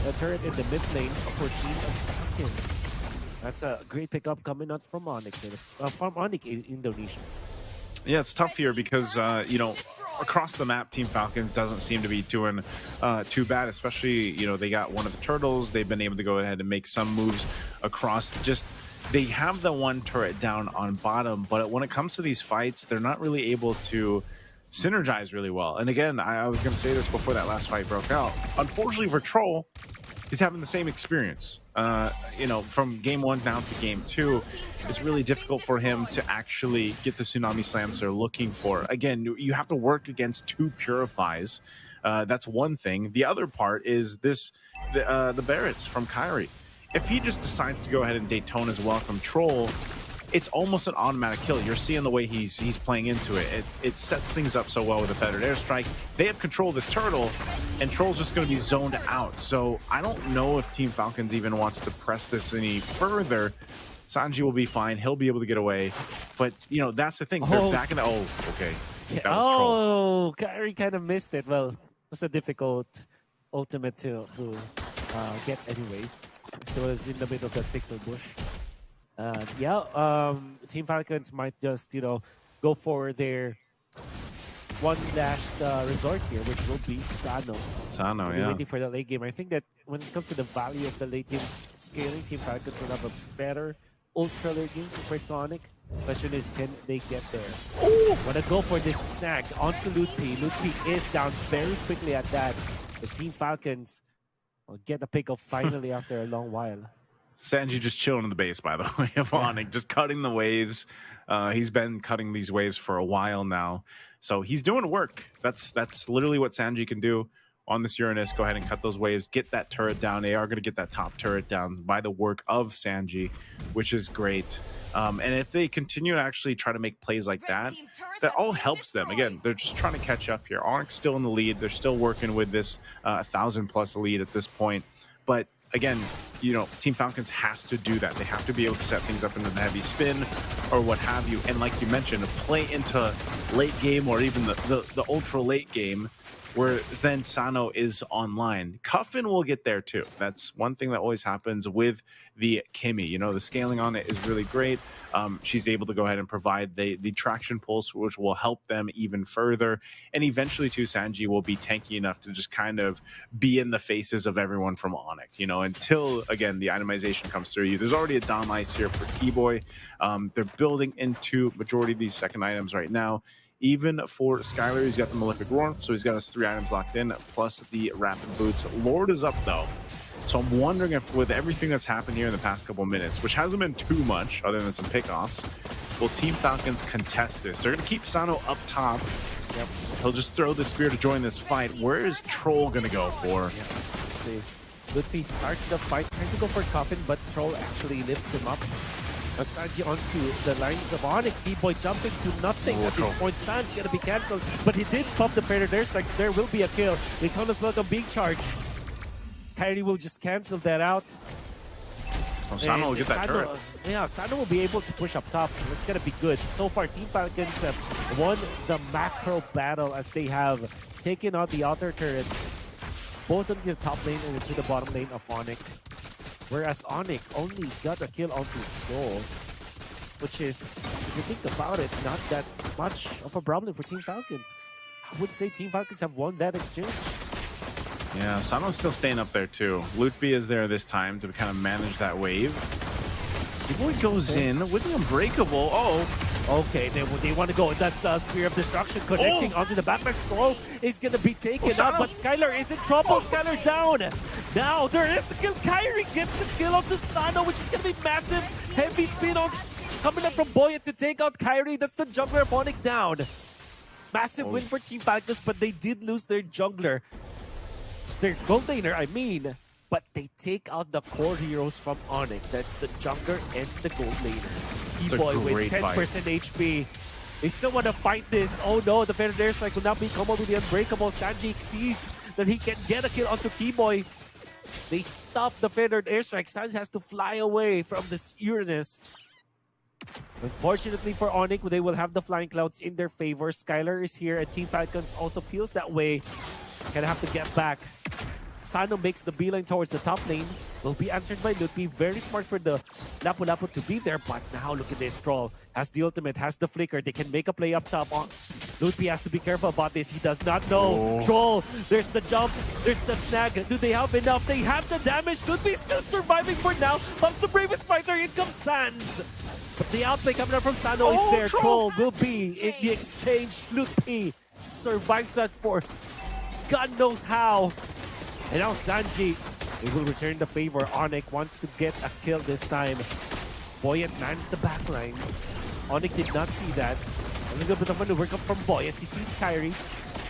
the turret in the mid lane for Team Falcons. That's a great pickup coming out from Onyx, from Onyx in Indonesia. Yeah, it's tough here because, you know, across the map, Team Falcons doesn't seem to be doing too bad, especially, you know, they got one of the turtles. They've been able to go ahead and make some moves across. Just, they have the one turret down on bottom, but when it comes to these fights, they're not really able to synergize really well. And again, I was going to say this before that last fight broke out. Unfortunately for Troll, he's having the same experience. You know, from game 1 down to game 2, it's really difficult for him to actually get the Tsunami Slams they're looking for. Again, you have to work against 2 Purifies. That's one thing. The other part is this, the Barretts from Kyrie. If he just decides to go ahead and Daytona's welcome Troll, it's almost an automatic kill. You're seeing the way he's playing into it. It sets things up so well with a feathered airstrike. They have control of this turtle, and Troll's just going to be zoned out. So I don't know if Team Falcons even wants to press this any further. Sanji will be fine. He'll be able to get away. But, you know, that's the thing. They're back in the... Oh, okay. That was Troll. Kyrie kind of missed it. Well, it was a difficult ultimate to get anyways. So it was in the middle of that pixel bush. Team Falcons might just, you know, go for their one last resort here, which will be Sano. Sano, yeah. Waiting for the late game. I think that when it comes to the value of the late game scaling, Team Falcons will have a better ultra late game compared to Onyx. Question is, can they get there? Ooh! Wanna go for this snag onto Lutpi. Lutpi is down very quickly at that. As Team Falcons will get a pick off finally after a long while. Sanji just chilling in the base, by the way, of Onyx, just cutting the waves. He's been cutting these waves for a while now. So he's doing work. That's literally what Sanji can do on this Uranus. Go ahead and cut those waves, get that turret down. They are going to get that top turret down by the work of Sanji, which is great. And if they continue to actually try to make plays like that, that all helps them. Again, they're just trying to catch up here. Onyx still in the lead. They're still working with this 1,000+ lead at this point. But again, you know, Team Falcons has to do that. They have to be able to set things up into the heavy spin or what have you. And like you mentioned, play into late game or even the ultra late game where then Sano is online. Cuffin will get there too. That's one thing that always happens with the Kimmy. You know, the scaling on it is really great. She's able to go ahead and provide the traction pulse, which will help them even further. And eventually, too, Sanji will be tanky enough to just kind of be in the faces of everyone from Onyx, you know, until, again, the itemization comes through you. There's already a Dom Ice here for Keyboy. They're building into majority of these second items right now. Even for Skylar, he's got the Malefic Roar, so he's got his 3 items locked in, plus the Rapid Boots. Lord is up, though. So I'm wondering if with everything that's happened here in the past couple minutes, which hasn't been too much other than some pickoffs, will Team Falcons contest this? They're going to keep Sano up top. Yep. He'll just throw the spear to join this fight. Where is Troll going to go for? Yeah, let's see. Lutpi starts the fight, trying to go for Coffin, but Troll actually lifts him up. Sanji onto the lines of Onyx. B-Boy jumping to nothing at this point. San's gonna be cancelled, but he did pop the feathered airstrikes. There will be a kill. Daytona's welcome being charged. Kyrie will just cancel that out. Oh, Sano will get that turret. Yeah, Sano will be able to push up top. It's gonna be good. So far, Team Falcons have won the macro battle as they have taken out the outer turrets, both into the top lane and into the bottom lane of Onyx. Whereas Onyx only got a kill onto Troll, which is, if you think about it, not that much of a problem for Team Falcons. I would say Team Falcons have won that exchange. Yeah, Sano's still staying up there too. Lutpi is there this time to kind of manage that wave. B-Boy goes in with the Unbreakable. Okay, they want to go. That's Sphere of Destruction connecting onto the back. Scroll is going to be taken out, but Skylar is in trouble. Skylar down. Now there is the kill. Kyrie gets the kill onto Sano, which is going to be massive. Heavy spin on coming up from Boya to take out Kyrie. That's the jungler of Onyx down. Massive win for Team Falcons, but they did lose their jungler. Their gold laner, I mean. But they take out the core heroes from Onyx. That's the jungler and the gold laner. Keyboy with 10% HP. They still want to fight this. Oh no, the Feathered Airstrike will not be combo with the Unbreakable. Sanji sees that he can get a kill onto Keyboy. They stop the Feathered Airstrike. Sans has to fly away from this Uranus. Unfortunately for Onyx, they will have the Flying Clouds in their favor. Skylar is here, and Team Falcons also feels that way. Gonna have to get back. Sano makes the beeline towards the top lane. Will be answered by Lutpi. Very smart for the Lapu Lapu to be there, but now look at this. Troll has the ultimate, has the flicker. They can make a play up top. Lutpi has to be careful about this. He does not know. Troll, there's the jump, there's the snag. Do they have enough? They have the damage. Lutpi still surviving for now. Bumps the bravest fighter. In comes Sans. But the outplay coming up from Sano is there. Troll will be in the exchange. Lutpi survives that for God knows how. And now Sanji, they will return the favor. Onyx wants to get a kill this time. Boyet mans the backlines. Onyx did not see that. A little bit of maneuver come from Boyet. He sees Kyrie.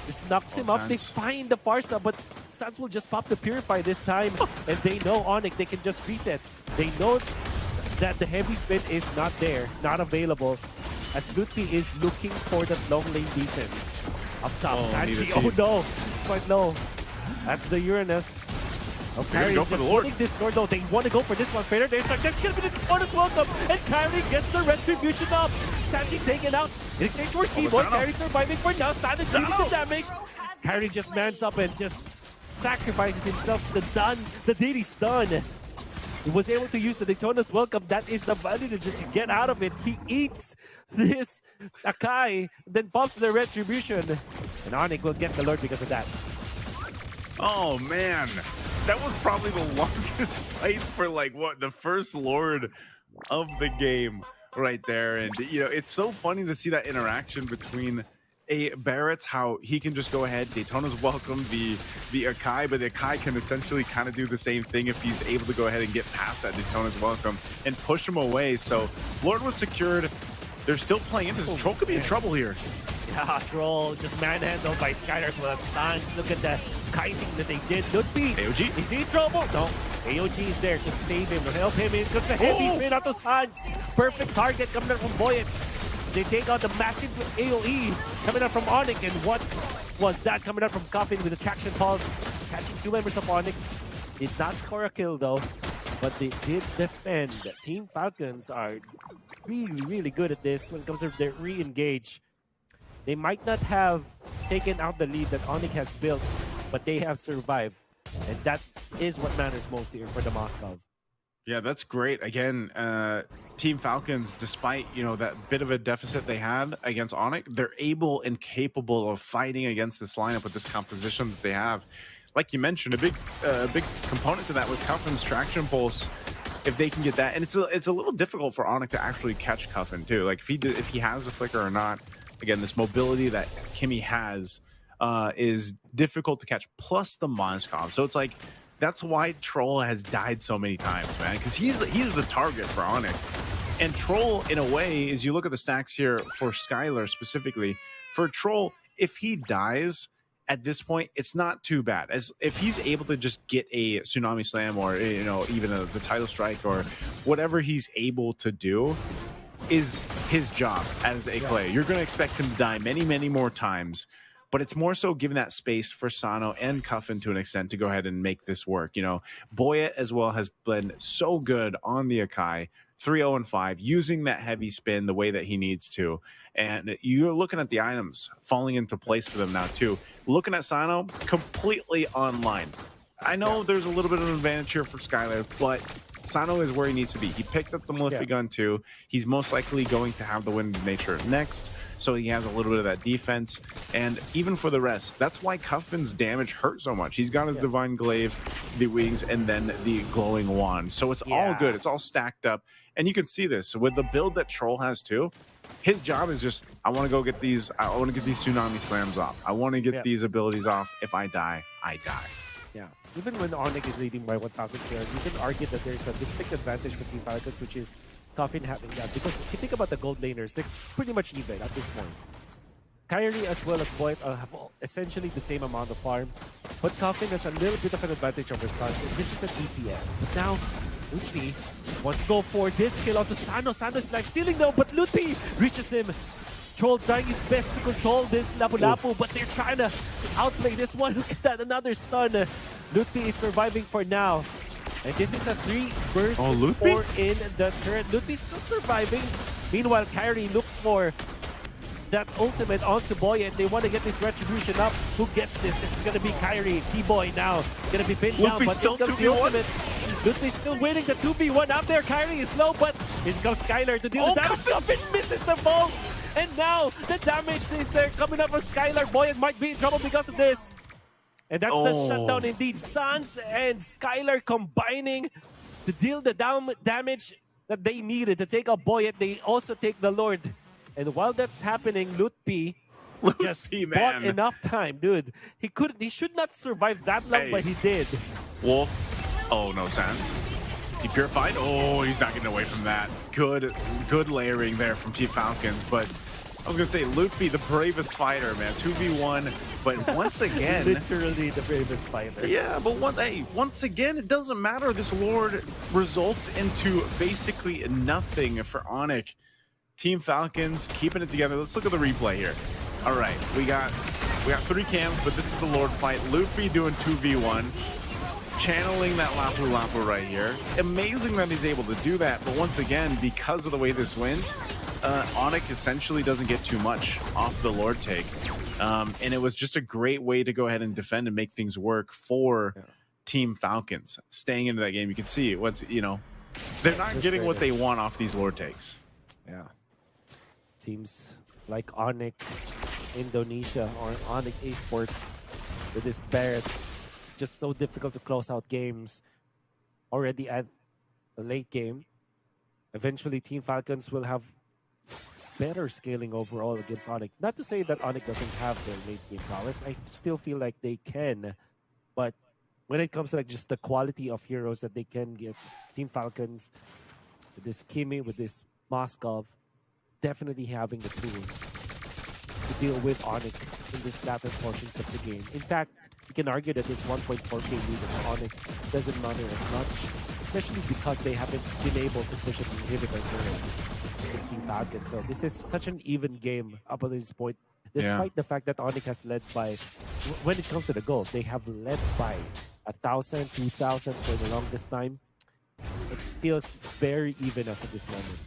Just knocks him up. They find the Farsa, but Sans will just pop the Purify this time. And they know Onyx, they can just reset. They know that the heavy spin is not there, not available. As Lutpi is looking for that long lane defense. Up top, Sanji. Oh no, it's quite low. That's the Uranus. Oh, Kyrie is just holding this Lord. No, they want to go for this one. Fader, there's like, that's going to be the bonus welcome. And Kyrie gets the retribution up. Sanji taken out. In exchange for Keyboy, Kyrie surviving for now. Sanji's shooting the damage. Kyrie just mans up and just sacrifices himself. The deed is done. He was able to use the Daytona's welcome. That is the value to get out of it. He eats this Akai, then pops the retribution. And Onyx will get the Lord because of that. Oh man, that was probably the longest fight for like the first Lord of the game right there. And you know, it's so funny to see that interaction between a Barrett, how he can just go ahead, Daytona's welcome the Akai, but the Akai can essentially kind of do the same thing if he's able to go ahead and get past that Daytona's welcome and push him away. So Lord was secured. They're still playing into this. Troll could be in trouble here. Yeah, Troll just manhandled by Skyders with a Sans. Look at the kiting that they did. Lutpi, AOG? Is he in trouble? No. AOG is there to save him, to help him. In comes the heavy spin out of Sans. Perfect target coming out from Boyet. They take out the massive AOE coming out from Onyx. And what was that coming out from Coffin with the traction pulse? Catching two members of Onyx. Did not score a kill though, but they did defend. Team Falcons are really, really good at this when it comes to their re-engage. They might not have taken out the lead that Onyx has built, but they have survived. And that is what matters most here for the Moscow. Yeah, that's great. Again, Team Falcons, despite, you know, that bit of a deficit they had against Onyx, they're able and capable of fighting against this lineup with this composition that they have. Like you mentioned, a big component to that was Cuffin's traction pulse. If they can get that, and it's a little difficult for Onyx to actually catch Cuffin too. Like if he has a flicker or not. Again, this mobility that Kimmy has is difficult to catch. Plus the Moskov, so it's like that's why Troll has died so many times, man. Because he's the target for Onyx, and Troll in a way, as you look at the stacks here for Skylar specifically, for Troll, if he dies at this point, it's not too bad. As if he's able to just get a Tsunami Slam or, you know, even the title strike or whatever he's able to do is his job as a player. You're going to expect him to die many, many more times, but it's more so giving that space for Sano and Cuffin to an extent to go ahead and make this work. You know, Boyet as well has been so good on the Akai, 3-0-5, using that heavy spin the way that he needs to. And you're looking at the items falling into place for them now too. Looking at Sano, completely online. I know there's a little bit of an advantage here for Skylar, but Sano is where he needs to be. He picked up the Malefic gun too. He's most likely going to have the Wind of Nature next, so he has a little bit of that defense. And even for the rest, that's why Cuffin's damage hurt so much. He's got his Divine Glaive, the wings, and then the Glowing Wand. So it's all good. It's all stacked up. And you can see this with the build that Troll has too. His job is just, I want to go get these, I want to get these Tsunami Slams off. I want to get these abilities off. If I die, I die. Yeah. Even when Onyx is leading by 1,000 kills, you can argue that there's a distinct advantage for Team Falcons, which is Coffin having that. Because if you think about the gold laners, they're pretty much even at this point. Kyrie as well as Boyd have essentially the same amount of farm, but Coffin has a little bit of an advantage over Suns, and this is a DPS. But now, Lutfi wants to go for this kill onto Sano. Sano is life stealing though, but Lutfi reaches him. Troll trying his best to control this Lapu-Lapu, but they're trying to outplay this one. Look at that, another stun. Lutfi is surviving for now. And this is a 3 versus 4 in the turret. Lutfi still surviving. Meanwhile, Kyrie looks for that ultimate onto Boy, and they want to get this retribution up. Who gets this? This is going to be Kyrie. T-Boy now going to be pinned down, but in comes the ultimate. Lutfi's still winning the 2v1 out there. Kyrie is low, but in comes Skylar to deal with damage. Coffin misses the bolts, and now the damage is there coming up for Skylar. Boy, might be in trouble because of this. And that's the shutdown indeed. Suns and Skylar combining to deal the damage that they needed to take out Boyet. They also take the Lord. And while that's happening, Lutfi just bought enough time, dude. He should not survive that long, but he did. Wolf. Oh, no sense. He purified. Oh, he's not getting away from that. Good layering there from Team Falcons. But I was going to say, Lutfi, the bravest fighter, man. 2v1. But once again... Literally the bravest fighter. Yeah, but once again, it doesn't matter. This Lord results into basically nothing for ADNOC. Team Falcons keeping it together. Let's look at the replay here. All right, we got 3 cams, but this is the Lord fight. Lutfi doing 2v1. Channeling that Lapu-Lapu right here. Amazing that he's able to do that, but once again, because of the way this went, ADNOC essentially doesn't get too much off the Lord take. And it was just a great way to go ahead and defend and make things work for Team Falcons. Staying into that game, you can see they're not getting what they want off these Lord takes. Yeah. Seems like ADNOC Indonesia or ADNOC Esports with this Barretts. It's just so difficult to close out games already at a late game. Eventually, Team Falcons will have better scaling overall against ADNOC. Not to say that ADNOC doesn't have their late game prowess. I still feel like they can. But when it comes to just the quality of heroes that they can get, Team Falcons, with this Kimi, with this Moskov, definitely having the tools to deal with ADNOC in this latter portions of the game. In fact, you can argue that this 1.4k lead of ADNOC doesn't matter as much, especially because they haven't been able to push an inhibitor turret against Team Falcons. So this is such an even game up at this point, despite the fact that ADNOC has led by, when it comes to the goal, they have led by 1,000, 2,000 for the longest time. It feels very even as of this moment.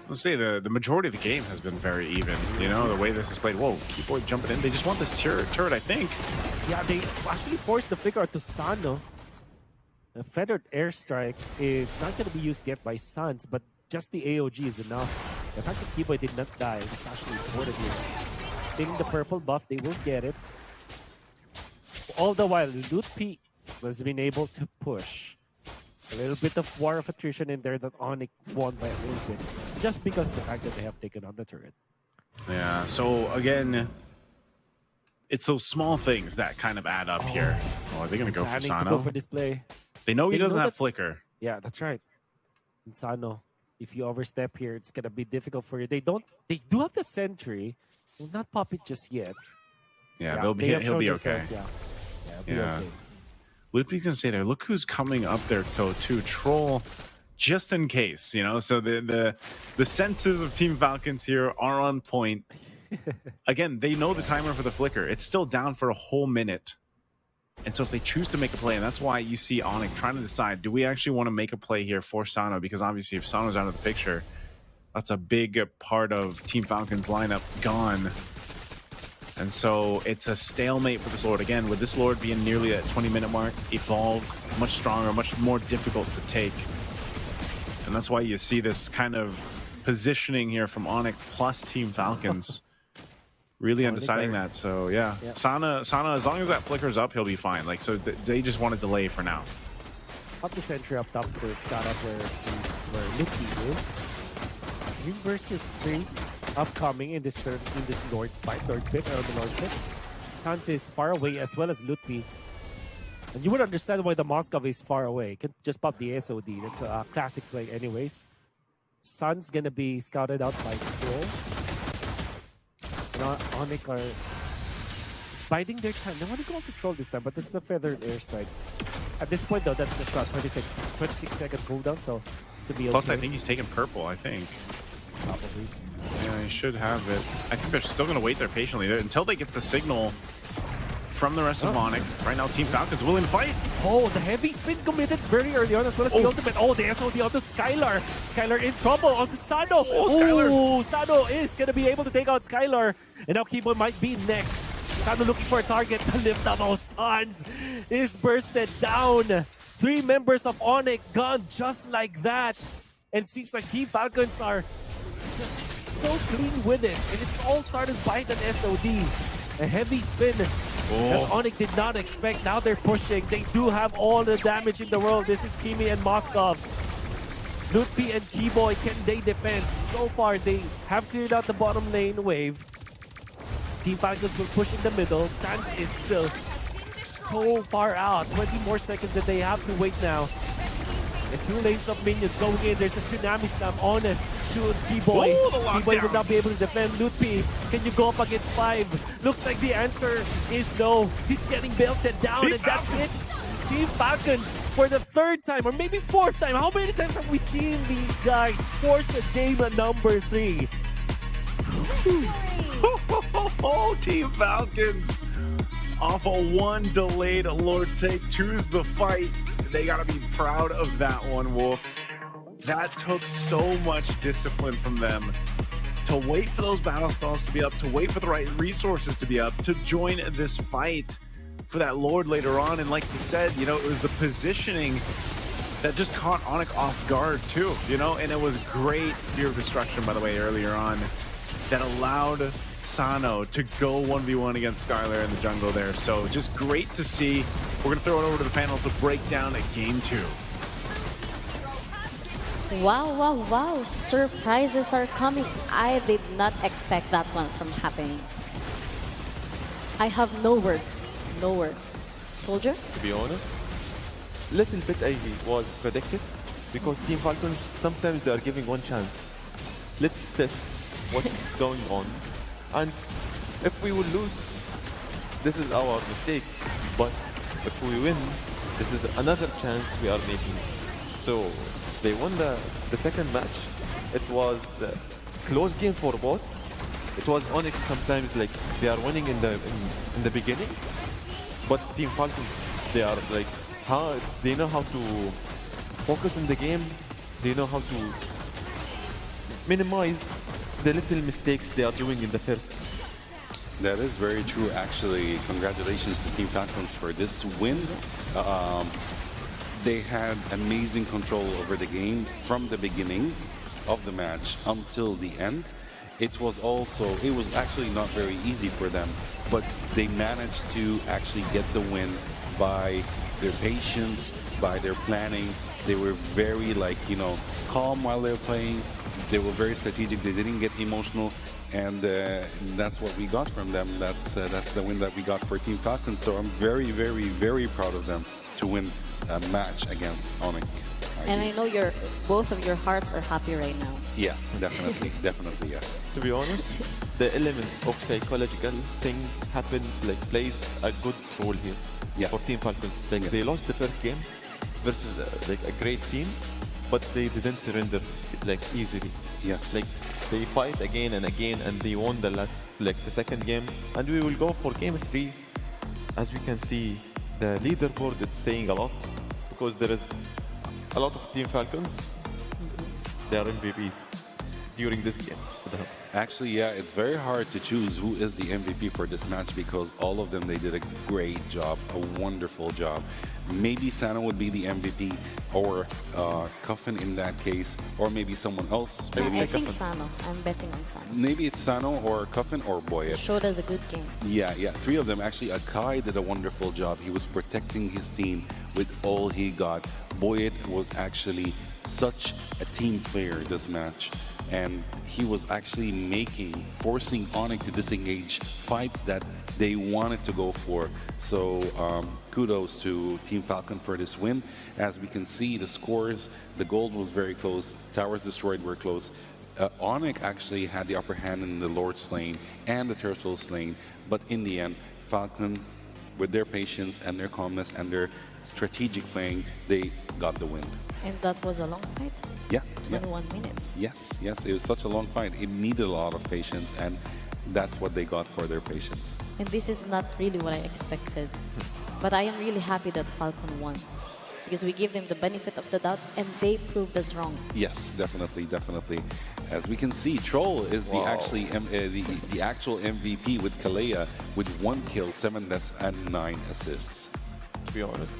Let's say the majority of the game has been very even. The way this is played. Whoa, Keyboard jumping in. They just want this turret, I think. Yeah, they actually forced the flicker to Sano. The feathered airstrike is not going to be used yet by Suns, but just the AOG is enough. The fact that Keyboard did not die, it's actually important here. Getting the purple buff, they will get it. All the while, Lutfi has been able to push. A little bit of war of attrition in there that ADNOC won by a little bit, just because of the fact that they have taken on the turret. Yeah, so again, it's those small things that kind of add up here. Oh, are they going to go for Sano? To go for display. They know he doesn't have flicker. Yeah, that's right. And Sano, if you overstep here, it's going to be difficult for you. They do have the sentry. Will not pop it just yet. Yeah, he'll be okay. He'll be okay. Lutfi's gonna stay there. Look who's coming up there, though, too. Troll, just in case, So the senses of Team Falcons here are on point. Again, they know the timer for the flicker. It's still down for a whole minute. And so if they choose to make a play, and that's why you see ADNOC trying to decide, do we actually want to make a play here for Sano? Because obviously if Sano's out of the picture, that's a big part of Team Falcons lineup gone. And so it's a stalemate for this Lord. Again, with this Lord being nearly at 20-minute mark, evolved, much stronger, much more difficult to take. And that's why you see this kind of positioning here from ADNOC plus Team Falcons. Really undeciding that. So, yeah. Sana, as long as that flickers up, he'll be fine. So they just want to delay for now. Up the sentry up top to scout up where Lutfi is. 3 versus 3. Upcoming in this Lord fight, Lord pick, or the Lord pick. Sans is far away as well as Lutfi. And you would understand why the Moskov is far away. Can just pop the SOD. That's a classic play anyways. Sun's gonna be scouted out by Troll. Onyx are just biding their time. They want to go on to troll this time, but it's the feathered airstrike. At this point, though, that's just a 26-second cooldown, so it's to be okay. Plus, I think he's taking purple, I think. Probably. Yeah, he should have it. I think they're still going to wait there patiently until they get the signal from the rest of Onyx. Right now, Team Falcon's willing to fight. Oh, the heavy spin committed very early on as well as the ultimate. Oh, the SOD onto Skylar. Skylar in trouble onto Sano. Oh, Skylar. Ooh, Sano is going to be able to take out Skylar. And now Kiboy might be next. Sano looking for a target to lift up those stuns. Is bursted down. 3 members of Onyx gone just like that. And it seems like Team Falcons are just so clean with it. And it's all started by an SOD. A heavy spin that Onyx did not expect. Now they're pushing. They do have all the damage in the world. This is Kimi and Moskov. Lutpi and Kiboy, can they defend? So far, they have cleared out the bottom lane wave. Team Falcons will push in the middle. Sans is still so far out. 20 more seconds that they have to wait now. And 2 lanes of minions going in. There's a tsunami slam on it to Kiboy. Kiboy will not be able to defend. Lutpi, can you go up against 5? Looks like the answer is no. He's getting belted down, and that's it. Team Falcons, for the 3rd time, or maybe 4th time. How many times have we seen these guys force a game at number 3? Oh, Team Falcons! Off a 1 delayed Lord Take, choose the fight. They gotta be proud of that one, Wolf. That took so much discipline from them to wait for those battle spells to be up, to wait for the right resources to be up, to join this fight for that Lord later on. And like you said, you know, it was the positioning that just caught Onyx off guard too, you know, and it was great Spear of Destruction, by the way, earlier on, that allowed Sano to go 1v1 against Skylar in the jungle there. So just great to see. We're going to throw it over to the panel to break down a game 2. Wow, wow, wow. Surprises are coming. I did not expect that one from happening. I have no words. No words. Soldier? To be honest, little bit I was predicted because Team Falcons, sometimes they are giving one chance. Let's test what's going on. And if we will lose, this is our mistake. But if we win, this is another chance we are making. So they won the second match. It was a close game for both. It was Onyx sometimes like they are winning in the beginning, but Team Falcons, they are like they know how to focus in the game. They know how to minimize the little mistakes they are doing in the first. That is very true, actually. Congratulations to Team Falcons for this win. They had amazing control over the game from the beginning of the match until the end. It was actually not very easy for them, but they managed to actually get the win by their patience, by their planning. They were very, calm while they were playing. They were very strategic. They didn't get emotional, and that's what we got from them. That's the win that we got for Team Falcons. So I'm very, very, very proud of them to win a match against Onyx. And I know both of your hearts are happy right now. Yeah, definitely, definitely, yes. To be honest, the elements of psychological thing plays a good role here for Team Falcons. They lost the first game versus a great team, but they didn't surrender easily. Yes. They fight again and again, and they won the second game. And we will go for game 3. As we can see, the leaderboard is saying a lot because there is a lot of Team Falcons. They are MVPs during this game. Actually, yeah, it's very hard to choose who is the MVP for this match because all of them, they did a great job, a wonderful job. Maybe Sano would be the MVP, or Cuffin in that case, or maybe someone else. Maybe I think Sano. I'm betting on Sano. Maybe it's Sano or Cuffin or Boyet. Showed us a good game. Yeah, 3 of them. Actually, Akai did a wonderful job. He was protecting his team with all he got. Boyet was actually such a team player this match. And he was actually forcing Onyx to disengage fights that they wanted to go for. So kudos to Team Falcon for this win. As we can see, the scores, the gold was very close, towers destroyed were close. ADNOC actually had the upper hand in the Lord's lane and the Turtle's lane, but in the end, Falcon, with their patience and their calmness and their strategic playing, they got the win. And that was a long fight? Yeah. 21 minutes. Yes, it was such a long fight. It needed a lot of patience, and that's what they got for their patience. And this is not really what I expected. But I am really happy that Falcon won, because we give them the benefit of the doubt and they proved us wrong. Yes, definitely. As we can see, Troll is the actual MVP with Kalea with 1 kill, 7 deaths, and 9 assists. To be honest,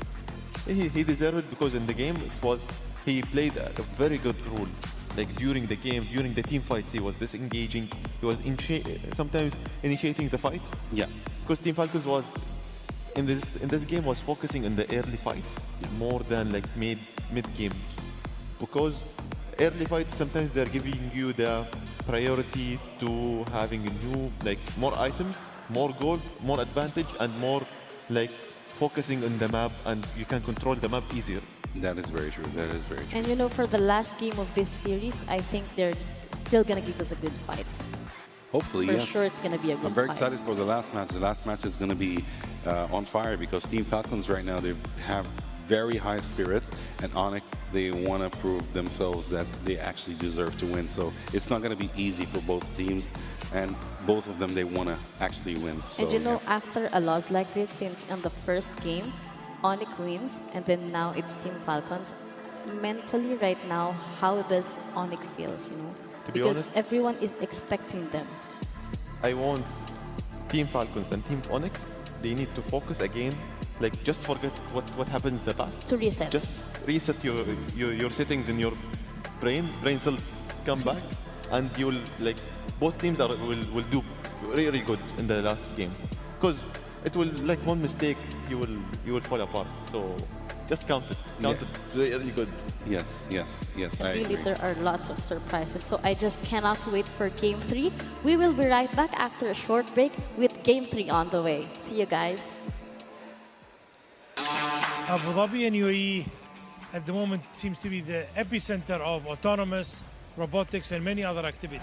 he deserved it, because in the game he played a very good role. Like during the game, during the team fights, he was disengaging. He was sometimes initiating the fights. Yeah. Because Team Falcons was in this game was focusing on the early fights more than like mid game, because early fights sometimes they're giving you the priority to having more items, more gold, more advantage, and more like focusing on the map, and you can control the map easier. That is very true. And you know, for the last game of this series, I think they're still gonna give us a good fight. Hopefully, For yes. sure it's gonna be a good fight. I'm very excited for the last match. The last match is gonna be on fire, because Team Falcons right now, they have very high spirits, and ADNOC, they want to prove themselves that they actually deserve to win. So it's not going to be easy for both teams, and both of them, they want to actually win. So, and you know, after a loss like this, since in the first game, ADNOC wins, and then now it's Team Falcons, mentally right now, how does ADNOC feels, you know? Because honest, everyone is expecting them. I want Team Falcons and Team ADNOC, they need to focus again. Like, just forget what happened in the past. To reset. Just reset your settings in your brain cells come back, and you will, like, both teams will do really good in the last game. Because it will, like, one mistake, you will fall apart. So just count it really good. Yes, I really, agree. there are lots of surprises. So I just cannot wait for Game 3. We will be right back after a short break with Game 3 on the way. See you guys. Abu Dhabi and UAE at the moment seems to be the epicenter of autonomous, robotics, and many other activities.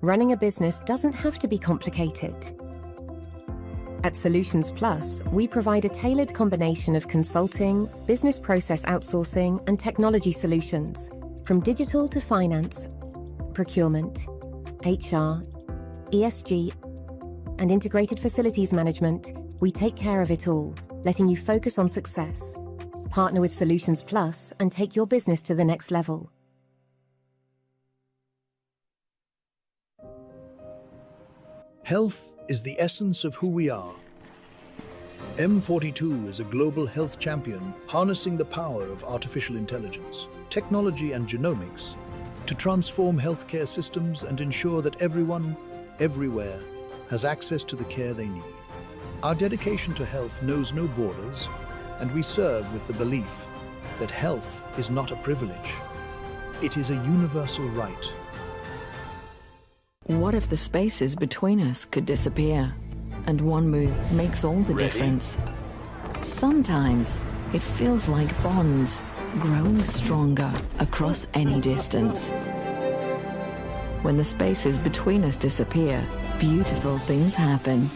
Running a business doesn't have to be complicated. At Solutions Plus, we provide a tailored combination of consulting, business process outsourcing, and technology solutions, from digital to finance, procurement, HR, ESG, and integrated facilities management. We take care of it all, letting you focus on success. Partner with Solutions Plus and take your business to the next level. Health is the essence of who we are. M42 is a global health champion harnessing the power of artificial intelligence, technology and genomics to transform healthcare systems and ensure that everyone, everywhere, has access to the care they need. Our dedication to health knows no borders, and we serve with the belief that health is not a privilege. It is a universal right. What if the spaces between us could disappear? And one move makes all the difference. Sometimes it feels like bonds growing stronger across any distance. When the spaces between us disappear, beautiful things happen.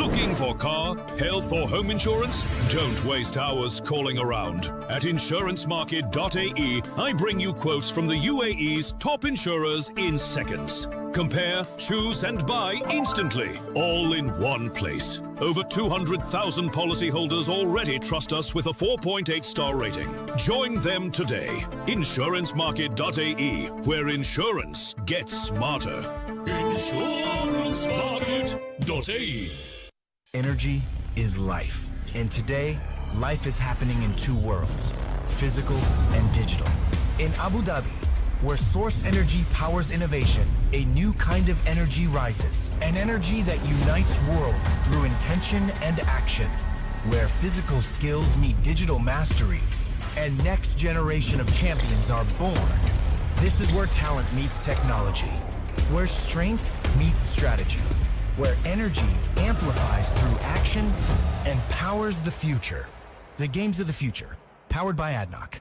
Looking for car, health or home insurance? Don't waste hours calling around. At insurancemarket.ae, I bring you quotes from the UAE's top insurers in seconds. Compare, choose and buy instantly, all in one place. Over 200,000 policyholders already trust us with a 4.8 star rating. Join them today. Insurancemarket.ae, where insurance gets smarter. Insurancemarket.ae. Energy is life. And today, life is happening in two worlds, physical and digital. In Abu Dhabi, where source energy powers innovation, a new kind of energy rises. An energy that unites worlds through intention and action. Where physical skills meet digital mastery and next generation of champions are born. This is where talent meets technology. Where strength meets strategy. Where energy amplifies through action and powers the future. The games of the future, powered by ADNOC.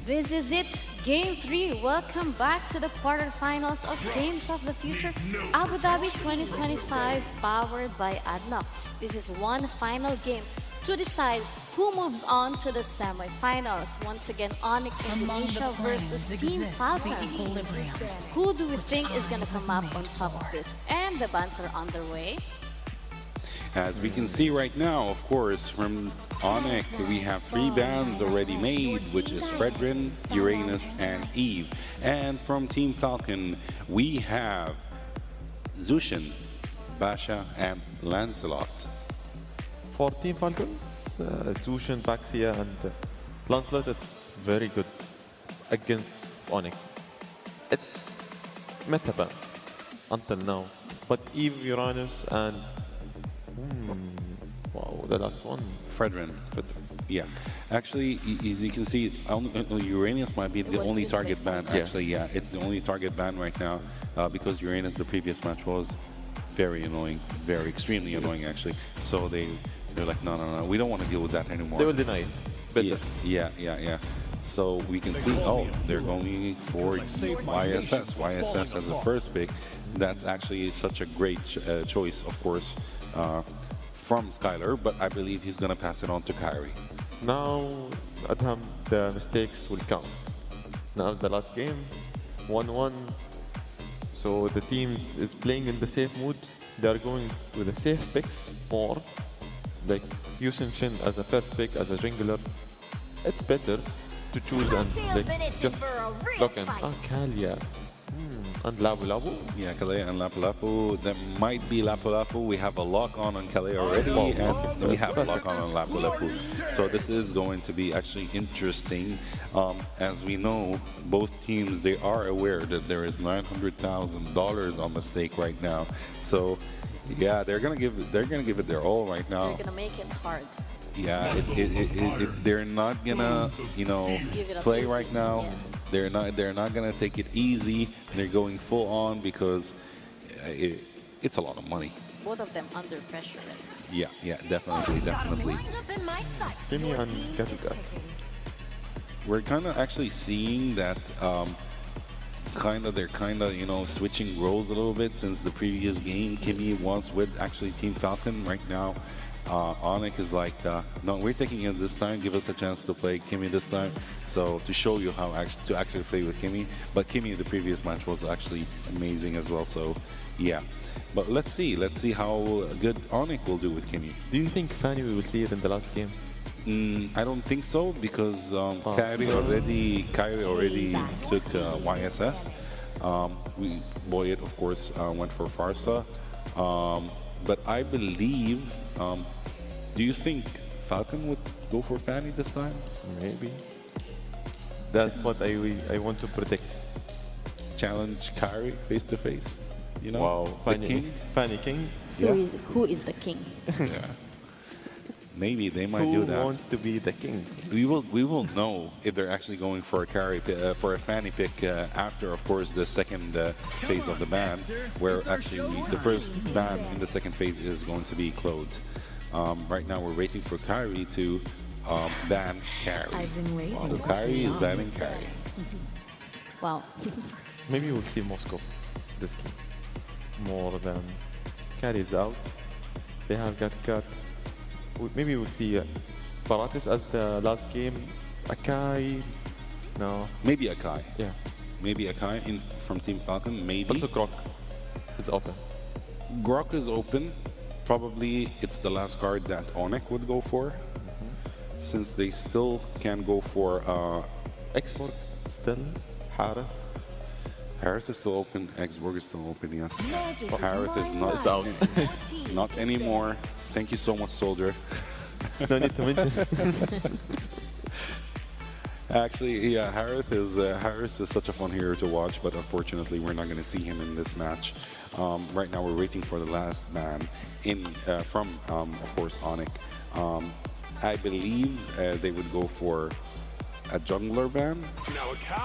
This is it, Game 3. Welcome back to the quarterfinals of Games of the Future Abu Dhabi 2025, powered by ADNOC. This is one final game to decide who moves on to the semifinals. Once again, ADNOC Indonesia versus Team Falcons. Who do we think is going to come up on top of this? And the bans are underway. As we can see right now, of course, from ADNOC, we have 3 bans already made, which is Fredrin, Uranus, and Eve. And from Team Falcon, we have Zushin, Basha, and Lancelot. For Team Falcons, Zushin, Baxia, and Lancelot, it's very good against ADNOC. It's meta ban until now. But Eve, Uranus, and wow, the last one. Fredrin. Yeah. Actually, as you can see, Uranus might be the only target ban. Actually, yeah, it's the only target ban right now because Uranus, the previous match, was very annoying, extremely annoying, actually. So they're like, no, we don't want to deal with that anymore. They will deny it. Better. Yeah. So we can see, they're going for YSS. YSS as a first pick. That's actually such a great choice, of course, from Skylar, but I believe he's going to pass it on to Kyrie. Now, Adham, the mistakes will count. Now, the last game, 1-1. So the team is playing in the safe mood. They are going with the safe picks more. Like Yusin Shin as a first pick, as a jungler. It's better to choose and like, just lock in. Kalia. And Lapu Lapu? Yeah, Kalea and Lapu Lapu. That might be Lapu Lapu. We have a lock on Kalea already, and we have a lock on Lapu Lapu. So this is going to be actually interesting. As we know, both teams, they are aware that there is $900,000 on the stake right now. So yeah, they're gonna give it their all right now. They're gonna make it hard. Yeah, they're not gonna, play right now. Yes. They're not gonna take it easy. They're going full on because it's a lot of money. Both of them under pressure. Yeah, definitely. Timmy and Gatugat. We're kind of actually seeing that they're switching roles a little bit since the previous game. Kimmy was with actually Team Falcon. Right now ADNOC is like, no, we're taking it this time, give us a chance to play Kimmy this time, so to show you how to actually play with Kimmy. But Kimmy, the previous match, was actually amazing as well, so yeah. But let's see how good ADNOC will do with Kimmy. Do you think Fanny we will see it in the last game? I don't think so, because Kyrie already took YSS. Boyet, of course, went for Farsa. But I believe, do you think Falcon would go for Fanny this time? Maybe. That's what I want to predict. Challenge Kyrie face to face. Wow, the king. Fanny King. So who is the king? Yeah. Maybe they might do that. Who wants to be the king? We will know if they're actually going for a for a Fanny pick after, of course, the second phase of the ban, where actually the first ban in the second phase is going to be Claude. Right now, we're waiting for Kyrie to ban Carrie. So Kyrie is banning Carrie. Wow. Maybe we'll see Moscow this game more than Carrie's out. They have got. Maybe we'll see Paratis as the last game. Akai, no. Maybe Akai. Yeah. Maybe Akai from Team Falcon. Maybe. Also Grok is open. Grok is open. Probably it's the last card that ADNOC would go for, since they still can go for Xborg still. Harith. Harith is still open. Xborg is still open. Yes. Harith is not. It's out. Not anymore. Thank you so much, Soldier. No need to mention. Actually, yeah, Harith is such a fun hero to watch, but unfortunately, we're not going to see him in this match. Right now, we're waiting for the last ban from, of course, ADNOC. I believe they would go for a jungler ban.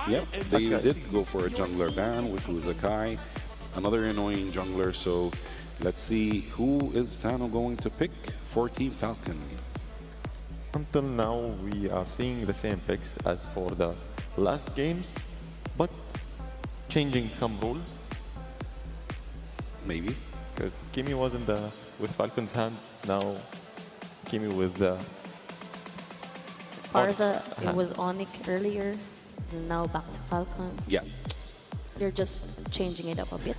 Yep, they did go for a jungler ban, which was Akai, another annoying jungler. So let's see, who is Sano going to pick for Team Falcon? Until now, we are seeing the same picks as for the last games, but changing some rules. Maybe. Because Kimi was with Falcon's hand, now Kimi with Farza, it was Onyx earlier, now back to Falcon. Yeah. You're just changing it up a bit.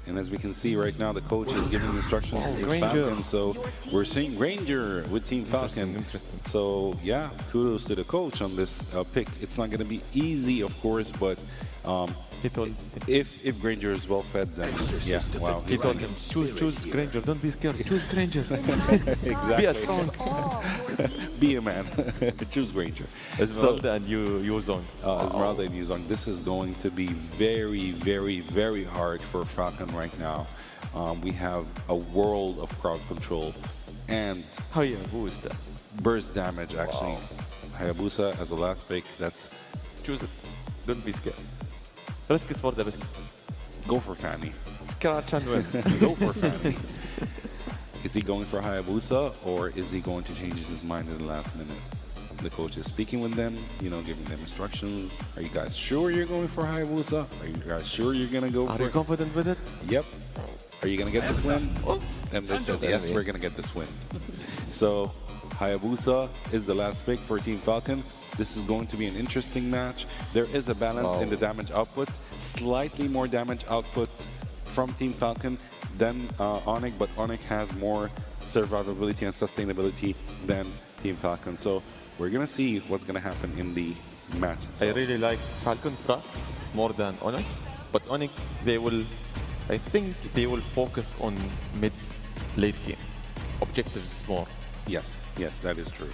And as we can see right now, the coach is giving instructions to the Falcon. So we're seeing Ranger with Team Falcon. Interesting. So yeah, kudos to the coach on this pick. It's not going to be easy, of course, but if Granger is well fed, then yeah, wow. He told him, choose Granger, don't be scared, choose Granger. Exactly. Be a strong. Be a man. Choose Granger. Esmeralda and Yuzong. Esmeralda and Yuzong. This is going to be very, very, very hard for Falcon right now. We have a world of crowd control and Hayabusa. Burst damage, actually. Wow. Hayabusa as the last pick. That's Choose it. Don't be scared. Risk it for the risk. Go for Fanny. Scratch and win. Go for Fanny. Is he going for Hayabusa, or is he going to change his mind in the last minute? The coach is speaking with them, giving them instructions. Are you guys sure you're going for Hayabusa? Are you guys sure you're going to go for it? Are you confident with it? Yep. Are you going to get this win? And they said, yes, we're going to get this win. So Hayabusa is the last pick for Team Falcon. This is going to be an interesting match. There is a balance in the damage output. Slightly more damage output from Team Falcon than Onyx, but Onyx has more survivability and sustainability than Team Falcon. So we're going to see what's going to happen in the match itself. I really like Falcon's strat more than Onyx, but Onyx, I think they will focus on mid-late game. Objectives more. Yes, that is true.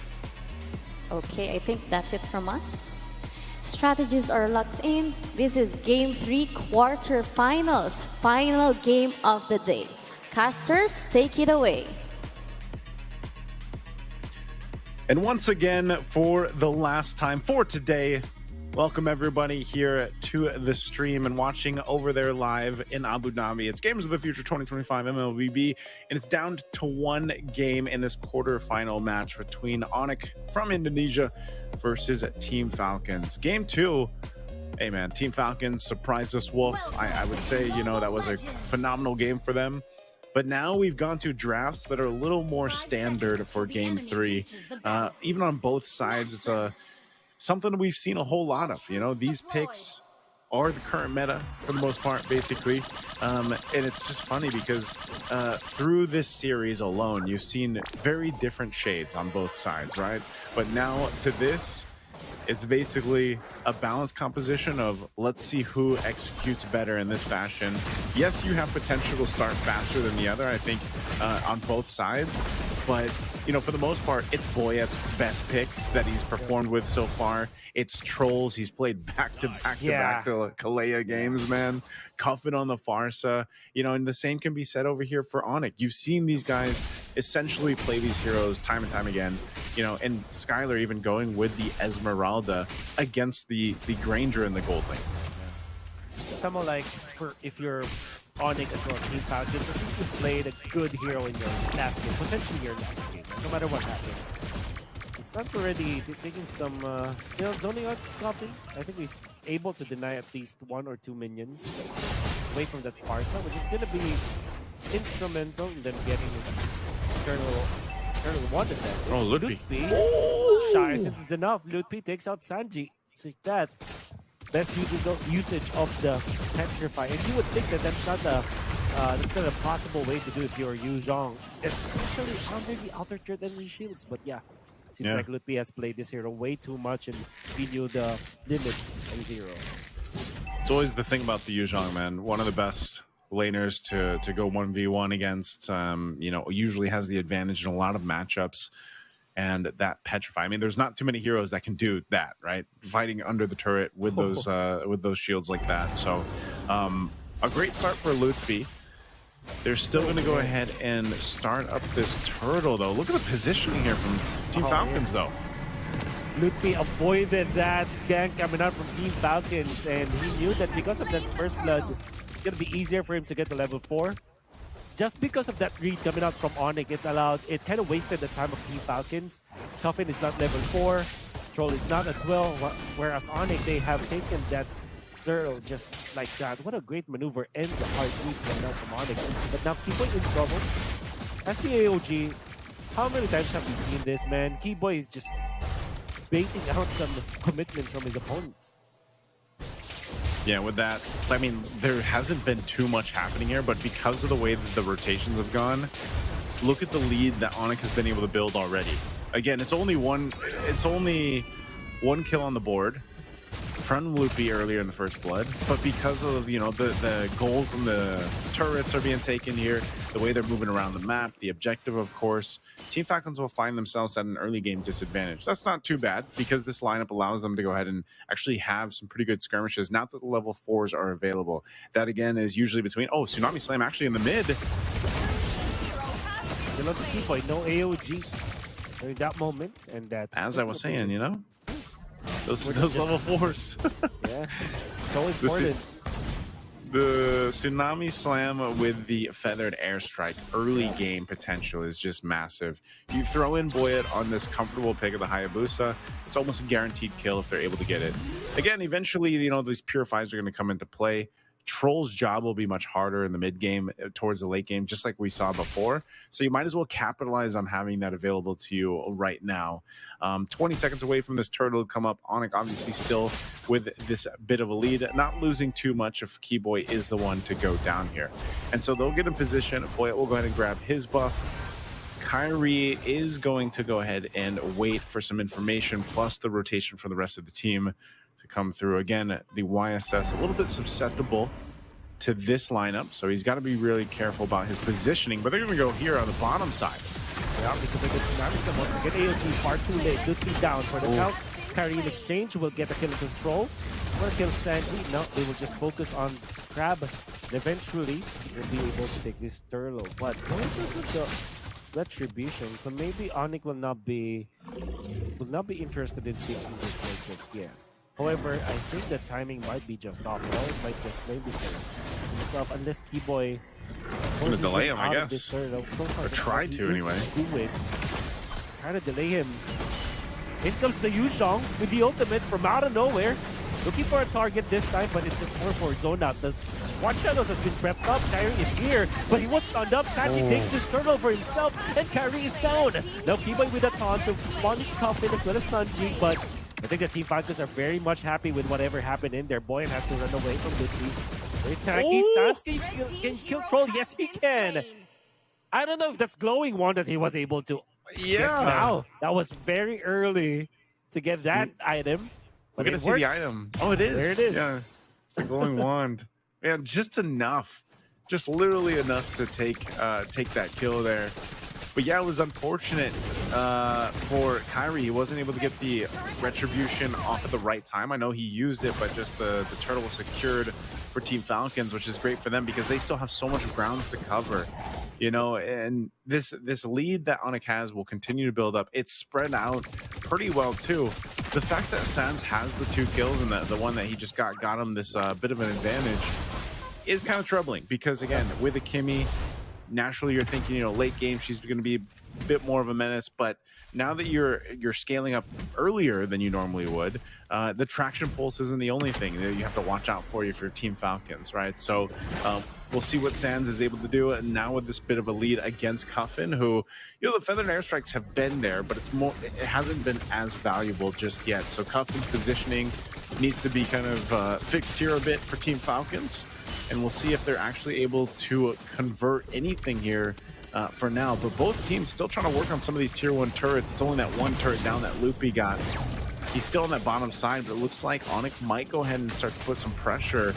Okay, I think that's it from us. Strategies are locked in. This is Game 3 quarterfinals, final game of the day. Casters, take it away. And once again, for the last time for today, welcome everybody here to the stream and watching over there live in Abu Dhabi. It's Games of the Future 2025 MLBB, and it's down to one game in this quarterfinal match between Onyx from Indonesia versus Team Falcons. Game 2, hey man, Team Falcons surprised us, Wolf. I would say, that was a phenomenal game for them. But now we've gone to drafts that are a little more standard for Game 3. Even on both sides, it's something we've seen a whole lot of. These picks are the current meta for the most part, basically. And it's just funny because through this series alone, you've seen very different shades on both sides, right? But now to this, it's basically a balanced composition of let's see who executes better in this fashion. Yes, you have potential to start faster than the other, I think, on both sides. But, for the most part, it's Boyet's best pick that he's performed with so far. It's Trolls. He's played back-to-back to Kalea games, man. Cuffin on the Farsa. And the same can be said over here for Onyx. You've seen these guys essentially play these heroes time and time again. And Skylar even going with the Esmeralda against the Granger and the Goldling. Somehow like if you're Onyx as well as Team Falcons, at least you played a good hero in your last game, potentially your last game, no matter what happens. And Sun's already taking some, zoning out copy. I think he's able to deny at least 1 or 2 minions away from that Farsa, which is going to be instrumental in them getting Eternal One of them. Oh, Ludpi. Shy, since it's enough. Ludpi takes out Sanji. See that. Best usage of the Petrify. And you would think that that's not a possible way to do it if you're Yu Zhong, especially under the Outer Threat and Shields. But yeah, seems like Ludpi has played this hero way too much and he knew the limits in Zero. It's always the thing about the Yu Zhong, man. One of the best laners to go 1v1 against, usually has the advantage in a lot of matchups. And that Petrify. I mean, there's not too many heroes that can do that, right? Fighting under the turret with those shields like that. So, a great start for Ludpi. They're still going to go ahead and start up this turtle, though. Look at the positioning here from Team Falcons, though. Ludpi avoided that gank coming out from Team Falcons, and he knew that because of that first blood, it's going to be easier for him to get to level 4. Just because of that read coming out from Onyx, it kind of wasted the time of Team Falcons. Coffin is not level 4. Troll is not as well, whereas Onyx, they have taken that turtle just like that. What a great maneuver and the hard lead from Onyx. But now Keyboy in trouble. As the AOG, how many times have we seen this, man? Keyboy is just baiting out some commitments from his opponents. Yeah, with that, I mean, there hasn't been too much happening here, but because of the way that the rotations have gone, look at the lead that Onyx has been able to build already. Again, it's only one kill on the board from Loopy earlier in the first blood, but because of, you know, the gold from the turrets are being taken here, the way they're moving around the map, the objective, of course, Team Falcons will find themselves at an early game disadvantage. That's not too bad because this lineup allows them to go ahead and actually have some pretty good skirmishes now that the level 4s are available. That again is usually between, oh, Tsunami Slam actually in the mid. They love the Keyboy, no AOG during that moment, and that. As I was saying, you know, those level 4s. Yeah, so important. The Tsunami Slam with the Feathered Airstrike early game potential is just massive. You throw in Boyet on this comfortable pick of the Hayabusa, it's almost a guaranteed kill if they're able to get it. Again, eventually, you know, these Purifies are going to come into play. Troll's job will be much harder in the mid game towards the late game, just like we saw before. So you might as well capitalize on having that available to you right now. 20 seconds away from this turtle to come up. Onyx obviously still with this bit of a lead, not losing too much if Keyboy is the one to go down here. And so they'll get in position. Boyet will go ahead and grab his buff. Kyrie is going to go ahead and wait for some information plus the rotation for the rest of the team to come through. Again, the YSS a little bit susceptible to this lineup, so he's got to be really careful about his positioning, but they're going to go here on the bottom side. Yeah, because they get Tsunami Slam, won't get AOG far too late. Duty down for the count. Kyrie in exchange will get a kill in control. Want to kill Sanji? No, they will just focus on Crab. And eventually, they'll be able to take this Turlo. But going with the Retribution, so maybe Onyx will not be interested in taking this like just yet. However, I think the timing might be just off. Or it might just play himself unless Keyboy going to delay him, I guess. So far, or try to anyway. Try to delay him. In comes the Yuzhong with the ultimate from out of nowhere. Looking for a target this time, but it's just more for zone out. The Squad Shadows has been prepped up. Kyrie is here, but he was stunned up. Sanji takes this turtle for himself, and Kyrie is down. Now Keyboy with a taunt to punish Coffin as well as Sanji, but I think the Team Falcons are very much happy with whatever happened in there. Boyan has to run away from Luffy. Very tanky. Sanji can kill Troll. Yes, he can. I don't know if that's glowing one that he was able to get now. That was very early to get that item. We're going to see the item. Oh, it is. There it is. Yeah. It's the glowing wand. Yeah, just enough. Just literally enough to take that kill there. But yeah, it was unfortunate for Kyrie. He wasn't able to get the Retribution off at the right time. I know he used it, but just the turtle was secured for Team Falcons, which is great for them because they still have so much grounds to cover. You know, and this lead that Onyx has will continue to build up. It's spread out pretty well, too. The fact that Sans has the 2 kills and the one that he just got him this bit of an advantage is kind of troubling because, again, with a Kimmy, naturally you're thinking, you know, late game she's going to be a bit more of a menace, but now that you're scaling up earlier than you normally would, the traction pulse isn't the only thing that you have to watch out for your Team Falcons, right? So we'll see what Sans is able to do, and now with this bit of a lead against Cuffin, who, you know, the Feathered Airstrikes have been there, but it hasn't been as valuable just yet. So Cuffin's positioning needs to be kind of fixed here a bit for Team Falcons, and we'll see if they're actually able to convert anything here for now. But both teams still trying to work on some of these tier 1 turrets. It's only that one turret down that Loopy got. He's still on that bottom side, but it looks like Onyx might go ahead and start to put some pressure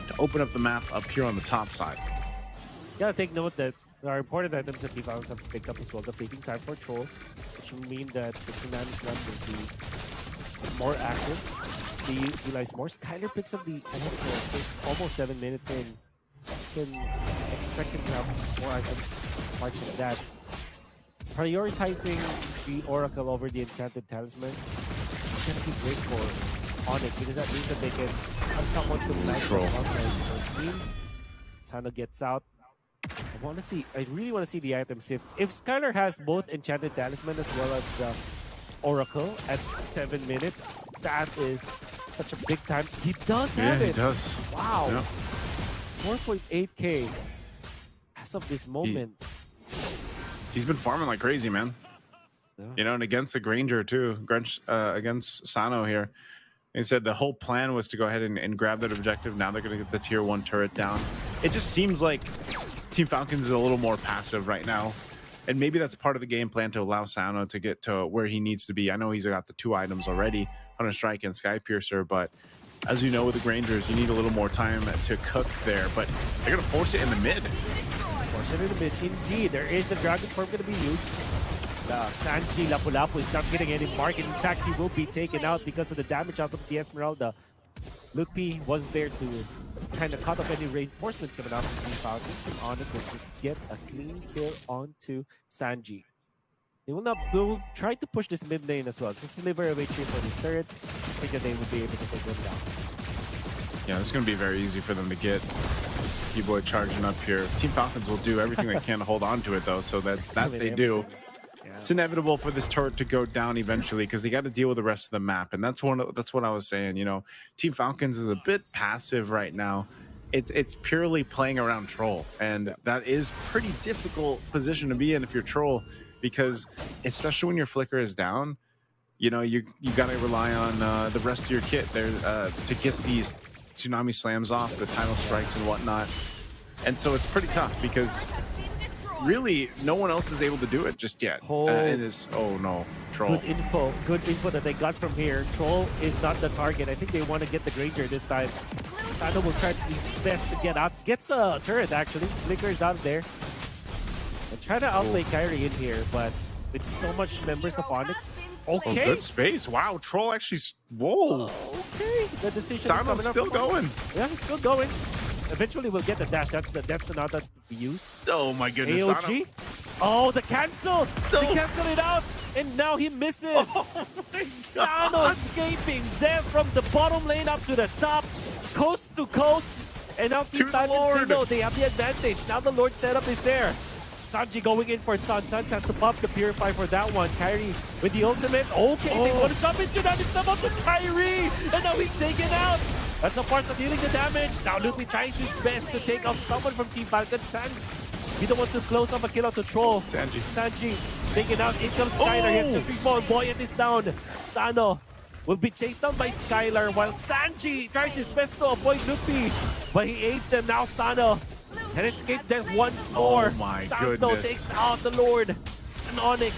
to open up the map up here on the top side. You gotta take note that there are important items that Team Falcons have picked up as well. The Fleeting Time for Troll, which will mean that the Tsunami Slam will be more active. They utilize more. Skyler picks up the almost 7 minutes in. You can expect him to have more items apart from that. Prioritizing the Oracle over the Enchanted Talisman is going to be great for Onyx because that means that they can have someone to control their team. Sano gets out. I really want to see the items. If Skylar has both Enchanted Talisman as well as the Oracle at 7 minutes. That is such a big time. He does have it. He does. Wow. Yeah. 4.8k as of this moment. He's been farming like crazy, man. Yeah. You know, and against the Granger too, against Sano here. He said the whole plan was to go ahead and grab that objective. Now they're going to get the tier 1 turret down. It just seems like Team Falcons is a little more passive right now. And maybe that's part of the game plan to allow Sano to get to where he needs to be. I know he's got the 2 items already, Hunter Strike and Sky Piercer, but as you know with the Grangers, you need a little more time to cook there. But they're going to force it in the mid. Force it in the mid. Indeed, there is the Dragon Form going to be used. Sanji Lapu-Lapu is not getting any mark. In fact, he will be taken out because of the damage out of the Esmeralda. Luke P was there to kind of cut off any reinforcements coming out from Team Falcons, and Onyx will just get a clean kill onto Sanji. They will try to push this mid lane as well. So sliver away tree for this turret. I think that they will be able to take them down. Yeah, it's going to be very easy for them to get T-Boy charging up here. Team Falcons will do everything they can to hold on to it, though, so that they do. Yeah. It's inevitable for this turret to go down eventually because they got to deal with the rest of the map, and that's what I was saying. You know, Team Falcons is a bit passive right now. It's purely playing around Troll, and that is pretty difficult position to be in if you're Troll, because especially when your flicker is down, you know, you got to rely on the rest of your kit there to get these tsunami slams off, the tidal strikes and whatnot, and so it's pretty tough because really no one else is able to do it just yet. It is, oh no, Troll. Good info that they got from here. Troll is not the target. I think they want to get the Granger this time. Sano will try his best to get out. Gets a turret actually, flickers out there. And try to outplay Kyrie in here, but with so much members of Onyx. Okay. Oh, good space. Wow, Troll actually, whoa. Okay, the decision. Sano's still going. Yeah, he's still going. Eventually we'll get the dash. That's the nod that we used. Oh my goodness. AOG. Oh, the cancel. No. They cancel it out. And now he misses. Oh Sano escaping death from the bottom lane up to the top. Coast to coast. And now Team Falcons, they have the advantage. Now the Lord setup is there. Sanji going in for Sun. Suns has to pop the Purify for that one. Kyrie with the ultimate. Okay, they want to jump into that. It's up to Kyrie. And now he's taken out. That's a Parsa dealing the damage. Now Lupi tries his best to take out someone from Team Falcon. Sans, he don't want to close up a kill out to Troll. Sanji taken out. In comes Skylar. He has to streak ball. Boyet is down. Sano will be chased down by Skylar while Sanji tries his best to avoid Lupi. But he aids them. Now Sano and escape death once more. Oh my Sano goodness. takes out the Lord. And Onyx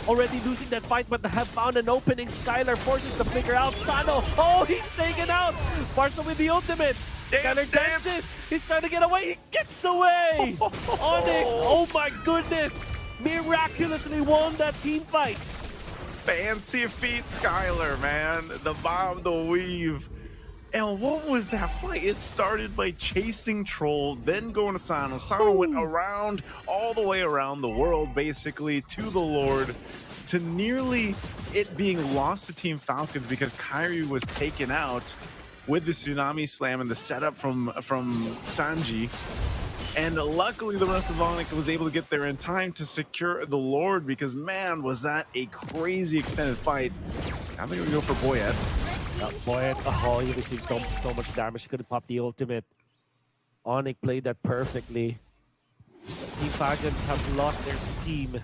already losing that fight, but have found an opening. Skylar forces the flicker out. Sano, oh, he's taken out. Parcel with the ultimate. Skylar dances. He's trying to get away. He gets away. Onyx, oh my goodness. Miraculously won that team fight. Fancy feet, Skylar, man. The bomb, the weave. And what was that fight? It started by chasing Troll, then going to Sano. Sano went around, all the way around the world, basically, to the Lord, to nearly it being lost to Team Falcons because Kyrie was taken out with the Tsunami Slam and the setup from Sanji. And luckily, the rest of Onyx was able to get there in time to secure the Lord because, man, was that a crazy extended fight. I think we go for Boyet. Boyet, oh, he received so much damage. He could have popped the ultimate. Onyx played that perfectly. Team Falcons have lost their steam.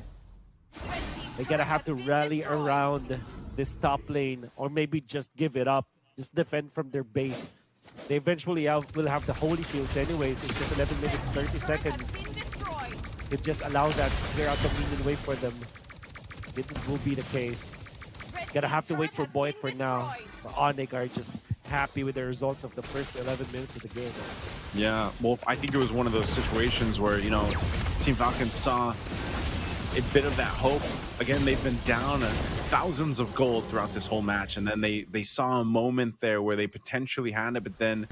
They gotta have to rally around this top lane or maybe just give it up. Just defend from their base. They eventually will have the Holy Shields anyways. It's just 11 minutes and 30 seconds. It just allows that to clear out the minion wave for them. It will be the case. Gotta have to wait for Boyd for now. Onyx are just happy with the results of the first 11 minutes of the game. Yeah, well, I think it was one of those situations where, you know, Team Falcons saw a bit of that hope. Again, they've been down thousands of gold throughout this whole match, and then they saw a moment there where they potentially had it, but then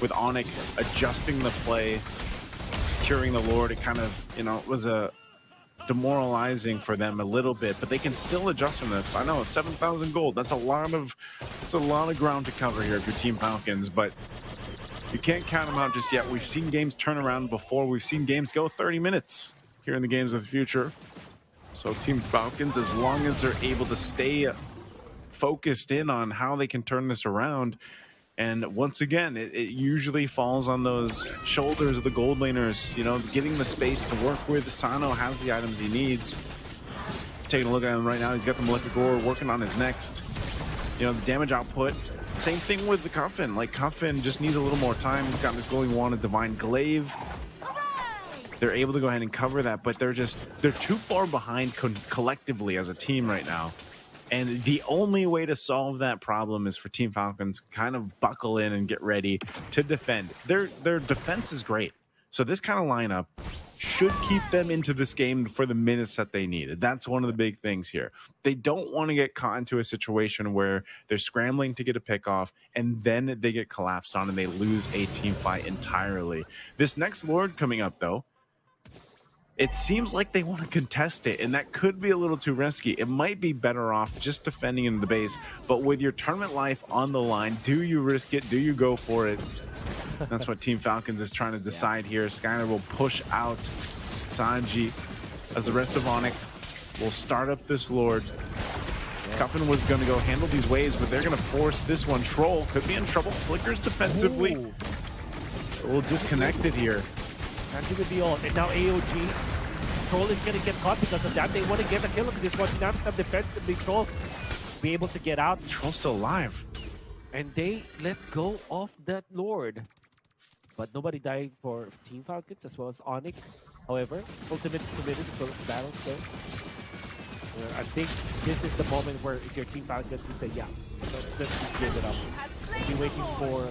with Onyx adjusting the play, securing the Lord, it kind of, you know, was a demoralizing for them a little bit, but they can still adjust from this. I know 7,000 gold. That's a lot of ground to cover here for Team Falcons, but you can't count them out just yet. We've seen games turn around before. We've seen games go 30 minutes here in the Games of the Future. So Team Falcons, as long as they're able to stay focused in on how they can turn this around. And once again, it usually falls on those shoulders of the gold laners, you know, getting the space to work with. Sano has the items he needs. Taking a look at him right now, he's got the Malefic Roar working on his next. You know, the damage output. Same thing with the Cuffin. Like, Cuffin just needs a little more time. He's got this glowing wand of Divine Glaive. They're able to go ahead and cover that, but they're too far behind collectively as a team right now. And the only way to solve that problem is for Team Falcons to kind of buckle in and get ready to defend. Their defense is great. So this kind of lineup should keep them into this game for the minutes that they need. That's one of the big things here. They don't want to get caught into a situation where they're scrambling to get a pick off and then they get collapsed on and they lose a team fight entirely. This next Lord coming up, though, it seems like they want to contest it, and that could be a little too risky. It might be better off just defending in the base, but with your tournament life on the line, do you risk it? Do you go for it? That's what Team Falcons is trying to decide here. Skylar will push out Sanji as the rest of ADNOC will start up this Lord. Cuffin was going to go handle these waves, but they're going to force this one. Troll could be in trouble. Flickers defensively. A little disconnected here. Sanji with the ult, and now AOG. Troll is going to get caught because of that. They want to get a kill of this one. Dynamics have defensively. Troll be able to get out. Troll's still alive. And they let go of that Lord. But nobody died for Team Falcons as well as ADNOC. However, ultimate's committed as well as the battle spells. I think this is the moment where if you're Team Falcons, you say, yeah, let's just give it up. Be waiting for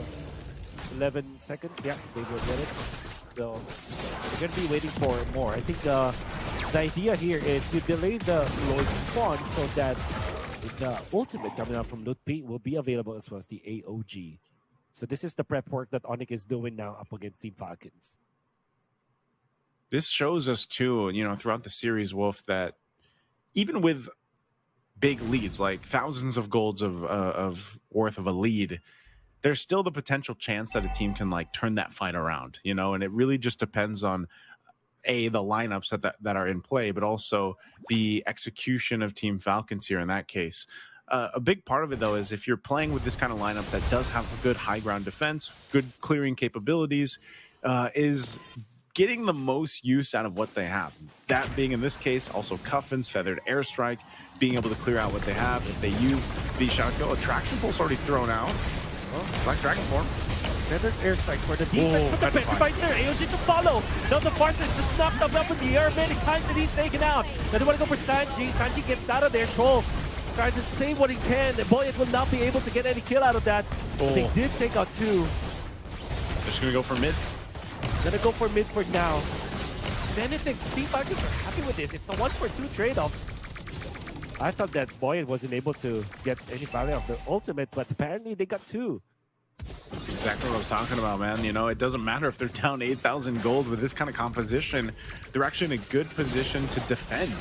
11 seconds. Yeah, they will get it. So they're going to be waiting for more. I think the idea here is you delay the Lord spawn so that the ultimate coming out from Loot P will be available as well as the AOG. So this is the prep work that ADNOC is doing now up against Team Falcons. This shows us too, you know, throughout the series, Wolf, that even with big leads, like thousands of golds of worth of a lead, there's still the potential chance that a team can like turn that fight around, you know, and it really just depends on the lineups that are in play, but also the execution of Team Falcons here in that case. A big part of it, though, is if you're playing with this kind of lineup that does have a good high ground defense, good clearing capabilities, is getting the most use out of what they have. That being, in this case, also Cuffin's Feathered Airstrike, being able to clear out what they have. If they use the shotgun, Attraction Pulse already thrown out. Oh, Black Dragon Form. Feathered Airstrike for the defense, but the Petrifies there. AOG to follow. Now the Farsis just knocked them up in the air many times and he's taken out. Now they want to go for Sanji. Sanji gets out of there. Troll trying to save what he can. And boy, it will not be able to get any kill out of that. But they did take out two. Just going to go for mid. Gonna go for mid for now. If anything, Team Falcons are happy with this. It's a 1-for-2 trade-off. I thought that Boyd wasn't able to get any value of the ultimate, but apparently they got two. Exactly what I was talking about, man. You know, it doesn't matter if they're down 8,000 gold with this kind of composition. They're actually in a good position to defend.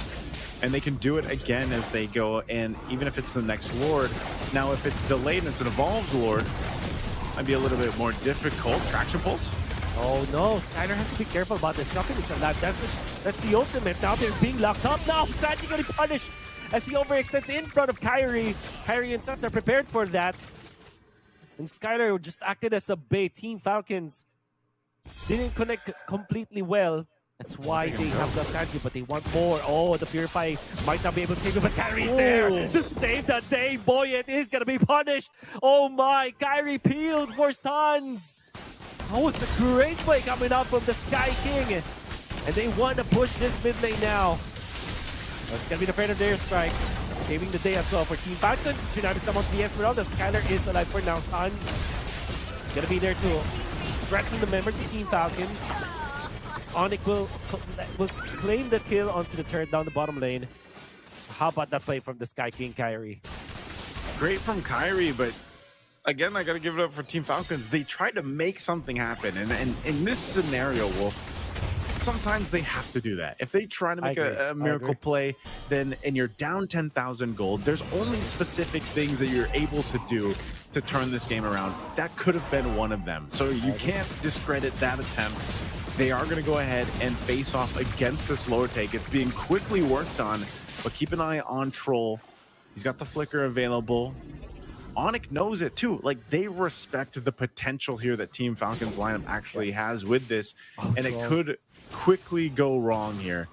And they can do it again as they go, and even if it's the next Lord. Now, if it's delayed and it's an evolved Lord, might be a little bit more difficult. Traction Pulse. Oh no, Skyler has to be careful about this. Nothing is alive. That's the ultimate. Now they're being locked up. Now Sanji getting punished as he overextends in front of Kyrie. Kyrie and Suns are prepared for that. And Skyler just acted as a bait. Team Falcons didn't connect completely well. That's why they have the Sanji, but they want more. Oh, the Purify might not be able to save it, but Kyrie's there to save the day. Boy, it is going to be punished. Oh my, Kyrie peeled for Suns. That was a great play coming up from the Sky King. And they want to push this mid lane now. It's going to be the Feathered Airstrike. Saving the day as well for Team Falcons. Tsunami summoned the Esmeralda. Skylar is alive for now. Suns going to be there to threaten the members of Team Falcons. ADNOC will claim the kill onto the turret down the bottom lane. How about that play from the Sky King, Kyrie? Great from Kyrie, but again, I got to give it up for Team Falcons. They tried to make something happen. And in this scenario, Wolf, sometimes they have to do that. If they try to make a miracle play, then and you're down 10,000 gold, there's only specific things that you're able to do to turn this game around. That could have been one of them. So you can't discredit that attempt. They are going to go ahead and face off against this lower take. It's being quickly worked on, but keep an eye on Troll. He's got the flicker available. ADNOC knows it too. Like, they respect the potential here that Team Falcon's lineup actually has with this, and it could quickly go wrong here.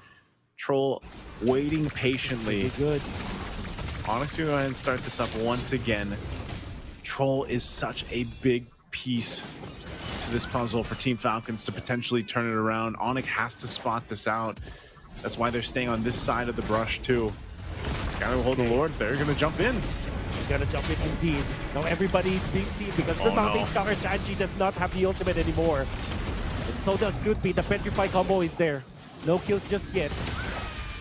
Troll waiting patiently. Good. Honestly, go ahead and start this up once again. Troll is such a big piece to this puzzle for Team Falcons to potentially turn it around. ADNOC has to spot this out. That's why they're staying on this side of the brush too. Gotta hold the Lord. They're gonna jump in. Gonna jump in indeed. Now everybody's being seen because for mounting Shocker, Sanji does not have the ultimate anymore. And so does Ludwig. The Petrify combo is there. No kills just yet.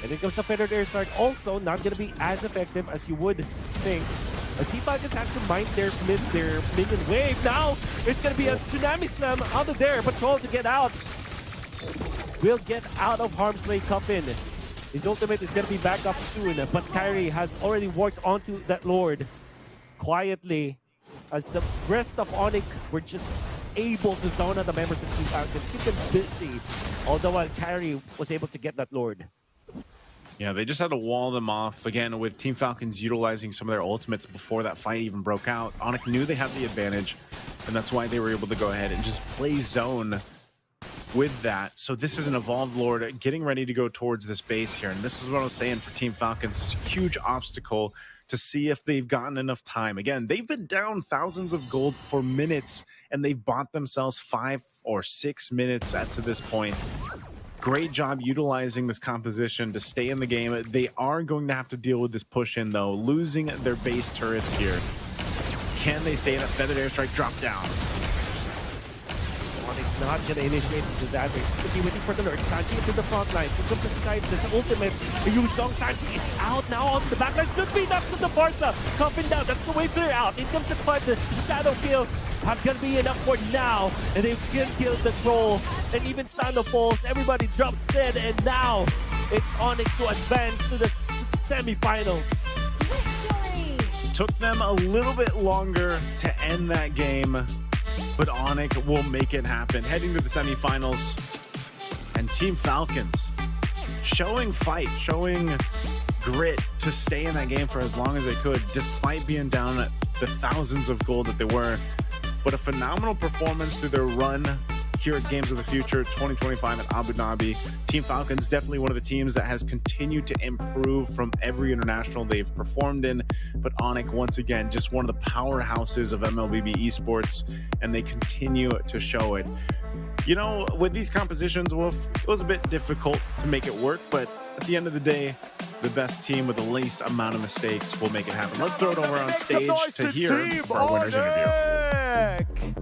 And then comes the Feathered Airstrike, also not gonna be as effective as you would think. Team Falcons has to mind their minion wave. Now there's gonna be a Tsunami Slam out of there. Patrol to get out. Will get out of harm's way coffin. His ultimate is gonna be back up soon, but Kyrie has already worked onto that Lord quietly as the rest of ADNOC were just able to zone out the members of Team Falcons, keep them busy. Although while Kyrie was able to get that Lord. Yeah, they just had to wall them off. Again, with Team Falcons utilizing some of their ultimates before that fight even broke out. ADNOC knew they had the advantage, and that's why they were able to go ahead and just play zone with that. So this is an evolved Lord getting ready to go towards this base here. And this is what I was saying for Team Falcons. It's a huge obstacle to see if they've gotten enough time. Again, they've been down thousands of gold for minutes, and they've bought themselves 5 or 6 minutes to this point. Great job utilizing this composition to stay in the game. They are going to have to deal with this push-in, though, losing their base turrets here. Can they stay in a Feathered Airstrike drop down? ADNOC not going to initiate into that. They're just going to be waiting for the Lord. Sanji into the front lines. Here comes the Sky, this ultimate. Yuzhong Sanji is out now on the back lines. Ludwig knocks at the Barca. Coffin down. That's the way they're out. In comes the fight. The Shadow kill. Not going to be enough for now. And they can kill the Troll. And even Sando falls. Everybody drops dead. And now it's ADNOC to advance to the semifinals. Took them a little bit longer to end that game, but ADNOC will make it happen. Heading to the semifinals, and Team Falcons showing fight, showing grit to stay in that game for as long as they could, despite being down at the thousands of gold that they were. But a phenomenal performance through their run here at Games of the Future 2025 at Abu Dhabi. Team Falcons definitely one of the teams that has continued to improve from every international they've performed in. But ADNOC, once again, just one of the powerhouses of MLBB esports, and they continue to show it. You know, with these compositions, Wolf, it was a bit difficult to make it work, but at the end of the day, the best team with the least amount of mistakes will make it happen. Let's throw it over on stage to hear our winner's interview.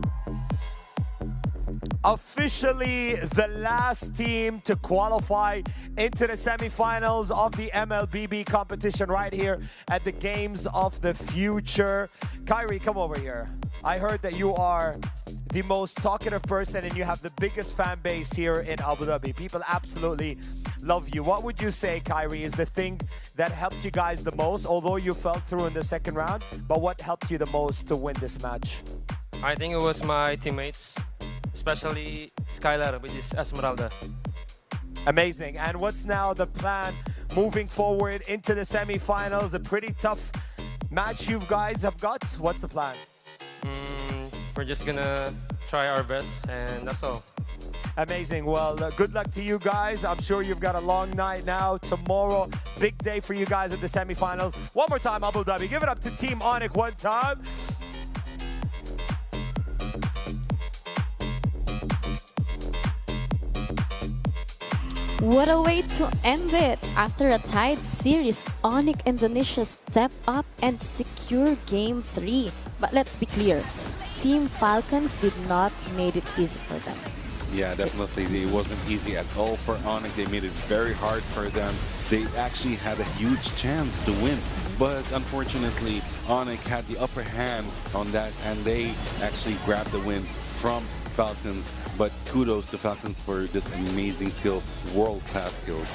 Officially the last team to qualify into the semifinals of the MLBB competition right here at the Games of the Future. Kyrie, come over here. I heard that you are the most talkative person and you have the biggest fan base here in Abu Dhabi. People absolutely love you. What would you say, Kyrie, is the thing that helped you guys the most, although you fell through in the second round, but what helped you the most to win this match? I think it was my teammates, especially Skylar with his Esmeralda. Amazing. And what's now the plan moving forward into the semifinals? A pretty tough match you guys have got. What's the plan? We're just gonna try our best, and that's all. Amazing. Well, good luck to you guys. I'm sure you've got a long night now. Tomorrow, big day for you guys at the semifinals. One more time, Abu Dhabi. Give it up to Team ADNOC one time. What a way to end it! After a tied series, ADNOC Indonesia step up and secure Game 3. But let's be clear, Team Falcons did not make it easy for them. Yeah, definitely. It wasn't easy at all for ADNOC. They made it very hard for them. They actually had a huge chance to win. But unfortunately, ADNOC had the upper hand on that, and they actually grabbed the win from Falcons. But kudos to Falcons for this amazing skill, world-class skills.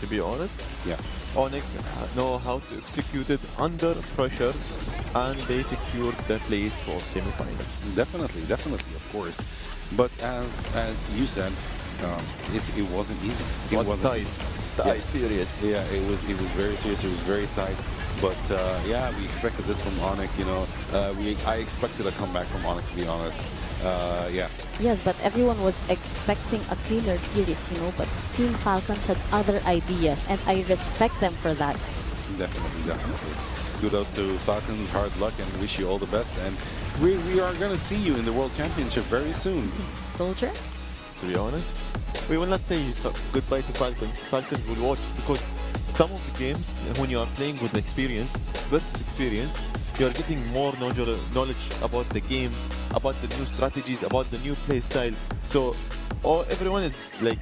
To be honest, yeah, ADNOC know how to execute it under pressure, and they secured the place for semi-final. Definitely, of course. But as you said, it wasn't easy. It wasn't tight, serious. Yeah, it was very serious. It was very tight. But yeah, we expected this from Onyx. You know, I expected a comeback from Onyx, to be honest. Yeah. Yes, but everyone was expecting a cleaner series, you know, but Team Falcons had other ideas, and I respect them for that. Definitely, definitely. Kudos to Falcons, hard luck, and wish you all the best. And we are going to see you in the World Championship very soon. Soldier? To be honest, we will not say goodbye to Falcons. Falcons will watch, because some of the games, when you are playing with experience versus experience, you are getting more knowledge about the game, about the new strategies, about the new play style. So everyone is like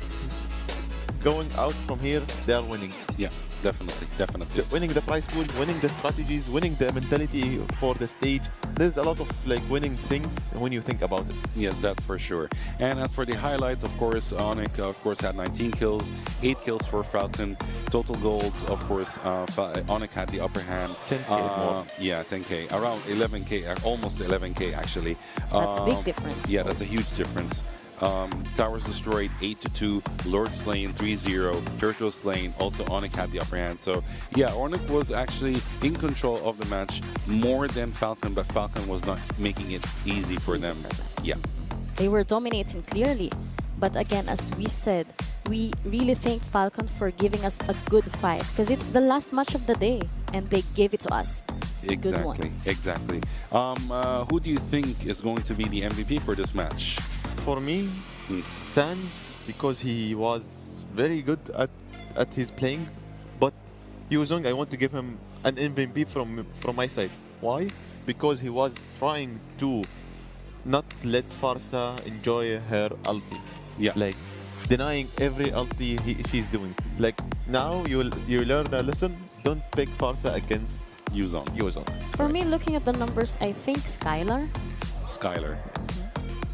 going out from here, they are winning. Yeah, definitely, definitely. Winning the prize pool, winning the strategies, winning the mentality for the stage. There's a lot of like winning things when you think about it. Yes, that's for sure. And as for the highlights, of course, Onyx, of course, had 19 kills, 8 kills for Falcon. Total gold, of course, Onyx had the upper hand. 10K more. Yeah, 10K, around 11K, almost 11K actually. That's a big difference. Yeah, that's a huge difference. Towers destroyed 8-2, Lord slain 3-0, Churchill slain, also Onyx had the upper hand. So yeah, Onyx was actually in control of the match more than Falcon, but Falcon was not making it easy for them. Yeah. They were dominating clearly. But again, as we said, we really thank Falcon for giving us a good fight, because it's the last match of the day and they gave it to us. Exactly, exactly. Who do you think is going to be the MVP for this match? For me, Sans, because he was very good at his playing, but Yuzong, I want to give him an MVP from my side. Why? Because he was trying to not let Farsa enjoy her ulti. Yeah. Like denying every ulti she's doing. Like now you learn a lesson. Don't pick Farsa against Yuzong. For me, looking at the numbers, I think Skylar.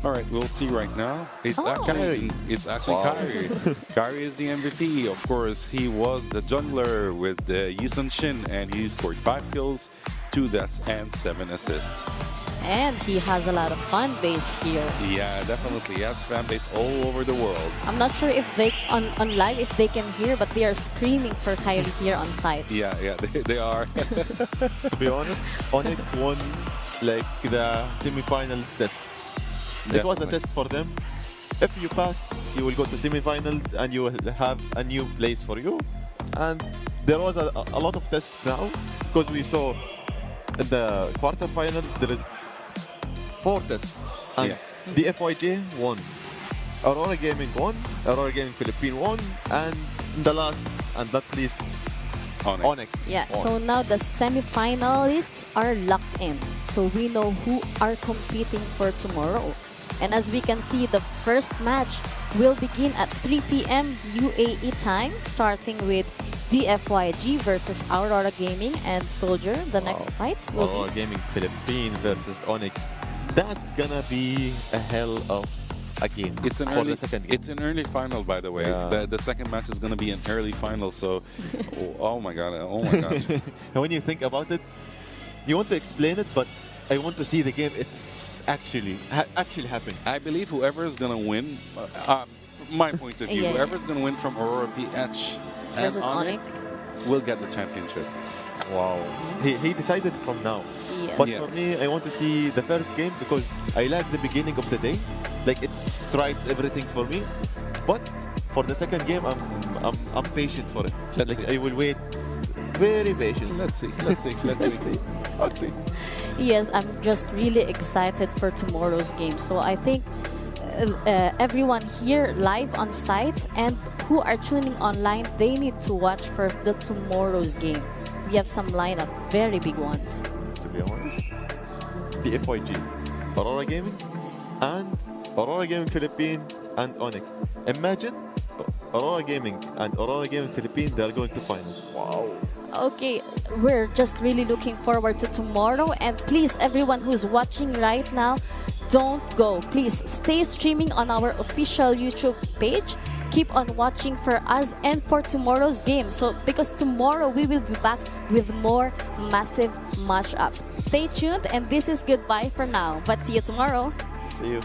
All right, we'll see right now. It's actually Kyrie. Kyrie is the MVP. Of course, he was the jungler with Yisun Shin, and he scored 5 kills, 2 deaths, and 7 assists. And he has a lot of fan base here. Yeah, definitely. He has fan base all over the world. I'm not sure if they on live if they can hear, but they are screaming for Kyrie here on site. Yeah, they are. To be honest, Onyx won like the semi-finals test. It was a test for them. If you pass, you will go to semi-finals and you will have a new place for you. And there was a lot of tests now, because we saw in the quarterfinals there is 4 tests. And the FYJ won. Aurora Gaming won, Aurora Gaming Philippines won, and the last and not least, Onyx. Yeah, so now the semi-finalists are locked in. So we know who are competing for tomorrow. And as we can see, the first match will begin at 3 p.m. UAE time, starting with DFYG versus Aurora Gaming and Soldier. The next fight will Aurora Gaming Philippines versus Onyx. That's gonna be a hell of a game. It's an early final, by the way. Yeah. The second match is gonna be an early final. So, oh my god, And when you think about it, you want to explain it, but I want to see the game. It's actually happening. I believe whoever is gonna win, my point of view, whoever is gonna win from Aurora PH and Onyx will get the championship. Wow. He decided from now. Yeah. But for me, I want to see the first game, because I like the beginning of the day. Like it writes everything for me. But for the second game, I'm patient for it. I will wait. Very patient. Let's see. Yes, I'm just really excited for tomorrow's game. So I think everyone here live on sites and who are tuning online, they need to watch for the tomorrow's game. We have some lineup, very big ones. To be honest, the FYG, Aurora Gaming, and Aurora Gaming Philippines and Onyx. Imagine Aurora Gaming and Aurora Gaming Philippines, they are going to finals. Wow. Okay, we're just really looking forward to tomorrow. And please, everyone who's watching right now, don't go. Please stay streaming on our official YouTube page. Keep on watching for us and for tomorrow's game. So, because tomorrow we will be back with more massive matchups. Stay tuned, and this is goodbye for now. But see you tomorrow. See you.